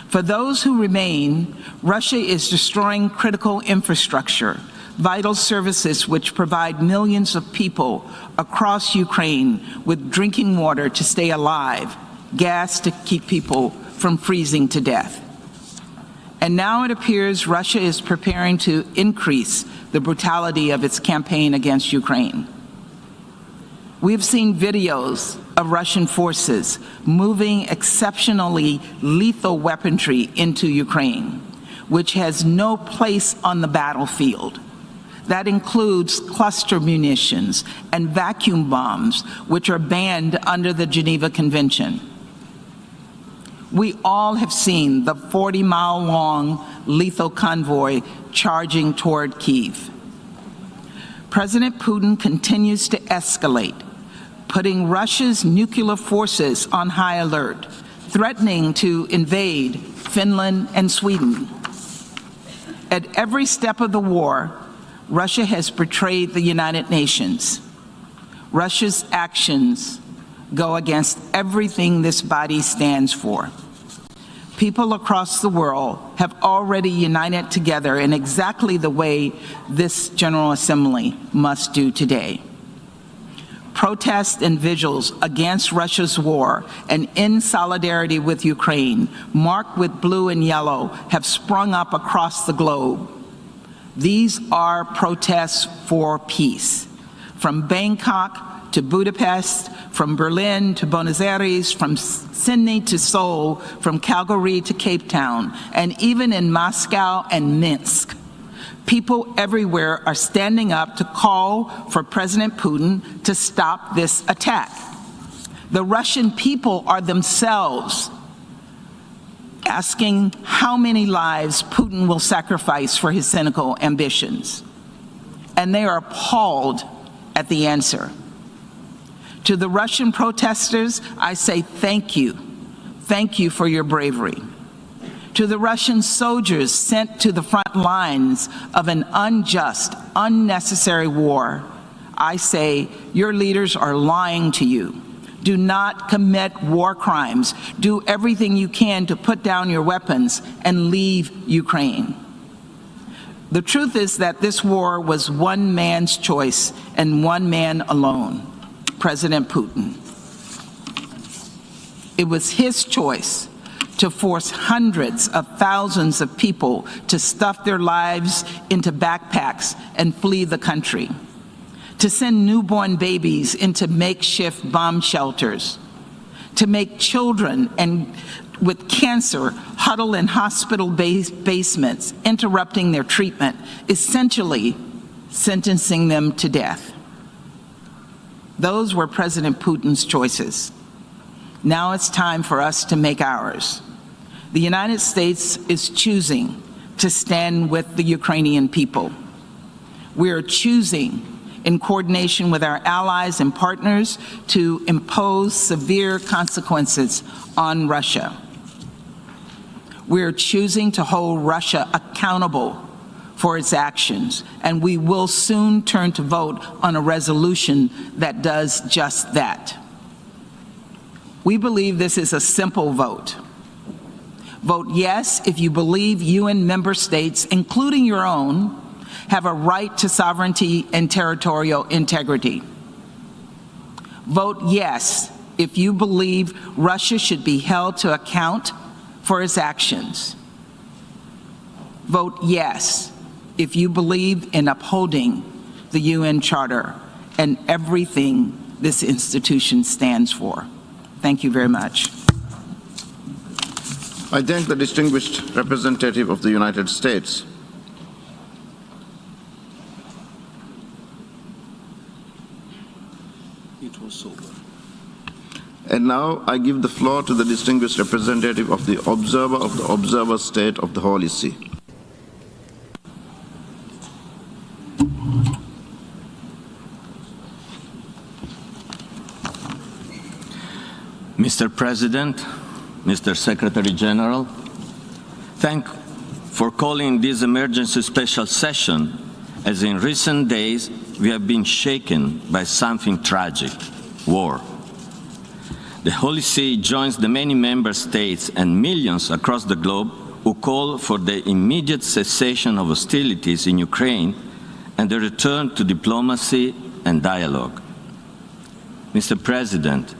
For those who remain, Russia is destroying critical infrastructure, vital services which provide millions of people across Ukraine with drinking water to stay alive, gas to keep people from freezing to death. And now it appears Russia is preparing to increase the brutality of its campaign against Ukraine. We have seen videos of Russian forces moving exceptionally lethal weaponry into Ukraine, which has no place on the battlefield. That includes cluster munitions and vacuum bombs, which are banned under the Geneva Convention. We all have seen the 40-mile-long lethal convoy charging toward Kyiv. President Putin continues to escalate, putting Russia's nuclear forces on high alert, threatening to invade Finland and Sweden. At every step of the war, Russia has betrayed the United Nations. Russia's actions go against everything this body stands for. People across the world have already united together in exactly the way this General Assembly must do today. Protests and vigils against Russia's war and in solidarity with Ukraine, marked with blue and yellow, have sprung up across the globe. These are protests for peace. From Bangkok to Budapest, from Berlin to Buenos Aires, from Sydney to Seoul, from Calgary to Cape Town, and even in Moscow and Minsk. People everywhere are standing up to call for President Putin to stop this attack. The Russian people are themselves asking how many lives Putin will sacrifice for his cynical ambitions. And they are appalled at the answer. To the Russian protesters, I say thank you. Thank you for your bravery. To the Russian soldiers sent to the front lines of an unjust, unnecessary war, I say your leaders are lying to you. Do not commit war crimes. Do everything you can to put down your weapons and leave Ukraine. The truth is that this war was one man's choice and one man alone, President Putin. It was his choice to force hundreds of thousands of people to stuff their lives into backpacks and flee the country, to send newborn babies into makeshift bomb shelters, to make children with cancer huddle in hospital basements, interrupting their treatment, essentially sentencing them to death. Those were President Putin's choices. Now it's time for us to make ours. The United States is choosing to stand with the Ukrainian people. We are choosing, in coordination with our allies and partners, to impose severe consequences on Russia. We are choosing to hold Russia accountable for its actions, and we will soon turn to vote on a resolution that does just that. We believe this is a simple vote. Vote yes if you believe UN member states, including your own, have a right to sovereignty and territorial integrity. Vote yes if you believe Russia should be held to account for its actions. Vote yes if you believe in upholding the UN Charter and everything this institution stands for. Thank you very much. I thank the distinguished representative of the United States. It was sober. And now I give the floor to the distinguished representative of the Observer State of the Holy See. Mr. President, Mr. Secretary General, thank you for calling this emergency special session, as in recent days we have been shaken by something tragic, war. The Holy See joins the many member states and millions across the globe who call for the immediate cessation of hostilities in Ukraine and the return to diplomacy and dialogue. Mr. President,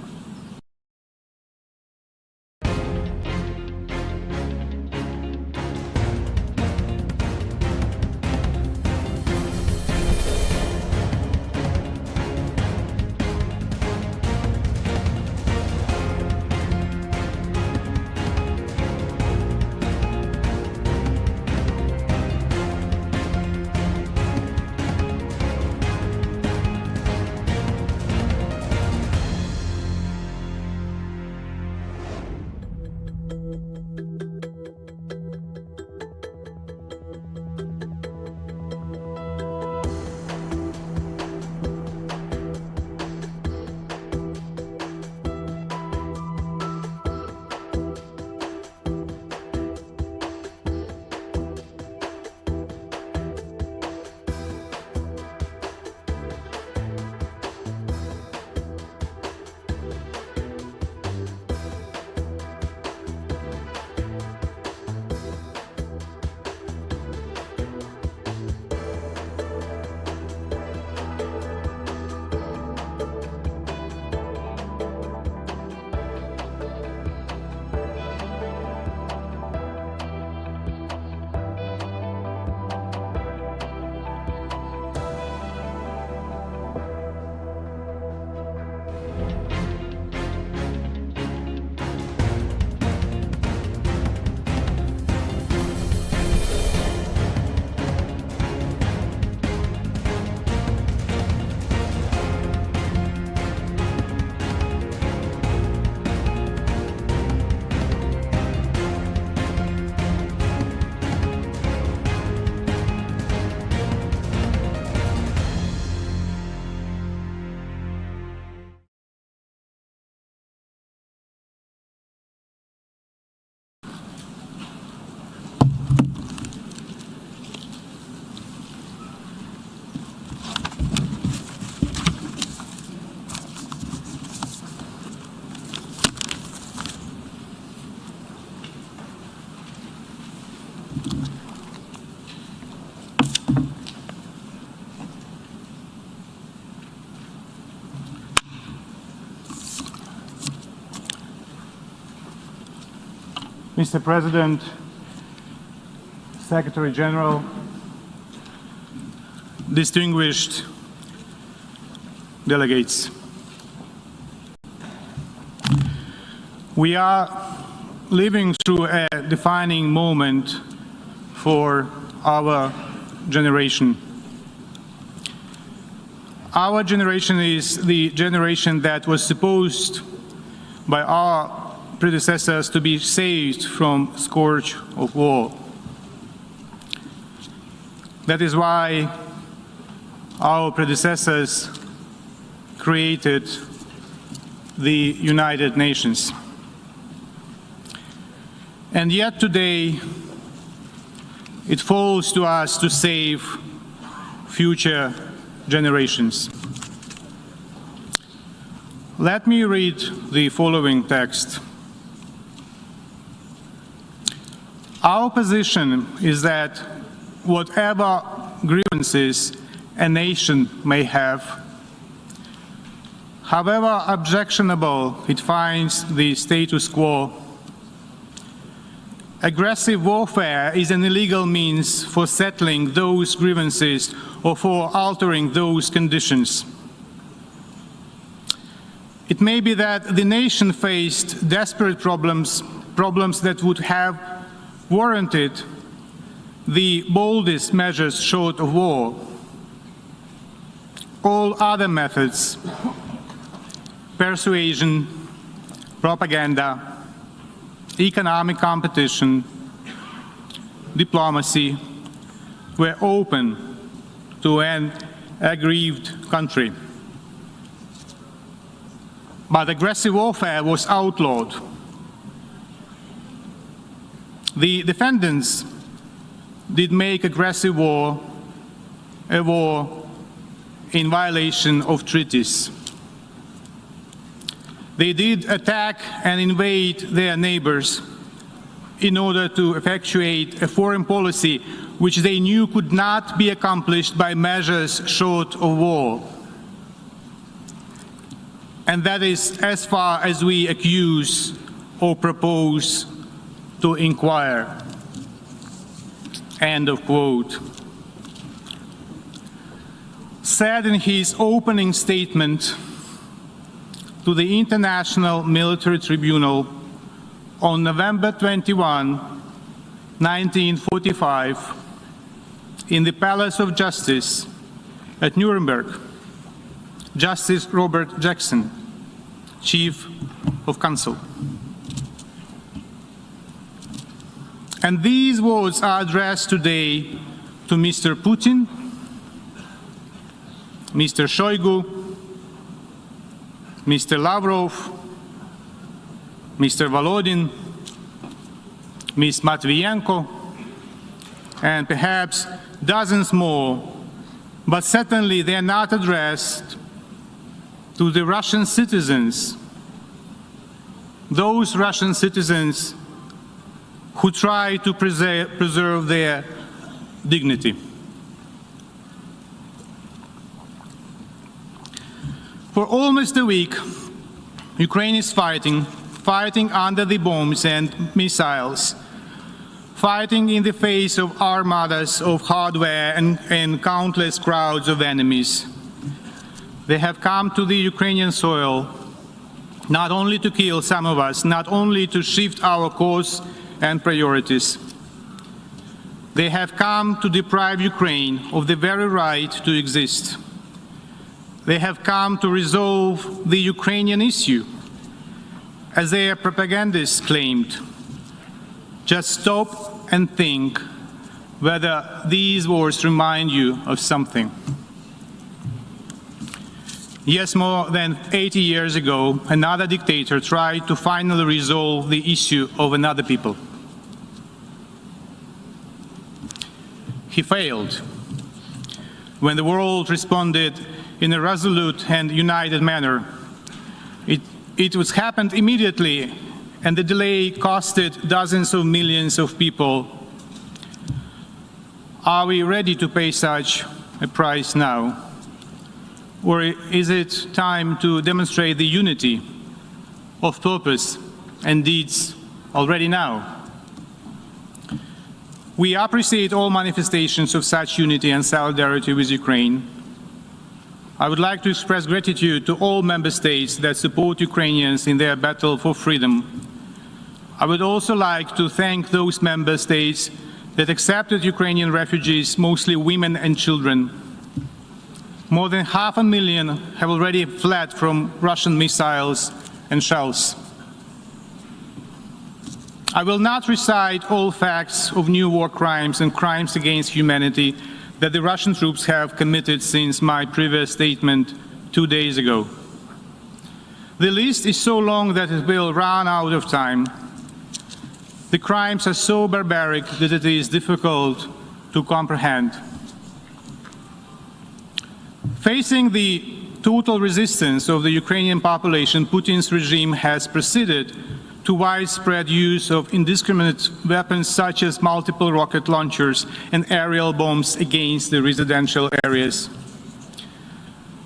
Mr. President, Secretary General, distinguished delegates, we are living through a defining moment for our generation. Our generation is the generation that was supposed by our predecessors to be saved from scourge of war. That is why our predecessors created the United Nations. And yet today, it falls to us to save future generations. Let me read the following text. Our position is that whatever grievances a nation may have, however objectionable it finds the status quo, aggressive warfare is an illegal means for settling those grievances or for altering those conditions. It may be that the nation faced desperate problems that would have warranted the boldest measures short of war. All other methods, persuasion, propaganda, economic competition, diplomacy, were open to an aggrieved country. But aggressive warfare was outlawed. The defendants did make aggressive war a war in violation of treaties. They did attack and invade their neighbors in order to effectuate a foreign policy which they knew could not be accomplished by measures short of war. And that is as far as we accuse or propose to inquire. End of quote. Said in his opening statement to the International Military Tribunal on November 21, 1945, in the Palace of Justice at Nuremberg, Justice Robert Jackson, Chief of Counsel. And these words are addressed today to Mr. Putin, Mr. Shoigu, Mr. Lavrov, Mr. Volodin, Ms. Matvienko, and perhaps dozens more, but certainly they are not addressed to the Russian citizens, those Russian citizens who try to preserve their dignity. For almost a week, Ukraine is fighting under the bombs and missiles, fighting in the face of armadas of hardware and countless crowds of enemies. They have come to the Ukrainian soil not only to kill some of us, not only to shift our course and priorities. They have come to deprive Ukraine of the very right to exist. They have come to resolve the Ukrainian issue, as their propagandists claimed. Just stop and think whether these words remind you of something. Yes, more than 80 years ago, another dictator tried to finally resolve the issue of another people. He failed. When the world responded in a resolute and united manner, it was happened immediately, and the delay costed dozens of millions of people. Are we ready to pay such a price now? Or is it time to demonstrate the unity of purpose and deeds already now? We appreciate all manifestations of such unity and solidarity with Ukraine. I would like to express gratitude to all member states that support Ukrainians in their battle for freedom. I would also like to thank those member states that accepted Ukrainian refugees, mostly women and children. More than 500,000 have already fled from Russian missiles and shells. I will not recite all facts of new war crimes and crimes against humanity that the Russian troops have committed since my previous statement 2 days ago. The list is so long that it will run out of time. The crimes are so barbaric that it is difficult to comprehend. Facing the total resistance of the Ukrainian population, Putin's regime has proceeded to widespread use of indiscriminate weapons such as multiple rocket launchers and aerial bombs against the residential areas.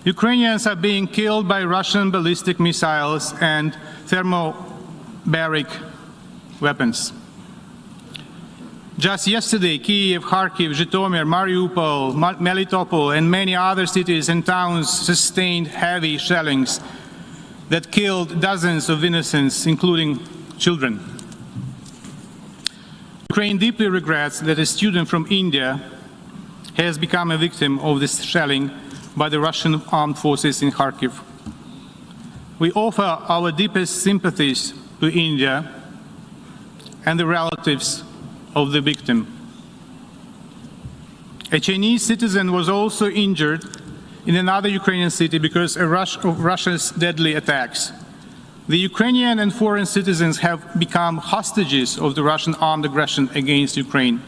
Ukrainians are being killed by Russian ballistic missiles and thermobaric weapons. Just yesterday, Kyiv, Kharkiv, Zhytomyr, Mariupol, Melitopol, and many other cities and towns sustained heavy shellings that killed dozens of innocents, including children. Ukraine deeply regrets that a student from India has become a victim of this shelling by the Russian armed forces in Kharkiv. We offer our deepest sympathies to India and the relatives of the victim. A Chinese citizen was also injured in another Ukrainian city because of Russia's deadly attacks. The Ukrainian and foreign citizens have become hostages of the Russian armed aggression against Ukraine.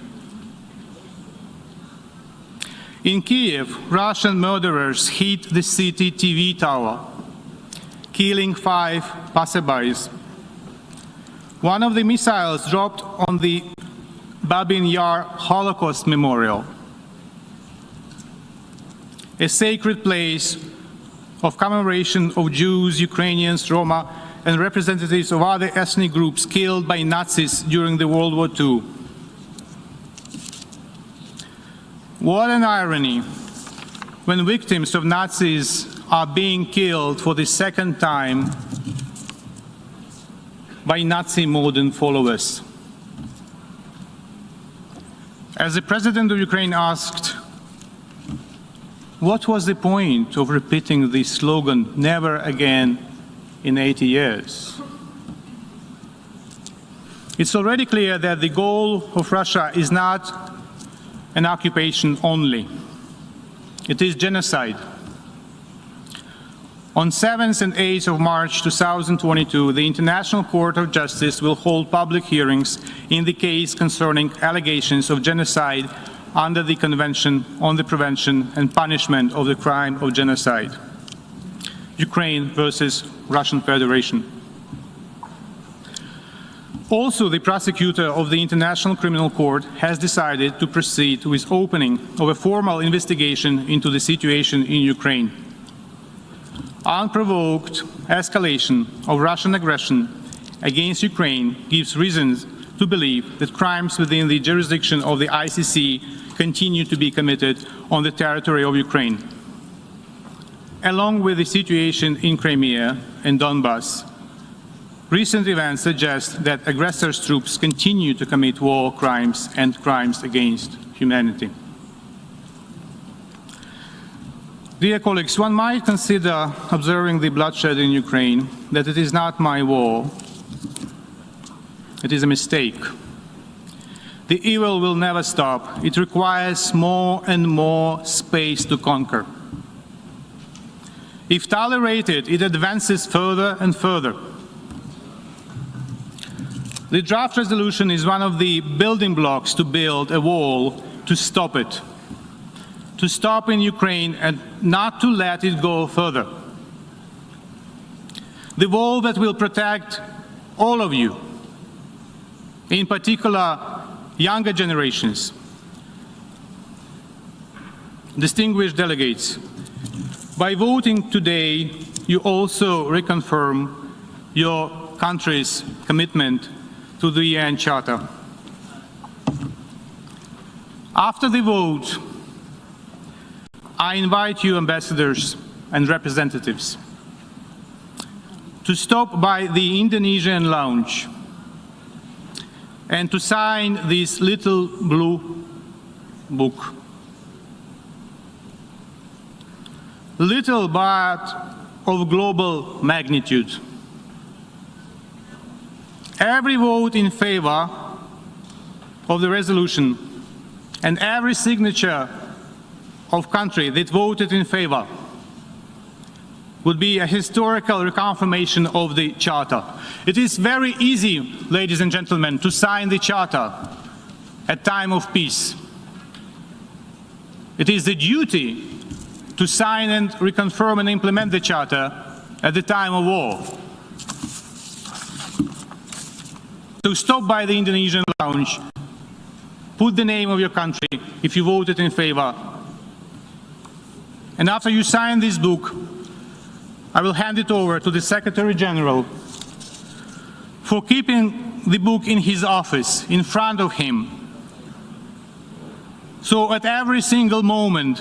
In Kyiv, Russian murderers hit the city TV tower, killing 5 passerbys. One of the missiles dropped on the Babin Yar Holocaust Memorial, a sacred place of commemoration of Jews, Ukrainians, Roma, and representatives of other ethnic groups killed by Nazis during the World War II. What an irony when victims of Nazis are being killed for the second time by Nazi modern followers. As the President of Ukraine asked, what was the point of repeating the slogan, never again, in 80 years? It's already clear that the goal of Russia is not an occupation only. It is genocide. On 7th and 8th of March 2022, the International Court of Justice will hold public hearings in the case concerning allegations of genocide under the Convention on the Prevention and Punishment of the Crime of Genocide, Ukraine versus Russian Federation. Also, the prosecutor of the International Criminal Court has decided to proceed with opening of a formal investigation into the situation in Ukraine. Unprovoked escalation of Russian aggression against Ukraine gives reasons to believe that crimes within the jurisdiction of the ICC continue to be committed on the territory of Ukraine. Along with the situation in Crimea and Donbass, recent events suggest that aggressors' troops continue to commit war crimes and crimes against humanity. Dear colleagues, one might consider observing the bloodshed in Ukraine that it is not my war. It is a mistake. The evil will never stop. It requires more and more space to conquer. If tolerated, it advances further and further. The draft resolution is one of the building blocks to build a wall to stop it. To stop in Ukraine and not to let it go further. The wall that will protect all of you, in particular younger generations. Distinguished delegates, by voting today, you also reconfirm your country's commitment to the UN Charter. After the vote, I invite you, ambassadors and representatives, to stop by the Indonesian lounge and to sign this little blue book. little but of global magnitude. Every vote in favor of the resolution and every signature of country that voted in favor would be a historical reconfirmation of the Charter. It is very easy, ladies and gentlemen, to sign the Charter at time of peace. It is the duty to sign and reconfirm and implement the Charter at the time of war. To stop by the Indonesian lounge, put the name of your country if you voted in favor, and after you sign this book, I will hand it over to the Secretary General for keeping the book in his office, in front of him. So at every single moment,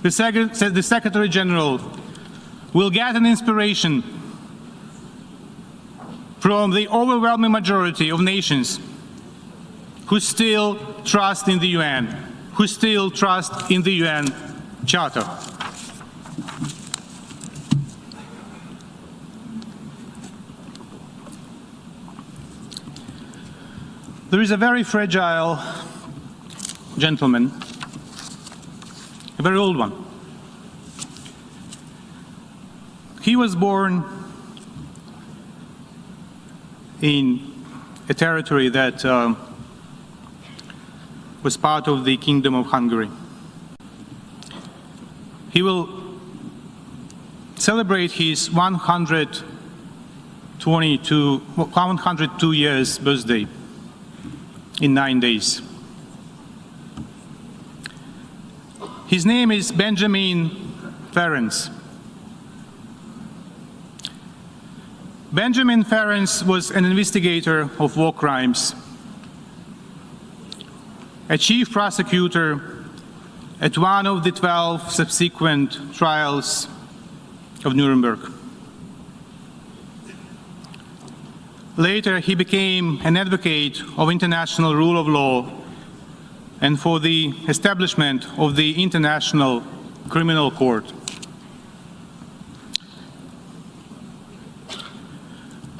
the Secretary General will get an inspiration from the overwhelming majority of nations who still trust in the UN, who still trust in the UN Charter. There is a very fragile gentleman, a very old one. He was born in a territory that was part of the Kingdom of Hungary. He will celebrate his 102 years birthday in 9 days. His name is Benjamin Ferenc. Benjamin Ferenc was an investigator of war crimes, a chief prosecutor at one of the 12 subsequent trials of Nuremberg. Later, he became an advocate of international rule of law and for the establishment of the International Criminal Court.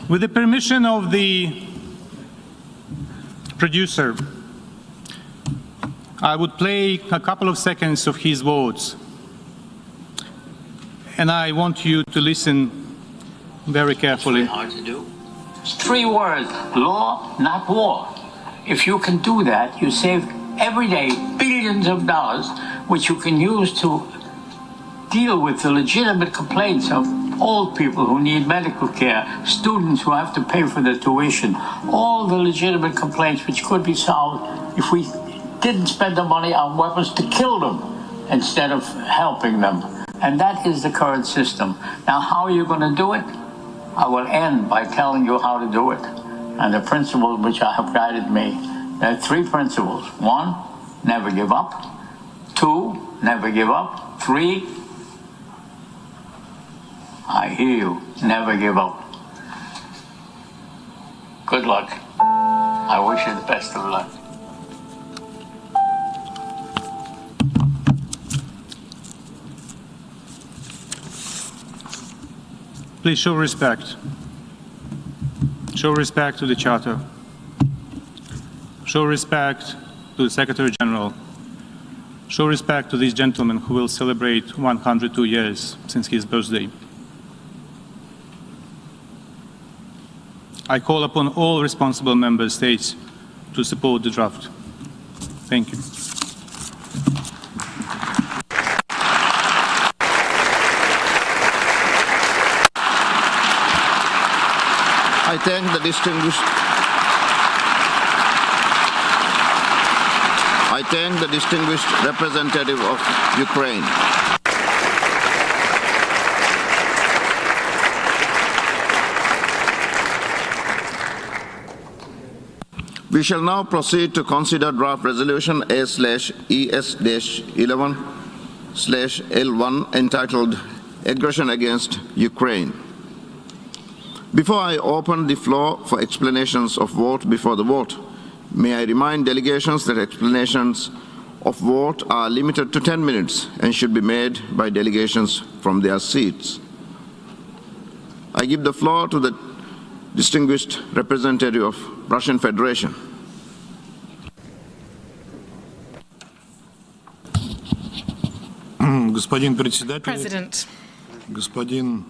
With the permission of the producer, I would play a couple of seconds of his words, and I want you to listen very carefully. Hard to do. 3 words: law, not war. If you can do that, you save every day billions of dollars, which you can use to deal with the legitimate complaints of old people who need medical care, students who have to pay for their tuition, all the legitimate complaints which could be solved if we didn't spend the money on weapons to kill them instead of helping them. And that is the current system. Now, how are you going to do it? I will end by telling you how to do it. And the principles which have guided me. There are 3 principles. 1, never give up. 2, never give up. 3, I hear you, never give up. Good luck. I wish you the best of luck. Please show respect. Show respect to the Charter. Show respect to the Secretary General. Show respect to this gentleman who will celebrate 102 years since his birthday. I call upon all responsible member states to support the draft. Thank you. I thank the distinguished representative of Ukraine. We shall now proceed to consider draft resolution A/ES-11/L1 entitled Aggression Against Ukraine. Before I open the floor for explanations of vote before the vote, may I remind delegations that explanations of vote are limited to 10 minutes and should be made by delegations from their seats. I give the floor to the distinguished representative of Russian Federation. Господин председатель, President. господин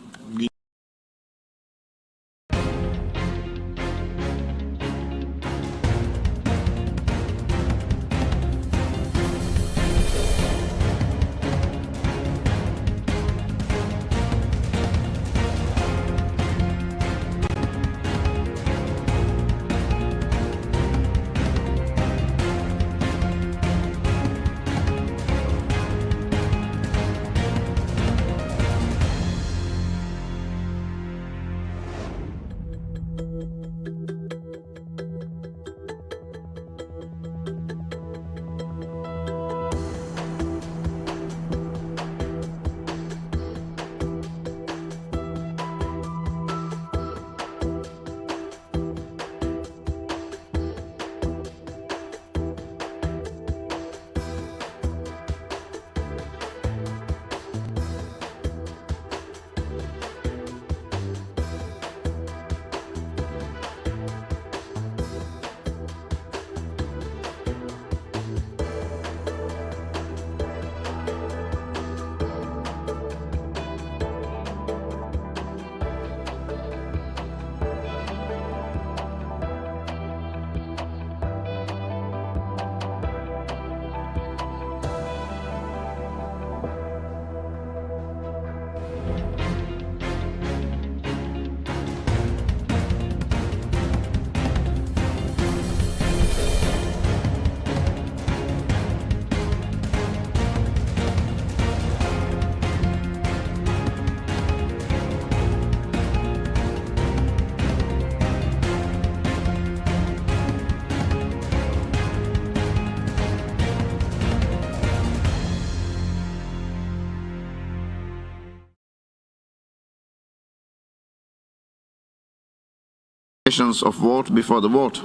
Of vote before the vote.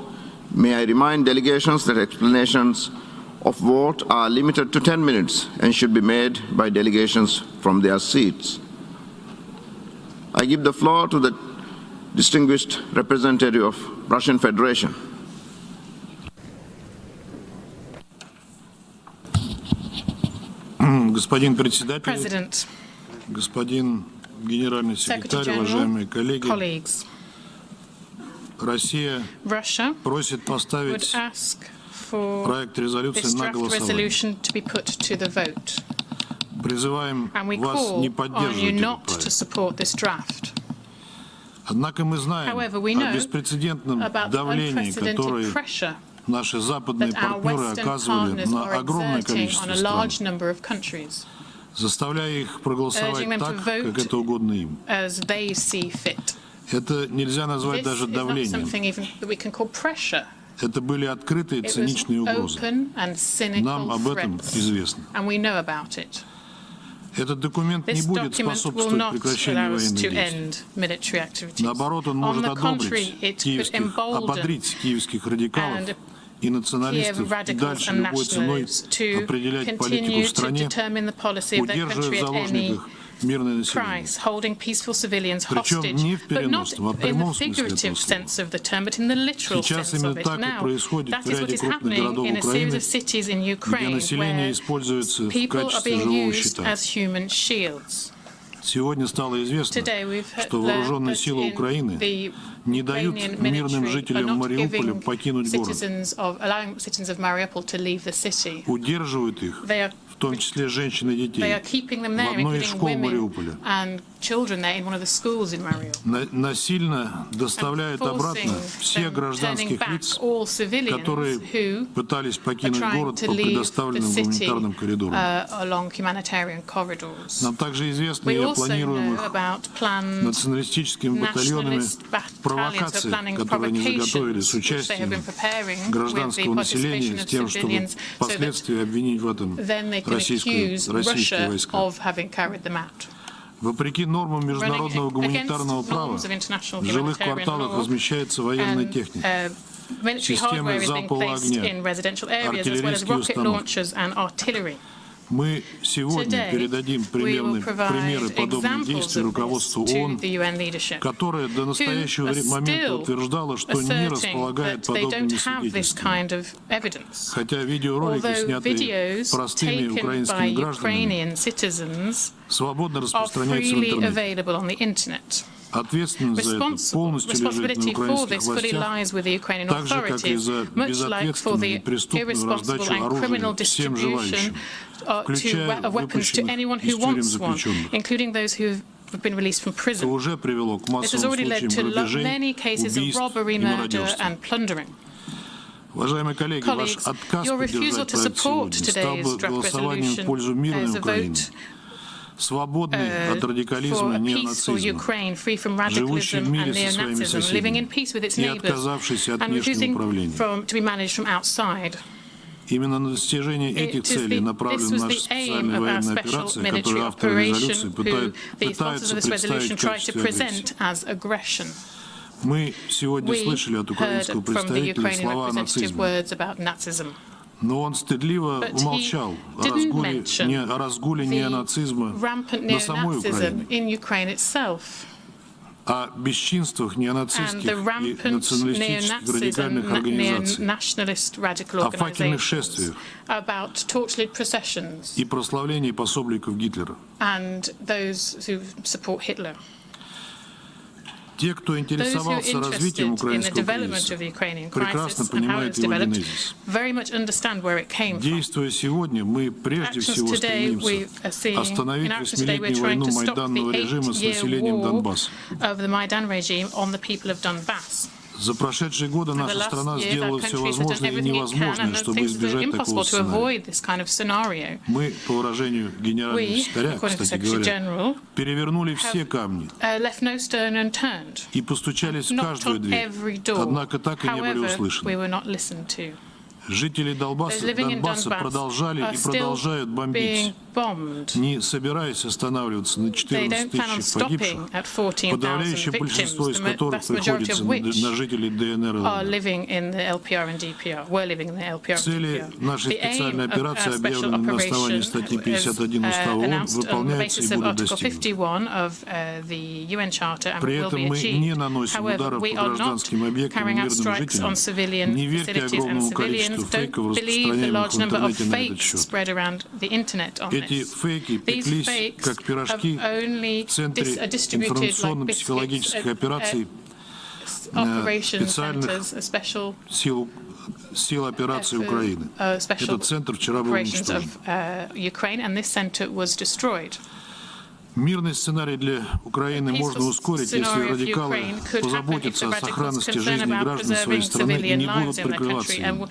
May I remind delegations that explanations of vote are limited to 10 minutes and should be made by delegations from their seats. I give the floor to the distinguished representative of Russian Federation. господин председатель, President. господин генеральный секретарь, уважаемые коллеги, colleagues. Россия Russia просит поставить would ask for проект резолюции this на draft голосование. resolution to be put to the vote. Призываем And we вас call не on you поддерживать этот not to проект. support this draft. Однако мы знаем However, we о know беспрецедентном about the давлении, unprecedented которое pressure наши западные that our партнеры Western оказывали partners на are огромное exerting количество on a стран, large number of countries, заставляя их проголосовать urging them to так, как vote это угодно им. as they see fit. Это нельзя назвать This даже is not давлением. something even that we can call pressure. Это были открытые It was циничные угрозы. open and cynical Нам об этом threats, известно. and we know about it. Этот документ не This будет document will способствовать not прекращению allow us военных to действий. end military activities. Наоборот, он On может the contrary, одобрить it could киевских, ободрить embolden киевских радикалов and и националистов Kiev и radicals дальше and любой ценой nationalists to определять политику continue в to стране, determine the policy of their удерживая в country at any заложниках мирное население. price, holding peaceful civilians Причем hostage, не в but not переносном, а в in the прямом смысле этого figurative слова. sense of the term, but in the literal Сейчас sense именно of it. так и Now, происходит that в is what ряде is крупных happening городов in a Украины, series of cities in где Ukraine население where используется в people are качестве being живого used щита. as human shields. Сегодня стало известно, Today we've что learned вооруженные that силы in Украины the не дают Ukrainian мирным military are жителям not Мариуполя giving покинуть город, allowing citizens of Mariupol to leave the city. удерживают их, They are в том числе женщин и They детей, are keeping them в there, одной из including школ women Мариуполя. and children there in one of the schools in Mariupol. Насильно доставляют обратно всех гражданских лиц, которые пытались покинуть город по предоставленным гуманитарным коридорам. Along humanitarian corridors. Нам также известно We и о also know планируемых about planned националистическими батальонами nationalist battalions for провокаций, planning которые они заготовили с provocations, which they have been участием preparing with the гражданского населения, participation с of тем, чтобы civilians, so that впоследствии обвинить в этом then they can российские accuse Russia войска. of having carried them out. Вопреки нормам международного гуманитарного права, в жилых кварталах размещается военная техника. military системы hardware is being залпового placed огня, in residential areas, as well as артиллерийские rocket установки. launchers and artillery. Мы сегодня Today, передадим we will примеры provide подобных examples действий of руководству this to ООН, the UN leadership, которое до настоящего who are момента still утверждало, что не asserting располагает that they подобными don't have this свидетельствами. kind of evidence. Хотя видеоролики, Although снятые videos простыми taken by украинскими гражданами, Ukrainian citizens свободно are распространяются в freely интернете. available on the internet. Ответственность за это полностью лежит на Responsibility for украинских this fully властях, lies with the Ukrainian так же, как и authorities, за much like for безответственную the и преступную irresponsible раздачу and criminal оружия всем distribution желающим, включая of weapons to выпущенных anyone из who тюрем wants one, заключенных. including those who have been released from Это prison. уже привело к This has массовым already led случаям to грабежей, many cases of убийств robbery, и murder мародерства. and plundering. Уважаемые коллеги, ваш Colleagues, отказ your refusal поддержать to проект support сегодня стал today's бы draft голосованием в пользу resolution мирной as a Украины, vote свободной от радикализма for и a peaceful неонацизма, Ukraine, free from живущей в radicalism мире and со своими neonazism, living in соседями peace with its и neighbors, отказавшейся от and внешнего refusing управления. to be managed from outside. Именно на достижение этих целей направлена This was наша the aim специальная of our военная special операция, military которую авторы резолюции operation, who the sponsors пытаются of this resolution представить в tried to качестве агрессии. present as aggression. Мы сегодня We слышали от heard украинского from the представителя Ukrainian слова о representative нацизме, words about Nazism. но он стыдливо But he умолчал о didn't разгуле, mention о разгуле the неонацизма rampant на самой neonazism Украине, in Ukraine itself, о бесчинствах and неонацистских the и rampant националистических радикальных neonazism, организаций, nationalist radical о факельных organizations, шествиях about torchlit processions и прославлении пособников Гитлера. and those who support Hitler. Те, кто Those who are интересовался развитием interested in the украинского development of кризиса, the Ukrainian прекрасно crisis and how понимают it's его developed, генезис. very much understand where it came from. Действуя сегодня, мы прежде Actions всего today we стремимся are seeing, остановить in action today we're восьмилетнюю trying войну to stop майданного the режима с 8-year населением war Донбасса. of the Maidan regime on the people of Donbass. За прошедшие годы For the наша last страна years, our сделала все country has done возможное и everything it can, невозможное, and чтобы things are избежать такого impossible to сценария. avoid this kind of scenario. Мы, по выражению генерального We, секретаря, according to кстати Secretary говоря, General, перевернули все камни left no stone unturned, и постучались в knocked каждую on дверь, every door. однако так и не были However, we услышаны. were not listened to. Жители Those living in Донбасса Donbass продолжали are и still продолжают бомбить, being bombed. не собираясь останавливаться на They 14 don't plan on тысячах погибших, stopping at 14,000 подавляющее victims, большинство из the которых vast majority приходится of which на жителей ДНР и are ЛНР. living in the LPR and DPR, were living in the LPR and Цели DPR. нашей The aim специальной of операции, our special объявленные на основании operation статьи is 51 Устава ООН, announced on the выполняются basis и of будут Article достигнуты. 51 of the UN Charter and При will этом be мы не achieved. наносим However, ударов we по are not гражданским объектам и carrying out мирным strikes on жителям. civilian Не верьте facilities and огромному количеству civilians. фейков, Don't believe the распространяемых large в number of интернете на этот fakes счет. spread around the internet on Эти this. фейки These пеклись, fakes как пирожки, have only в центре are distributed like biscuits информационно-психологических операций operation специальных centers, a special сил операции Украины. special Этот центр вчера был operations уничтожен. of Ukraine, and this center was destroyed. Мирный сценарий для Украины можно ускорить, если радикалы позаботятся о сохранности жизни граждан своей страны и не будут прикрываться им.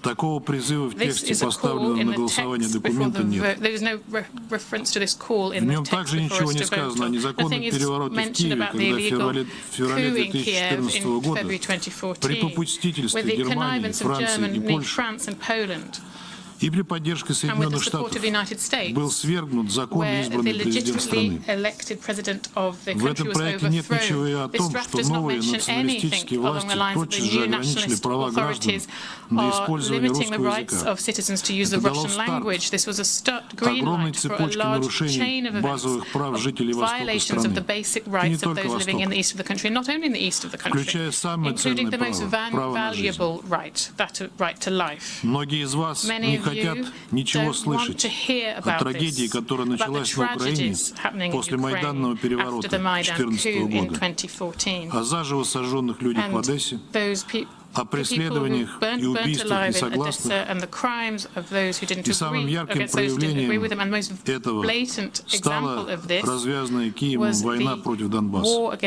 Такого призыва в тексте поставленного на голосование документа нет. В нем также ничего не сказано о незаконном перевороте в Киеве, когда в феврале 2014 года при попустительстве Германии, Франции и Польши и при поддержке Соединенных Штатов был свергнут законно избранный президент страны. В этом проекте нет ничего и о том, что новые националистические власти тотчас же ограничили права граждан на использование русского языка. Это дало старт огромной цепочке нарушений базовых прав жителей Востока страны, и не только Востока, включая самое ценное право на жизнь. Многие из вас не хотят ничего слышать о трагедии, которая началась на Украине после майданного переворота 2014 года, о заживо сожженных людях в Одессе, о преследованиях и убийствах несогласных. И самым ярким проявлением этого стала развязанная Киевом война против Донбасса.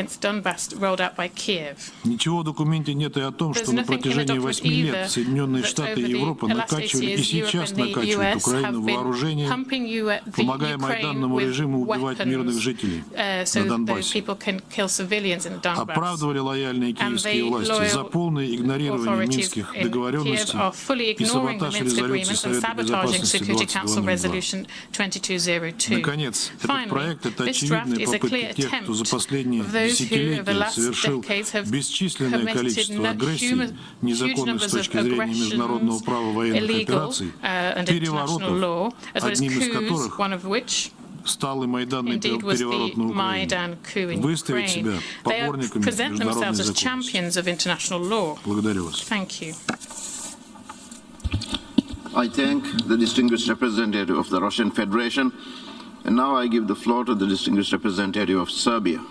Ничего в документе нет и о том, что на протяжении 8 лет Соединенные Штаты и Европа накачивали и сейчас накачивают Украину вооружением, помогая майданному режиму убивать мирных жителей на Донбассе. Оправдывали лояльные киевские власти за полное игнорирование authorities in Kiev are fully ignoring the Minsk agreements and sabotaging Security Council Resolution 2202. Finally, this draft is a clear attempt of those who, over the last decades, have committed huge numbers of aggressions, illegal and international law, as well as coups, one of which indeed was the Maidan coup in Ukraine. They present themselves as champions of international law. Thank you. I thank the distinguished representative of the Russian Federation, and now I give the floor to the distinguished representative of Serbia.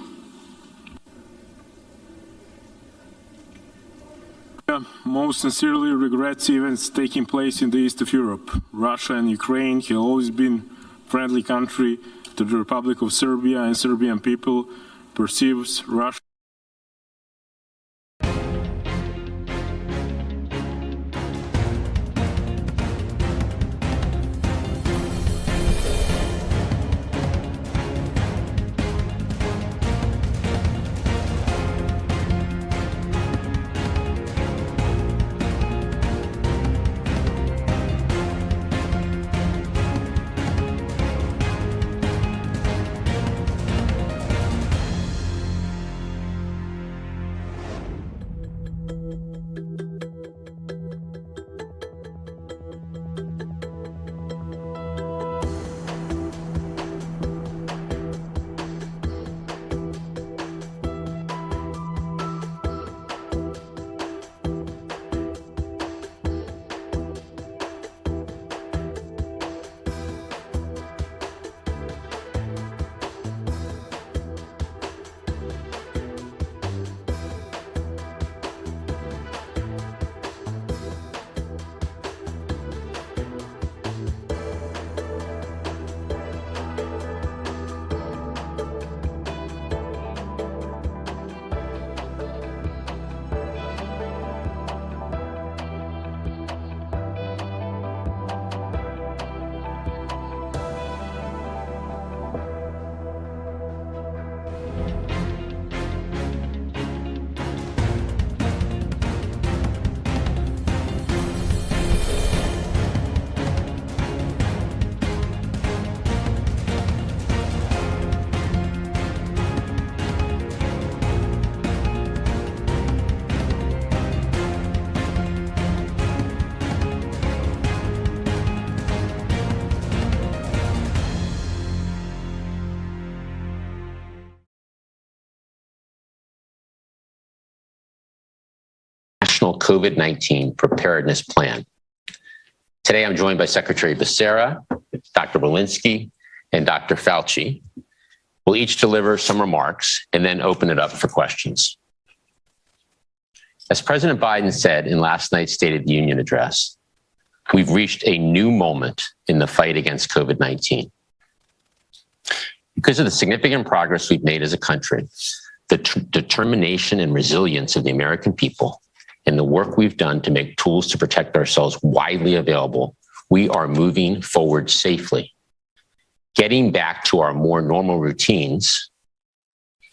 Most sincerely regrets events taking place in the east of Europe. Russia and Ukraine have always been friendly country to the Republic of Serbia, and Serbian people perceives Russia National COVID-19 Preparedness Plan. Today, I'm joined by Secretary Becerra, Dr. Walensky, and Dr. Fauci. We'll each deliver some remarks and then open it up for questions. As President Biden said in last night's State of the Union address, we've reached a new moment in the fight against COVID-19. Because of the significant progress we've made as a country, the determination and resilience of the American people, and the work we've done to make tools to protect ourselves widely available, we are moving forward safely, getting back to our more normal routines.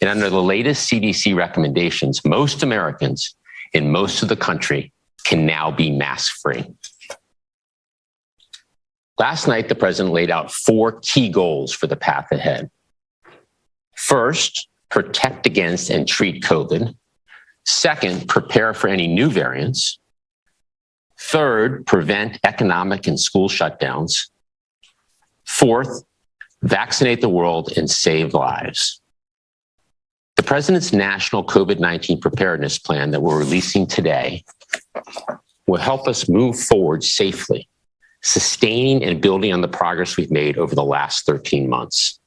And under the latest CDC recommendations, most Americans in most of the country can now be mask-free. Last night, the president laid out 4 key goals for the path ahead. First, protect against and treat COVID. Second, prepare for any new variants. Third, prevent economic and school shutdowns. Fourth, vaccinate the world and save lives. The president's national COVID-19 preparedness plan that we're releasing today will help us move forward safely, sustaining and building on the progress we've made over the last 13 months.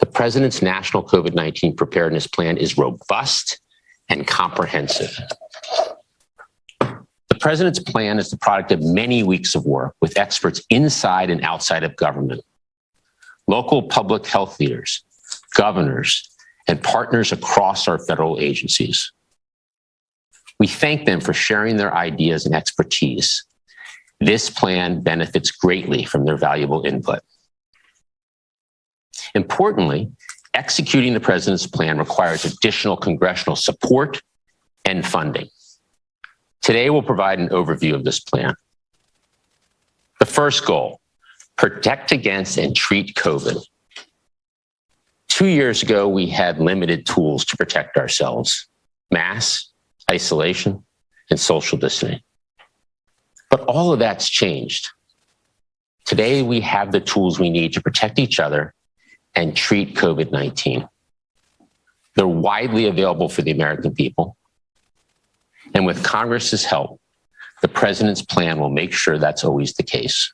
The president's national COVID-19 preparedness plan is robust and comprehensive. The president's plan is the product of many weeks of work with experts inside and outside of government, local public health leaders, governors, and partners across our federal agencies. We thank them for sharing their ideas and expertise. This plan benefits greatly from their valuable input. Importantly, executing the president's plan requires additional congressional support and funding. Today, we'll provide an overview of this plan. The first goal, protect against and treat COVID. 2 years ago, we had limited tools to protect ourselves: masks, isolation, and social distancing. But all of that's changed. Today, we have the tools we need to protect each other and treat COVID-19. They're widely available for the American people. And with Congress's help, the president's plan will make sure that's always the case.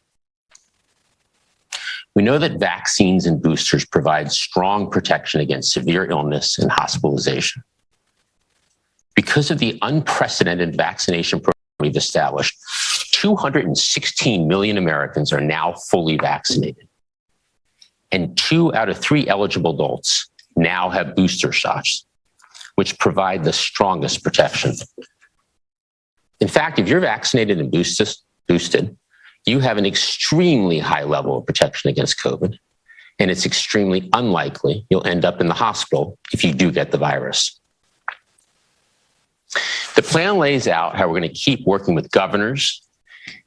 We know that vaccines and boosters provide strong protection against severe illness and hospitalization. Because of the unprecedented vaccination program we've established, 216 million Americans are now fully vaccinated. And 2 out of 3 eligible adults now have booster shots, which provide the strongest protection. In fact, if you're vaccinated and boosted, you have an extremely high level of protection against COVID, and it's extremely unlikely you'll end up in the hospital if you do get the virus. The plan lays out how we're going to keep working with governors,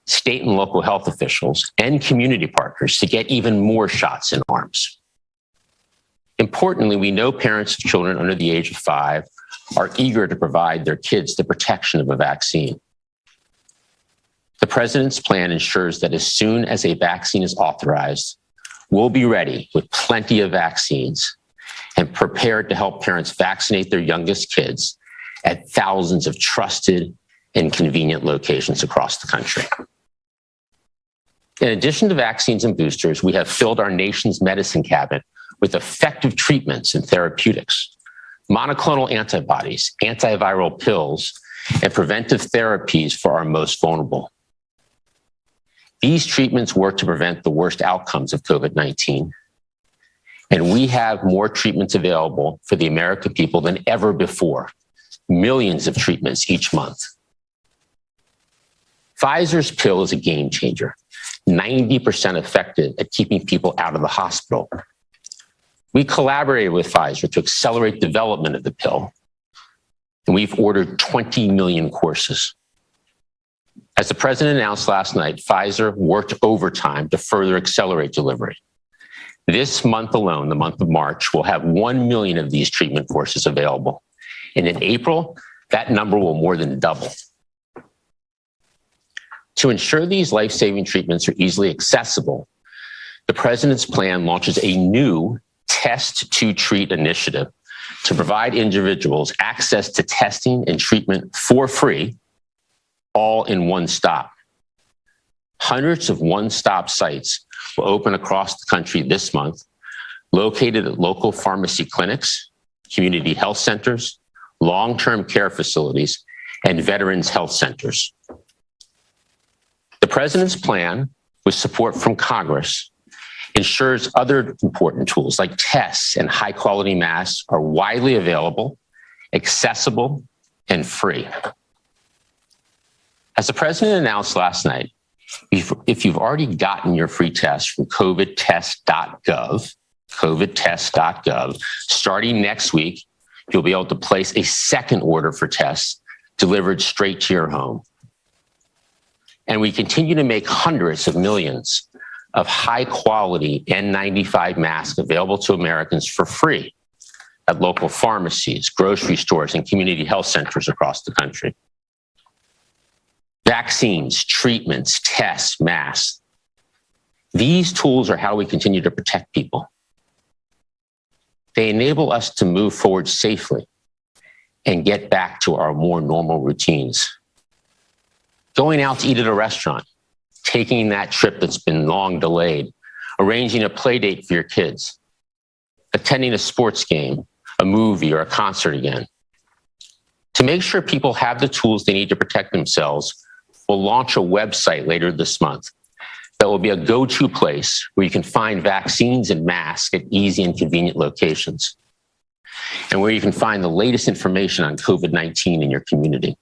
state and local health officials, and community partners to get even more shots in arms. Importantly, we know parents of children under the age of 5 are eager to provide their kids the protection of a vaccine. The president's plan ensures that as soon as a vaccine is authorized, we'll be ready with plenty of vaccines and prepared to help parents vaccinate their youngest kids at thousands of trusted and convenient locations across the country. In addition to vaccines and boosters, we have filled our nation's medicine cabinet with effective treatments and therapeutics, monoclonal antibodies, antiviral pills, and preventive therapies for our most vulnerable. These treatments work to prevent the worst outcomes of COVID-19, and we have more treatments available for the American people than ever before, millions of treatments each month. Pfizer's pill is a game changer, 90% effective at keeping people out of the hospital. We collaborated with Pfizer to accelerate development of the pill, and we've ordered 20 million courses. As the president announced last night, Pfizer worked overtime to further accelerate delivery. This month alone, the month of March, we'll have 1 million of these treatment courses available. And in April, that number will more than double. To ensure these life-saving treatments are easily accessible, the president's plan launches a new Test to Treat initiative to provide individuals access to testing and treatment for free, all in one stop. Hundreds of one-stop sites will open across the country this month, located at local pharmacy clinics, community health centers, long-term care facilities, and veterans health centers. The president's plan, with support from Congress, ensures other important tools like tests and high-quality masks are widely available, accessible, and free. As the president announced last night, if you've already gotten your free test from covidtest.gov, starting next week, you'll be able to place a second order for tests delivered straight to your home. And we continue to make hundreds of millions of high-quality N95 masks available to Americans for free at local pharmacies, grocery stores, and community health centers across the country. Vaccines, treatments, tests, masks. These tools are how we continue to protect people. They enable us to move forward safely and get back to our more normal routines. Going out to eat at a restaurant, taking that trip that's been long delayed, arranging a play date for your kids, attending a sports game, a movie, or a concert again. To make sure people have the tools they need to protect themselves, we'll launch a website later this month that will be a go-to place where you can find vaccines and masks at easy and convenient locations, and where you can find the latest information on COVID-19 in your community.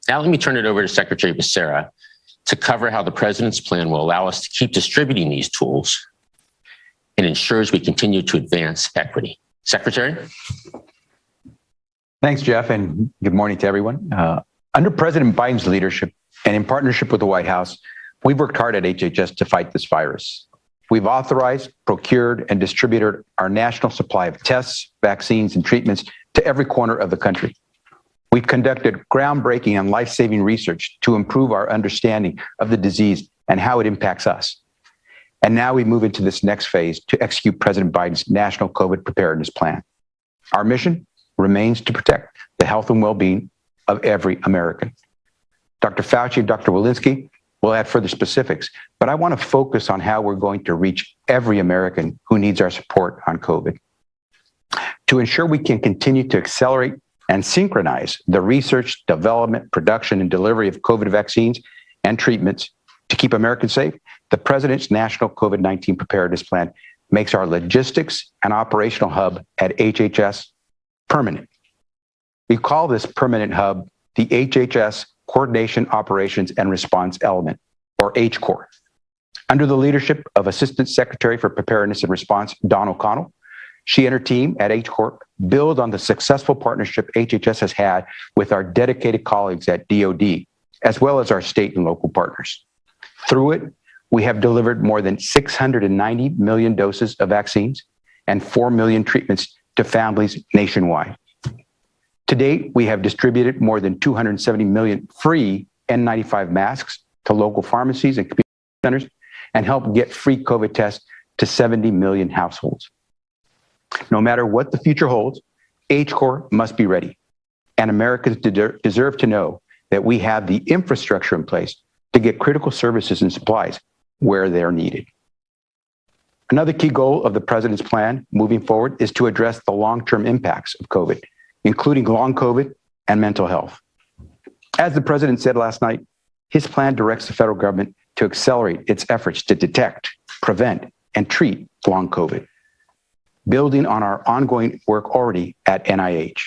Now let me turn it over to Secretary Becerra to cover how the president's plan will allow us to keep distributing these tools and ensures we continue to advance equity. Secretary? Thanks, Jeff, and good morning to everyone. Under President Biden's leadership and in partnership with the White House, we've worked hard at HHS to fight this virus. We've authorized, procured, and distributed our national supply of tests, vaccines, and treatments to every corner of the country. We've conducted groundbreaking and life-saving research to improve our understanding of the disease and how it impacts us. And now we move into this next phase to execute President Biden's National COVID Preparedness Plan. Our mission remains to protect the health and well-being of every American. Dr. Fauci and Dr. Walensky will add further specifics, but I want to focus on how we're going to reach every American who needs our support on COVID. To ensure we can continue to accelerate and synchronize the research, development, production, and delivery of COVID vaccines and treatments to keep Americans safe, the President's National COVID-19 Preparedness Plan makes our logistics and operational hub at HHS permanent. We call this permanent hub the HHS Coordination, Operations, and Response Element, or HCOR. Under the leadership of Assistant Secretary for Preparedness and Response, Dawn O'Connell, she and her team at HCOR build on the successful partnership HHS has had with our dedicated colleagues at DoD, as well as our state and local partners. Through it, we have delivered more than 690 million doses of vaccines and 4 million treatments to families nationwide. To date, we have distributed more than 270 million free N95 masks to local pharmacies and community centers and helped get free COVID tests to 70 million households. No matter what the future holds, HCOR must be ready, and Americans deserve to know that we have the infrastructure in place to get critical services and supplies where they're needed. Another key goal of the President's plan moving forward is to address the long-term impacts of COVID, including long COVID and mental health. As the President said last night, his plan directs the federal government to accelerate its efforts to detect, prevent, and treat long COVID. Building on our ongoing work already at NIH,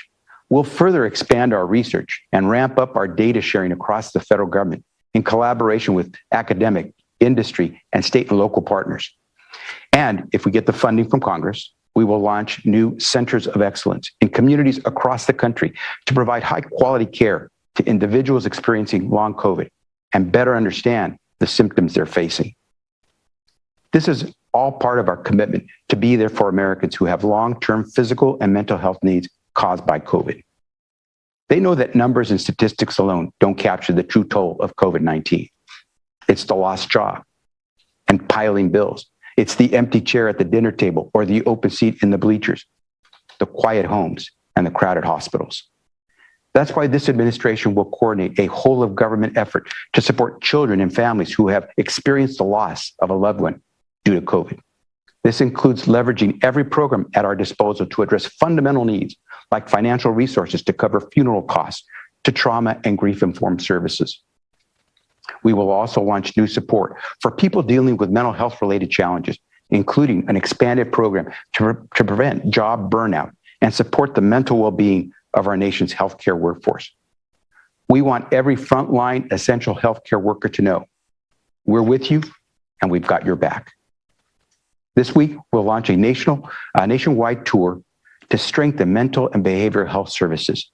we'll further expand our research and ramp up our data sharing across the federal government in collaboration with academic, industry, and state and local partners. And if we get the funding from Congress, we will launch new centers of excellence in communities across the country to provide high-quality care to individuals experiencing long COVID and better understand the symptoms they're facing. This is all part of our commitment to be there for Americans who have long-term physical and mental health needs caused by COVID. They know that numbers and statistics alone don't capture the true toll of COVID-19. It's the lost job and piling bills. It's the empty chair at the dinner table or the open seat in the bleachers, the quiet homes and the crowded hospitals. That's why this administration will coordinate a whole of government effort to support children and families who have experienced the loss of a loved one due to COVID. This includes leveraging every program at our disposal to address fundamental needs like financial resources to cover funeral costs, to trauma and grief-informed services. We will also launch new support for people dealing with mental health-related challenges, including an expanded program to prevent job burnout and support the mental well-being of our nation's healthcare workforce. We want every frontline essential healthcare worker to know we're with you and we've got your back. This week, we'll launch a nationwide tour to strengthen mental and behavioral health services.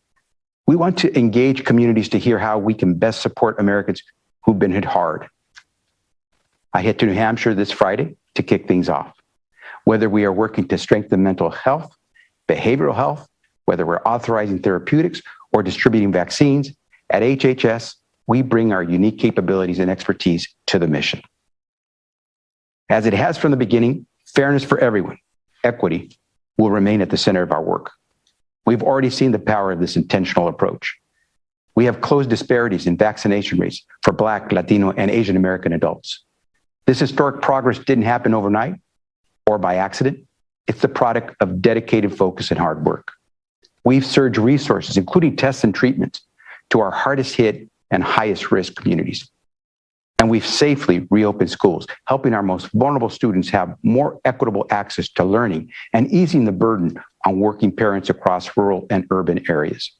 We want to engage communities to hear how we can best support Americans who've been hit hard. I head to New Hampshire this Friday to kick things off. Whether we are working to strengthen mental health, behavioral health, whether we're authorizing therapeutics or distributing vaccines, at HHS, we bring our unique capabilities and expertise to the mission. As it has from the beginning, fairness for everyone, equity, will remain at the center of our work. We've already seen the power of this intentional approach. We have closed disparities in vaccination rates for Black, Latino, and Asian American adults. This historic progress didn't happen overnight or by accident. It's the product of dedicated focus and hard work. We've surged resources, including tests and treatments, to our hardest hit and highest risk communities. And we've safely reopened schools, helping our most vulnerable students have more equitable access to learning and easing the burden on working parents across rural and urban areas.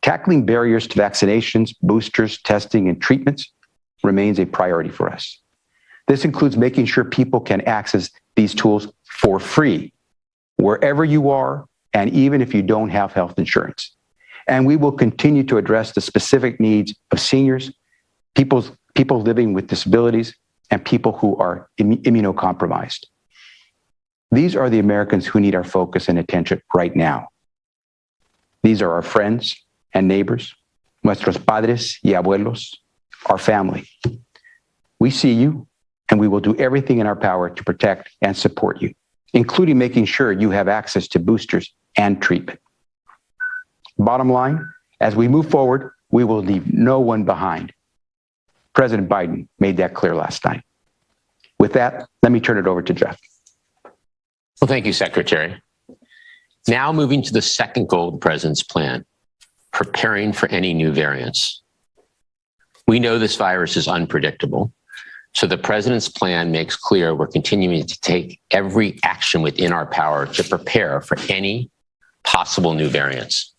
Tackling barriers to vaccinations, boosters, testing, and treatments remains a priority for us. This includes making sure people can access these tools for free, wherever you are, and even if you don't have health insurance. And we will continue to address the specific needs of seniors, people living with disabilities, and people who are immunocompromised. These are the Americans who need our focus and attention right now. These are our friends and neighbors, nuestros padres y abuelos, our family. We see you, and we will do everything in our power to protect and support you, including making sure you have access to boosters and treatment. Bottom line, as we move forward, we will leave no one behind. President Biden made that clear last night. With that, let me turn it over to Jeff. Well, thank you, Secretary. Now moving to the second goal of the President's plan, preparing for any new variants. We know this virus is unpredictable, so the President's plan makes clear we're continuing to take every action within our power to prepare for any possible new variants.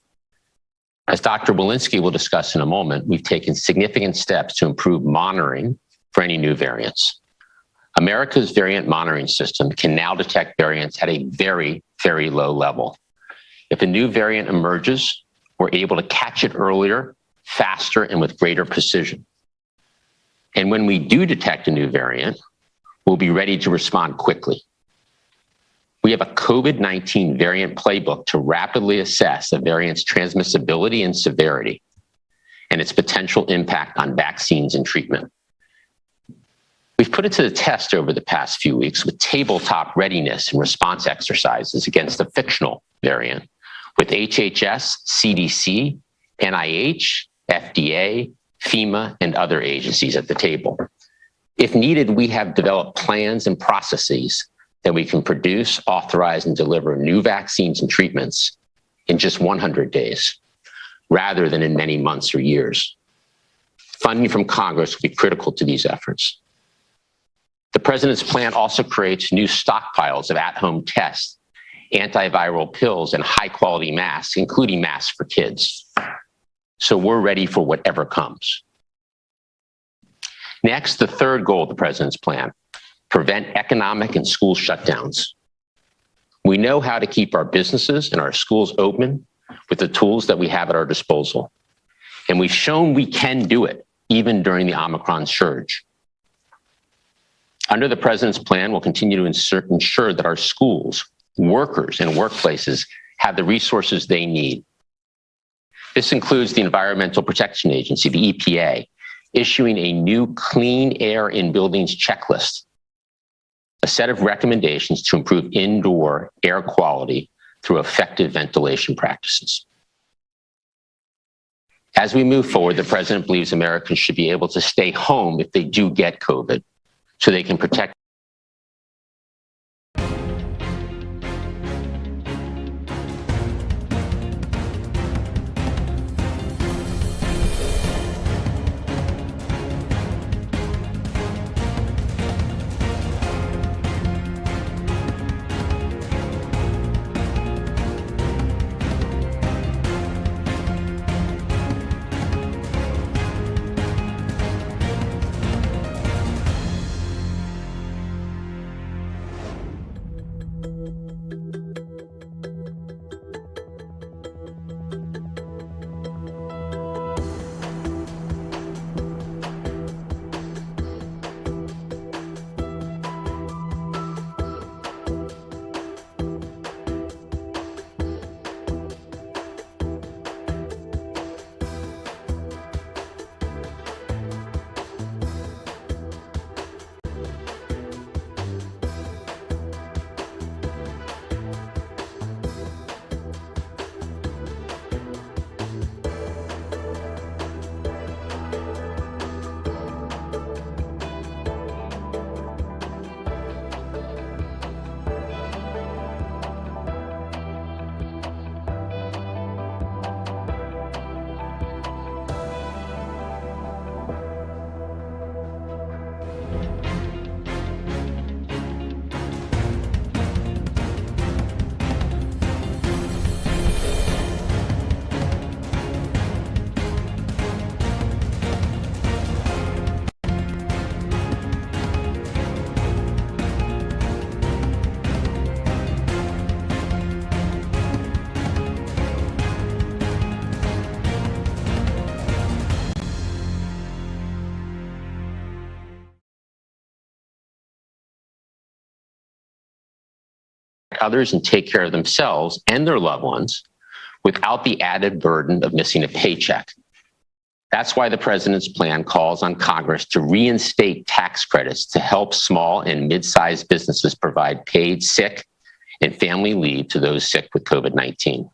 As Dr. Walensky will discuss in a moment, we've taken significant steps to improve monitoring for any new variants. America's variant monitoring system can now detect variants at a very, very low level. If a new variant emerges, we're able to catch it earlier, faster, and with greater precision. And when we do detect a new variant, we'll be ready to respond quickly. We have a COVID-19 variant playbook to rapidly assess a variant's transmissibility and severity and its potential impact on vaccines and treatment. We've put it to the test over the past few weeks with tabletop readiness and response exercises against the fictional variant with HHS, CDC, NIH, FDA, FEMA, and other agencies at the table. If needed, we have developed plans and processes that we can produce, authorize, and deliver new vaccines and treatments in just 100 days, rather than in many months or years. Funding from Congress will be critical to these efforts. The President's plan also creates new stockpiles of at-home tests, antiviral pills, and high-quality masks, including masks for kids. So we're ready for whatever comes. Next, the third goal of the President's plan, prevent economic and school shutdowns. We know how to keep our businesses and our schools open with the tools that we have at our disposal. And we've shown we can do it, even during the Omicron surge. Under the President's plan, we'll continue to ensure that our schools, workers, and workplaces have the resources they need. This includes the Environmental Protection Agency, the EPA, issuing a new clean air in buildings checklist, a set of recommendations to improve indoor air quality through effective ventilation practices. As we move forward, the President believes Americans should be able to stay home if they do get COVID, so they can protect others and take care of themselves and their loved ones without the added burden of missing a paycheck. That's why the president's plan calls on Congress to reinstate tax credits to help small and mid-sized businesses provide paid sick and family leave to those sick with COVID-19.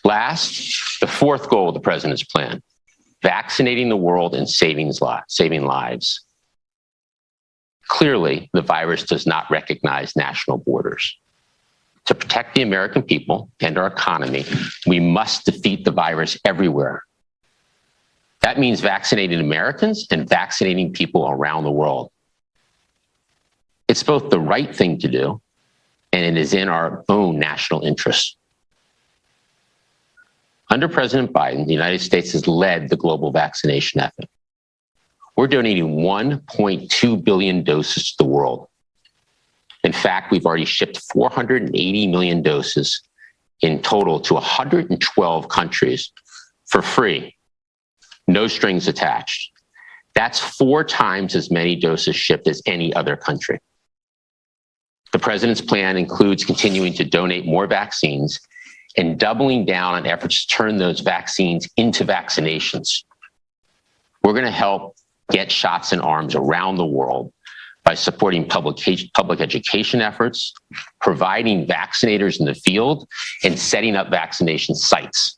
Last, the fourth goal of the president's plan, vaccinating the world and saving lives. Clearly, the virus does not recognize national borders. To protect the American people and our economy, we must defeat the virus everywhere. That means vaccinating Americans and vaccinating people around the world. It's both the right thing to do, and it is in our own national interest. Under President Biden, the United States has led the global vaccination effort. We're donating 1.2 billion doses to the world. In fact, we've already shipped 480 million doses in total to 112 countries for free, no strings attached. That's 4 times as many doses shipped as any other country. The president's plan includes continuing to donate more vaccines and doubling down on efforts to turn those vaccines into vaccinations. We're going to help get shots in arms around the world by supporting public education efforts, providing vaccinators in the field, and setting up vaccination sites.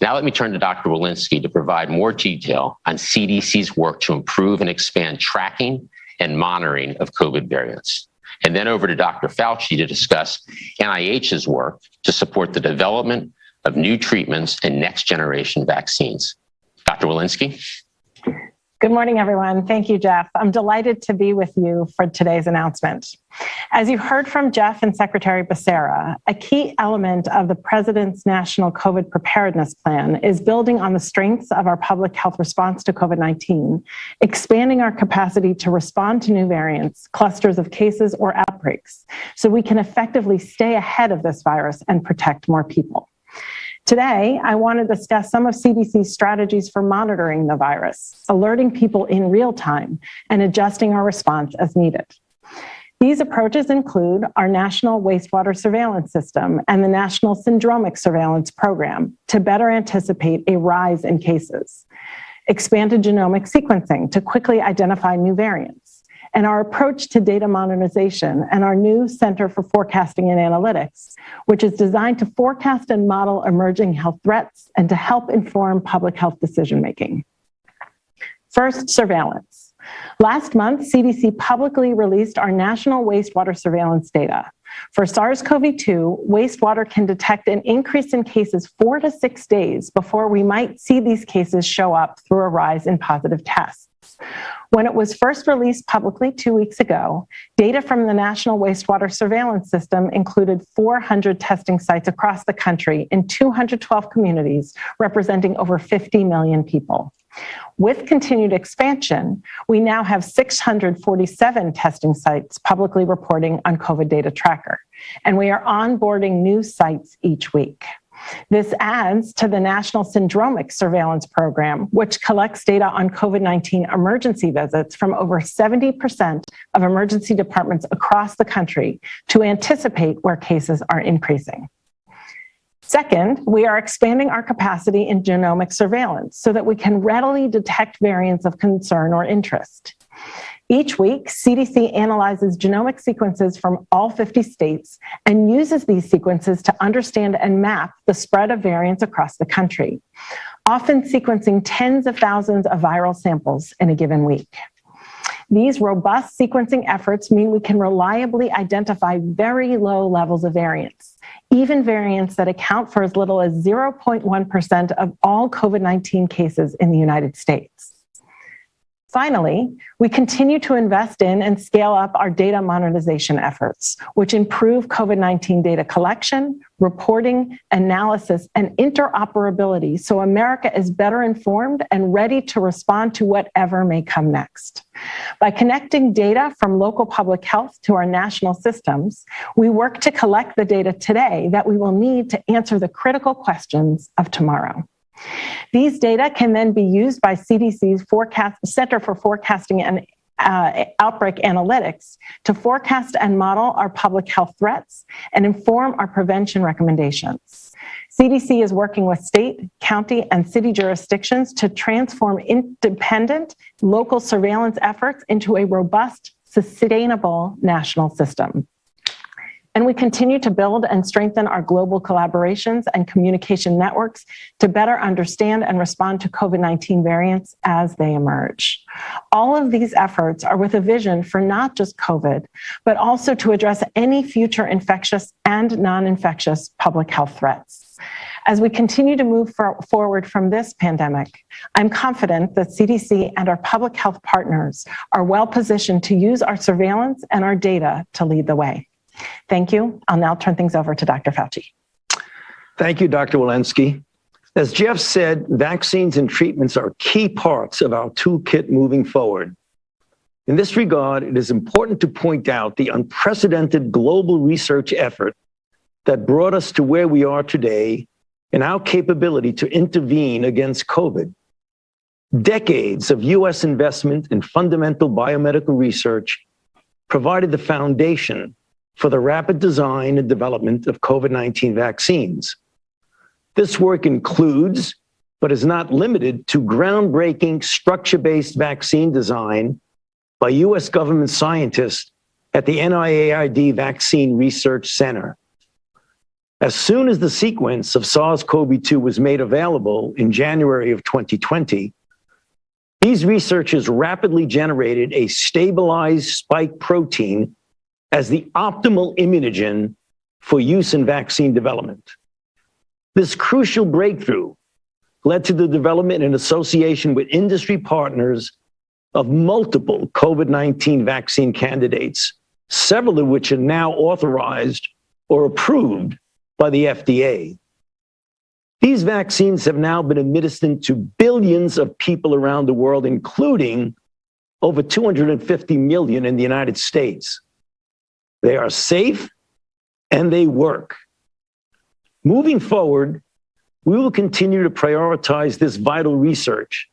Now let me turn to Dr. Walensky to provide more detail on CDC's work to improve and expand tracking and monitoring of COVID variants. And then over to Dr. Fauci to discuss NIH's work to support the development of new treatments and next generation vaccines. Dr. Walensky. Good morning, everyone. Thank you, Jeff. I'm delighted to be with you for today's announcement. As you heard from Jeff and Secretary Becerra, a key element of the President's National COVID Preparedness Plan is building on the strengths of our public health response to COVID-19, expanding our capacity to respond to new variants, clusters of cases, or outbreaks, so we can effectively stay ahead of this virus and protect more people. Today, I want to discuss some of CDC's strategies for monitoring the virus, alerting people in real time, and adjusting our response as needed. These approaches include our National Wastewater Surveillance System and the National Syndromic Surveillance Program to better anticipate a rise in cases, expanded genomic sequencing to quickly identify new variants, and our approach to data modernization and our new Center for Forecasting and Analytics, which is designed to forecast and model emerging health threats and to help inform public health decision-making. First, surveillance. Last month, CDC publicly released our national wastewater surveillance data. For SARS-CoV-2, wastewater can detect an increase in cases 4 to 6 days before we might see these cases show up through a rise in positive tests. When it was first released publicly 2 weeks ago, data from the National Wastewater Surveillance System included 400 testing sites across the country in 212 communities, representing over 50 million people. With continued expansion, we now have 647 testing sites publicly reporting on COVID Data Tracker, and we are onboarding new sites each week. This adds to the National Syndromic Surveillance Program, which collects data on COVID-19 emergency visits from over 70% of emergency departments across the country to anticipate where cases are increasing. Second, we are expanding our capacity in genomic surveillance so that we can readily detect variants of concern or interest. Each week, CDC analyzes genomic sequences from all 50 states and uses these sequences to understand and map the spread of variants across the country, often sequencing tens of thousands of viral samples in a given week. These robust sequencing efforts mean we can reliably identify very low levels of variants, even variants that account for as little as 0.1% of all COVID-19 cases in the United States. Finally, we continue to invest in and scale up our data modernization efforts, which improve COVID-19 data collection, reporting, analysis, and interoperability so America is better informed and ready to respond to whatever may come next. By connecting data from local public health to our national systems, we work to collect the data today that we will need to answer the critical questions of tomorrow. These data can then be used by CDC's Center for Forecasting and outbreak analytics to forecast and model our public health threats and inform our prevention recommendations. CDC is working with state, county, and city jurisdictions to transform independent local surveillance efforts into a robust, sustainable national system. And we continue to build and strengthen our global collaborations and communication networks to better understand and respond to COVID-19 variants as they emerge. All of these efforts are with a vision for not just COVID, but also to address any future infectious and non-infectious public health threats. As we continue to move forward from this pandemic, I'm confident that CDC and our public health partners are well positioned to use our surveillance and our data to lead the way. Thank you. I'll now turn things over to Dr. Fauci. Thank you, Dr. Walensky. As Jeff said, vaccines and treatments are key parts of our toolkit moving forward. In this regard, it is important to point out the unprecedented global research effort that brought us to where we are today in our capability to intervene against COVID. Decades of U.S. investment in fundamental biomedical research provided the foundation for the rapid design and development of COVID-19 vaccines. This work includes, but is not limited to, groundbreaking structure-based vaccine design by U.S. government scientists at the NIAID Vaccine Research Center. As soon as the sequence of SARS-CoV-2 was made available in January of 2020, these researchers rapidly generated a stabilized spike protein as the optimal immunogen for use in vaccine development. This crucial breakthrough led to the development in association with industry partners of multiple COVID-19 vaccine candidates, several of which are now authorized or approved by the FDA. These vaccines have now been administered to billions of people around the world, including over 250 million in the United States. They are safe and they work. Moving forward, we will continue to prioritize this vital research,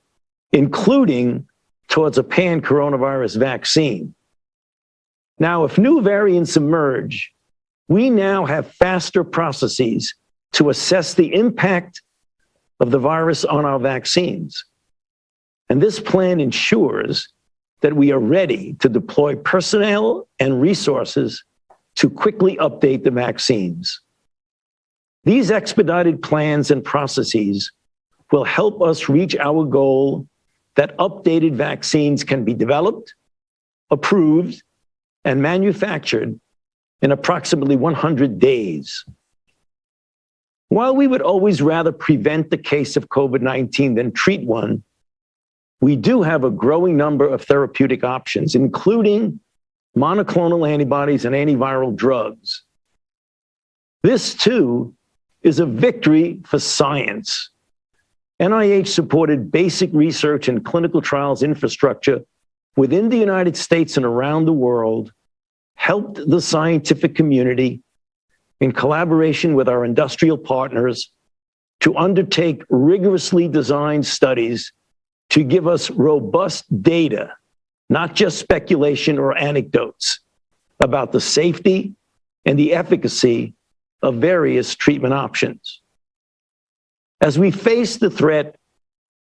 including towards a pan-coronavirus vaccine. Now, if new variants emerge, we now have faster processes to assess the impact of the virus on our vaccines. And this plan ensures that we are ready to deploy personnel and resources to quickly update the vaccines. These expedited plans and processes will help us reach our goal that updated vaccines can be developed, approved, and manufactured in approximately 100 days. While we would always rather prevent the case of COVID-19 than treat one, we do have a growing number of therapeutic options, including monoclonal antibodies and antiviral drugs. This, too, is a victory for science. NIH-supported basic research and clinical trials infrastructure within the United States and around the world helped the scientific community, in collaboration with our industrial partners, to undertake rigorously designed studies to give us robust data, not just speculation or anecdotes, about the safety and the efficacy of various treatment options. As we face the threat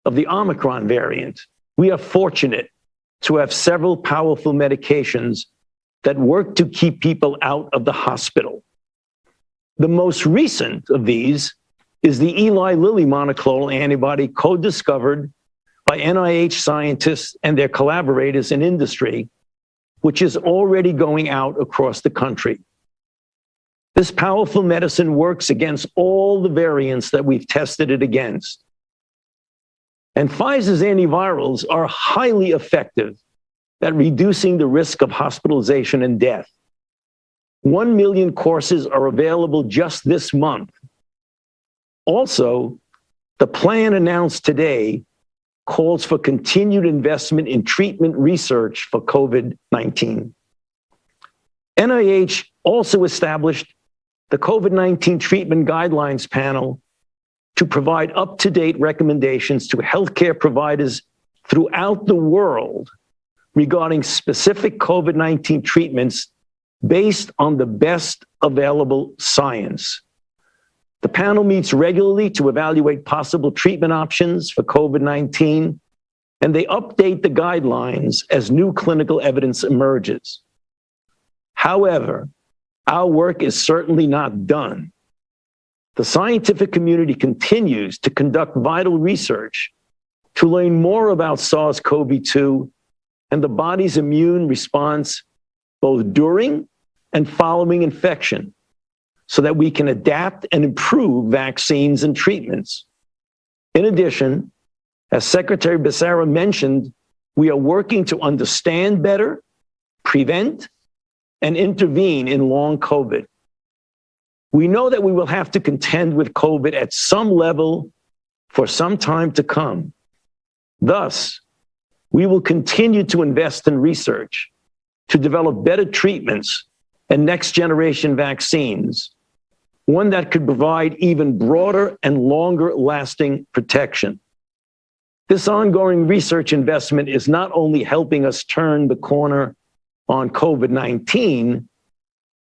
of the Omicron variant, we are fortunate to have several powerful medications that work to keep people out of the hospital. The most recent of these is the Eli Lilly monoclonal antibody co-discovered by NIH scientists and their collaborators in industry, which is already going out across the country. This powerful medicine works against all the variants that we've tested it against. And Pfizer's antivirals are highly effective at reducing the risk of hospitalization and death. 1 million courses are available just this month. Also, the plan announced today calls for continued investment in treatment research for COVID-19. NIH also established the COVID-19 Treatment Guidelines Panel to provide up-to-date recommendations to healthcare providers throughout the world regarding specific COVID-19 treatments based on the best available science. The panel meets regularly to evaluate possible treatment options for COVID-19, and they update the guidelines as new clinical evidence emerges. However, our work is certainly not done. The scientific community continues to conduct vital research to learn more about SARS-CoV-2 and the body's immune response both during and following infection, so that we can adapt and improve vaccines and treatments. In addition, as Secretary Becerra mentioned, we are working to understand better, prevent, and intervene in long COVID. We know that we will have to contend with COVID at some level for some time to come. Thus, we will continue to invest in research to develop better treatments and next-generation vaccines, one that could provide even broader and longer-lasting protection. This ongoing research investment is not only helping us turn the corner on COVID-19,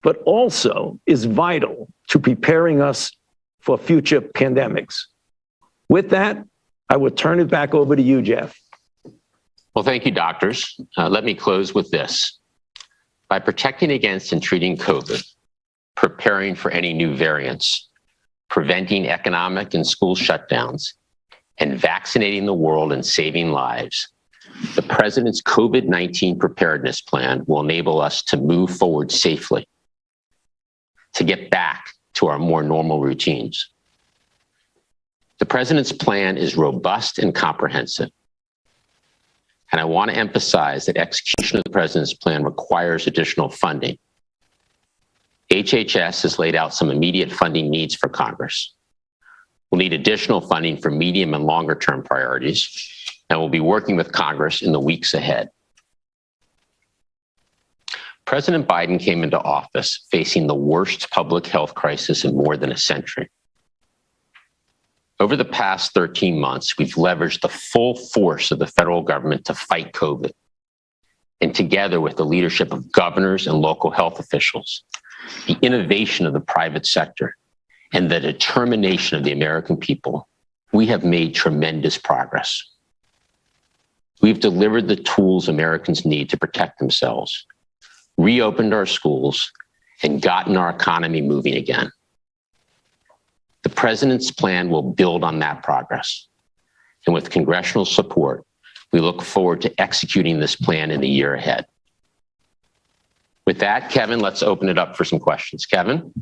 but also is vital to preparing us for future pandemics. With that, I will turn it back over to you, Jeff. Well, thank you, doctors. Let me close with this. By protecting against and treating COVID, preparing for any new variants, preventing economic and school shutdowns, and vaccinating the world and saving lives, the President's COVID-19 preparedness plan will enable us to move forward safely, to get back to our more normal routines. The President's plan is robust and comprehensive. And I want to emphasize that execution of the President's plan requires additional funding. HHS has laid out some immediate funding needs for Congress. We'll need additional funding for medium and longer term priorities, and we'll be working with Congress in the weeks ahead. President Biden came into office facing the worst public health crisis in more than a century. Over the past 13 months, we've leveraged the full force of the federal government to fight COVID. And together with the leadership of governors and local health officials, the innovation of the private sector, and the determination of the American people, we have made tremendous progress. We've delivered the tools Americans need to protect themselves, reopened our schools, and gotten our economy moving again. The President's plan will build on that progress. And with congressional support, we look forward to executing this plan in the year ahead. With that, Kevin, let's open it up for some questions. Kevin?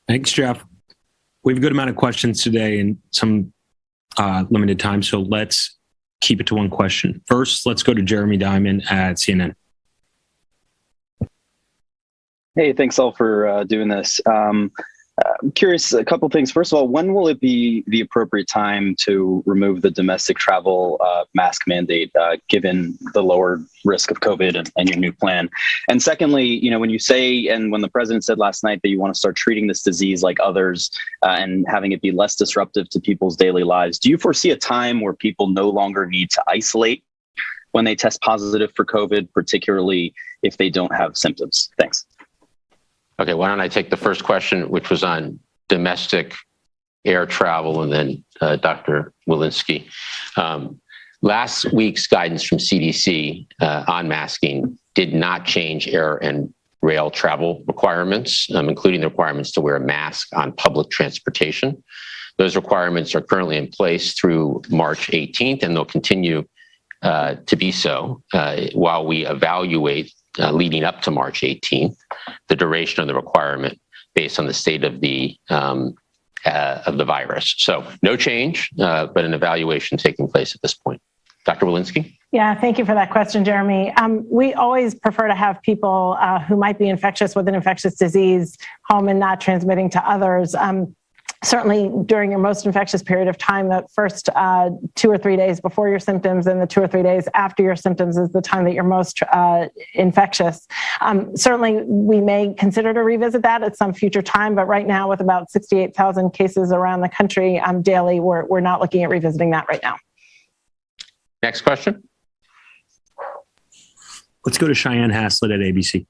Thanks, Jeff. We have a good amount of questions today and some limited time, so let's keep it to one question. First, let's go to Jeremy Diamond at CNN. Hey, thanks all for doing this. I'm curious, a couple things. First of all, when will it be the appropriate time to remove the domestic travel mask mandate, given the lower risk of COVID and your new plan? And secondly, you know, when you say, and when the president said last night that you want to start treating this disease like others and having it be less disruptive to people's daily lives, do you foresee a time where people no longer need to isolate when they test positive for COVID, particularly if they don't have symptoms? Thanks. Okay, why don't I take the first question, which was on domestic air travel, and then Dr. Walensky. Last week's guidance from CDC on masking did not change air and rail travel requirements, including the requirements to wear a mask on public transportation. Those requirements are currently in place through March 18th, and they'll continue to be so while we evaluate leading up to March 18th, the duration of the requirement based on the state of the virus. So no change, but an evaluation taking place at this point. Dr. Walensky? Yeah, thank you for that question, Jeremy. We always prefer to have people who might be infectious with an infectious disease home and not transmitting to others. Certainly during your most infectious period of time, the first 2 or 3 days before your symptoms and the 2 or 3 days after your symptoms is the time that you're most infectious. Certainly we may consider to revisit that at some future time, but right now with about 68,000 cases around the country daily, we're not looking at revisiting that right now. Next question. Let's go to Cheyenne Haslett at ABC.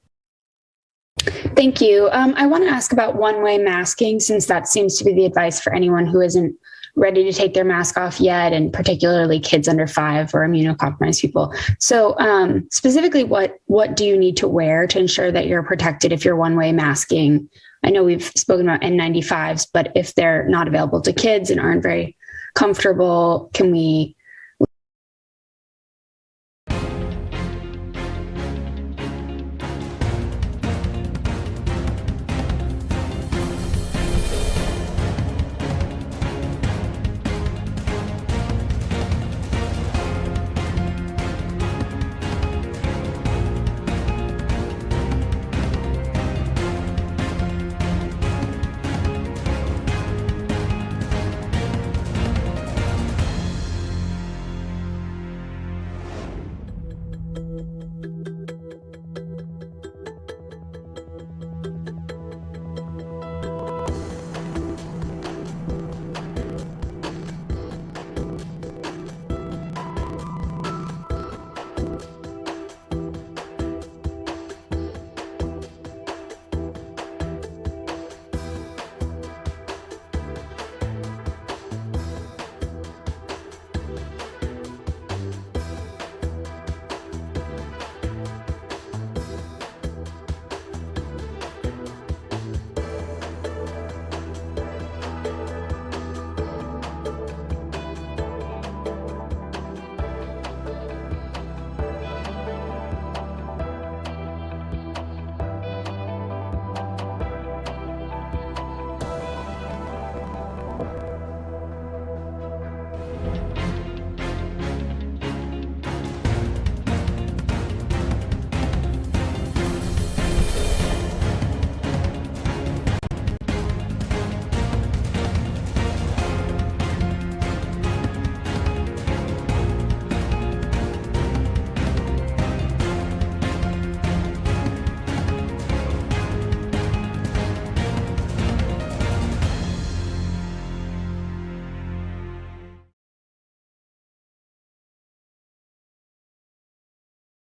Thank you. I want to ask about one-way masking, since that seems to be the advice for anyone who isn't ready to take their mask off yet, and particularly kids under 5 or immunocompromised people. So specifically, what do you need to wear to ensure that you're protected if you're one-way masking? I know we've spoken about N95s, but if they're not available to kids and aren't very comfortable, can we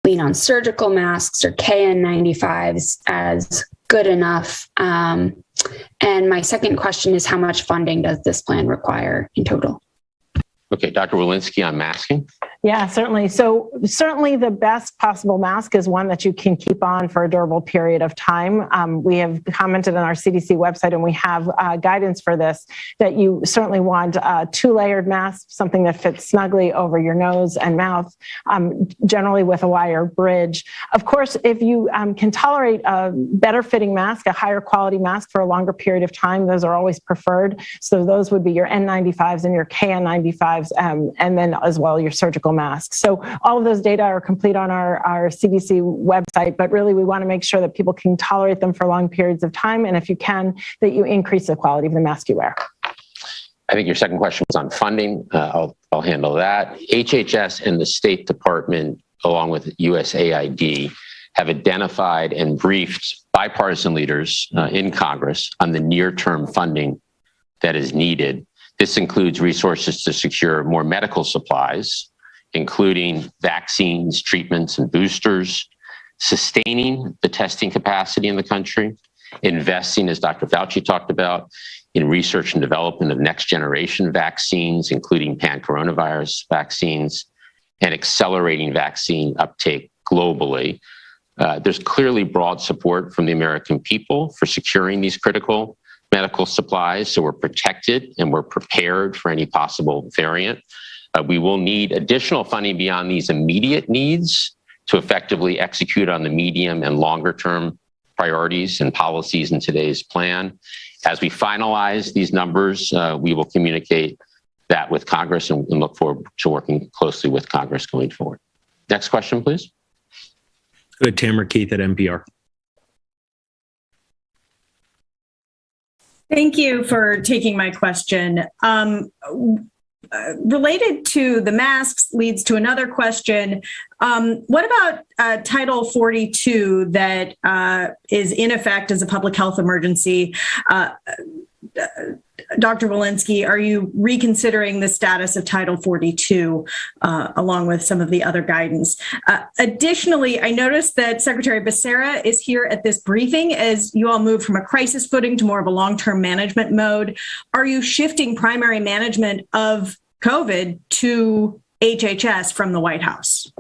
lean on surgical masks or KN95s as good enough? And my second question is, how much funding does this plan require in total? Okay, Dr. Walensky on masking. Yeah, certainly. So certainly the best possible mask is one that you can keep on for a durable period of time. We have commented on our CDC website, and we have guidance for this, that you certainly want a 2-layered mask, something that fits snugly over your nose and mouth, generally with a wire bridge. Of course, if you can tolerate a better fitting mask, a higher quality mask for a longer period of time, those are always preferred. So those would be your N95s and your KN95s, and then as well your surgical masks. So all of those data are complete on our CDC website, but really we want to make sure that people can tolerate them for long periods of time, and if you can, that you increase the quality of the mask you wear. I think your second question was on funding. I'll handle that. HHS and the State Department, along with USAID, have identified and briefed bipartisan leaders in Congress on the near-term funding that is needed. This includes resources to secure more medical supplies, including vaccines, treatments, and boosters, sustaining the testing capacity in the country, investing, as Dr. Fauci talked about, in research and development of next generation vaccines, including pan-coronavirus vaccines, and accelerating vaccine uptake globally. There's clearly broad support from the American people for securing these critical medical supplies, so we're protected and we're prepared for any possible variant. We will need additional funding beyond these immediate needs to effectively execute on the medium and longer term priorities and policies in today's plan. As we finalize these numbers, we will communicate that with Congress and look forward to working closely with Congress going forward. Next question, please. Good, Tamara Keith at NPR. Thank you for taking my question. Related to the masks leads to another question. What about Title 42 that is in effect as a public health emergency? Dr. Walensky, are you reconsidering the status of Title 42 along with some of the other guidance? Additionally, I noticed that Secretary Becerra is here at this briefing as you all move from a crisis footing to more of a long-term management mode. Are you shifting primary management of COVID to HHS from the White House?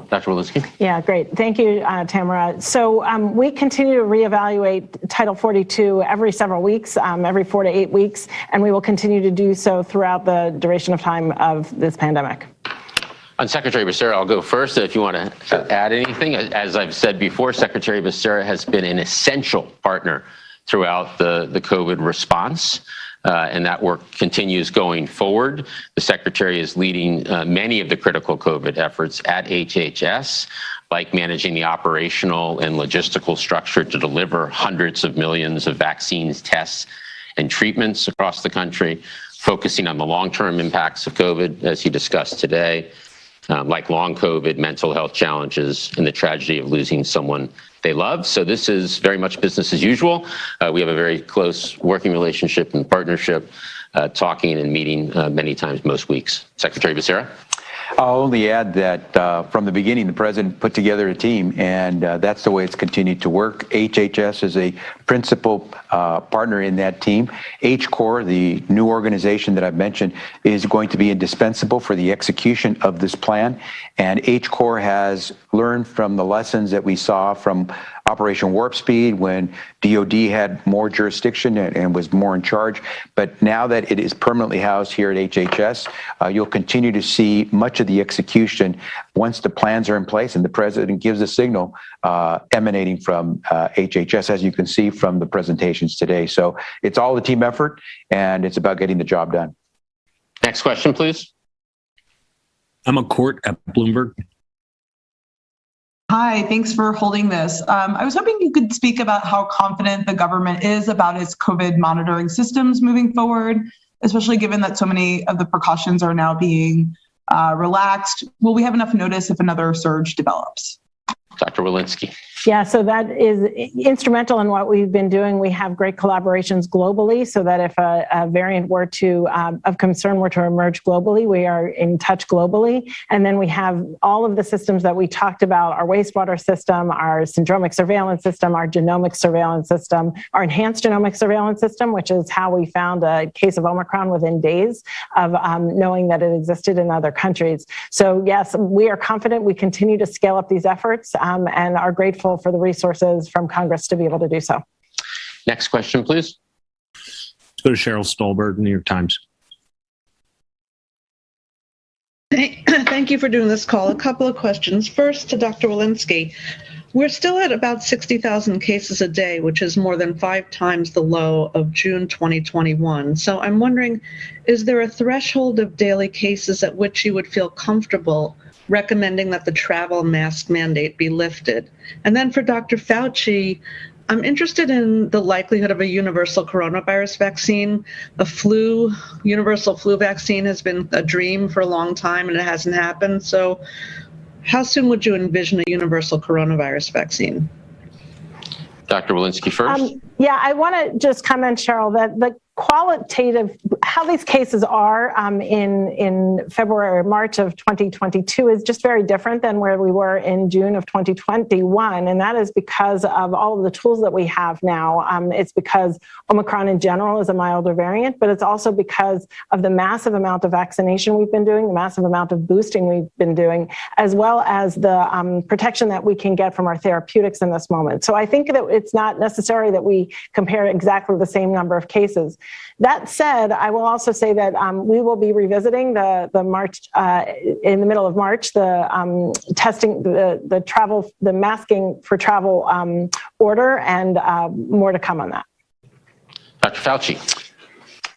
Dr. Walensky? Yeah, great. Thank you, Tamara. So we continue to reevaluate Title 42 every several weeks, every 4 to 8 weeks, and we will continue to do so throughout the duration of time of this pandemic. On Secretary Becerra, I'll go first. If you want to add anything, as I've said before, Secretary Becerra has been an essential partner throughout the COVID response. And that work continues going forward. The Secretary is leading many of the critical COVID efforts at HHS, like managing the operational and logistical structure to deliver hundreds of millions of vaccines, tests, and treatments across the country, focusing on the long-term impacts of COVID, as he discussed today, like long COVID, mental health challenges, and the tragedy of losing someone they love. So this is very much business as usual. We have a very close working relationship and partnership, talking and meeting many times most weeks. Secretary Becerra? I'll only add that from the beginning, the president put together a team, and that's the way it's continued to work. HHS is a principal partner in that team. HCOR, the new organization that I've mentioned, is going to be indispensable for the execution of this plan. And HCOR has learned from the lessons that we saw from Operation Warp Speed when DOD had more jurisdiction and was more in charge. But now that it is permanently housed here at HHS, you'll continue to see much of the execution once the plans are in place and the president gives a signal emanating from HHS, as you can see from the presentations today. So it's all a team effort, and it's about getting the job done. Next question, please. Emma Court at Bloomberg. Hi, thanks for holding this. I was hoping you could speak about how confident the government is about its COVID monitoring systems moving forward, especially given that so many of the precautions are now being relaxed. Will we have enough notice if another surge develops? Dr. Walensky. Yeah, so that is instrumental in what we've been doing. We have great collaborations globally so that if a variant were to, of concern were to emerge globally, we are in touch globally. And then we have all of the systems that we talked about, our wastewater system, our syndromic surveillance system, our genomic surveillance system, our enhanced genomic surveillance system, which is how we found a case of Omicron within days of knowing that it existed in other countries. So yes, we are confident we continue to scale up these efforts and are grateful for the resources from Congress to be able to do so. Next question, please. Let's go to Cheryl Stolberg, New York Times. Thank you for doing this call. A couple of questions. First, to Dr. Walensky. We're still at about 60,000 cases a day, which is more than 5 times the low of June 2021. So I'm wondering, is there a threshold of daily cases at which you would feel comfortable recommending that the travel mask mandate be lifted? And then for Dr. Fauci, I'm interested in the likelihood of a universal coronavirus vaccine. A universal flu vaccine has been a dream for a long time and it hasn't happened. So how soon would you envision a universal coronavirus vaccine? Dr. Walensky first. Yeah, I want to just comment, Cheryl, that the qualitative, how these cases are in February or March of 2022 is just very different than where we were in June of 2021. And that is because of all of the tools that we have now. It's because Omicron in general is a milder variant, but it's also because of the massive amount of vaccination we've been doing, the massive amount of boosting we've been doing, as well as the protection that we can get from our therapeutics in this moment. So I think that it's not necessary that we compare exactly the same number of cases. That said, I will also say that we will be revisiting the March in the middle of March, the testing, the travel, the masking for travel order, and more to come on that. Dr. Fauci.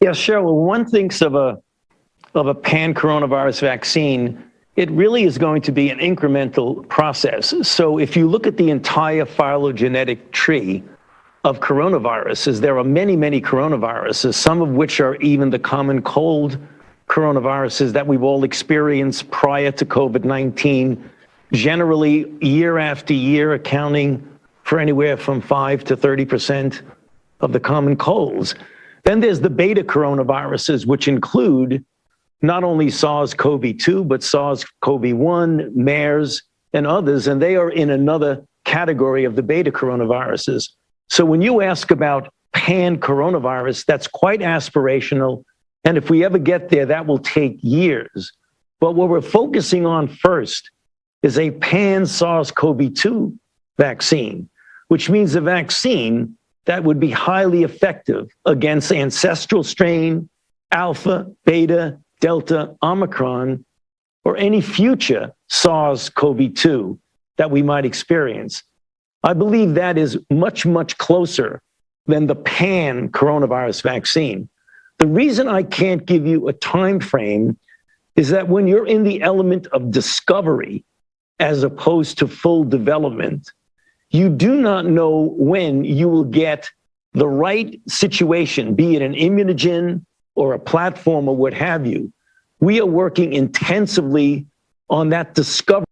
Yeah, Cheryl, when one thinks of a pan-coronavirus vaccine, it really is going to be an incremental process. So if you look at the entire phylogenetic tree of coronaviruses, there are many, many coronaviruses, some of which are even the common cold coronaviruses that we've all experienced prior to COVID-19, generally year after year accounting for anywhere from 5 to 30% of the common colds. Then there's the beta coronaviruses, which include not only SARS-CoV-2, but SARS-CoV-1, MERS, and others, and they are in another category of the beta coronaviruses. So when you ask about pan-coronavirus, that's quite aspirational, and if we ever get there, that will take years. But what we're focusing on first is a pan-SARS-CoV-2 vaccine, which means a vaccine that would be highly effective against ancestral strain, alpha, beta, delta, Omicron, or any future SARS-CoV-2 that we might experience. I believe that is much, much closer than the pan-coronavirus vaccine. The reason I can't give you a time frame is that when you're in the element of discovery as opposed to full development, you do not know when you will get the right situation, be it an immunogen or a platform or what have you. We are working intensively on that discovery.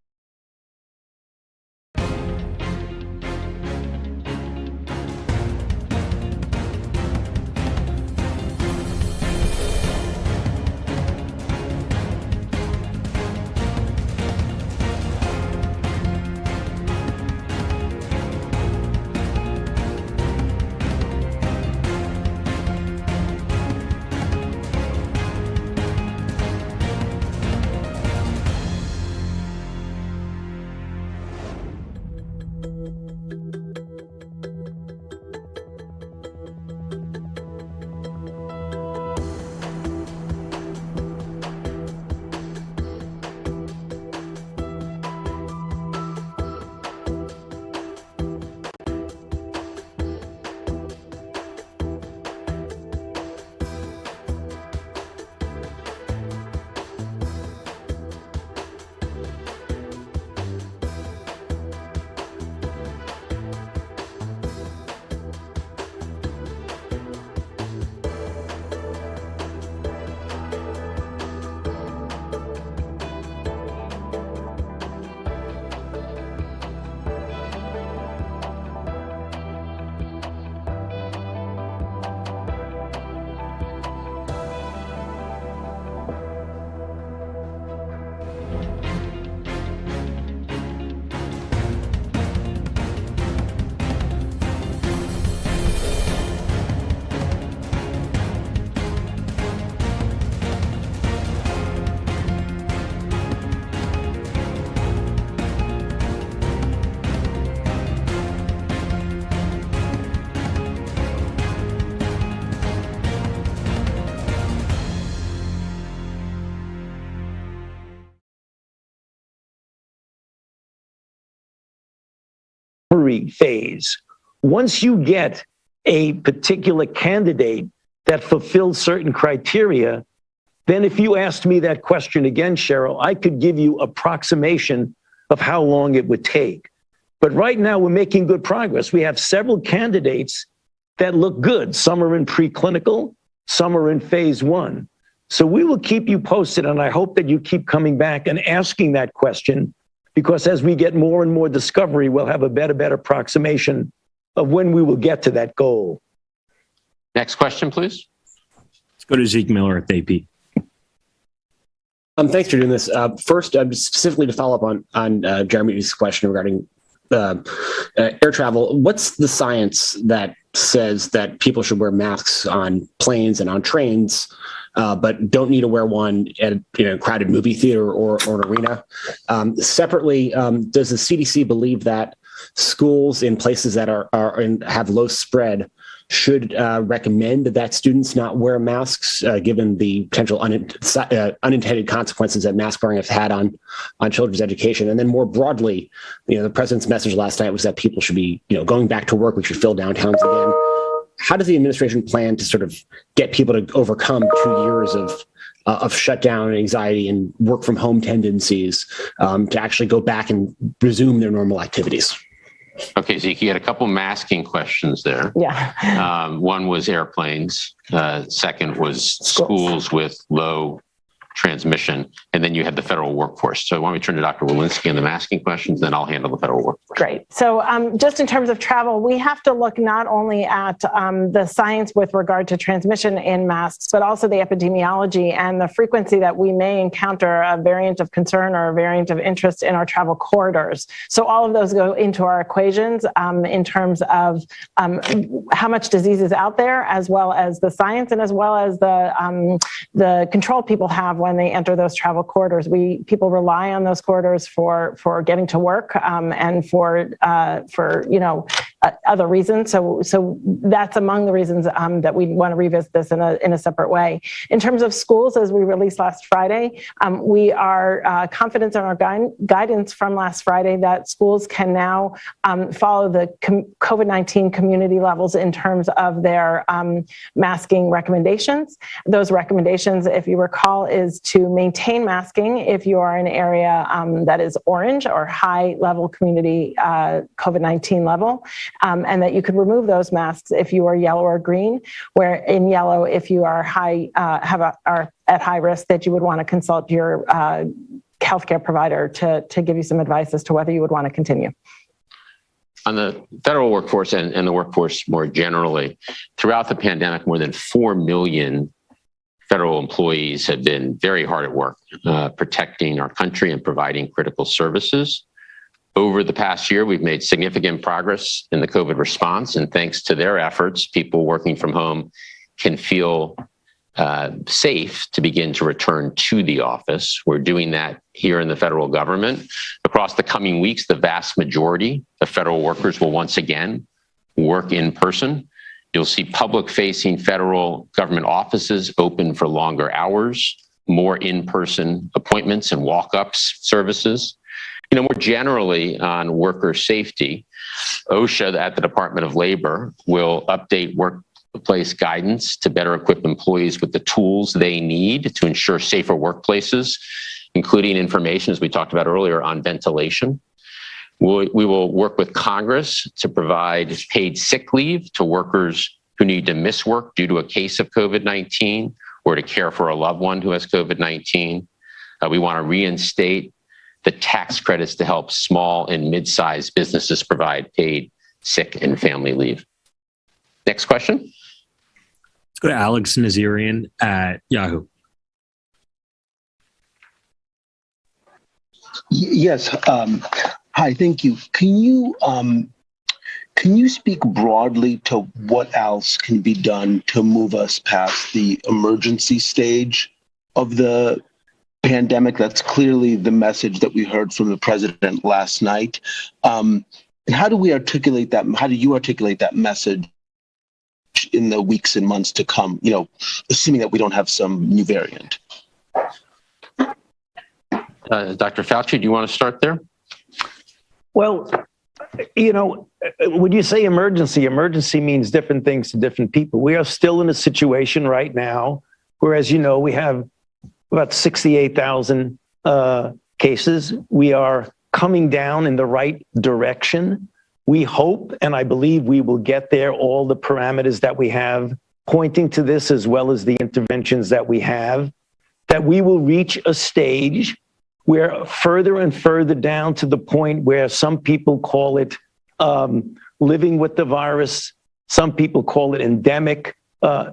Phase. Once you get a particular candidate that fulfills certain criteria, then if you asked me that question again, Cheryl, I could give you approximation of how long it would take. But right now we're making good progress. We have several candidates that look good. Some are in preclinical, some are in phase 1. So we will keep you posted, and I hope that you keep coming back and asking that question, because as we get more and more discovery, we'll have a better approximation of when we will get to that goal. Next question, please. Let's go to Zeke Miller at the AP. Thanks for doing this. First, specifically to follow up on Jeremy's question regarding air travel, what's the science that says that people should wear masks on planes and on trains, but don't need to wear one at a crowded movie theater or an arena? Separately, does the CDC believe that schools in places that have low spread should recommend that students not wear masks, given the potential unintended consequences that mask wearing has had on children's education? And then more broadly, the president's message last night was that people should be going back to work. We should fill downtowns again. How does the administration plan to sort of get people to overcome 2 years of shutdown and anxiety and work from home tendencies to actually go back and resume their normal activities? Okay, Zeke, you had a couple masking questions there. Yeah. One was airplanes. Second was schools with low transmission, and then you have the federal workforce. So why don't we turn to Dr. Walensky on the masking questions, then I'll handle the federal workforce. Great. So just in terms of travel, we have to look not only at the science with regard to transmission in masks, but also the epidemiology and the frequency that we may encounter a variant of concern or a variant of interest in our travel corridors. So all of those go into our equations in terms of how much disease is out there, as well as the science and as well as the control people have when they enter those travel corridors. People rely on those corridors for getting to work and for other reasons. So that's among the reasons that we want to revisit this in a separate way. In terms of schools, as we released last Friday, we are confident in our guidance from last Friday that schools can now follow the COVID-19 community levels in terms of their masking recommendations. Those recommendations, if you recall, is to maintain masking if you are in an area that is orange or high level community COVID-19 level, and that you could remove those masks if you are yellow or green, where in yellow, if you are are at high risk, that you would want to consult your healthcare provider to give you some advice as to whether you would want to continue. On the federal workforce and the workforce more generally, throughout the pandemic, more than 4 million federal employees have been very hard at work protecting our country and providing critical services. Over the past year, we've made significant progress in the COVID response, and thanks to their efforts, people working from home can feel safe to begin to return to the office. We're doing that here in the federal government. Across the coming weeks, the vast majority of federal workers will once again work in person. You'll see public-facing federal government offices open for longer hours, more in-person appointments and walk-ups services. More generally on worker safety, OSHA at the Department of Labor will update workplace guidance to better equip employees with the tools they need to ensure safer workplaces, including information, as we talked about earlier, on ventilation. We will work with Congress to provide paid sick leave to workers who need to miss work due to a case of COVID-19 or to care for a loved one who has COVID-19. We want to reinstate the tax credits to help small and mid-sized businesses provide paid sick and family leave. Next question. Let's go to Alex Nazarian at Yahoo. Yes. Hi, thank you. Can you speak broadly to what else can be done to move us past the emergency stage of the pandemic? That's clearly the message that we heard from the president last night. And how do we articulate that? How do you articulate that message in the weeks and months to come, assuming that we don't have some new variant? Dr. Fauci, do you want to start there? Well, when you say emergency means different things to different people. We are still in a situation right now where, as you know, we have about 68,000 cases. We are coming down in the right direction. We hope, and I believe we will get there, all the parameters that we have pointing to this, as well as the interventions that we have, that we will reach a stage where further and further down to the point where some people call it living with the virus, some people call it endemic,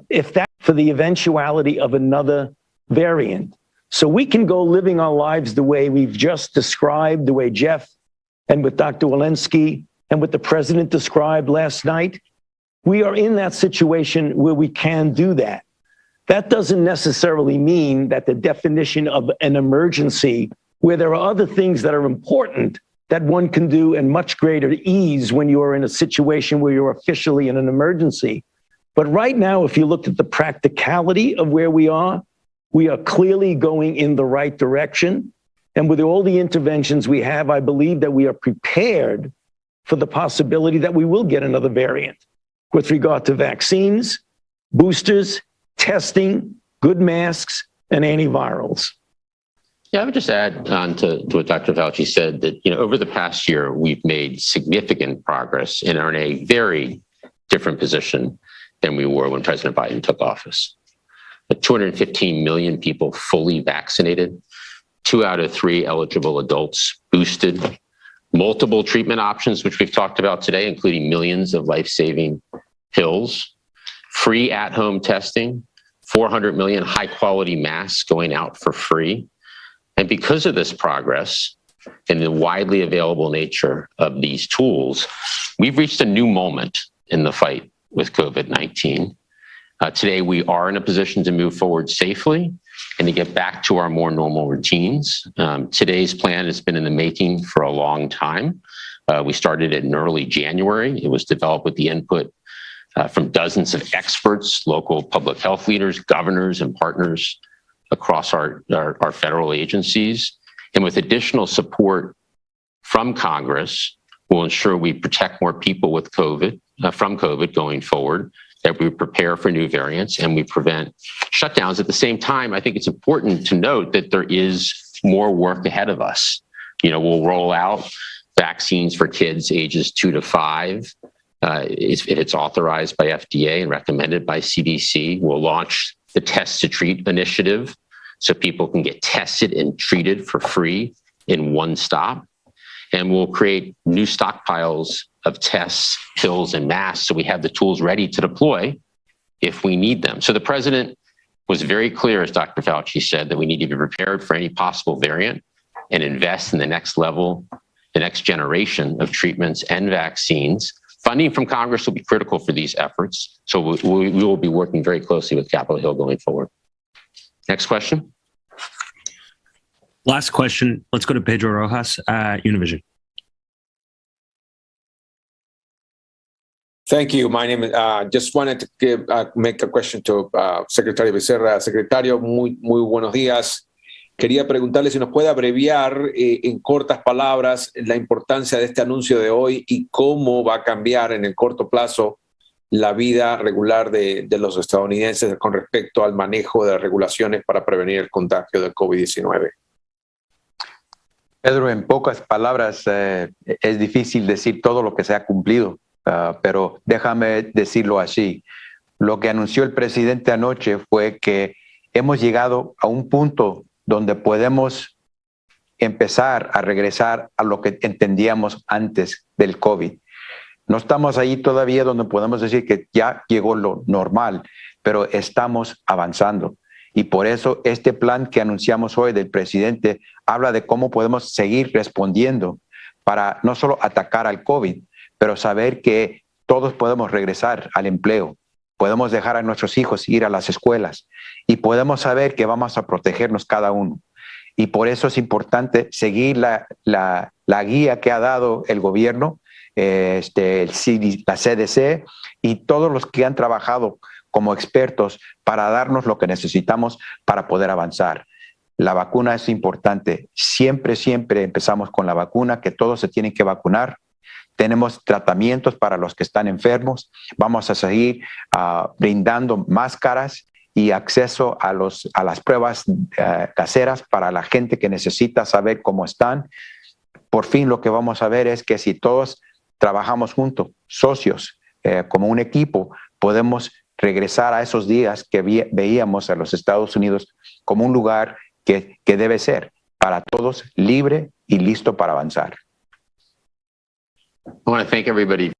if that for the eventuality of another variant. So we can go living our lives the way we've just described, the way Jeff and with Dr. Walensky and what the president described last night. We are in that situation where we can do that. That doesn't necessarily mean that the definition of an emergency, where there are other things that are important that one can do in much greater ease when you are in a situation where you're officially in an emergency. But right now, if you looked at the practicality of where we are clearly going in the right direction. And with all the interventions we have, I believe that we are prepared for the possibility that we will get another variant with regard to vaccines, boosters, testing, good masks, and antivirals. Yeah, I would just add on to what Dr. Fauci said that, over the past year, we've made significant progress and are in a very different position than we were when President Biden took office. 215 million people fully vaccinated, 2 out of 3 eligible adults boosted, multiple treatment options, which we've talked about today, including millions of life-saving pills, free at-home testing, 400 million high-quality masks going out for free. And because of this progress and the widely available nature of these tools, we've reached a new moment in the fight with COVID-19. Today, we are in a position to move forward safely and to get back to our more normal routines. Today's plan has been in the making for a long time. We started it in early January. It was developed with the input from dozens of experts, local public health leaders, governors, and partners across our federal agencies. And with additional support from Congress, we'll ensure we protect more people with COVID, from COVID going forward, that we prepare for new variants and we prevent shutdowns. At the same time, I think it's important to note that there is more work ahead of us. We'll roll out vaccines for kids ages 2 to 5. If it's authorized by FDA and recommended by CDC, we'll launch the Test to Treat initiative so people can get tested and treated for free in one stop. And we'll create new stockpiles of tests, pills, and masks so we have the tools ready to deploy if we need them. So the president was very clear, as Dr. Fauci said, that we need to be prepared for any possible variant and invest in the next level, the next generation of treatments and vaccines. Funding from Congress will be critical for these efforts. So we will be working very closely with Capitol Hill going forward. Next question. Last question. Let's go to Pedro Rojas at Univision. Thank you. My name is, just wanted to make a question to Secretary Becerra. Secretario, muy buenos días. Quería preguntarle si nos puede abreviar en cortas palabras la importancia de este anuncio de hoy y cómo va a cambiar en el corto plazo la vida regular de los estadounidenses con respecto al manejo de las regulaciones para prevenir el contagio del COVID-19. Pedro, en pocas palabras, es difícil decir todo lo que se ha cumplido, pero déjame decirlo así. Lo que anunció el presidente anoche fue que hemos llegado a un punto donde podemos empezar a regresar a lo que entendíamos antes del COVID. No estamos ahí todavía donde podemos decir que ya llegó lo normal, pero estamos avanzando. Y por eso este plan que anunciamos hoy del presidente habla de cómo podemos seguir respondiendo para no solo atacar al COVID, pero saber que todos podemos regresar al empleo, podemos dejar a nuestros hijos ir a las escuelas y podemos saber que vamos a protegernos cada uno. Y por eso es importante seguir la guía que ha dado el gobierno, la CDC y todos los que han trabajado como expertos para darnos lo que necesitamos para poder avanzar. La vacuna es importante. Siempre empezamos con la vacuna, que todos se tienen que vacunar. Tenemos tratamientos para los que están enfermos. Vamos a seguir brindando máscaras y acceso a las pruebas caseras para la gente que necesita saber cómo están. Por fin lo que vamos a ver es que si todos trabajamos juntos, socios, como un equipo, podemos regresar a esos días que veíamos a los Estados Unidos como un lugar que debe ser para todos libre y listo para avanzar. I want to thank everybody.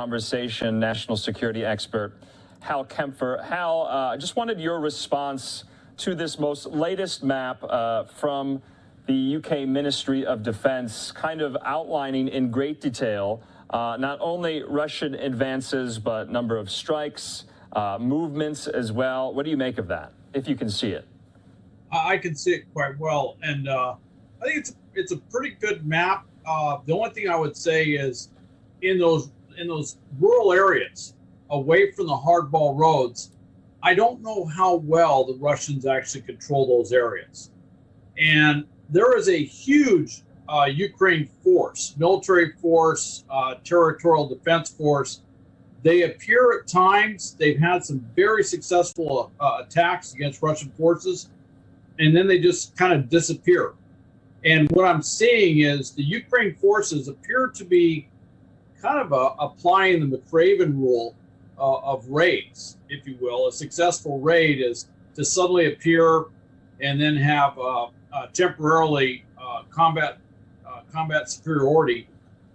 conversation, national security expert Hal Kempfer. Hal, I just wanted your response to this most latest map from the UK Ministry of Defense, kind of outlining in great detail not only Russian advances, but number of strikes, movements as well. What do you make of that, if you can see it? I can see it quite well, and I think it's a pretty good map. The only thing I would say is in those rural areas, away from the hardball roads, I don't know how well the Russians actually control those areas. And there is a huge Ukraine force, military force, territorial defense force. They appear at times, they've had some very successful attacks against Russian forces, and then they just kind of disappear. And what I'm seeing is the Ukraine forces appear to be kind of applying the McRaven rule of raids, if you will. A successful raid is to suddenly appear and then have temporarily combat superiority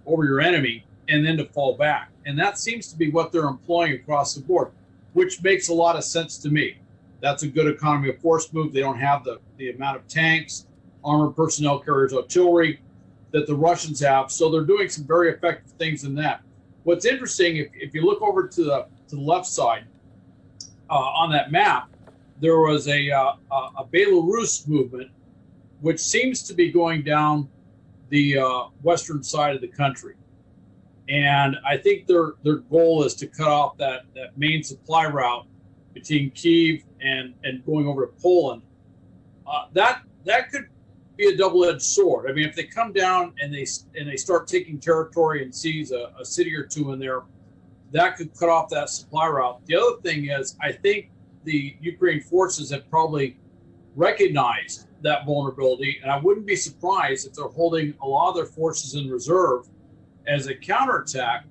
over your enemy, and then to fall back. And that seems to be what they're employing across the board, which makes a lot of sense to me. That's a good economy of force move. They don't have the amount of tanks, armored personnel carriers, artillery that the Russians have. So they're doing some very effective things in that. What's interesting, if you look over to the left side on that map, there was a Belarus movement, which seems to be going down the western side of the country. And I think their goal is to cut off that main supply route between Kyiv and going over to Poland. That could be a double-edged sword. I mean, if they come down and they start taking territory and seize a city or two in there, that could cut off that supply route. The other thing is, I think the Ukraine forces have probably recognized that vulnerability, and I wouldn't be surprised if they're holding a lot of their forces in reserve as a counterattack,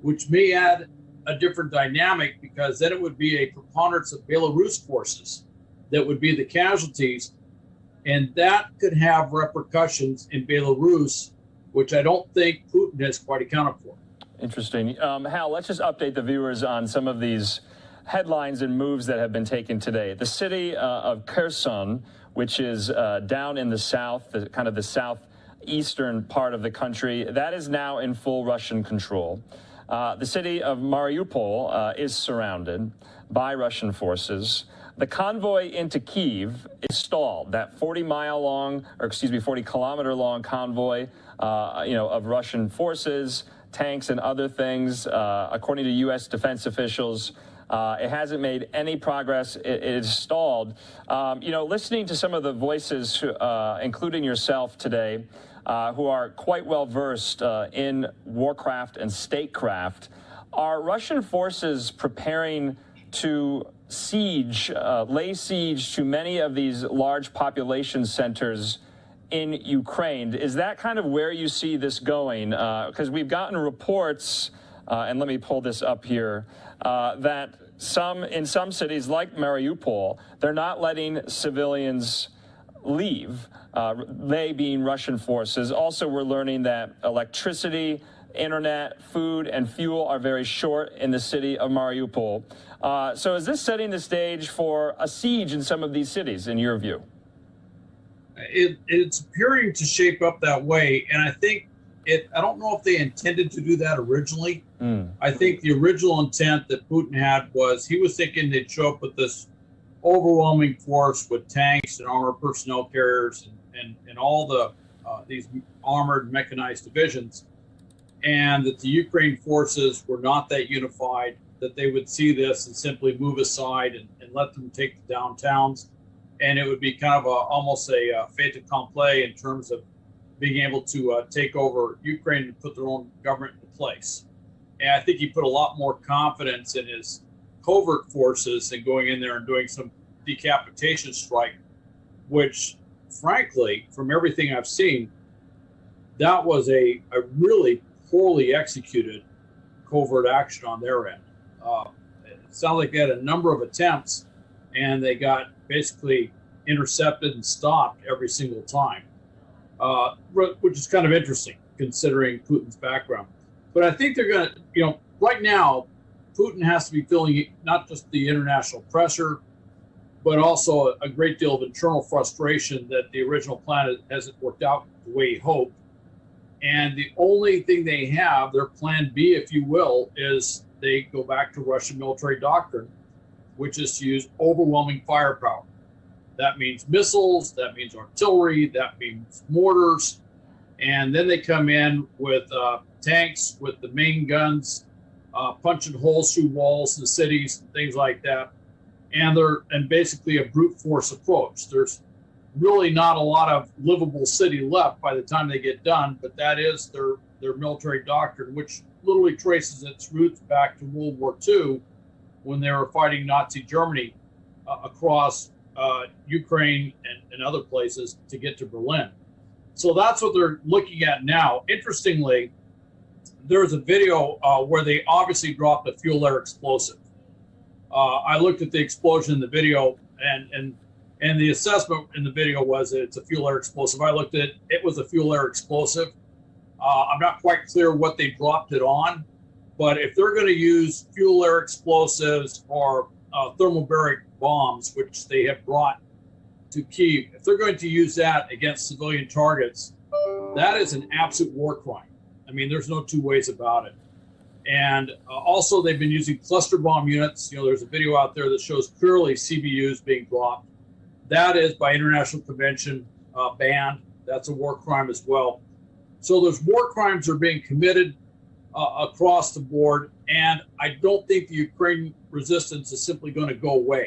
which may add a different dynamic, because then it would be a preponderance of Belarus forces that would be the casualties, and that could have repercussions in Belarus, which I don't think Putin has quite accounted for. Interesting. Hal, let's just update the viewers on some of these headlines and moves that have been taken today. The city of Kherson, which is down in the south, kind of the southeastern part of the country, that is now in full Russian control. The city of Mariupol is surrounded by Russian forces. The convoy into Kyiv is stalled. That 40-kilometer long convoy, of Russian forces, tanks, and other things. According to U.S. defense officials, it hasn't made any progress. It is stalled. Listening to some of the voices, including yourself today, who are quite well versed in warcraft and statecraft, are Russian forces preparing to lay siege to many of these large population centers in Ukraine? Is that kind of where you see this going? Because we've gotten reports, and let me pull this up here, that in some cities like Mariupol, they're not letting civilians leave, they being Russian forces. Also, we're learning that electricity, internet, food, and fuel are very short in the city of Mariupol. So is this setting the stage for a siege in some of these cities, in your view? It's appearing to shape up that way, and I think I don't know if they intended to do that originally. I think the original intent that Putin had was he was thinking they'd show up with this overwhelming force with tanks and armored personnel carriers and all these armored mechanized divisions, and that the Ukraine forces were not that unified, that they would see this and simply move aside and let them take the downtowns. And it would be kind of almost a fait accompli in terms of being able to take over Ukraine and put their own government into place. And I think he put a lot more confidence in his covert forces and going in there and doing some decapitation strike, which, frankly, from everything I've seen, that was a really poorly executed covert action on their end. It sounds like they had a number of attempts, and they got basically intercepted and stopped every single time, which is kind of interesting considering Putin's background. But I think they're going to, right now, Putin has to be feeling not just the international pressure, but also a great deal of internal frustration that the original plan hasn't worked out the way he hoped. And the only thing they have, their plan B, if you will, is they go back to Russian military doctrine, which is to use overwhelming firepower. That means missiles, that means artillery, that means mortars. And then they come in with tanks, with the main guns, punching holes through walls in cities and things like that. And basically a brute force approach. There's really not a lot of livable city left by the time they get done, but that is their military doctrine, which literally traces its roots back to World War II when they were fighting Nazi Germany across Ukraine and other places to get to Berlin. So that's what they're looking at now. Interestingly, there's a video where they obviously dropped a fuel air explosive. I looked at the explosion in the video, and the assessment in the video was that it's a fuel air explosive. I looked at it, it was a fuel air explosive. I'm not quite clear what they dropped it on, but if they're going to use fuel air explosives or thermobaric bombs, which they have brought to Kyiv, if they're going to use that against civilian targets, that is an absolute war crime. I mean, there's no two ways about it. And also, they've been using cluster bomb units. You know, there's a video out there that shows clearly CBUs being dropped. That is, by international convention, banned. That's a war crime as well. So those war crimes are being committed across the board, and I don't think the Ukrainian resistance is simply going to go away.